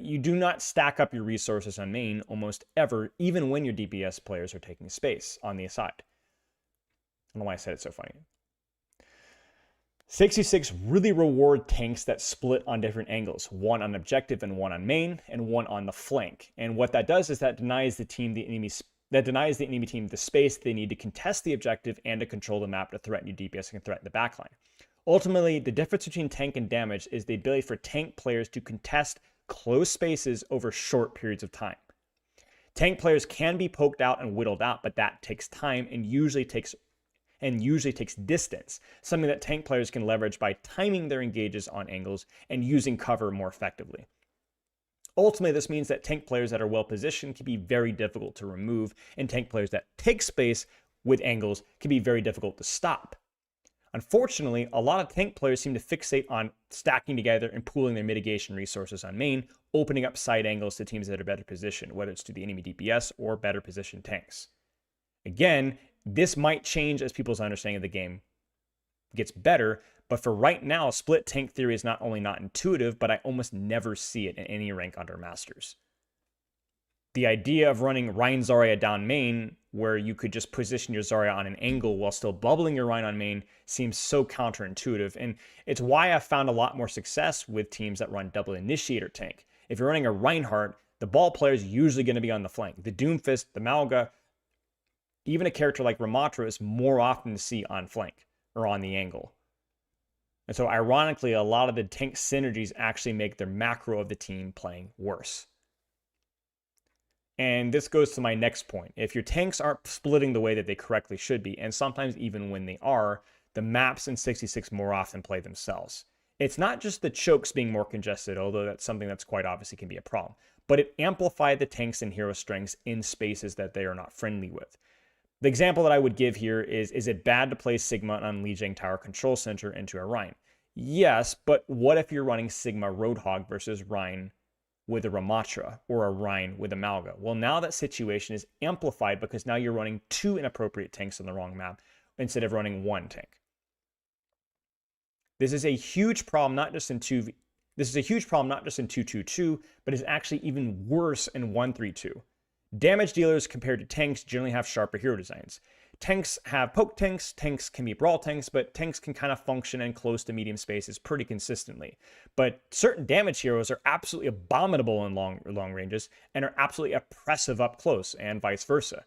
You do not stack up your resources on main almost ever, even when your DPS players are taking space on the aside. I don't know why I said it so funny. 66 really reward tanks that split on different angles, one on objective and one on main, and one on the flank. And what that does is that denies the enemy team the space they need to contest the objective and to control the map to threaten your DPS and threaten the backline. Ultimately, the difference between tank and damage is the ability for tank players to contest close spaces over short periods of time. Tank players can be poked out and whittled out, but that takes time and usually takes distance, something that tank players can leverage by timing their engages on angles and using cover more effectively. Ultimately, this means that tank players that are well positioned can be very difficult to remove, and tank players that take space with angles can be very difficult to stop. Unfortunately, a lot of tank players seem to fixate on stacking together and pooling their mitigation resources on main, opening up side angles to teams that are better positioned, whether it's to the enemy DPS or better positioned tanks. Again, this might change as people's understanding of the game gets better, but for right now, split tank theory is not only not intuitive, but I almost never see it in any rank under Masters. The idea of running Rein Zarya down main, where you could just position your Zarya on an angle while still bubbling your Rein on main, seems so counterintuitive, and it's why I've found a lot more success with teams that run double initiator tank. If you're running a Reinhardt, the ball player is usually going to be on the flank. The Doomfist, the Malga, even a character like Ramatra is more often to see on flank or on the angle. And so ironically, a lot of the tank synergies actually make their macro of the team playing worse. And this goes to my next point. If your tanks aren't splitting the way that they correctly should be, and sometimes even when they are, the maps in 66 more often play themselves. It's not just the chokes being more congested, although that's something that's quite obviously can be a problem, but it amplified the tanks and hero strengths in spaces that they are not friendly with. The example that I would give here is it bad to play Sigma on Lijiang Tower Control Center into a Rein? Yes, but what if you're running Sigma Roadhog versus Rein with a Ramatra or a Rein with a Malga? Well, now that situation is amplified because now you're running two inappropriate tanks on the wrong map instead of running one tank. This is a huge problem not just in 2-2-2, but is actually even worse in 1-3-2. Damage dealers compared to tanks generally have sharper hero designs. Tanks have poke tanks, tanks can be brawl tanks, but tanks can kind of function in close to medium spaces pretty consistently. But certain damage heroes are absolutely abominable in long ranges and are absolutely oppressive up close, and vice versa.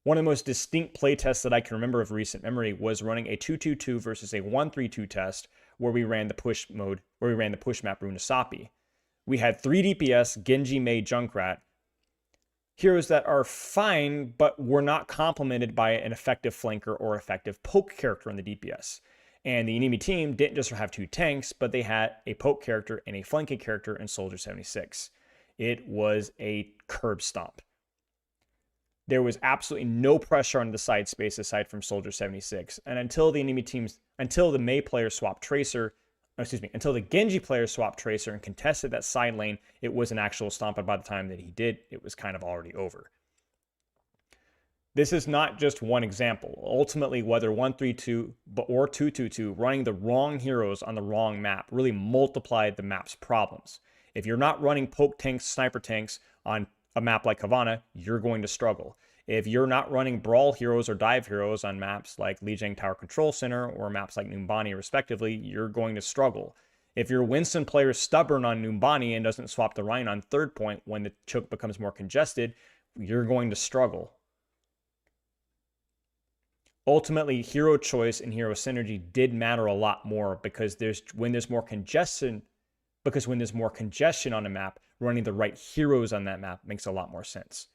One of the most distinct playtests that I can remember of recent memory was running a 2-2-2 versus a 1-3-2 test where we ran the push map Runesapi. We had 3 DPS, Genji, Mei, Junkrat, heroes that are fine, but were not complemented by an effective flanker or effective poke character on the DPS. And the enemy team didn't just have 2 tanks, but they had a poke character and a flanking character in Soldier 76. It was a curb stomp. There was absolutely no pressure on the side space aside from Soldier 76. And until the Mei player swapped Tracer, until the Genji player swapped Tracer and contested that side lane, it was an actual stomp. And by the time that he did, it was kind of already over. This is not just one example. Ultimately, whether 1-3-2 or 2-2-2, running the wrong heroes on the wrong map really multiplied the map's problems. If you're not running poke tanks, sniper tanks on a map like Havana, you're going to struggle. If you're not running brawl heroes or dive heroes on maps like Lijiang Tower Control Center or maps like Numbani respectively, you're going to struggle. If your Winston player is stubborn on Numbani and doesn't swap the Rhine on third point when the choke becomes more congested, you're going to struggle. Ultimately, hero choice and hero synergy did matter a lot more because when there's more congestion on a map, running the right heroes on that map makes a lot more sense.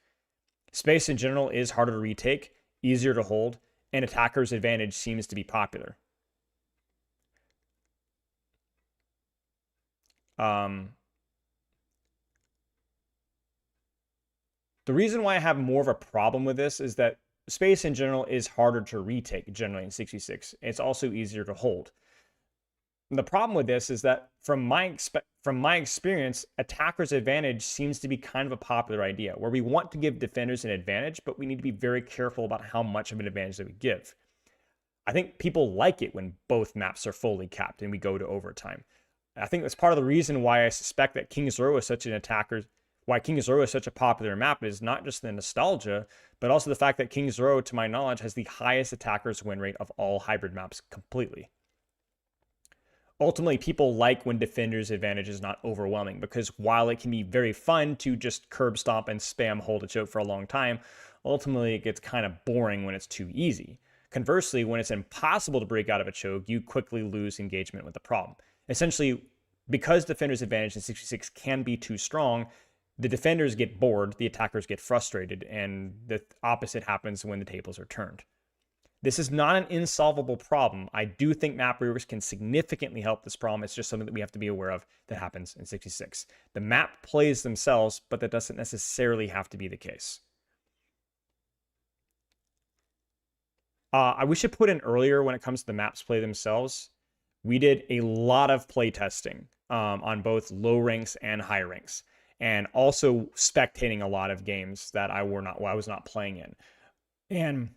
Space in general is harder to retake, easier to hold, and attacker's advantage seems to be popular. The reason why I have more of a problem with this is that space in general is harder to retake generally in 66. It's also easier to hold. And the problem with this is that from my experience, attacker's advantage seems to be kind of a popular idea where we want to give defenders an advantage, but we need to be very careful about how much of an advantage that we give. I think people like it when both maps are fully capped and we go to overtime. I think that's part of the reason why I suspect that King's Row is such a popular map is not just the nostalgia, but also the fact that King's Row, to my knowledge, has the highest attacker's win rate of all hybrid maps completely. Ultimately, people like when defender's advantage is not overwhelming because while it can be very fun to just curb stomp and spam hold a choke for a long time, ultimately it gets kind of boring when it's too easy. Conversely, when it's impossible to break out of a choke, you quickly lose engagement with the problem. Essentially, because defender's advantage in 66 can be too strong, the defenders get bored, the attackers get frustrated, and the opposite happens when the tables are turned. This is not an insolvable problem. I do think map reworks can significantly help this problem. It's just something that we have to be aware of that happens in 66. The map plays themselves, but that doesn't necessarily have to be the case. We should put in earlier when it comes to the maps play themselves. We did a lot of play testing on both low ranks and high ranks, and also spectating a lot of games that I was not playing in. And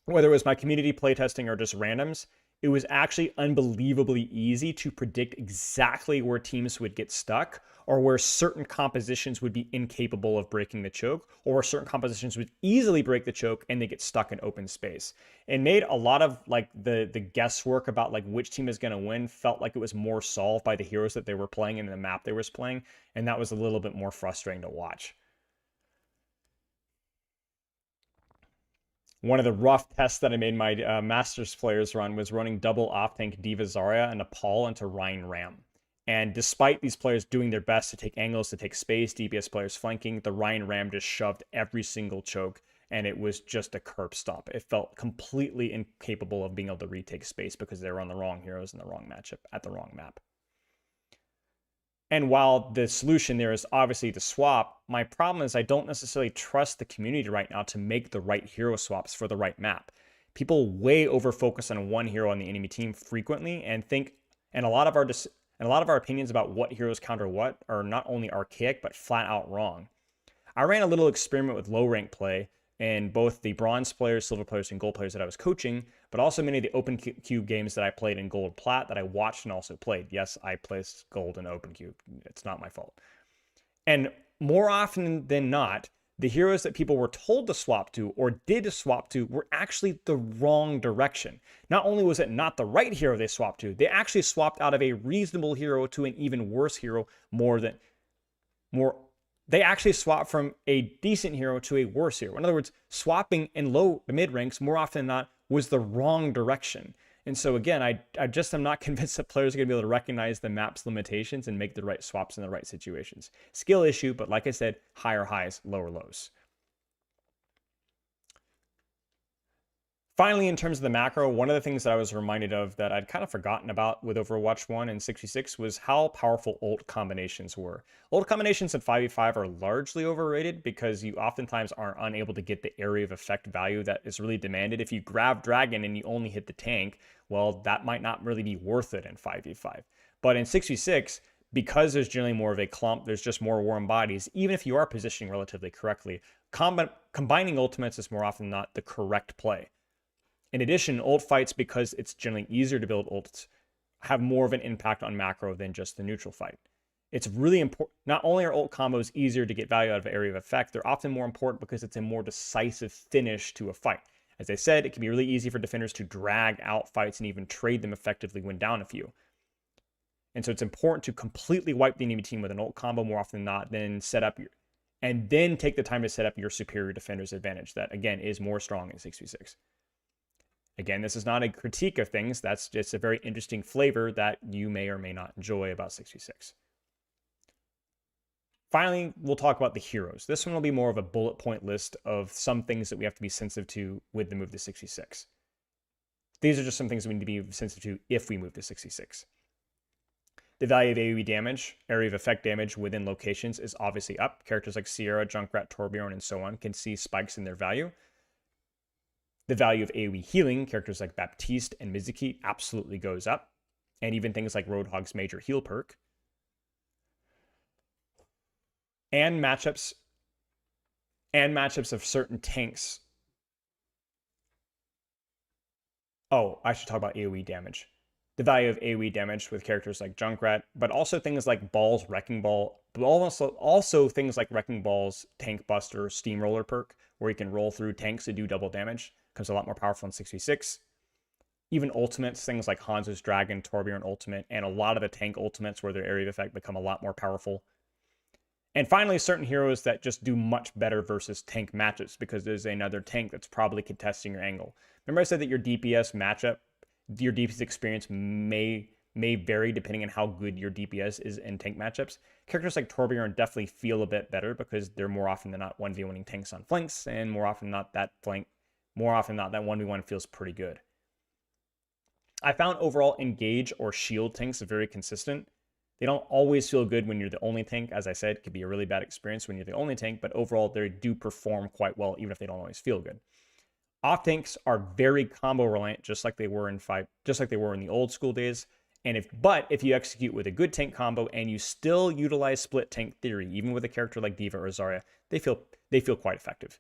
whether it was my community playtesting or just randoms, it was actually unbelievably easy to predict exactly where teams would get stuck or where certain compositions would be incapable of breaking the choke or where certain compositions would easily break the choke and they get stuck in open space. It made a lot of like the guesswork about like which team is going to win felt like it was more solved by the heroes that they were playing and the map they were playing, and that was a little bit more frustrating to watch. One of the rough tests that I made my Masters players run was running double off-tank Diva Zarya and Nepal into Rhine Ram. And despite these players doing their best to take angles, to take space, DPS players flanking, the Rhine Ram just shoved every single choke, and it was just a curb stomp. It felt completely incapable of being able to retake space because they were on the wrong heroes in the wrong matchup at the wrong map. And while the solution there is obviously to swap, my problem is I don't necessarily trust the community right now to make the right hero swaps for the right map. People way over focus on one hero on the enemy team frequently and a lot of our opinions about what heroes counter what are not only archaic but flat out wrong. I ran a little experiment with low rank play in both the bronze players, silver players, and gold players that I was coaching, but also many of the open cube games that I played in gold plat that I watched and also played. Yes, I placed gold in open cube. It's not my fault. And more often than not, the heroes that people were told to swap to or did swap to were actually the wrong direction. Not only was it not the right hero they swapped to, they actually swapped out of a reasonable hero to an even worse hero they actually swapped from a decent hero to a worse hero. In other words, swapping in low to mid ranks more often than not was the wrong direction. And so again, I just am not convinced that players are going to be able to recognize the map's limitations and make the right swaps in the right situations. Skill issue, but like I said, higher highs, lower lows. Finally, in terms of the macro, one of the things that I was reminded of that I'd kind of forgotten about with Overwatch 1 and 66 was how powerful ult combinations were. Ult combinations in 5v5 are largely overrated because you oftentimes are unable to get the area of effect value that is really demanded. If you grab Dragon and you only hit the tank, well, that might not really be worth it in 5v5. But in 66, because there's generally more of a clump, there's just more warm bodies, even if you are positioning relatively correctly, combining ultimates is more often than not the correct play. In addition, ult fights, because it's generally easier to build ults, have more of an impact on macro than just the neutral fight. It's really important. Not only are ult combos easier to get value out of area of effect, they're often more important because it's a more decisive finish to a fight. As I said, it can be really easy for defenders to drag out fights and even trade them effectively when down a few. And so it's important to completely wipe the enemy team with an ult combo more often than not, then and then take the time to set up your superior defender's advantage. That, again, is more strong in 6v6. Again, this is not a critique of things. That's just a very interesting flavor that you may or may not enjoy about 6v6. Finally, we'll talk about the heroes. This one will be more of a bullet point list of some things that we have to be sensitive to with the move to 6v6. These are just some things that we need to be sensitive to if we move to 6v6. The value of AoE damage, area of effect damage within locations, is obviously up. Characters like Sierra, Junkrat, Torbjorn, and so on can see spikes in their value. The value of AoE healing, characters like Baptiste and Mizuki, absolutely goes up. And even things like Roadhog's major heal perk. And matchups of certain tanks. Oh, I should talk about AoE damage. The value of AoE damage with characters like Junkrat, but also things like Ball's Wrecking Ball, but also things like Wrecking Ball's Tank Buster Steamroller perk, where you can roll through tanks to do double damage. Becomes a lot more powerful in 6v6. Even ultimates, things like Hanzo's Dragon, Torbjorn ultimate, and a lot of the tank ultimates where their area of effect become a lot more powerful. And finally, certain heroes that just do much better versus tank matchups because there's another tank that's probably contesting your angle. Remember I said that your DPS matchup, your DPS experience may vary depending on how good your DPS is in tank matchups. Characters like Torbjorn definitely feel a bit better because they're more often than not 1v1ing tanks on flanks, and more often than not that 1v1 feels pretty good. I found overall engage or shield tanks are very consistent. They don't always feel good when you're the only tank. As I said, it could be a really bad experience when you're the only tank, but overall they do perform quite well even if they don't always feel good. Off tanks are very combo reliant, just like they were in the old school days. And if you execute with a good tank combo and you still utilize split tank theory, even with a character like D.Va or Zarya, they feel quite effective.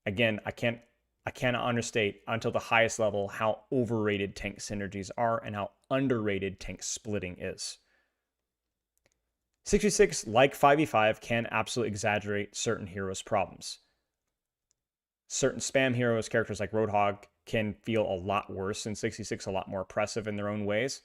Again, I cannot understate until the highest level how overrated tank synergies are and how underrated tank splitting is. 6v6, like 5v5, can absolutely exaggerate certain heroes' problems. Certain spam heroes, characters like Roadhog, can feel a lot worse in 6v6, a lot more oppressive in their own ways.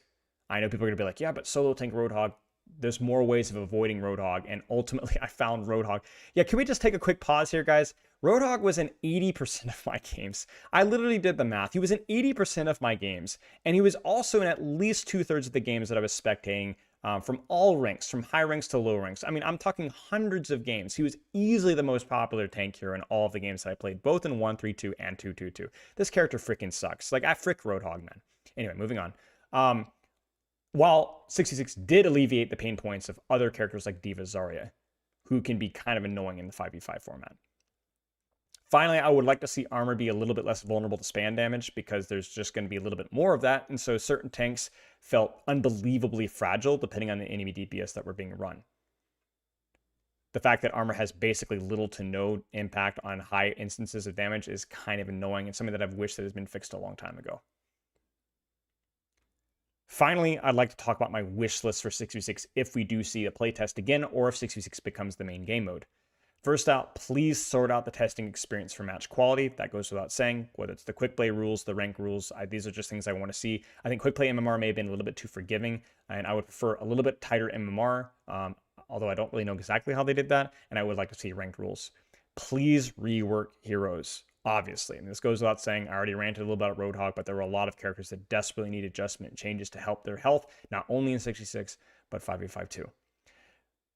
I know people are going to be like, yeah, but solo tank Roadhog, there's more ways of avoiding Roadhog, and ultimately I found Roadhog. Yeah, can we just take a quick pause here, guys? Roadhog was in 80% of my games. I literally did the math. He was in 80% of my games, and he was also in at least 2/3 of the games that I was spectating from all ranks, from high ranks to low ranks. I mean, I'm talking hundreds of games. He was easily the most popular tank hero in all of the games that I played, both in 1.3.2 and 2.2.2. This character freaking sucks. Like, I frick Roadhog, man. Anyway, moving on. While 66 did alleviate the pain points of other characters like D.Va Zarya, who can be kind of annoying in the 5v5 format. Finally, I would like to see armor be a little bit less vulnerable to spam damage because there's just going to be a little bit more of that, and so certain tanks felt unbelievably fragile depending on the enemy DPS that were being run. The fact that armor has basically little to no impact on high instances of damage is kind of annoying and something that I've wished that has been fixed a long time ago. Finally, I'd like to talk about my wish list for 6v6 if we do see a playtest again or if 6v6 becomes the main game mode. First out, please sort out the testing experience for match quality. That goes without saying, whether it's the quick play rules, the rank rules. These are just things I want to see. I think quick play MMR may have been a little bit too forgiving, and I would prefer a little bit tighter MMR, although I don't really know exactly how they did that, and I would like to see ranked rules. Please rework heroes, obviously. And this goes without saying. I already ranted a little about Roadhog, but there were a lot of characters that desperately need adjustment and changes to help their health, not only in 66, but 5v5 too.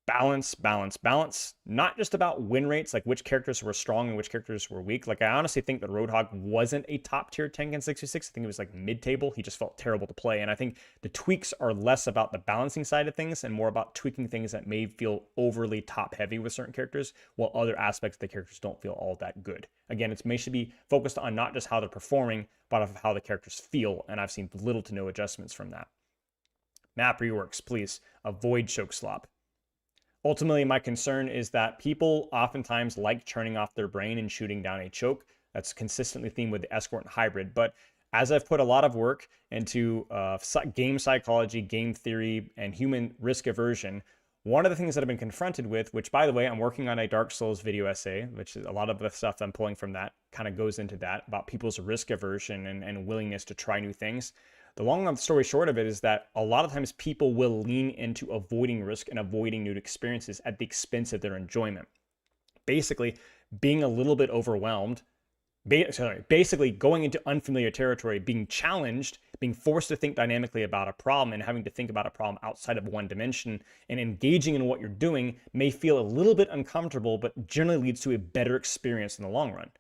balance, balance, balance. Not just about win rates, like which characters were strong and which characters were weak. Like I honestly think that Roadhog wasn't a top tier tank in 66. I think it was like mid-table. He just felt terrible to play. And I think the tweaks are less about the balancing side of things and more about tweaking things that may feel overly top heavy with certain characters, while other aspects of the characters don't feel all that good. Again, it may should be focused on not just how they're performing, but of how the characters feel. And I've seen little to no adjustments from that. Map reworks, please. Avoid choke slop. Ultimately, my concern is that people oftentimes like turning off their brain and shooting down a choke. That's consistently themed with the escort and hybrid. But as I've put a lot of work into game psychology, game theory, and human risk aversion, one of the things that I've been confronted with, which by the way, I'm working on a Dark Souls video essay, which is a lot of the stuff I'm pulling from that kind of goes into that, about people's risk aversion and willingness to try new things. The long story short of it is that a lot of times people will lean into avoiding risk and avoiding new experiences at the expense of their enjoyment. Basically, being a little bit overwhelmed, basically going into unfamiliar territory, being challenged, being forced to think dynamically about a problem and having to think about a problem outside of one dimension and engaging in what you're doing may feel a little bit uncomfortable, but generally leads to a better experience in the long run.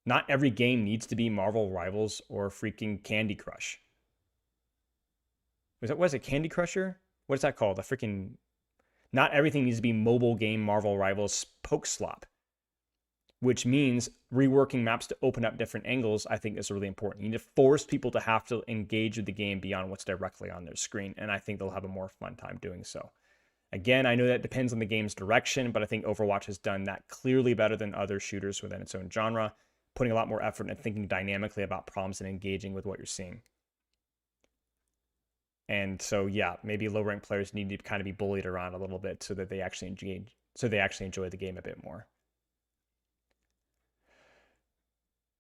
Not every game needs to be Marvel Rivals or freaking Candy Crush. What is it, Candy Crusher? What is that called? The freaking... Not everything needs to be mobile game Marvel Rivals poke slop. Which means reworking maps to open up different angles, I think, is really important. You need to force people to have to engage with the game beyond what's directly on their screen, and I think they'll have a more fun time doing so. Again, I know that depends on the game's direction, but I think Overwatch has done that clearly better than other shooters within its own genre, putting a lot more effort into thinking dynamically about problems and engaging with what you're seeing. And so, yeah, maybe low-ranked players need to kind of be bullied around a little bit so that they actually enjoy the game a bit more.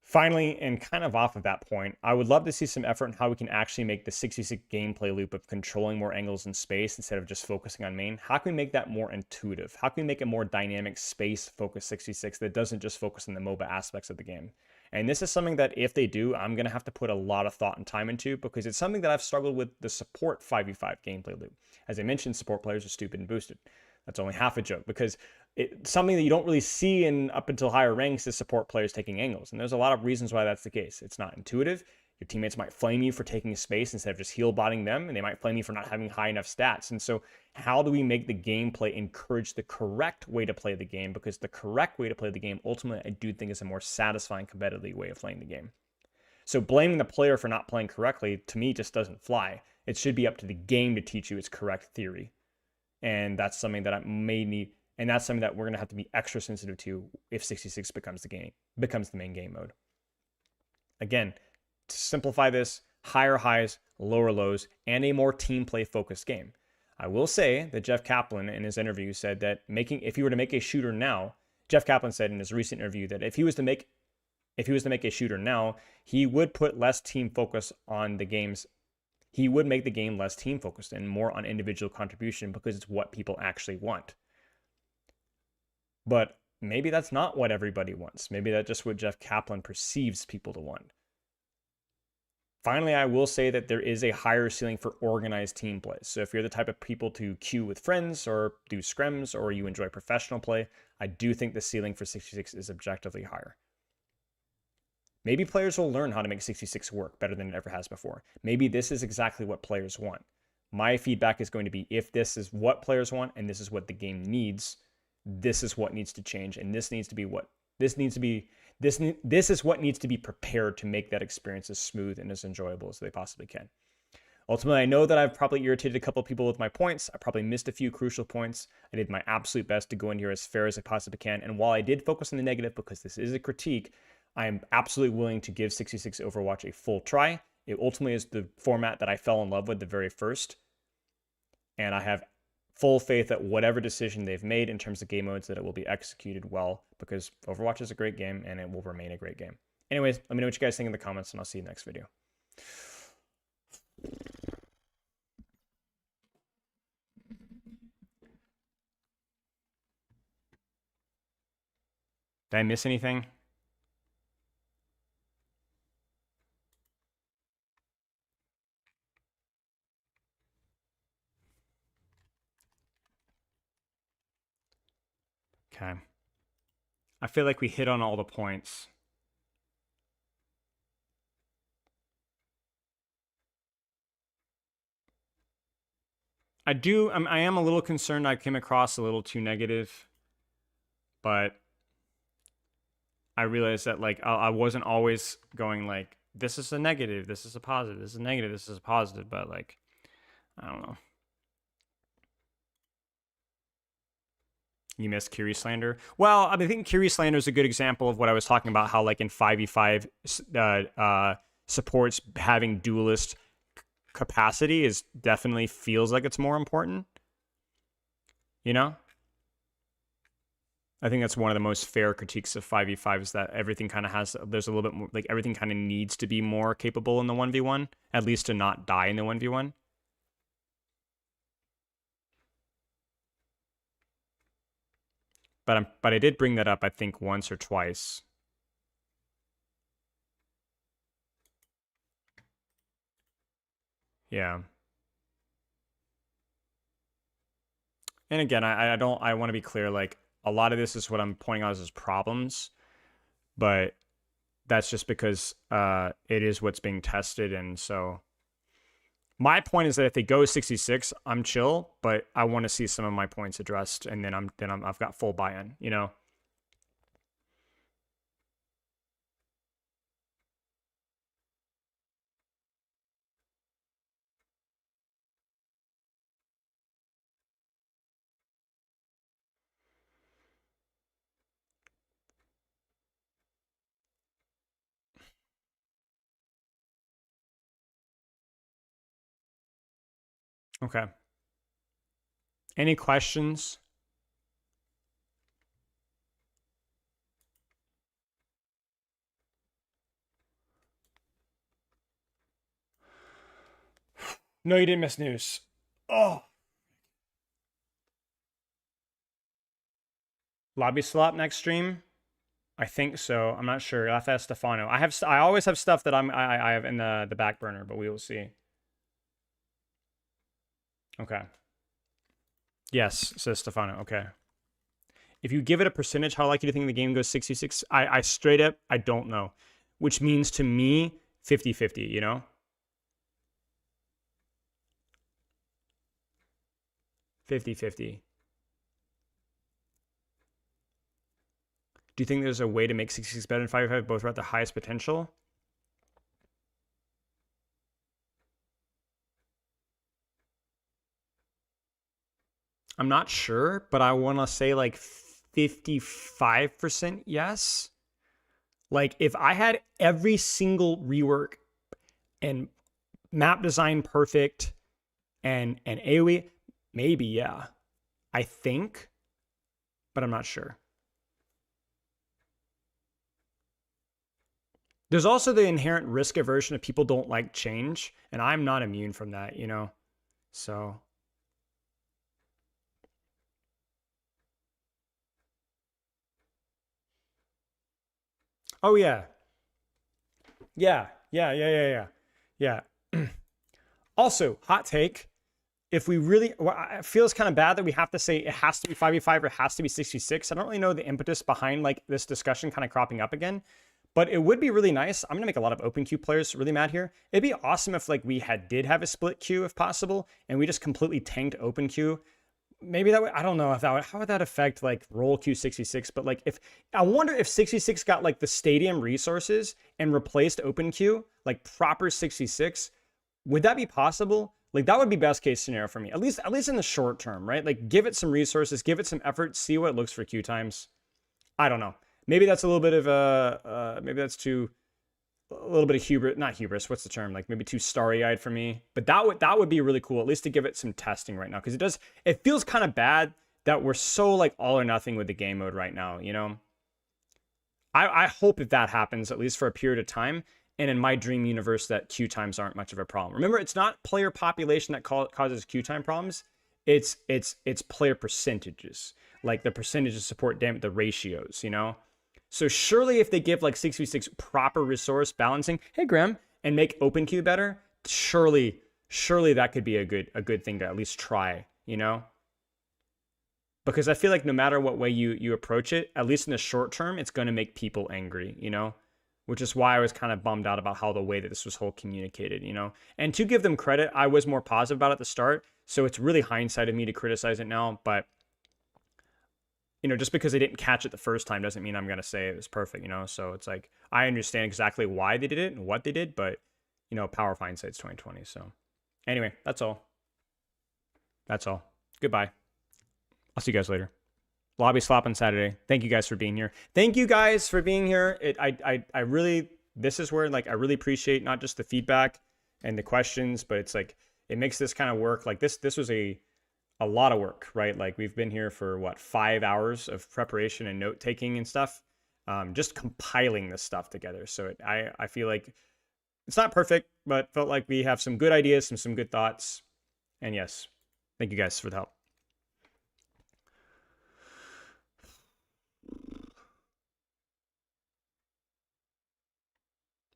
Finally, and kind of off of that point, I would love to see some effort in how we can actually make the 66 gameplay loop of controlling more angles in space instead of just focusing on main. How can we make that more intuitive? How can we make a more dynamic space-focused 66 that doesn't just focus on the MOBA aspects of the game? And this is something that if they do, I'm going to have to put a lot of thought and time into, because it's something that I've struggled with the support 5v5 gameplay loop. As I mentioned, support players are stupid and boosted. That's only half a joke, because it's something that you don't really see in up until higher ranks is support players taking angles. And there's a lot of reasons why that's the case. It's not intuitive. Your teammates might flame you for taking a space instead of just heal botting them, and they might flame you for not having high enough stats. And so how do we make the gameplay encourage the correct way to play the game? Because the correct way to play the game, ultimately, I do think is a more satisfying, competitive way of playing the game. So blaming the player for not playing correctly, to me, just doesn't fly. It should be up to the game to teach you its correct theory. And that's something that I may need, and that's something that we're going to have to be extra sensitive to if 66 becomes the main game mode. Again, to simplify this, higher highs, lower lows, and a more team play focused game. I will say that Jeff Kaplan in his interview said that if he were to make a shooter now, Jeff Kaplan said in his recent interview that if he was to make a shooter now, he would put less team focus on the games. He would make the game less team focused and more on individual contribution because it's what people actually want. But maybe that's not what everybody wants. Maybe that's just what Jeff Kaplan perceives people to want. Finally, I will say that there is a higher ceiling for organized team plays. So if you're the type of people to queue with friends or do scrims or you enjoy professional play, I do think the ceiling for 66 is objectively higher. Maybe players will learn how to make 66 work better than it ever has before. Maybe this is exactly what players want. My feedback is going to be, if this is what players want and this is what the game needs, this is what needs to change, and this is what needs to be prepared to make that experience as smooth and as enjoyable as they possibly can. Ultimately, I know that I've probably irritated a couple of people with my points. I probably missed a few crucial points. I did my absolute best to go in here as fair as I possibly can. And while I did focus on the negative, because this is a critique, I am absolutely willing to give 66 Overwatch a full try. It ultimately is the format that I fell in love with the very first. And I have full faith that whatever decision they've made in terms of game modes, that it will be executed well, because Overwatch is a great game and it will remain a great game. Anyways, let me know what you guys think in the comments, and I'll see you next video. Did I miss anything? Okay. I feel like we hit on all the points. I am a little concerned I came across a little too negative, but I realized that like I wasn't always going like, this is a negative, this is a positive, this is a negative, this is a positive, but like, I don't know. You missed Curie Slander. Well, I think Curie Slander is a good example of what I was talking about, how like in 5v5 supports having duelist capacity is definitely feels like it's more important. You know? I think that's one of the most fair critiques of 5v5 is that everything kind of there's a little bit more, like everything kind of needs to be more capable in the 1v1, at least to not die in the 1v1. But I did bring that up, I think, once or twice. Yeah. And again, I want to be clear, like, a lot of this is what I'm pointing out as problems, but that's just because it is what's being tested, and so my point is that if they go 66, I'm chill, but I want to see some of my points addressed, and then I've got full buy-in, you know. Okay. Any questions? No, you didn't miss news. Oh. Lobby slot next stream? I think so. I'm not sure. I'll have to ask Stefano. I always have stuff that I have in the back burner, but we will see. Okay. Yes, says Stefano. Okay. If you give it a percentage, how likely do you think the game goes 66? I straight up, I don't know. Which means to me, 50-50, you know? 50-50. Do you think there's a way to make 66 better than 5v5? Both are at the highest potential? I'm not sure, but I want to say like 55% yes. Like if I had every single rework and map design perfect and AoE, maybe, yeah. I think, but I'm not sure. There's also the inherent risk aversion of people don't like change, and I'm not immune from that, you know? So... Oh, yeah. Yeah. Also, hot take. If we really... Well, it feels kind of bad that we have to say it has to be 5v5 or it has to be 66. I don't really know the impetus behind like this discussion kind of cropping up again. But it would be really nice. I'm going to make a lot of open queue players really mad here. It'd be awesome if like we did have a split queue if possible, and we just completely tanked open queue. Maybe that would, I don't know if that would, how would that affect like roll queue 66, but like if, I wonder if 66 got like the stadium resources and replaced open queue, like proper 66, would that be possible? Like that would be best case scenario for me, at least in the short term, right? Like give it some resources, give it some effort, see what it looks for queue times. I don't know. Maybe that's a little bit of maybe that's too, a little bit of hubris, not hubris, what's the term? Like maybe too starry-eyed for me. But that would be really cool, at least to give it some testing right now. Because it feels kind of bad that we're so like all or nothing with the game mode right now, you know? I hope that happens, at least for a period of time. And in my dream universe, that queue times aren't much of a problem. Remember, it's not player population that causes queue time problems. It's player percentages. Like the percentage of support damage, the ratios, you know? So surely if they give like 6v6 proper resource balancing, hey Graham, and make open queue better, surely that could be a good thing to at least try, you know? because I feel like no matter what way you approach it, at least in the short term, it's going to make people angry, you know, which is why I was kind of bummed out about how the way that this was whole communicated, you know. And to give them credit, I was more positive about it at the start, so it's really hindsight of me to criticize it now. But you know, just because they didn't catch it the first time doesn't mean I'm going to say it was perfect, you know. So it's like I understand exactly why they did it and what they did, but you know, power of hindsight's 2020. So anyway, that's all. That's all. Goodbye. I'll see you guys later. Lobby slop on Saturday. Thank you guys for being here. Thank you guys for being here. I really, this is where like I really appreciate not just the feedback and the questions, but it's like it makes this kind of work. Like this was a lot of work, right? Like we've been here for what, 5 hours of preparation and note taking and stuff, just compiling this stuff together. So I feel like it's not perfect, but felt like we have some good ideas, some good thoughts, and yes, thank you guys for the help.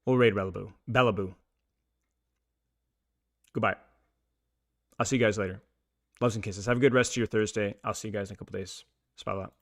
We'll raid Bellaboo. Goodbye. I'll see you guys later. Loves and kisses. Have a good rest of your Thursday. I'll see you guys in a couple days. Spell out.